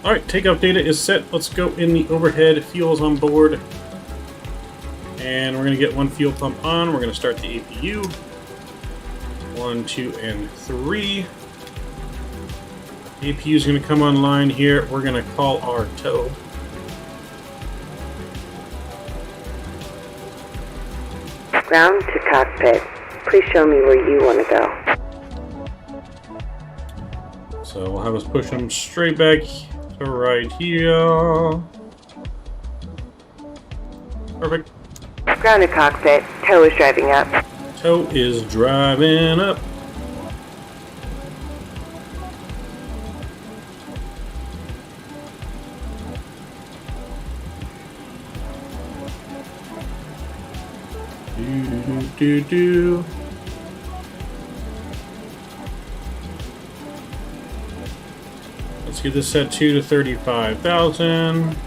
Speaker 1: Alright, takeoff data is set. Let's go in the overhead. Fuel's on board. And we're going to get one fuel pump on. We're going to start the APU. 1, 2, and 3. APU is going to come online here. We're going to call our tow.
Speaker 13: Ground to cockpit. Please show me where you want to go.
Speaker 1: So we'll have us push them straight back to right here. Perfect.
Speaker 13: Ground to cockpit. Tow is driving up.
Speaker 1: Tow is driving up. Do. Let's get this set to 35,000.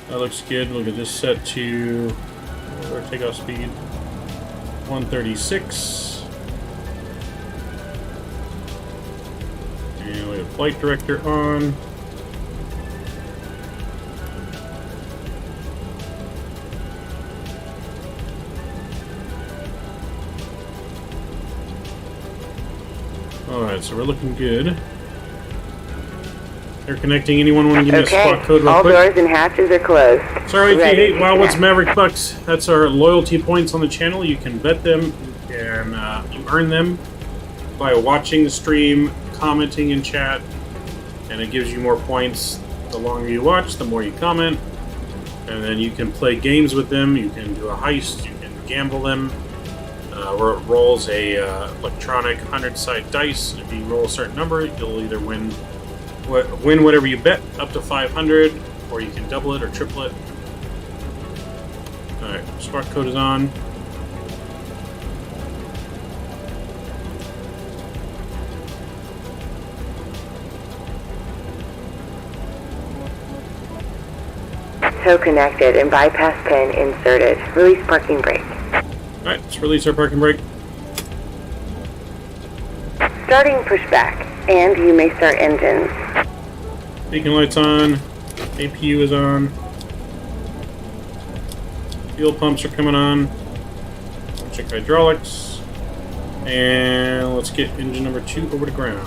Speaker 1: That looks good. Look at this set to our takeoff speed 136. And we have flight director on. Alright, so we're looking good. They're connecting. Anyone want to give me a spot code real
Speaker 13: all
Speaker 1: quick?
Speaker 13: doors and hatches are closed.
Speaker 1: Sorry,
Speaker 13: Ready
Speaker 1: hey,
Speaker 13: to
Speaker 1: wow, what's
Speaker 13: connect.
Speaker 1: Maverick Bucks? That's our loyalty points on the channel. You can bet them, and you earn them by watching the stream, commenting in chat, and it gives you more points. The longer you watch, the more you comment, and then you can play games with them. You can do a heist. You can gamble them. Where it rolls a electronic 100-sided dice. If you roll a certain number, you'll either win whatever you bet, up to 500, or you can double it or triple it. Alright, spark code is on.
Speaker 13: Tow connected and bypass pin inserted. Release parking brake.
Speaker 1: Alright, let's release our parking brake.
Speaker 13: Starting pushback, and you may start engines.
Speaker 1: Beacon lights on. APU is on. Fuel pumps are coming on. Check hydraulics. And let's get engine number 2 over to ground.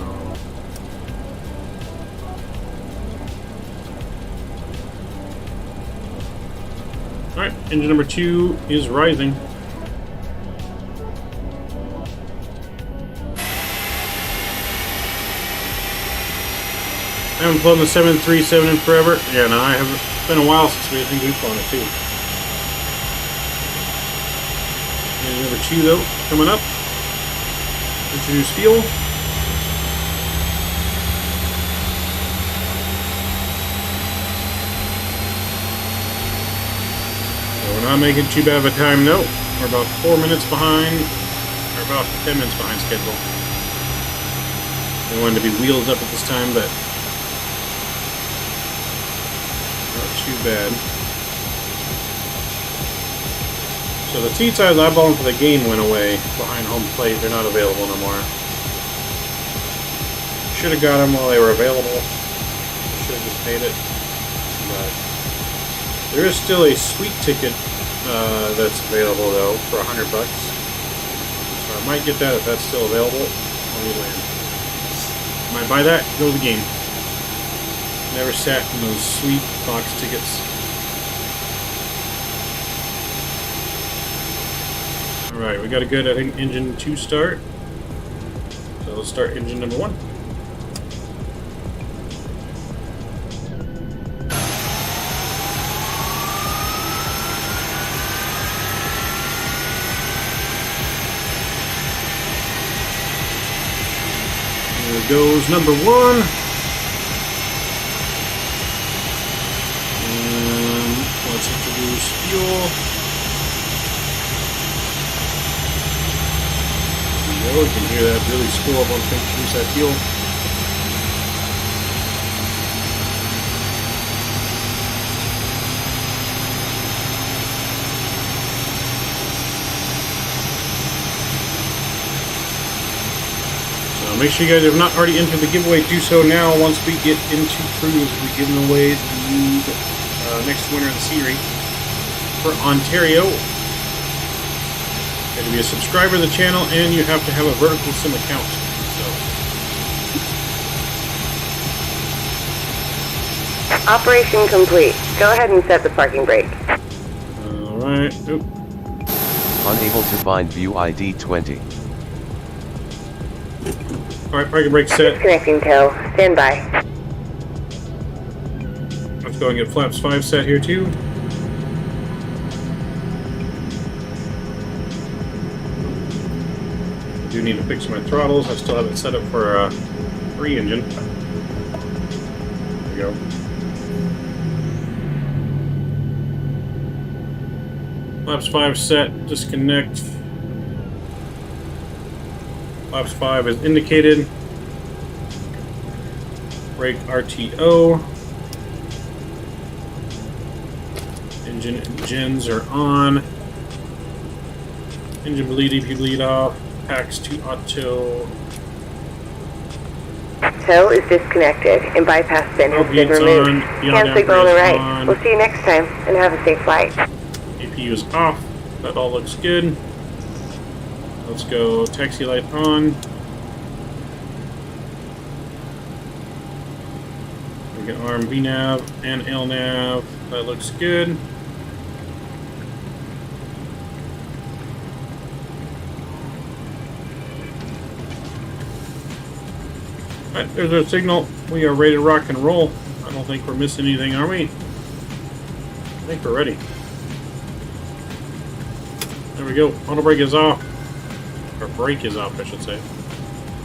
Speaker 1: Alright, engine number 2 is rising. I haven't flown the 737 in forever. Yeah, no, I haven't. It's been a while since I think we've flown it too. Engine number 2 though, coming up. Introduce fuel. So we're not making too bad of a time, no. We're about 4 minutes behind, or about 10 minutes behind schedule. I wanted to be wheels up at this time, but not too bad. So the seats I was eyeballing for the game went away behind home plate. They're not available no more. Should have got them while they were available. Should have just paid it. But there is still a sweet ticket that's available though for $100. So I might get that if that's still available when we land. Might buy that, go to the game. Never sat in those sweet box tickets. Alright, we got a good, I think, engine 2 start. So let's start engine number 1. There goes number 1. Let's introduce fuel. There we go. You can hear that really spool up once we introduce that fuel. Make sure you guys have not already entered the giveaway, do so now once we get into cruise. We're giving away the next winner of the series for Ontario. You have to be a subscriber to the channel and you have to have a Verticalsim account. So.
Speaker 13: Operation complete. Go ahead and set the parking brake.
Speaker 1: Alright.
Speaker 15: Unable to find view ID 20.
Speaker 1: Alright, parking brake set.
Speaker 13: Disconnecting tow. Stand by.
Speaker 1: Let's go and get flaps 5 set here too. I do need to fix my throttles. I still have it set up for a 3 engine. There we go. Flaps 5 set. Disconnect. Flaps 5 is indicated. Brake RTO. Engine and gens are on. Engine bleed if you bleed off. Packs to auto.
Speaker 13: Tow is disconnected and bypass pin has been removed. Hand signal on the right. We'll see you next time and have a safe flight.
Speaker 1: APU is off. That all looks good. Let's go taxi light on. We can arm VNav and LNav. That looks good. Alright, there's our signal. We are ready to rock and roll. I don't think we're missing anything, are we? I think we're ready. There we go. Auto brake is off. Or brake is off, I should say.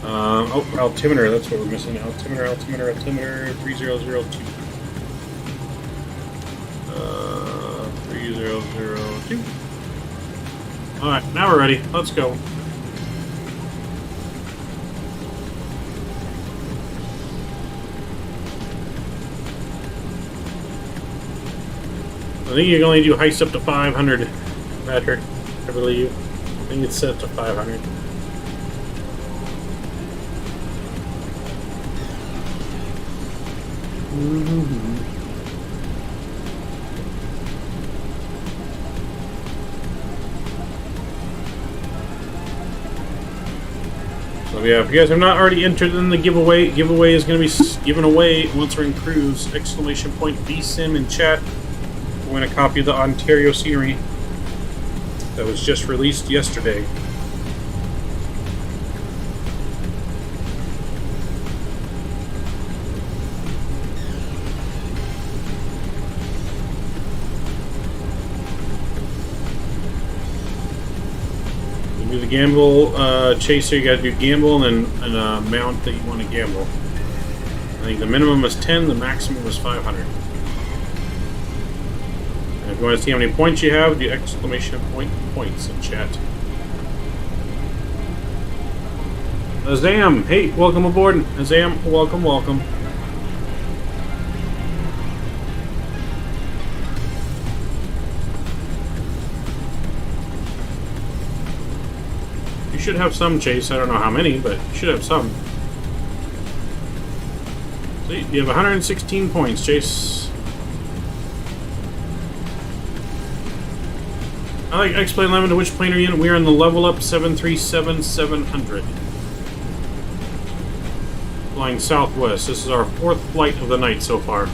Speaker 1: Oh, altimeter, that's what we're missing. Altimeter, 3002. 3002. Alright, now we're ready. Let's go. I think you can only do heights up to 500, Patrick, I believe. I think it's set to 500. So yeah, if you guys have not already entered in the giveaway is going to be given away once we're in cruise. Exclamation point VSIM in chat. We'll win a copy of the Ontario scenery that was just released yesterday. You do the gamble chaser, you gotta do gamble and then an amount that you want to gamble. I think the minimum is 10, the maximum is 500. And if you want to see how many points you have, do exclamation point points in chat. Azam, hey, welcome aboard. Azam, welcome, welcome. You should have some, Chase. I don't know how many, but you should have some. So you have 116 points, Chase. I like X-Plane 11 to which plane are you in? We are in the level up 737-700. Flying southwest. This is our 4th flight of the night so far.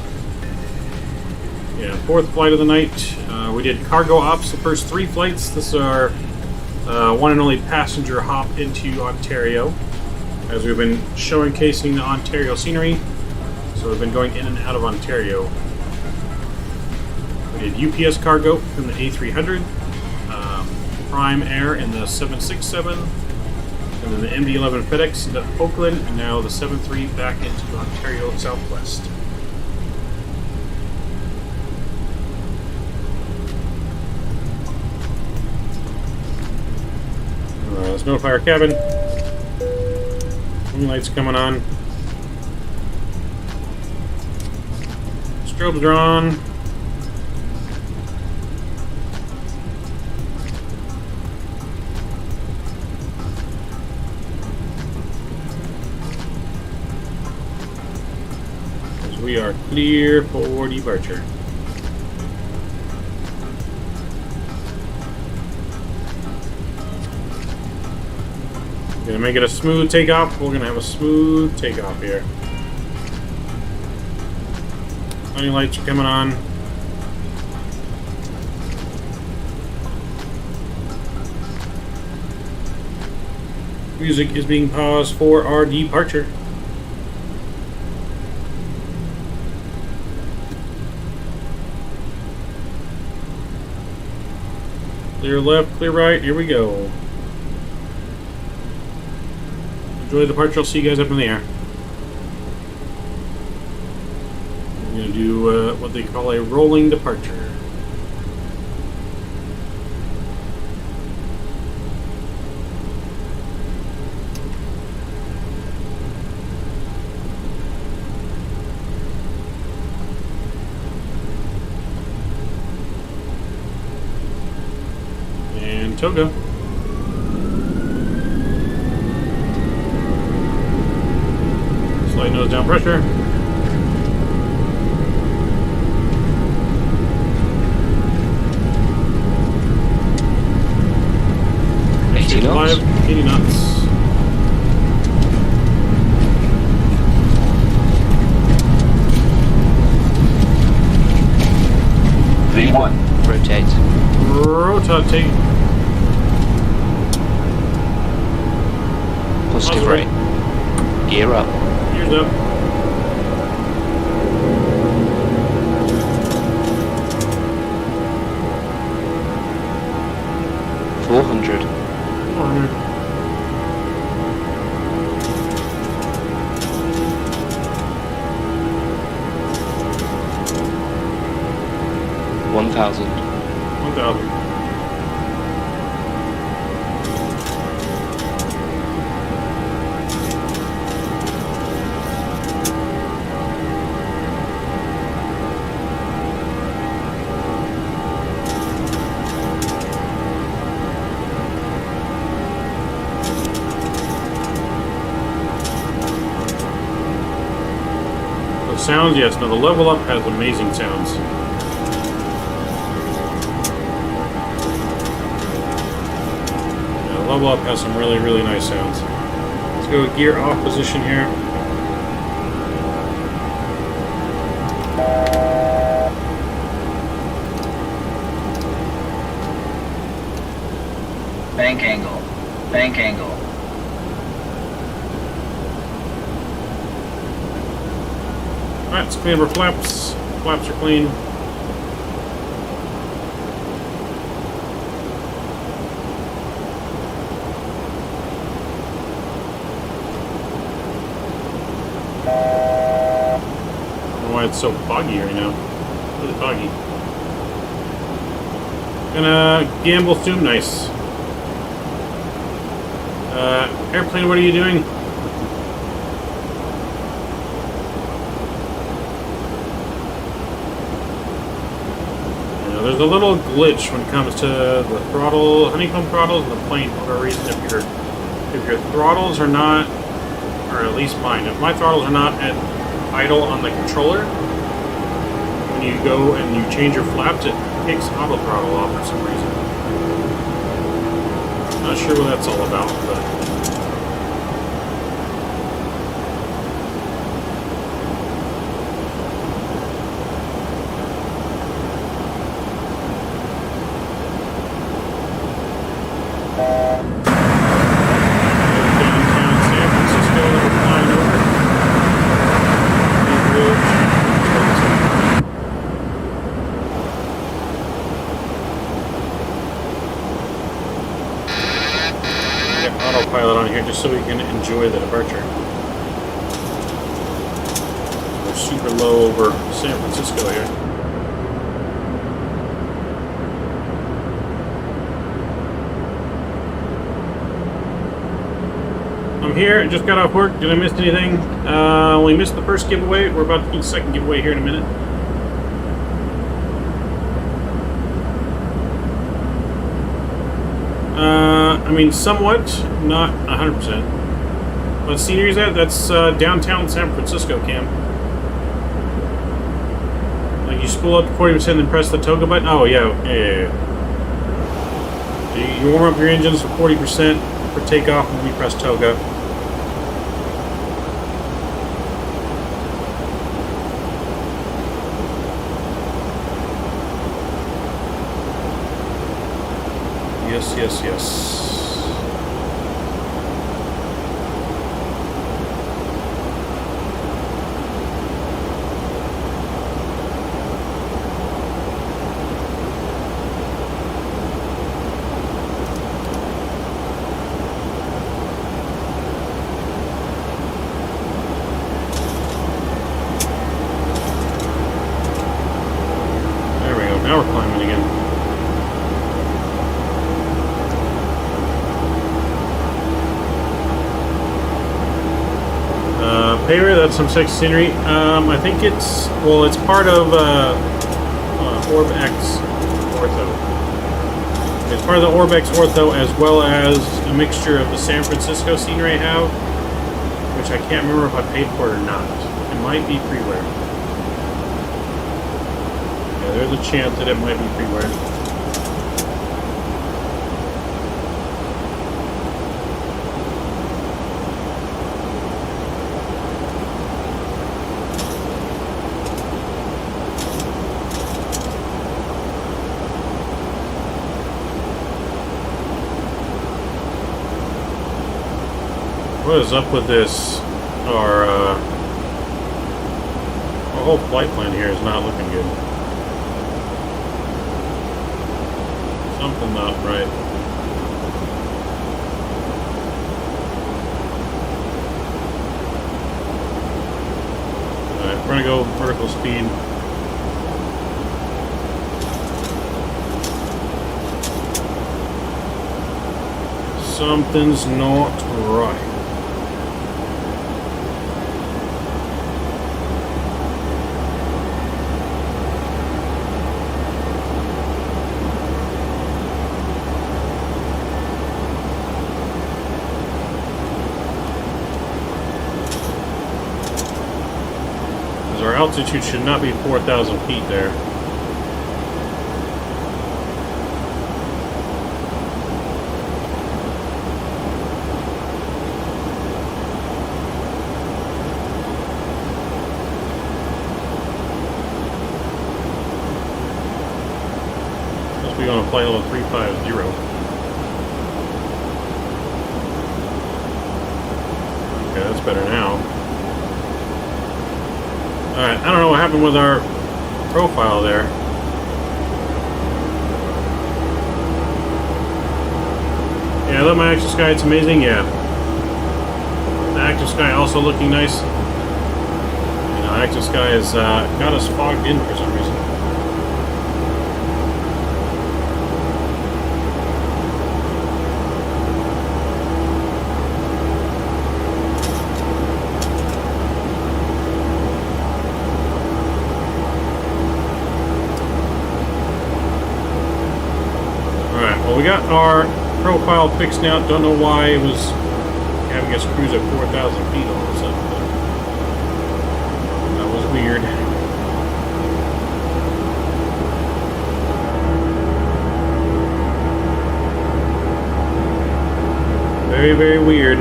Speaker 1: Yeah, 4th flight of the night. We did cargo ops the first 3 flights. This is our one and only passenger hop into Ontario. As we've been showcasing the Ontario scenery. So we've been going in and out of Ontario. We did UPS cargo in the A300. Prime Air in the 767, And then the MD-11 Fedex into Oakland, and now the 7-3 back into Ontario Southwest. Let's notify our cabin. Wing lights coming on. Strobes are on. We are clear for departure. We're gonna make it a smooth takeoff. We're gonna have a smooth takeoff here. Running lights are coming on. Music is being paused for our departure. Clear left, clear right, here we go. Enjoy the departure, I'll see you guys up in the air. We're going to do what they call a rolling departure. Toga. Slide nose down pressure.
Speaker 12: knots.
Speaker 1: 80 knots.
Speaker 12: V1.
Speaker 20: Rotate.
Speaker 1: Rotate.
Speaker 20: Positive right. Gear up.
Speaker 1: Gears up.
Speaker 20: $400.
Speaker 1: 400.
Speaker 20: $1,000.
Speaker 1: 1,000. Sounds, yes. No, the level up has amazing sounds. Yeah, the level up has some really, really nice sounds. Let's go with gear off position here.
Speaker 12: Bank angle. Bank angle.
Speaker 1: Alright, let's clean up our flaps. Flaps are clean. I don't know why it's so foggy right now. Really foggy. Gonna gamble soon. Nice. Airplane, what are you doing? There's a little glitch when it comes to the throttle, honeycomb throttles, and the plane for whatever reason. If your throttles are not, or at least mine, if my throttles are not at idle on the controller, when you go and you change your flaps, it takes auto throttle off for some reason. Not sure what that's all about, but. just so we can enjoy the departure. We're super low over San Francisco here. I'm here, I just got off work. Did I miss anything? We missed the first giveaway. We're about to do the second giveaway here in a minute. I mean, somewhat, not 100%. What scenery is that? That's downtown San Francisco, Cam. Like you spool up to 40%, then press the toga button. Oh yeah. You warm up your engines for 40% for takeoff when we press toga. Yes. There we go. Now we're climbing again. Paver, that's some sexy scenery. I think it's part of OrbX Ortho. It's part of the OrbX Ortho as well as a mixture of the San Francisco scenery I have, which I can't remember if I paid for it or not. It might be freeware. Yeah, there's a chance that it might be freeware. What is up with this? Our whole flight plan here is not looking good. Something not right. Alright, we're gonna go vertical speed. Something's not right. Our altitude should not be 4,000 feet there. Must be on a flight level 350. Okay, that's better now. Alright, I don't know what happened with our profile there. Yeah, I love my Active Sky, it's amazing, yeah. The Active Sky also looking nice. You know, Active Sky has got us fogged in for some reason. We got our profile fixed now. Don't know why it was having us cruise at 4,000 feet all of a sudden. That was weird. Very, very weird.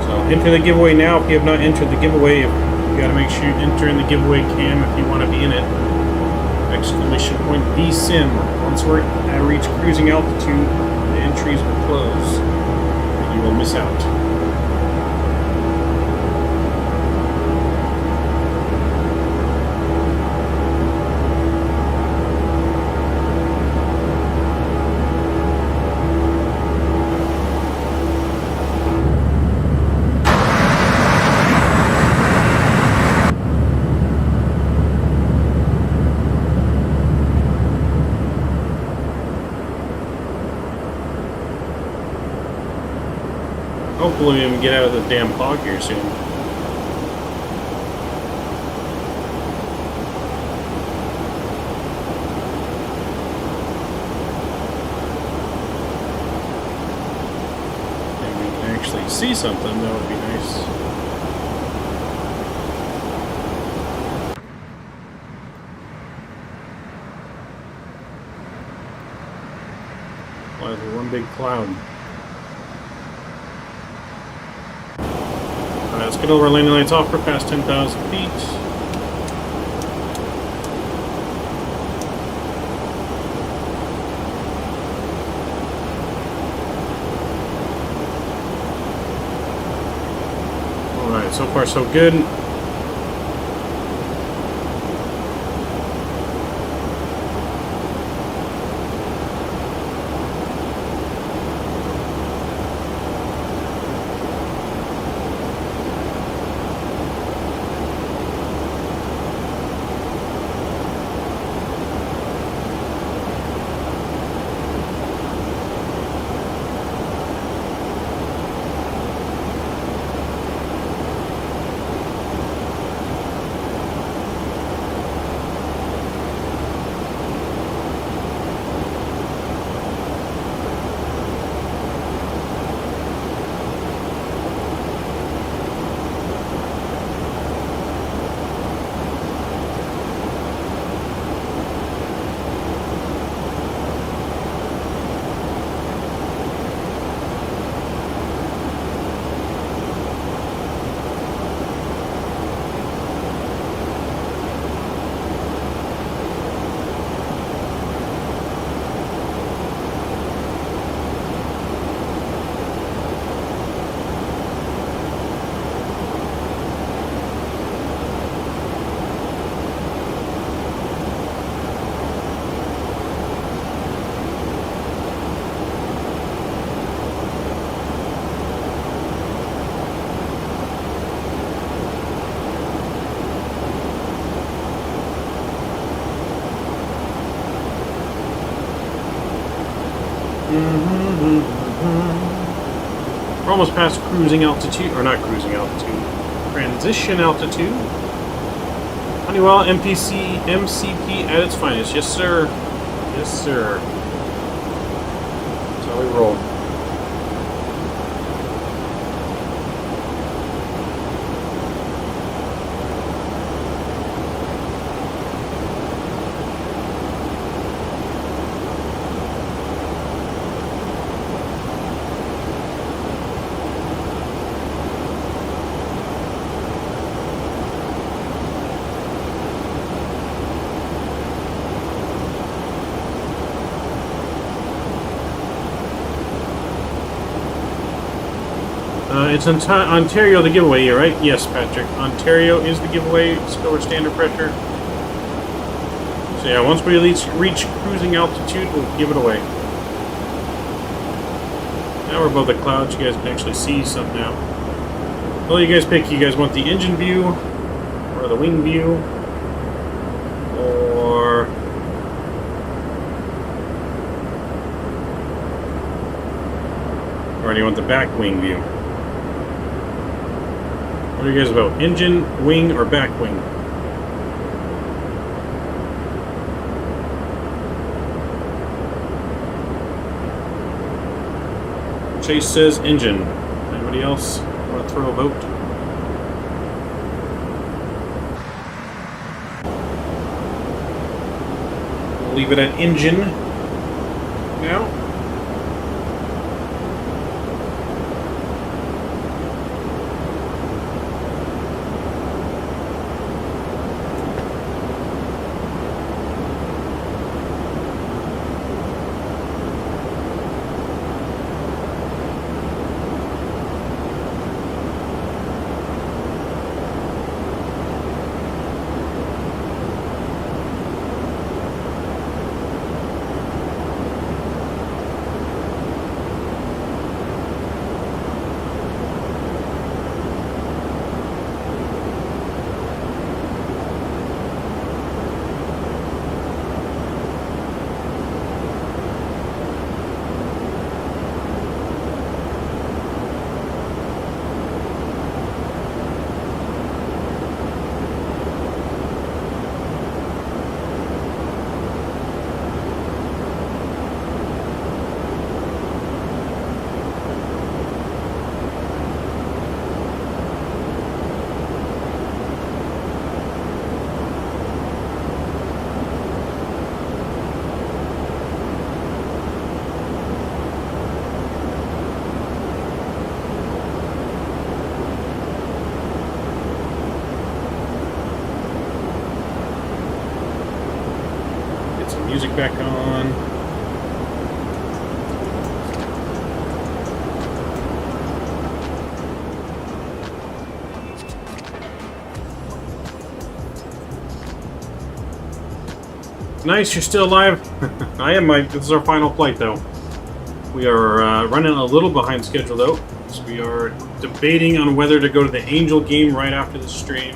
Speaker 1: So enter the giveaway now if you have not entered the giveaway. You gotta make sure you enter in the giveaway cam if you want to be in it. Exclamation point VSIM. Once we reach cruising altitude, the entries will close and you will miss out. Hopefully we can get out of the damn fog here soon. And we can actually see something, that would be nice. Fly through one big cloud. Let's get all our landing lights off. We're past 10,000 feet. Alright, so far so good. We're almost past cruising altitude, or not cruising altitude, transition altitude. Honeywell MCP at its finest. Yes, sir. Yes, sir. That's how we roll. It's Ontario the giveaway here, right? Yes, Patrick. Ontario is the giveaway. Discover standard pressure. So yeah, once we reach cruising altitude, we'll give it away. Now we're above the clouds. You guys can actually see something now. Well, you guys pick. You guys want the engine view, or the wing view, or do you want the back wing view? What are you guys about? Engine, wing, or back wing? Chase says engine. Anybody else want to throw a vote? We'll leave it at engine now. music back on. Nice, you're still alive. I am, Mike. This is our final flight, though. We are running a little behind schedule, though. So we are debating on whether to go to the Angel game right after the stream.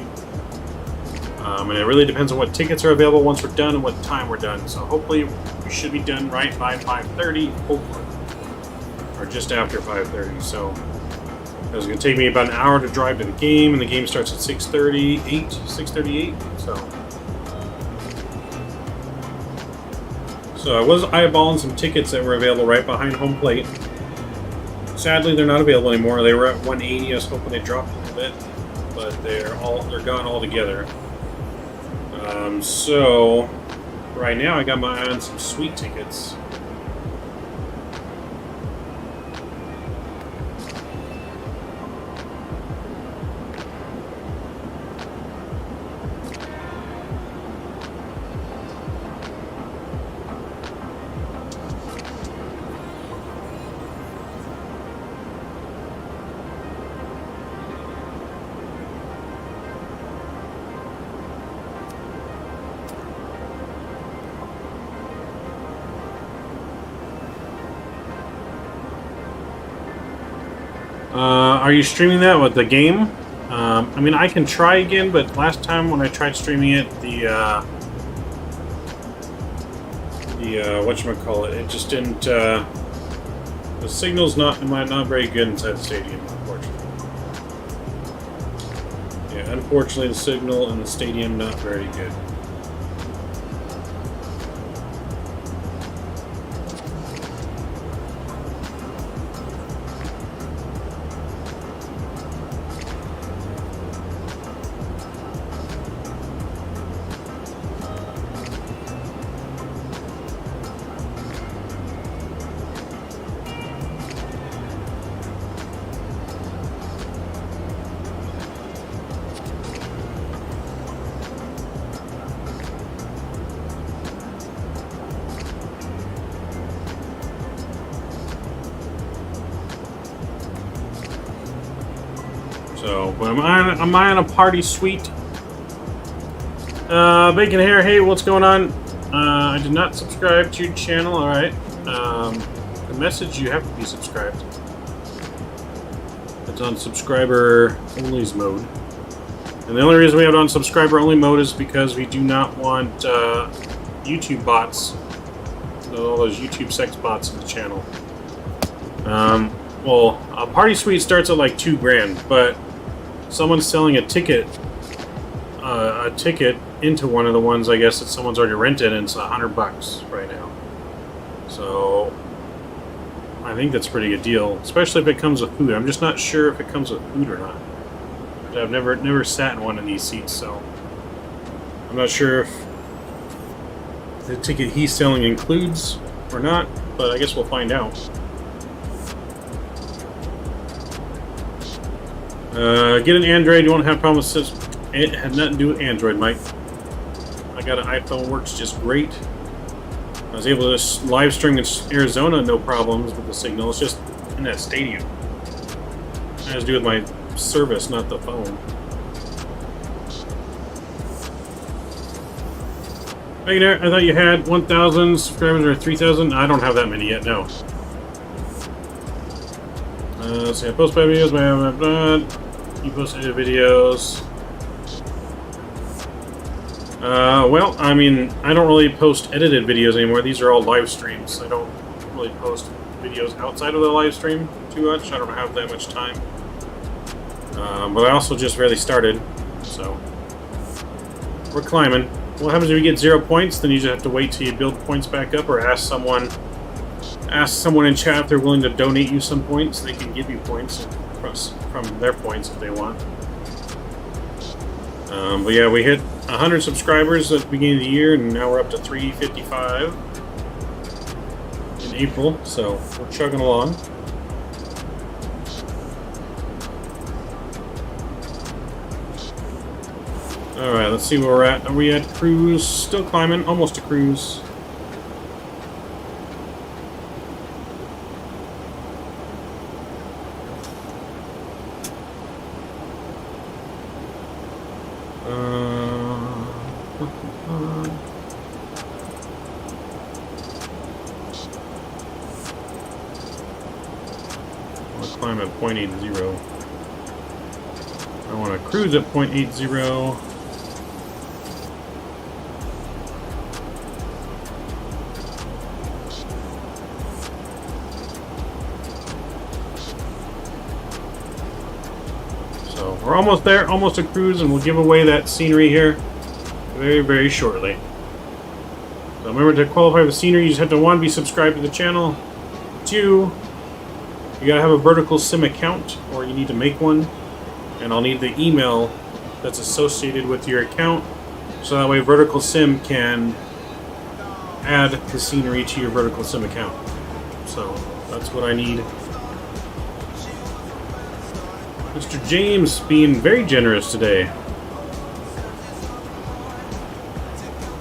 Speaker 1: And it really depends on what tickets are available once we're done and what time we're done. So hopefully we should be done right by 5:30, hopefully. Or just after 5:30. So it's going to take me about an hour to drive to the game, and the game starts at 6:38. So I was eyeballing some tickets that were available right behind home plate. Sadly, they're not available anymore. They were at 180. I was hoping they dropped a little bit, but they're gone altogether. So right now I got my eye on some sweet tickets. Are you streaming that with the game? I mean, I can try again, but last time when I tried streaming it, the whatchamacallit, it just didn't, the signal's not very good inside the stadium, unfortunately. Yeah, unfortunately the signal in the stadium not very good. So, but am I on a party suite? Bacon Hair, hey, what's going on? I did not subscribe to your channel, alright. The message, you have to be subscribed. It's on subscriber only's mode. And the only reason we have it on subscriber only mode is because we do not want YouTube bots, all those YouTube sex bots in the channel. Well, a party suite starts at like $2,000, but someone's selling a ticket into one of the ones, I guess, that someone's already rented, and it's $100 right now. So I think that's a pretty good deal, especially if it comes with food. I'm just not sure if it comes with food or not. I've never sat in one of these seats, so I'm not sure if the ticket he's selling includes or not, but I guess we'll find out. Get an Android, you won't have problems with this. It had nothing to do with Android, Mike. I got an iPhone, works just great. I was able to just live stream in Arizona, no problems with the signal. It's just in that stadium. It has to do with my service, not the phone. Hey there, I thought you had 1,000 subscribers or 3,000. I don't have that many yet, no. Let's see, I post my videos, you post edited videos. Well, I mean, I don't really post edited videos anymore. These are all live streams. I don't really post videos outside of the live stream too much. I don't have that much time. But I also just barely started, so we're climbing. What happens if you get 0 points? Then you just have to wait till you build points back up, or ask someone in chat if they're willing to donate you some points. They can give you points from their points if they want. But yeah, we hit 100 subscribers at the beginning of the year, and now we're up to 355 in April, so we're chugging along. Alright, let's see where we're at. Are we at cruise? Still climbing, almost to cruise. climb at 0.80. I want to cruise at 0.80. So we're almost there, almost a cruise, and we'll give away that scenery here very, very shortly. So remember, to qualify for scenery, you just have to, 1, be subscribed to the channel. 2, you gotta have a Verticalsim account, or you need to make one. And I'll need the email that's associated with your account, so that way Verticalsim can add the scenery to your Verticalsim account. So that's what I need. Mr. James being very generous today.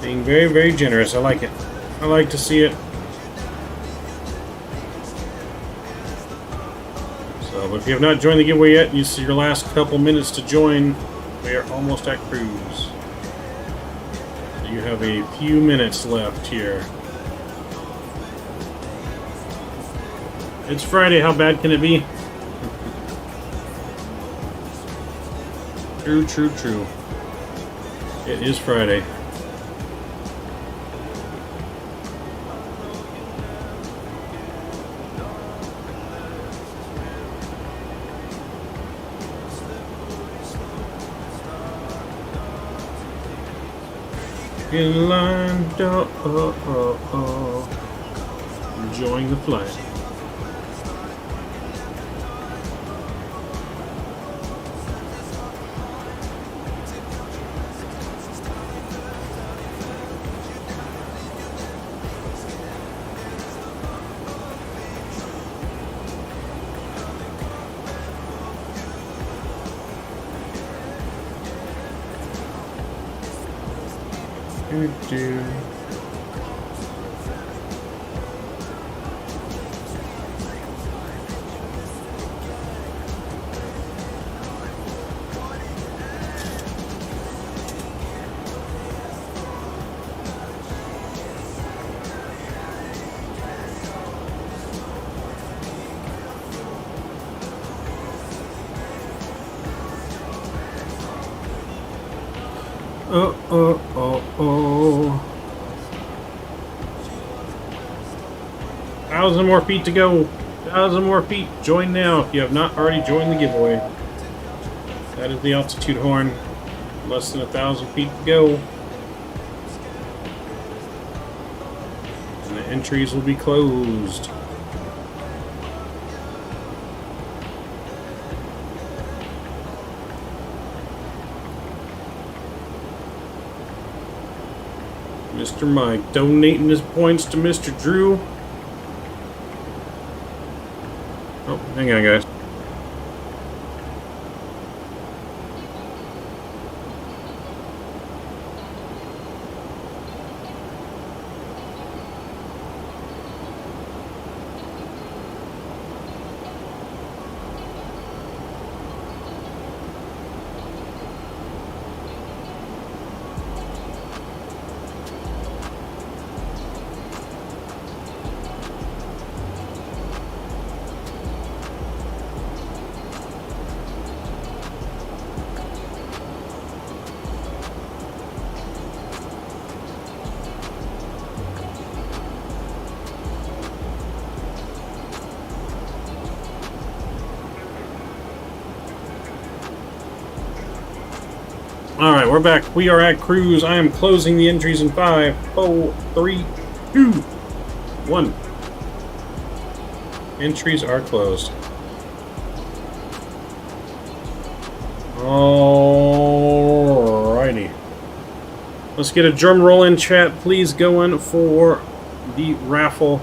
Speaker 1: Being very, very generous. I like it. I like to see it. So, if you have not joined the giveaway yet, you see your last couple minutes to join. We are almost at cruise. You have a few minutes left here. It's Friday. How bad can it be? True, true, true. It is Friday. In line, enjoying the flight. Do. Oh. 1,000 more feet to go. 1,000 more feet. Join now if you have not already joined the giveaway. That is the altitude horn. Less than 1,000 feet to go. And the entries will be closed. Mr. Mike donating his points to Mr. Drew. Oh, hang on, guys. Alright, we're back. We are at cruise. I am closing the entries in 5, 4, 3, 2, 1. Entries are closed. Alrighty. Let's get a drum roll in chat, please, going for the raffle.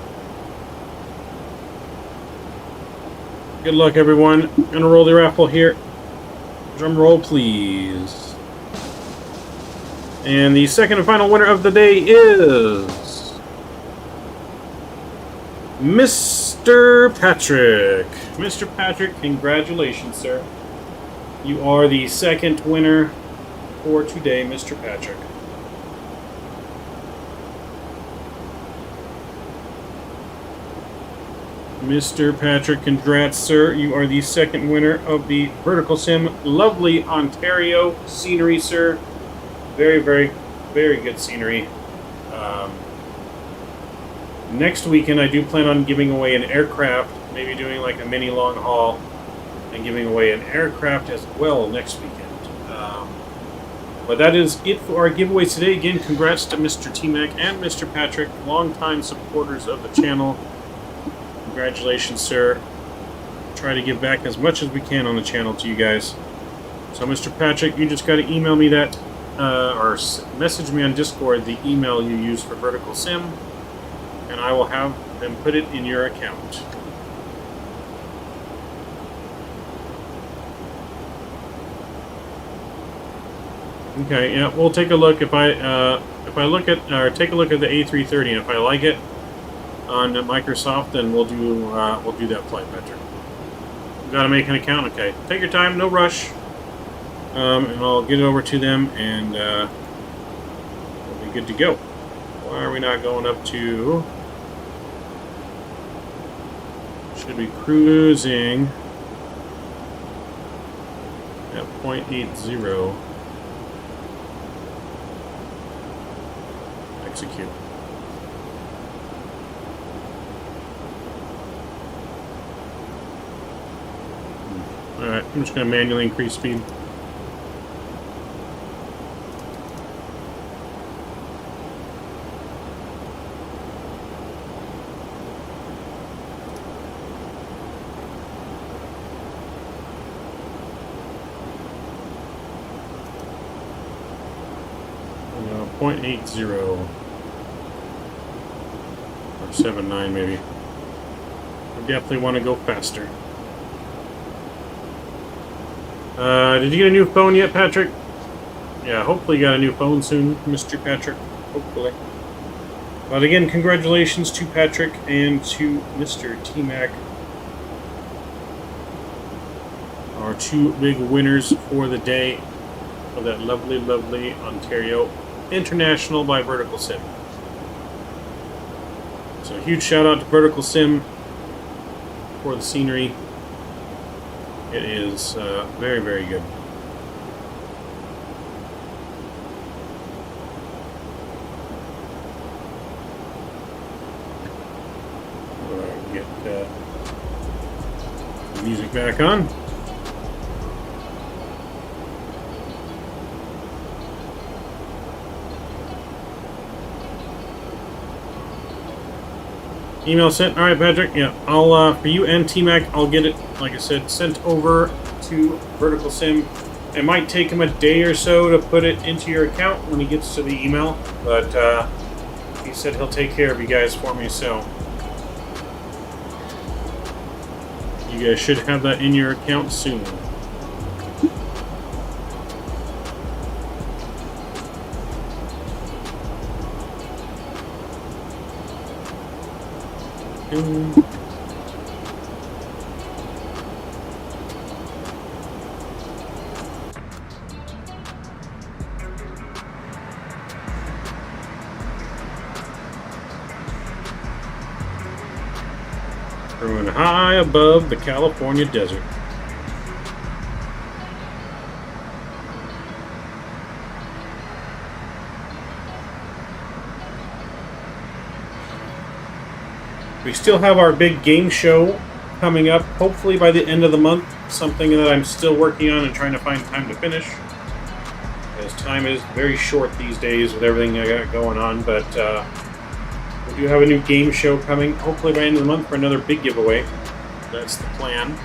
Speaker 1: Good luck, everyone. Gonna roll the raffle here. Drum roll, please. And the second and final winner of the day is Mr. Patrick. Mr. Patrick, congratulations, sir. You are the second winner for today, Mr. Patrick. Mr. Patrick, congrats, sir. You are the second winner of the Verticalsim. Lovely Ontario scenery, sir. Very, very, very good scenery. Next weekend, I do plan on giving away an aircraft, maybe doing like a mini long haul, and giving away an aircraft as well next weekend. But that is it for our giveaways today. Again, congrats to Mr. T-Mac and Mr. Patrick, longtime supporters of the channel. Congratulations, sir. Try to give back as much as we can on the channel to you guys. So, Mr. Patrick, you just got to email me that, or message me on Discord the email you use for Verticalsim, and I will have them put it in your account. Okay, yeah, we'll take a look. If I look at or take a look at the A330, and if I like it on Microsoft, then we'll do that flight, Patrick. Got to make an account. Okay, take your time, no rush, and I'll get it over to them, and we'll be good to go. Why are we not going up to? Should be cruising at 0.80. Execute. Alright, I'm just going to manually increase speed. No, 0.80. 7.9 maybe. I definitely want to go faster. Did you get a new phone yet, Patrick? Yeah, hopefully you got a new phone soon, Mr. Patrick. Hopefully. But again, congratulations to Patrick and to Mr. T-Mac. Our two big winners for the day of that lovely, lovely Ontario International by Verticalsim. So a huge shout out to Verticalsim for the scenery. It is very, very good. Get the music back on. Email sent. All right, Patrick. Yeah, I'll for you and T-Mac, I'll get it, like I said, sent over to Verticalsim. It might take him a day or so to put it into your account when he gets to the email, but he said he'll take care of you guys for me, so you guys should have that in your account soon. Growing high above the California desert. We still have our big game show coming up, hopefully by the end of the month. Something that I'm still working on and trying to find time to finish, as time is very short these days with everything I got going on. But we do have a new game show coming, hopefully by the end of the month, for another big giveaway. That's the plan.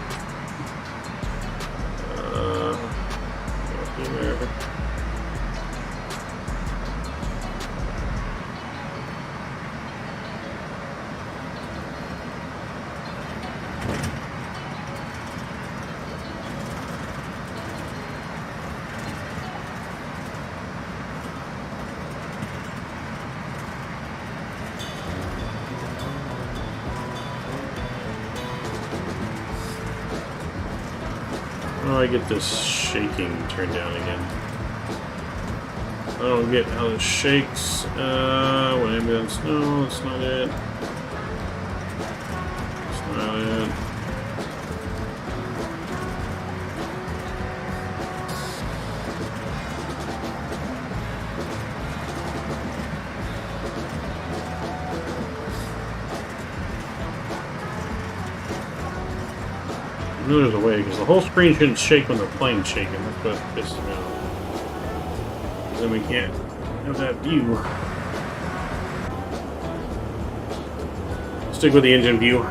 Speaker 1: How do I get this shaking turned down again? I don't get how it shakes. When ambulance, no, that's not it. That's not I know there's a way, because the whole screen shouldn't shake when the plane's shaking. That's what pisses me off. Then we can't have that view. Stick with the engine view.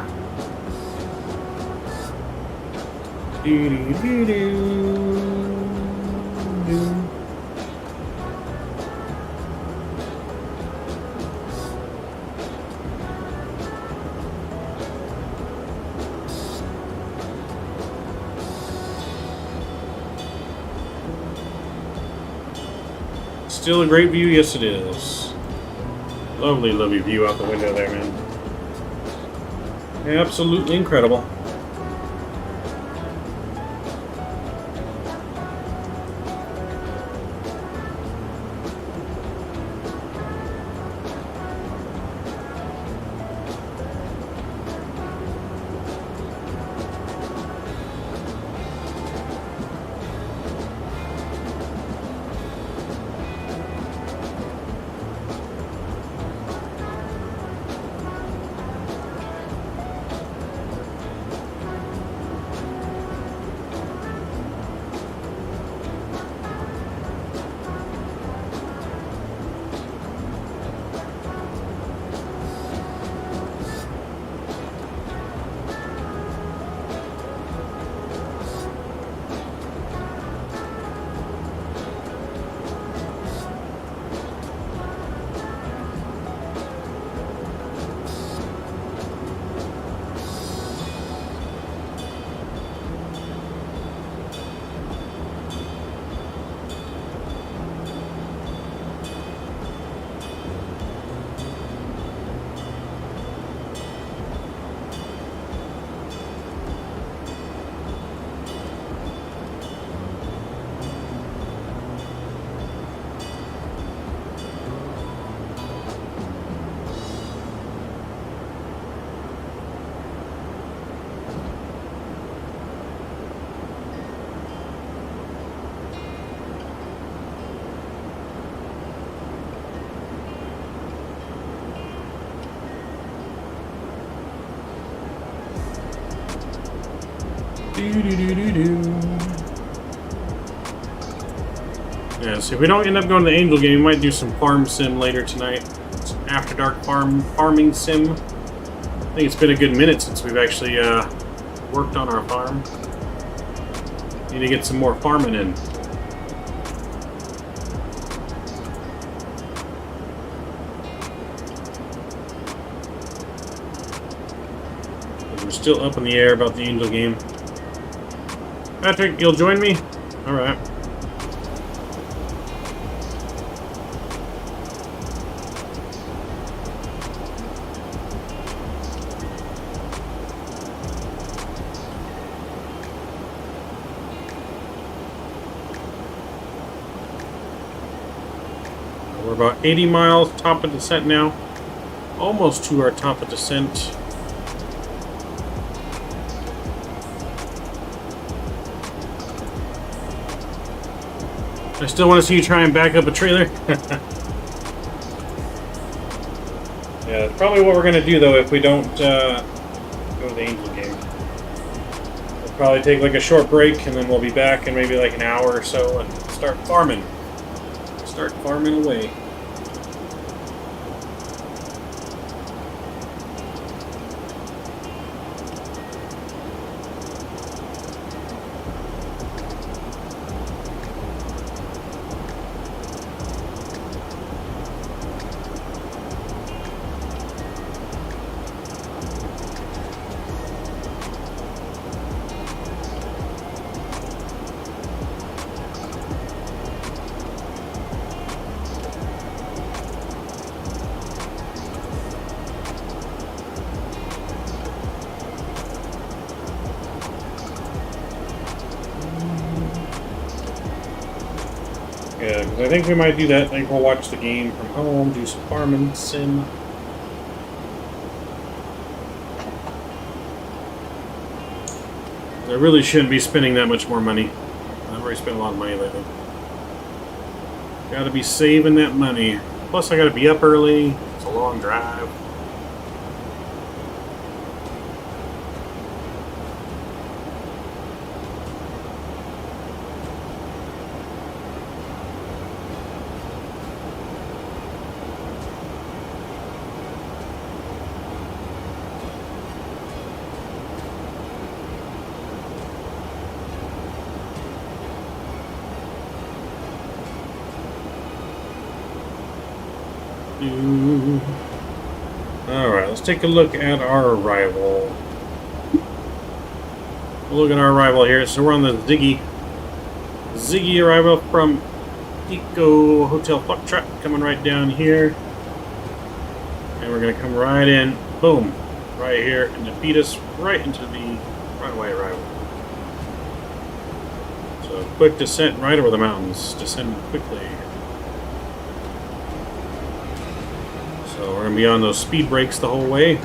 Speaker 1: Still a great view, yes it is. Lovely, lovely view out the window there, man. Absolutely incredible. Yeah, so if we don't end up going to the Angel game, we might do some farm sim later tonight. Some after dark farming sim. I think it's been a good minute since we've actually worked on our farm. Need to get some more farming in. We're still up in the air about the Angel game. Patrick, you'll join me? Alright. We're about 80 miles top of descent now. Almost to our top of descent. I still want to see you try and back up a trailer. Yeah, that's probably what we're going to do, though, if we don't go to the Angel game. We'll probably take like a short break, and then we'll be back in maybe like an hour or so and start farming. Start farming away. Yeah, because I think we might do that. I think we'll watch the game from home, do some farming sim. I really shouldn't be spending that much more money. I've already spent a lot of money lately. Gotta be saving that money. Plus, I gotta be up early. It's a long drive. Alright, let's take a look at our arrival. Look at our arrival here. So we're on the Ziggy arrival from Eco Hotel Foxtrot, coming right down here. And we're going to come right in, boom, right here, and feed us right into the runway arrival. So quick descent right over the mountains, descend quickly. So we're going to be on those speed brakes the whole way.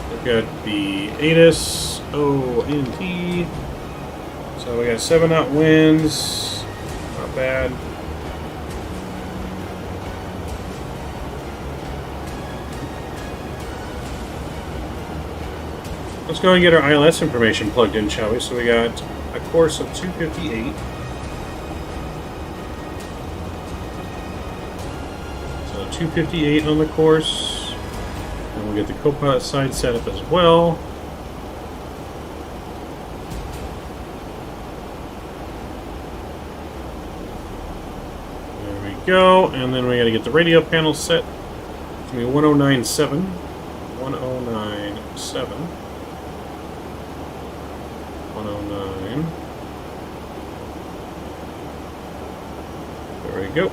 Speaker 1: We've got the ATIS, ONT. So we got 7-knot winds, not bad. Let's go and get our ILS information plugged in, shall we? So we got a course of 258. So 258 on the course. And we'll get the co-pilot side set up as well. There we go. And then we got to get the radio panel set. It's going to be 1097. 1097. 109. There we go.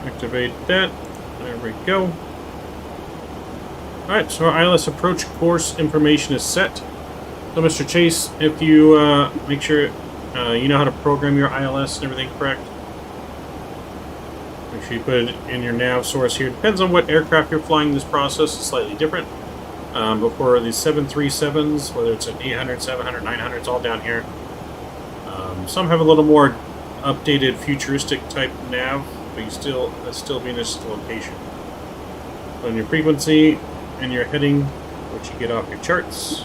Speaker 1: Activate that. There we go. Alright, so our ILS approach course information is set. So Mr. Chase, if you make sure you know how to program your ILS and everything correct, make sure you put it in your nav source here. Depends on what aircraft you're flying, this process is slightly different. But for the 737s, whether it's an 800, 700, 900, it's all down here. Some have a little more updated, futuristic type nav, but you still be in this location. So on your frequency and your heading, which you get off your charts.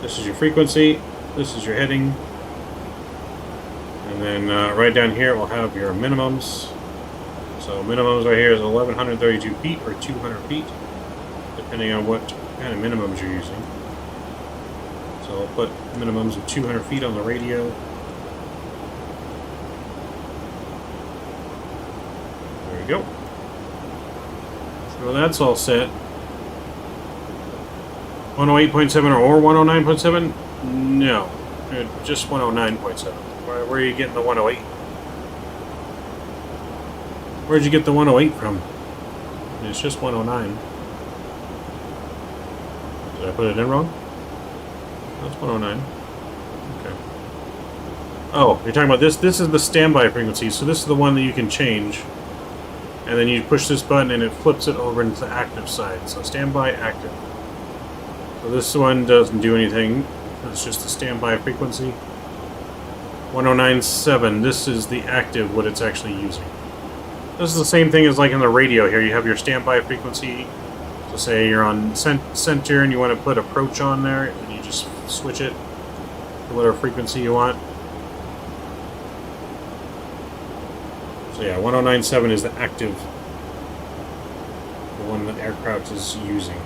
Speaker 1: This is your frequency. This is your heading. And then right down here, we'll have your minimums. So minimums right here is 1,132 feet or 200 feet. Depending on what kind of minimums you're using. So I'll put minimums of 200 feet on the radio. There we go. So that's all set. 108.7 or 109.7? No. Just 109.7. Where are you getting the 108? Where'd you get the 108 from? It's just 109. Did I put it in wrong? That's 109. Okay. Oh, you're talking about this? This is the standby frequency, so this is the one that you can change. And then you push this button and it flips it over into the active side. So standby, active. So this one doesn't do anything. It's just the standby frequency. 1097, this is the active, what it's actually using. This is the same thing as like in the radio here. You have your standby frequency. So say you're on center and you want to put approach on there, and you just switch it to whatever frequency you want. So yeah, 1097 is the active, the one that aircraft is using.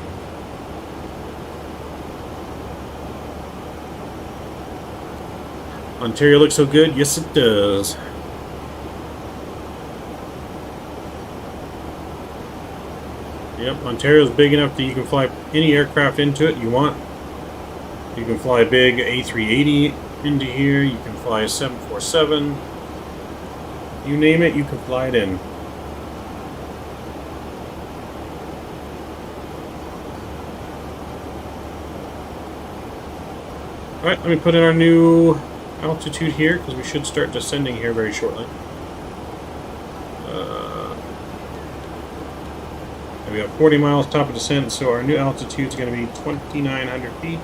Speaker 1: Ontario looks so good? Yes, it does. Yep, Ontario's big enough that you can fly any aircraft into it you want. You can fly a big A380 into here. You can fly a 747. You name it, you can fly it in. Alright, let me put in our new altitude here, because we should start descending here very shortly. We got 40 miles top of descent, so our new altitude is going to be 2,900 feet.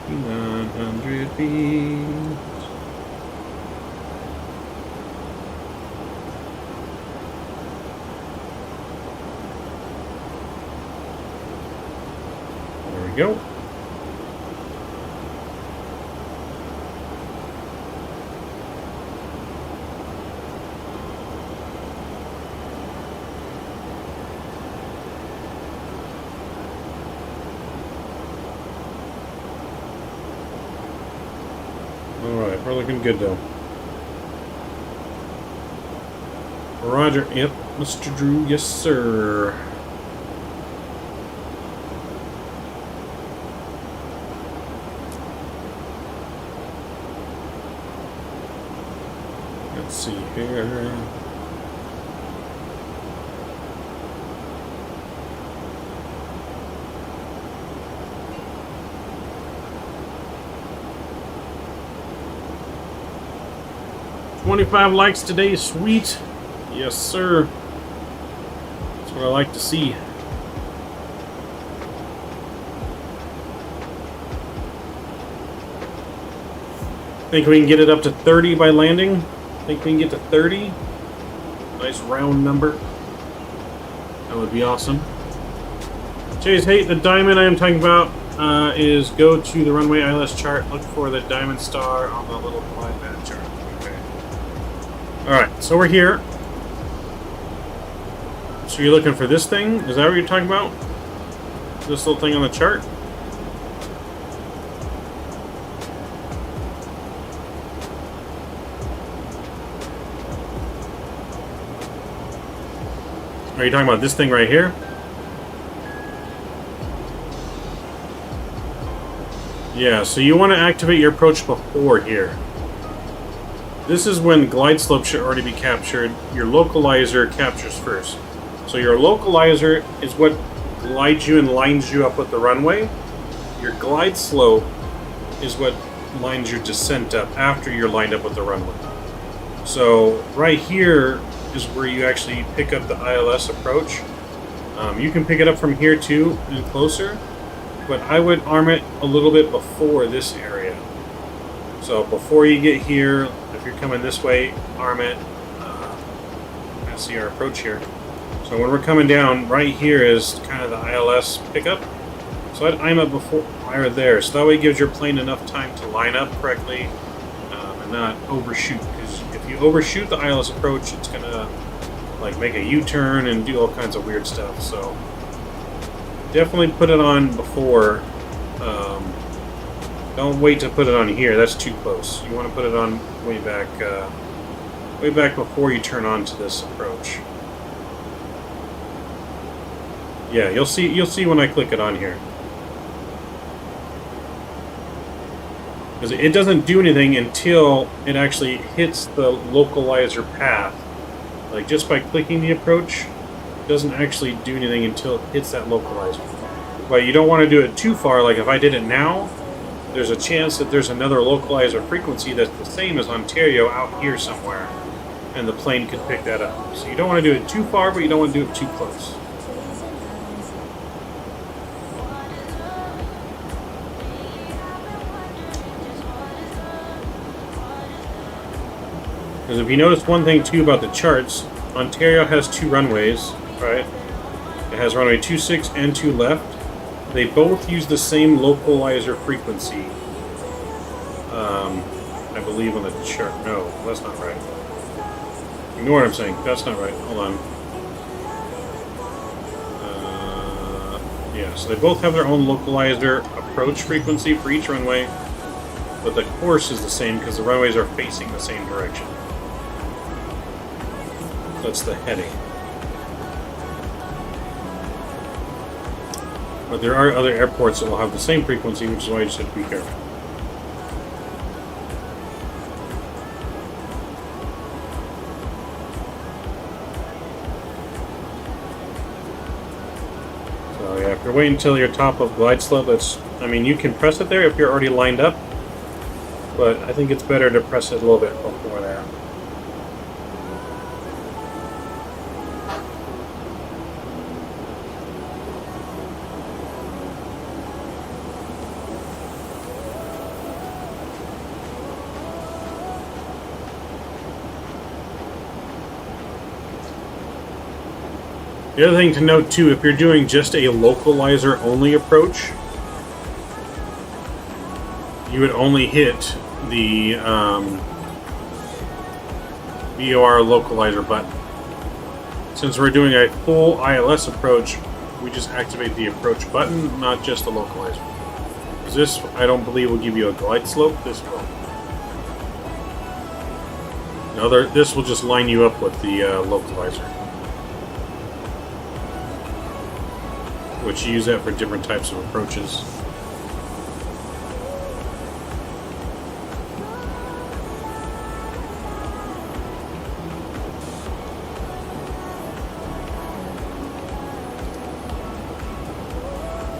Speaker 1: 2,900 feet. There we go. Alright, we're looking good though. Roger. Yep, Mr. Drew. Yes, sir. Let's see here. $25 likes today, sweet. Yes, sir. That's what I like to see. Think we can get it up to 30 by landing? Think we can get to 30? Nice round number. That would be awesome. Chase, hey, the diamond I am talking about is go to the runway ILS chart, look for the diamond star on the little glide path chart. Okay. Alright, so we're here. So you're looking for this thing? Is that what you're talking about? This little thing on the chart? Are you talking about this thing right here? Yeah, so you want to activate your approach before here. This is when glide slope should already be captured. Your localizer captures first. So your localizer is what glides you and lines you up with the runway. Your glide slope is what lines your descent up after you're lined up with the runway. So right here is where you actually pick up the ILS approach. You can pick it up from here too and closer, but I would arm it a little bit before this area. So before you get here, if you're coming this way, arm it. I see our approach here. So when we're coming down, right here is kind of the ILS pickup. So I'd aim it before or there, so that way it gives your plane enough time to line up correctly and not overshoot. Because if you overshoot the ILS approach, it's gonna like make a U-turn and do all kinds of weird stuff. So definitely put it on before. Don't wait to put it on here. That's too close. You want to put it on way back before you turn on to this approach. Yeah, you'll see when I click it on here. Because it doesn't do anything until it actually hits the localizer path. Like just by clicking the approach, it doesn't actually do anything until it hits that localizer. But you don't want to do it too far. Like if I did it now, there's a chance that there's another localizer frequency that's the same as Ontario out here somewhere, and the plane could pick that up. So you don't want to do it too far, but you don't want to do it too close. Because if you notice one thing too about the charts, Ontario has two runways, right? It has runway 26 and 2 left. They both use the same localizer frequency. I believe on the chart. No, that's not right. Ignore what I'm saying. That's not right. Hold on. Yeah, so they both have their own localizer approach frequency for each runway, but the course is the same because the runways are facing the same direction. That's the heading. But there are other airports that will have the same frequency, which is why you just have to be careful. So yeah, if you're waiting until you're top of glide slope, I mean, you can press it there if you're already lined up, but I think it's better to press it a little bit before that. The other thing to note too, if you're doing just a localizer only approach, you would only hit the VOR localizer button. Since we're doing a full ILS approach, we just activate the approach button, not just the localizer. Because this, I don't believe, will give you a glide slope. This will. No, this will just line you up with the localizer, which you use that for different types of approaches.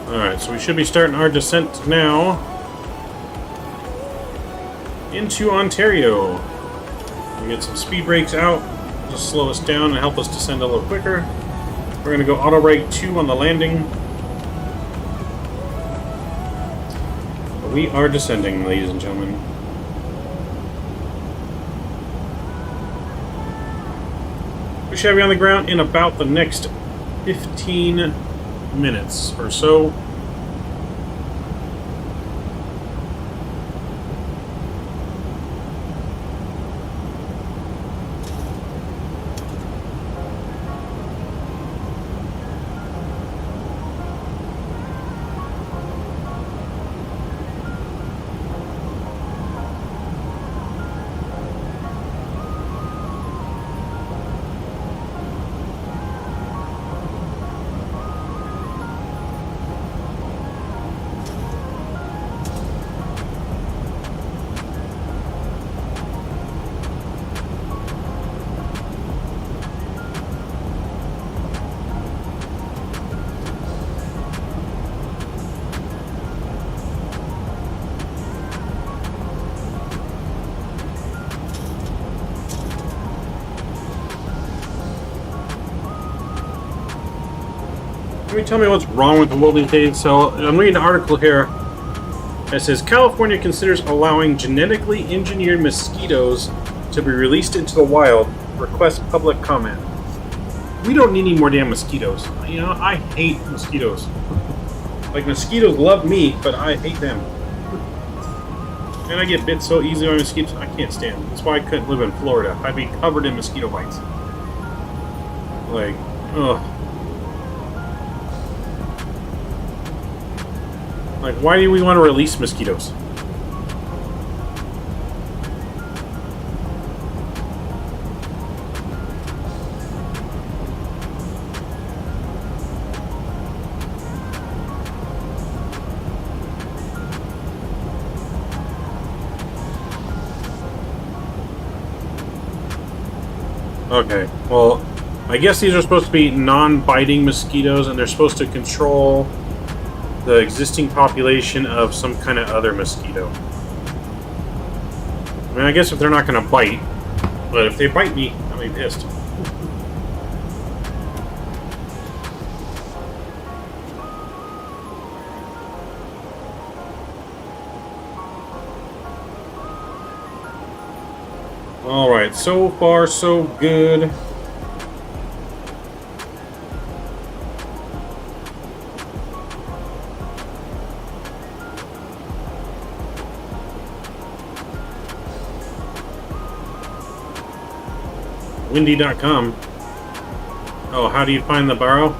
Speaker 1: Alright, so we should be starting our descent now into Ontario. We get some speed brakes out, just slow us down and help us descend a little quicker. We're going to go auto brake 2 on the landing. We are descending, ladies and gentlemen. We should be on the ground in about the next 15 minutes or so. Can you tell me what's wrong with the welding cage? So I'm reading an article here that says California considers allowing genetically engineered mosquitoes to be released into the wild. Request public comment. We don't need any more damn mosquitoes. You know, I hate mosquitoes. Like, mosquitoes love me, but I hate them. And I get bit so easily by mosquitoes, I can't stand them. That's why I couldn't live in Florida. I'd be covered in mosquito bites. Like, ugh. Like, why do we want to release mosquitoes? Okay, well, I guess these are supposed to be non-biting mosquitoes, and they're supposed to control the existing population of some kind of other mosquito. I mean, I guess if they're not going to bite, but if they bite me, I'll be pissed. Alright, so far so good. Windy.com. Oh, how do you find the barrel?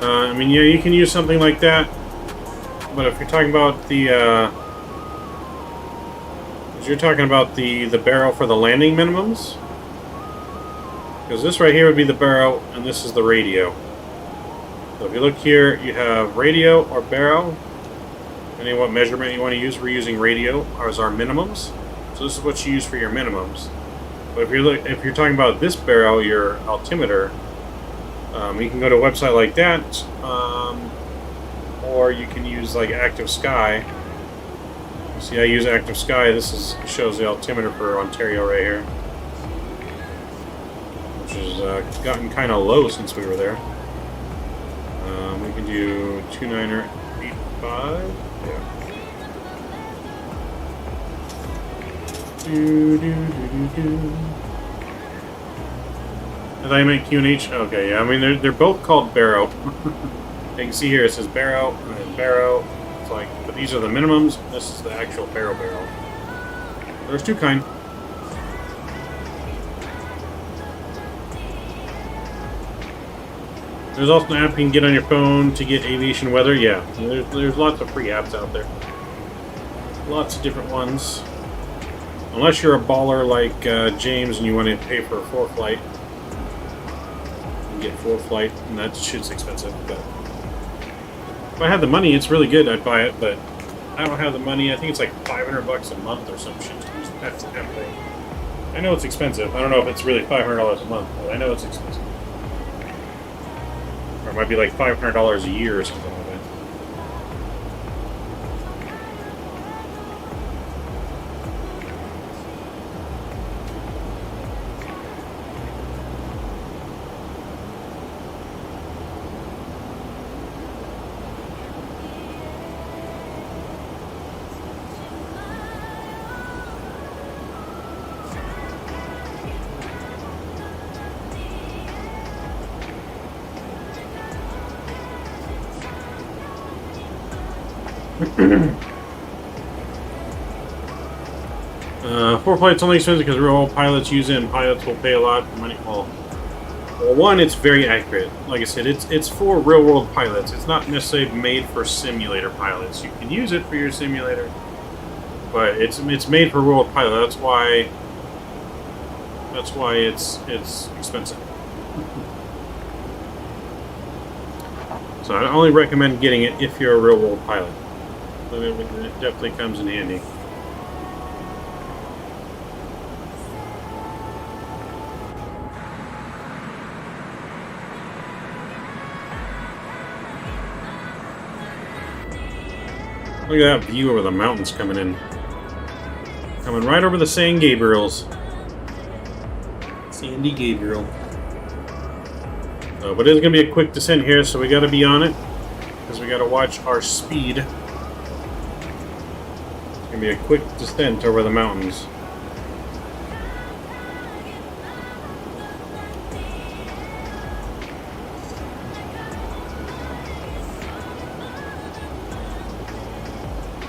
Speaker 1: I mean, yeah, you can use something like that, but if you're talking about the you're talking about the barrel for the landing minimums, because this right here would be the barrel, and this is the radio. So if you look here, you have radio or barrel, depending on what measurement you want to use. We're using radio as our minimums, so this is what you use for your minimums. But if you're talking about this barrel, your altimeter, you can go to a website like that, or you can use like Active Sky. See, I use Active Sky. This shows the altimeter for Ontario right here, which has gotten kind of low since we were there. We can do 2985. Yeah. I thought you meant QNH. Okay, yeah. I mean, they're both called Barrow. You can see here it says Barrow and then Barrow. It's like, but these are the minimums. This is the actual barrel. There's two kind. There's also an app you can get on your phone to get aviation weather. Yeah, there's lots of free apps out there. Lots of different ones. Unless you're a baller like James and you want to pay for a 4-flight. You get 4-flight, and that shit's expensive. But if I had the money, it's really good. I'd buy it, but I don't have the money. I think it's like $500 a month or some shit. That's the damn thing. I know it's expensive. I don't know if it's really $500 a month, but I know it's expensive. Or it might be like $500 a year or something like that. Four flight's only expensive because real pilots use it, and pilots will pay a lot of money. Well, one, it's very accurate. Like I said, it's for real world pilots. It's not necessarily made for simulator pilots. You can use it for your simulator, but it's made for real world pilots. That's why it's expensive. So I only recommend getting it if you're a real world pilot. It definitely comes in handy. Look at that view over the mountains coming in. Coming right over the San Gabriels. Sandy Gabriel. But it is going to be a quick descent here, so we got to be on it. Because we got to watch our speed. It's going to be a quick descent over the mountains.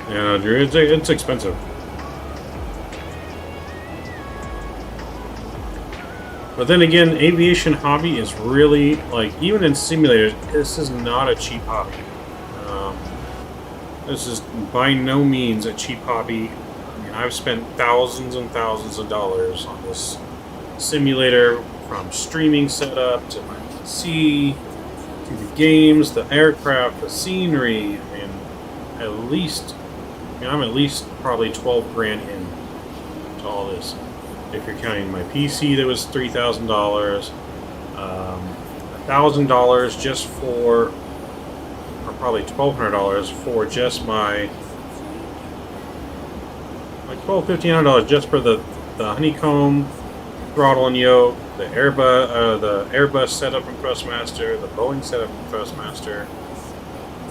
Speaker 1: Yeah, Drew, it's expensive. But then again, aviation hobby is really, like, even in simulators, this is not a cheap hobby. This is by no means a cheap hobby. I mean, I've spent thousands and thousands of dollars on this simulator, from streaming setup to my PC, to the games, the aircraft, the scenery. I mean, I'm at least probably 12 grand in to all this. If you're counting my PC, that was $3,000. $1,000 just for, or probably $1,200 for just my, like $1,500 just for the Honeycomb throttle and yoke, the Airbus setup from Trustmaster, the Boeing setup from Trustmaster,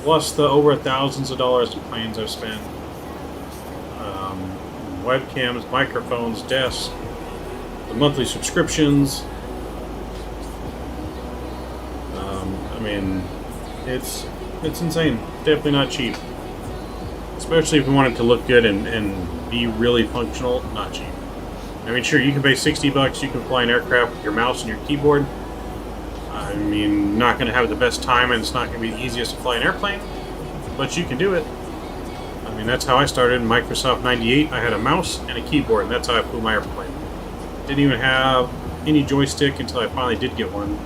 Speaker 1: plus the over thousands of dollars in planes I've spent. Webcams, microphones, desks, the monthly subscriptions. I mean, it's insane. Definitely not cheap. Especially if you want it to look good and be really functional, not cheap. I mean, sure, you can pay $60, you can fly an aircraft with your mouse and your keyboard. I mean, not going to have the best time, and it's not going to be the easiest to fly an airplane, but you can do it. I mean, that's how I started in Microsoft 98. I had a mouse and a keyboard, and that's how I flew my airplane. Didn't even have any joystick until I finally did get one.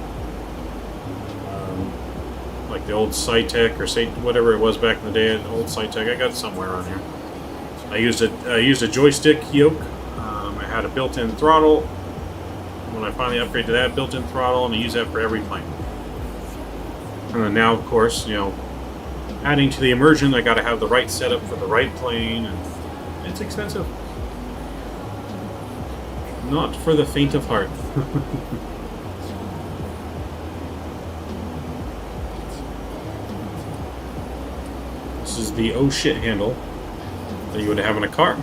Speaker 1: Like the old Cytec or whatever it was back in the day, the old Cytec. I got it somewhere on here. I used a joystick yoke. I had a built-in throttle. When I finally upgraded to that, built-in throttle, and I use that for every plane. And then now, of course, you know, adding to the immersion, I got to have the right setup for the right plane, and it's expensive. Not for the faint of heart. This is the oh shit handle that you would have in a car.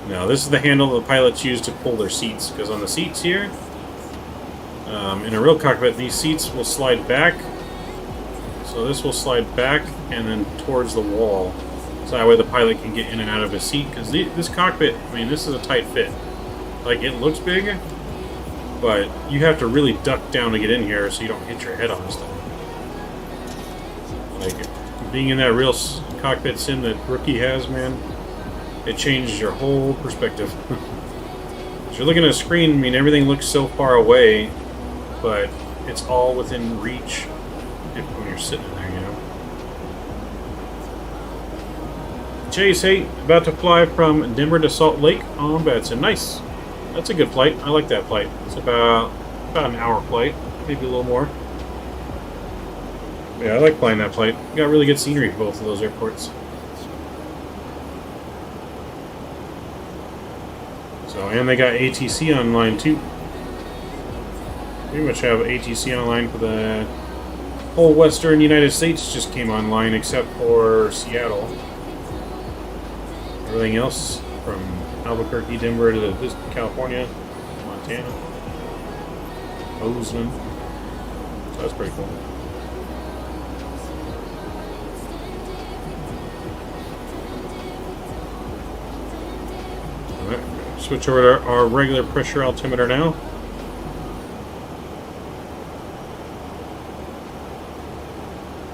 Speaker 1: Now, this is the handle the pilots use to pull their seats, because on the seats here, in a real cockpit, these seats will slide back. So this will slide back and then towards the wall, so that way the pilot can get in and out of his seat. Because this cockpit, I mean, this is a tight fit. Like, it looks big, but you have to really duck down to get in here so you don't hit your head on this thing. Like, being in that real cockpit sim that Rookie has, man, it changes your whole perspective. As you're looking at a screen, I mean, everything looks so far away, but it's all within reach when you're sitting there, you know. Chase, hey, about to fly from Denver to Salt Lake on Batson. Nice. That's a good flight. I like that flight. It's about an hour flight, maybe a little more. Yeah, I like flying that flight. Got really good scenery for both of those airports. So, and they got ATC online too. Pretty much have ATC online for the whole western United States. Just came online except for Seattle. Everything else from Albuquerque, Denver to California, Montana, Bozeman. So that's pretty cool. Alright, switch over to our regular pressure altimeter now.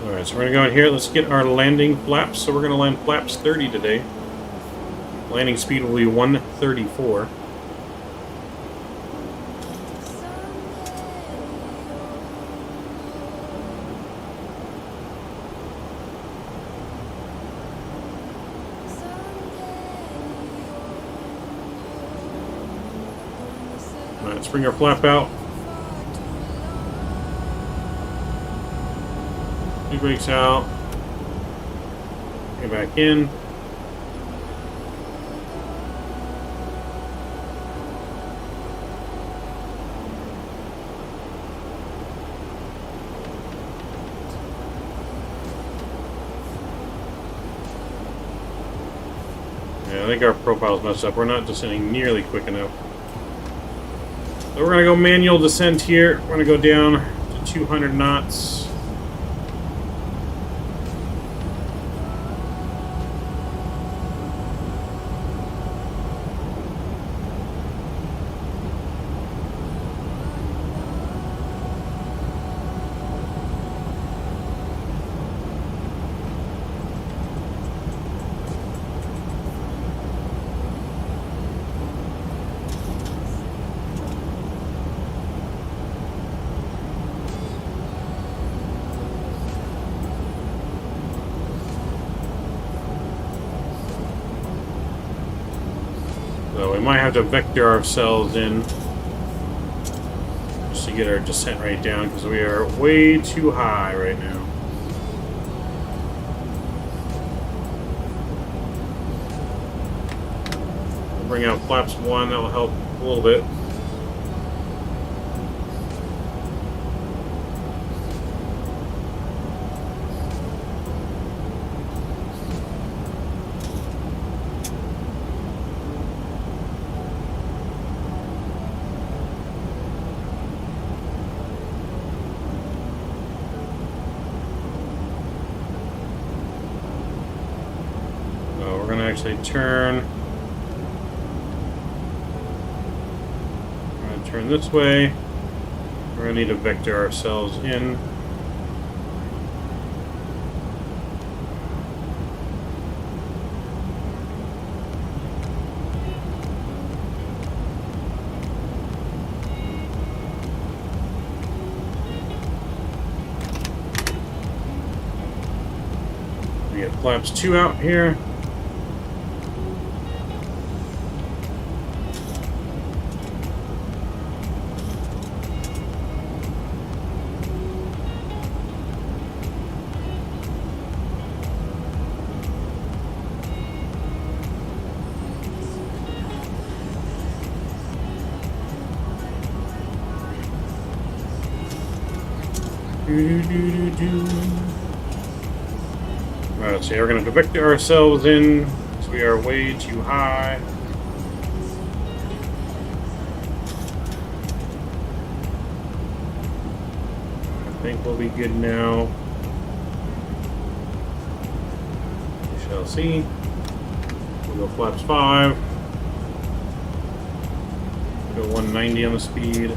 Speaker 1: Alright, so we're going to go in here. Let's get our landing flaps. So we're going to land flaps 30 today. Landing speed will be 134. Alright, let's bring our flap out. Two brakes out. Get back in. I think our profile's messed up. We're not descending nearly quick enough. So we're going to go manual descent here. We're going to go down to 200 knots. So we might have to vector ourselves in just to get our descent rate down because we are way too high right now. We'll bring out flaps 1, that will help a little bit. Actually turn. We're going to turn this way. We're going to need to vector ourselves in. We get flaps 2 out here. Alright, so we're going to vector ourselves in because we are way too high. I think we'll be good now. We shall see. We'll go flaps 5. We'll go 190 on the speed.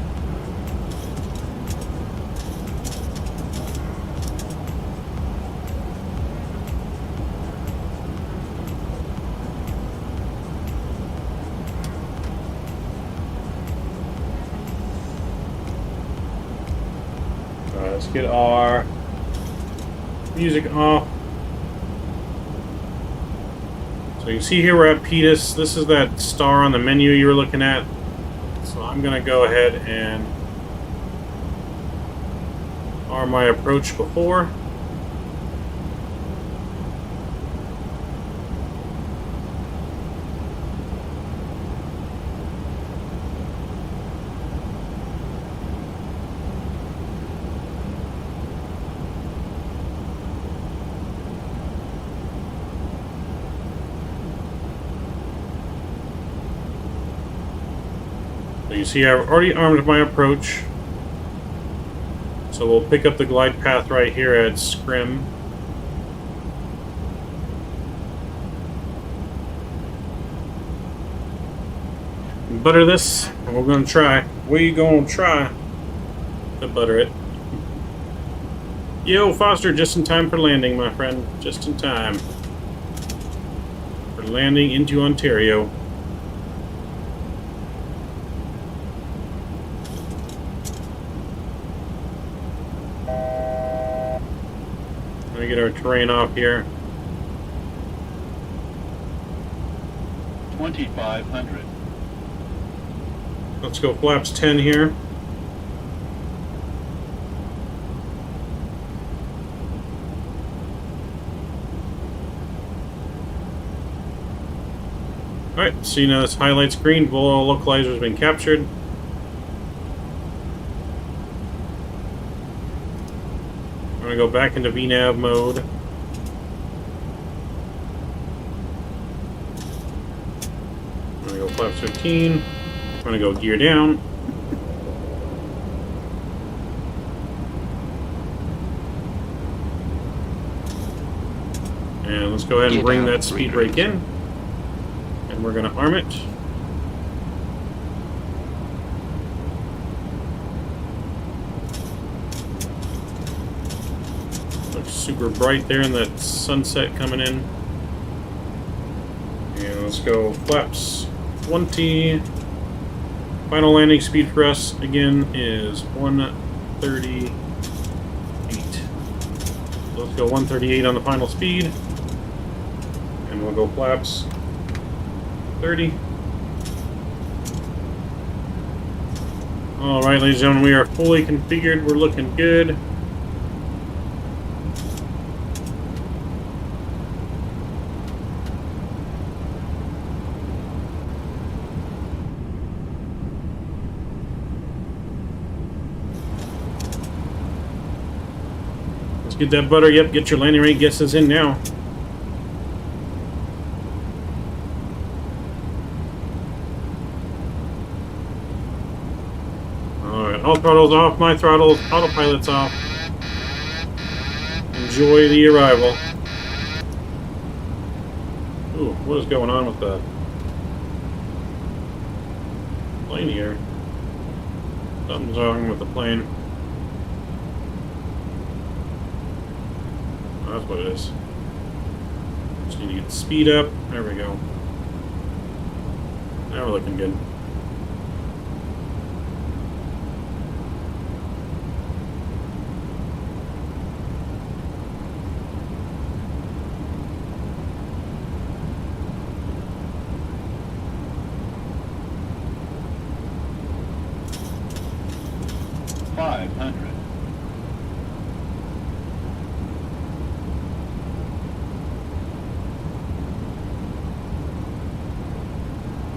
Speaker 1: get our music off. So you can see here we're at Pedis. This is that star on the menu you were looking at. So I'm going to go ahead and arm my approach before. You see I've already armed my approach. So we'll pick up the glide path right here at Scrim. Butter this, and we're going to try. We're going to try to butter it. Yo, Foster, just in time for landing, my friend. Just in time for landing into Ontario. Get our terrain off here.
Speaker 10: 2,500.
Speaker 1: Let's go flaps 10 here. Alright, so you know this highlights green. Volo localizer has been captured. I'm going to go back into VNAV mode. I'm going to go flaps 15. I'm going to go gear down. And let's go ahead and bring that speed brake in. And we're going to arm it. Super bright there in that sunset coming in. And let's go flaps 20. Final landing speed for us again is 138. So let's go 138 on the final speed. And we'll go flaps 30. Alright, ladies and gentlemen, we are fully configured. We're looking good. Get that butter. Yep, get your landing rate guesses in now. Alright, all throttles off, my throttles, autopilot's off. Enjoy the arrival. Ooh, what is going on with the plane here? Something's wrong with the plane. That's what it is. Just need to get the speed up. There we go. Now we're looking good.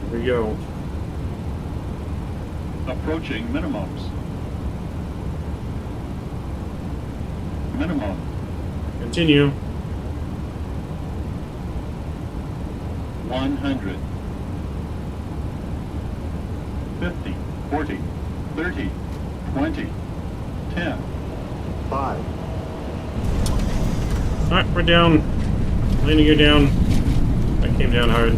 Speaker 1: Here we go.
Speaker 10: Approaching minimums. Minimum.
Speaker 1: Continue.
Speaker 10: 100. 50. 40. 30. 20. 10. 5.
Speaker 1: Alright, we're down. Landing gear down. That came down hard.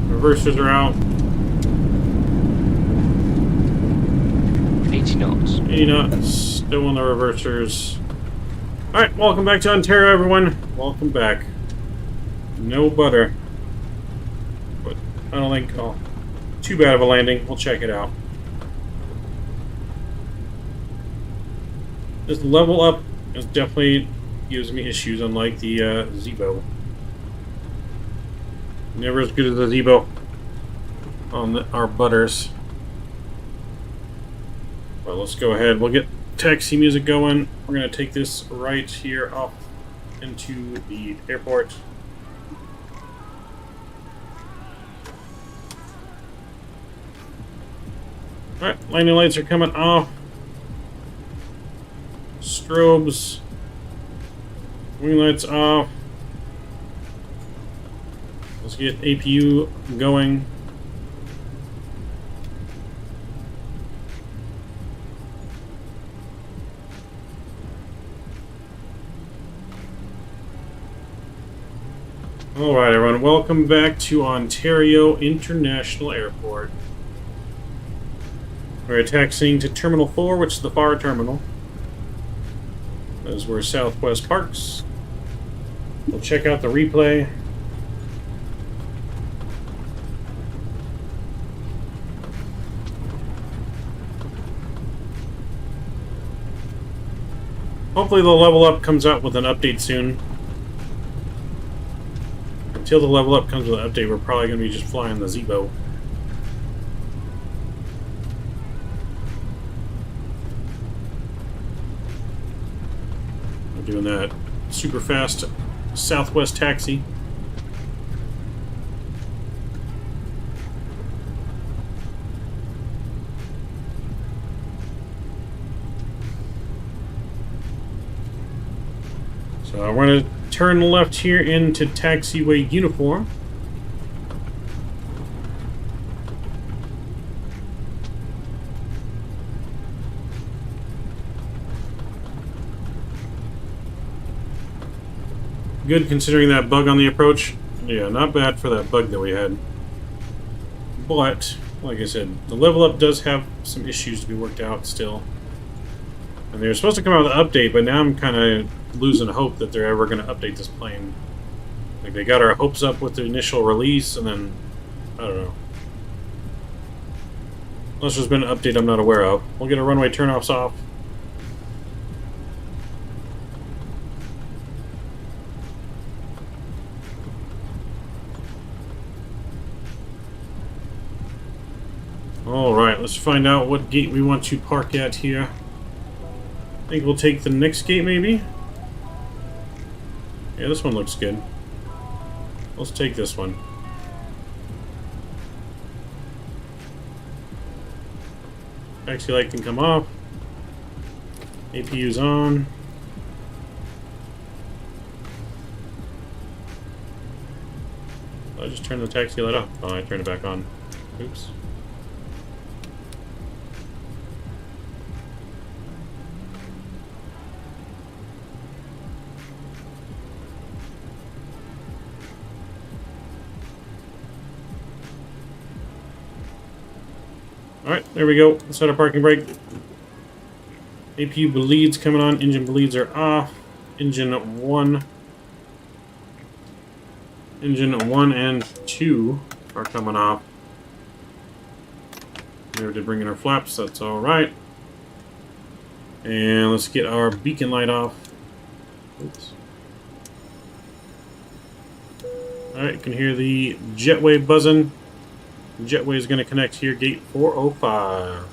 Speaker 1: Reversers are out.
Speaker 20: 80 knots.
Speaker 1: 80 knots. Still on the reversers. Alright, welcome back to Ontario, everyone. Welcome back. No butter. But I don't think too bad of a landing. We'll check it out. This level up is definitely gives me issues, unlike the Zebo. Never as good as the Zebo on our butters. Well, let's go ahead. We'll get taxi music going. We're going to take this right here off into the airport. Alright, landing lights are coming off. Strobes. Wing lights off. Let's get APU going. Alright everyone, welcome back to Ontario International Airport. We're taxiing to Terminal 4, which is the far terminal. That is where Southwest parks. We'll check out the replay. Hopefully the level up comes out with an update soon. Until the level up comes with an update, we're probably going to be just flying the Zebo. We're doing that super fast Southwest taxi. So we're going to turn left here into taxiway uniform. Good considering that bug on the approach. Yeah, not bad for that bug that we had. But, like I said, the level up does have some issues to be worked out still. And they were supposed to come out with an update, but now I'm kind of losing hope that they're ever going to update this plane. Like, they got our hopes up with the initial release, and then, I don't know. Unless there's been an update I'm not aware of. We'll get our runway turnoffs off. Alright, let's find out what gate we want to park at here. I think we'll take the next gate, maybe? Yeah, this one looks good. Let's take this one. Taxi light can come off. APU's on. I just turned the taxi light off. Oh, I turned it back on. Oops. Alright, there we go. Set our parking brake. APU bleeds coming on. Engine bleeds are off. Engine 1. Engine 1 and 2 are coming off. Never did bring in our flaps, that's alright. And let's get our beacon light off. Oops. Alright, you can hear the jetway buzzing. Jetway is going to connect here, gate 405.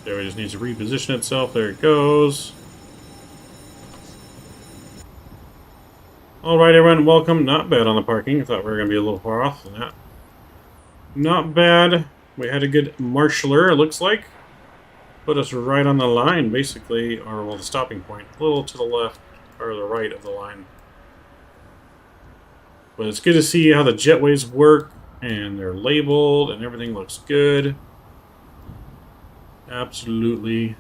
Speaker 1: There, it just needs to reposition itself. There it goes. Alright, everyone, welcome. Not bad on the parking. I thought we were going to be a little far off than that. Not bad. We had a good marshaller, it looks like. Put us right on the line, basically, or well, the stopping point. A little to the left, or the right of the line. But it's good to see how the jetways work, and they're labeled, and everything looks good. Absolutely,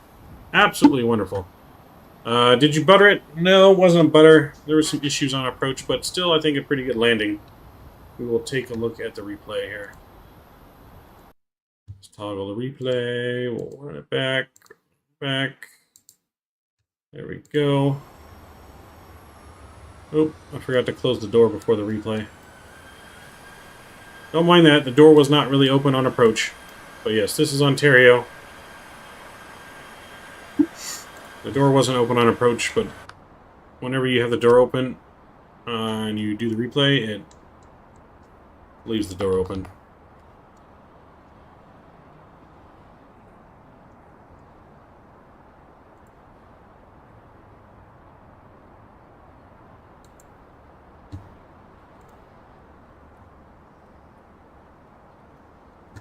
Speaker 1: absolutely wonderful. Did you butter it? No, it wasn't a butter. There were some issues on approach, but still, I think a pretty good landing. We will take a look at the replay here. Let's toggle the replay. We'll run it back. There we go. Oh, I forgot to close the door before the replay. Don't mind that. The door was not really open on approach. But yes, this is Ontario. The door wasn't open on approach, but whenever you have the door open and you do the replay, it leaves the door open.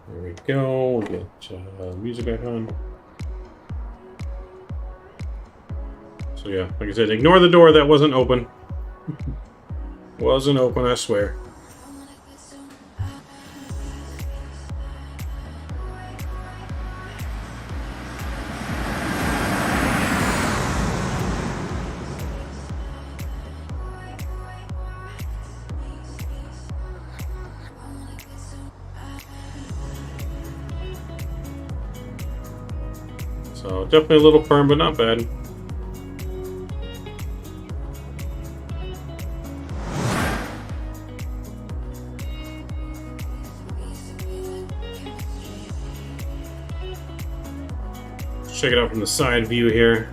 Speaker 1: There we go. We'll get music back on. So yeah, like I said, ignore the door that wasn't open. Wasn't open, I swear. So definitely a little firm, but not bad. Check it out from the side view here.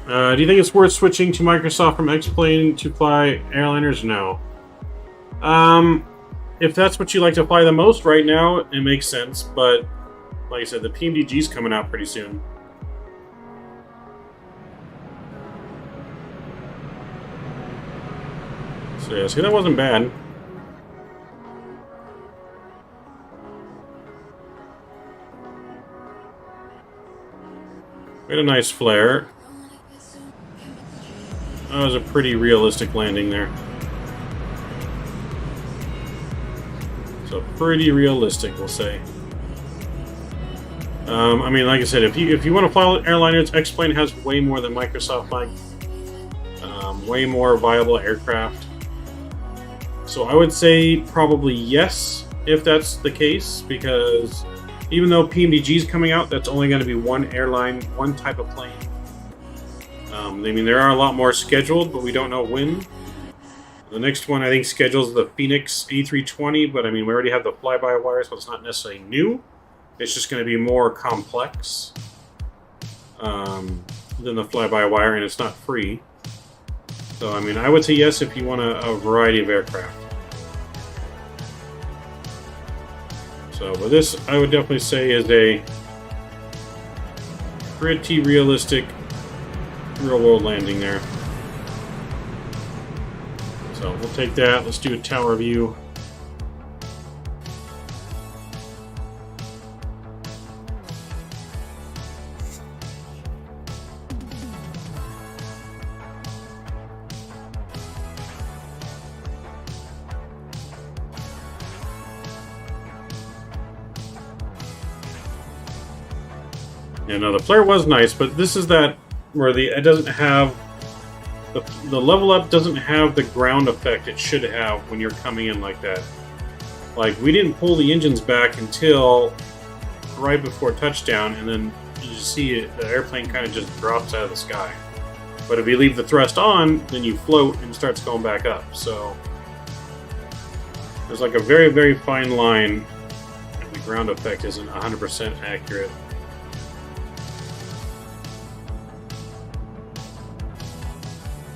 Speaker 1: Do you think it's worth switching to Microsoft from X-Plane to fly airliners? No. If that's what you like to fly the most right now, it makes sense. But like I said, the PMDG's coming out pretty soon. So yeah, see, that wasn't bad. We had a nice flare. That was a pretty realistic landing there. So pretty realistic, we'll say. I mean, like I said, if you want to fly airliners, X-Plane has way more than Microsoft flight. Way more viable aircraft. So I would say probably yes, if that's the case, because even though PMDG is coming out, that's only going to be one airline, one type of plane. I mean, there are a lot more scheduled, but we don't know when. The next one, I think, scheduled is the Phoenix A320, but I mean, we already have the fly-by-wire, so it's not necessarily new. It's just going to be more complex than the fly-by-wire, and it's not free. So, I mean, I would say yes if you want a variety of aircraft. So, but this, I would definitely say, is a pretty realistic real-world landing there. So, we'll take that. Let's do a tower view. Yeah, no, the flare was nice, but this is that where it doesn't have the level up doesn't have the ground effect it should have when you're coming in like that. Like, we didn't pull the engines back until right before touchdown, and then you just see it, the airplane kind of just drops out of the sky. But if you leave the thrust on, then you float and it starts going back up. So there's like a very, very fine line, and the ground effect isn't 100% accurate.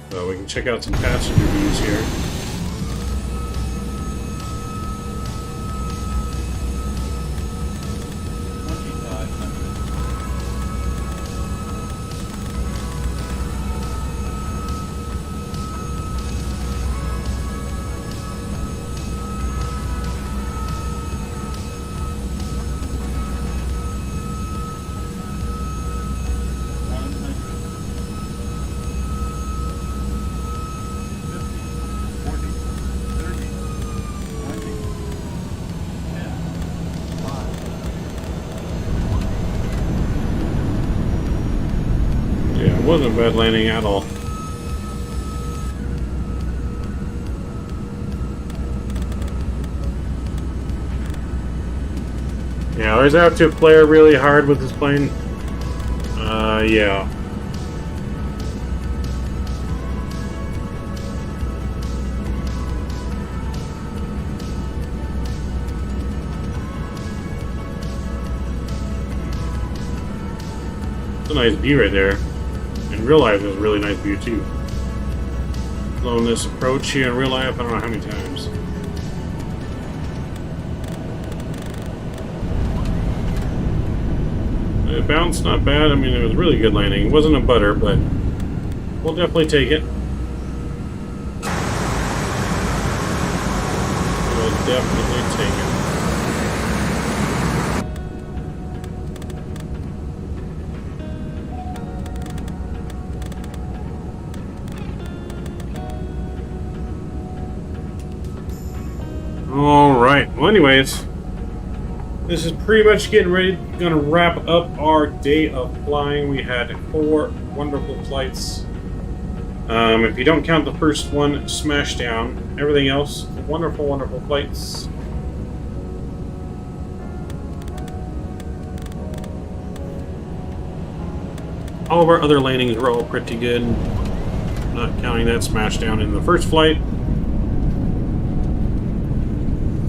Speaker 1: So we can check out some passenger views here. Wasn't a bad landing at all. Yeah, I always have to play really hard with this plane. Yeah. It's a nice view right there. In real life, it's a really nice view too. Flown this approach here in real life, I don't know how many times. It bounced not bad. I mean, it was a really good landing. It wasn't a butter, but we'll definitely take it. We'll definitely take it. Alright, well anyways, this is pretty much getting ready, gonna wrap up our day of flying. We had 4 wonderful flights. If you don't count the first one, smash down. Everything else, wonderful, wonderful flights. All of our other landings were all pretty good. Not counting that smash down in the first flight.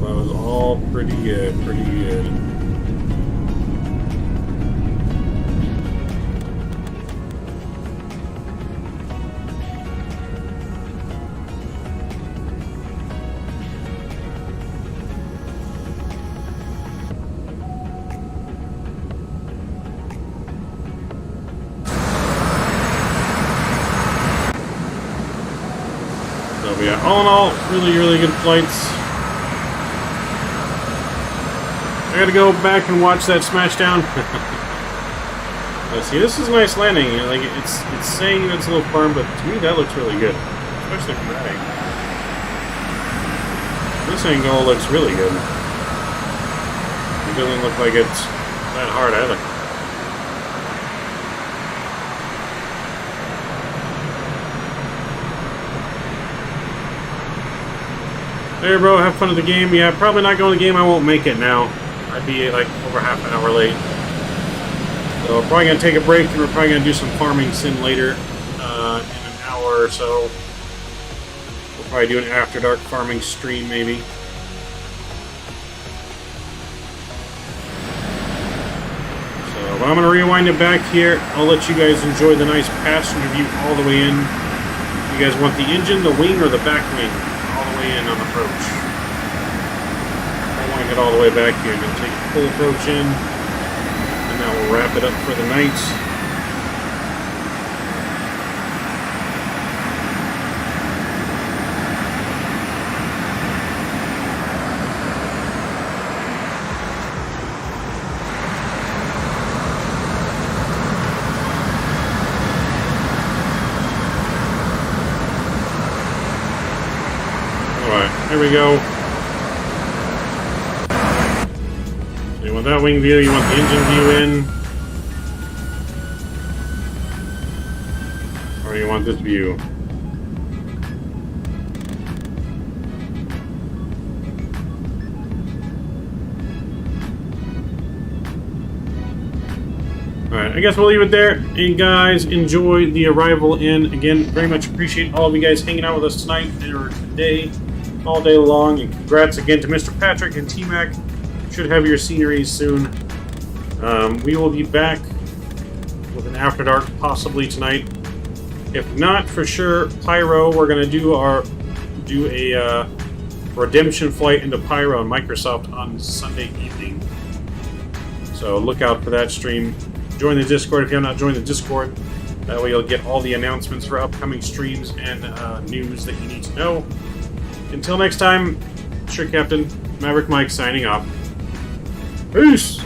Speaker 1: That was all pretty good, pretty good. So yeah, all in all, really, really good flights. I gotta go back and watch that smashdown. See, this is a nice landing. Like it's saying it's a little firm, but to me that looks really good, especially from that angle. This angle looks really good. It doesn't look like it's that hard either. There, bro. Have fun at the game. Yeah, probably not going to the game. I won't make it now. I'd be like over half an hour late. So we're probably going to take a break and we're probably going to do some farming sim later in an hour or so. We'll probably do an after dark farming stream maybe. So but I'm going to rewind it back here. I'll let you guys enjoy the nice passenger view all the way in. You guys want the engine, the wing, or the back wing? All the way in on approach. Get all the way back here and then take a full approach in, and that will wrap it up for the night. Alright, here we go. You want that wing view, you want the engine view in, or you want this view. Alright, I guess we'll leave it there. And guys, enjoy the arrival in. Again, very much appreciate all of you guys hanging out with us tonight or today, all day long. And congrats again to Mr. Patrick and T-Mac. Should have your sceneries soon. We will be back with an After Dark possibly tonight. If not, for sure, Pyro. We're gonna do a redemption flight into Pyro on Microsoft on Sunday evening. So look out for that stream. Join the Discord if you have not joined the Discord. That way you'll get all the announcements for upcoming streams and news that you need to know. Until next time, Sure Captain, Maverick Mike signing off. Peace!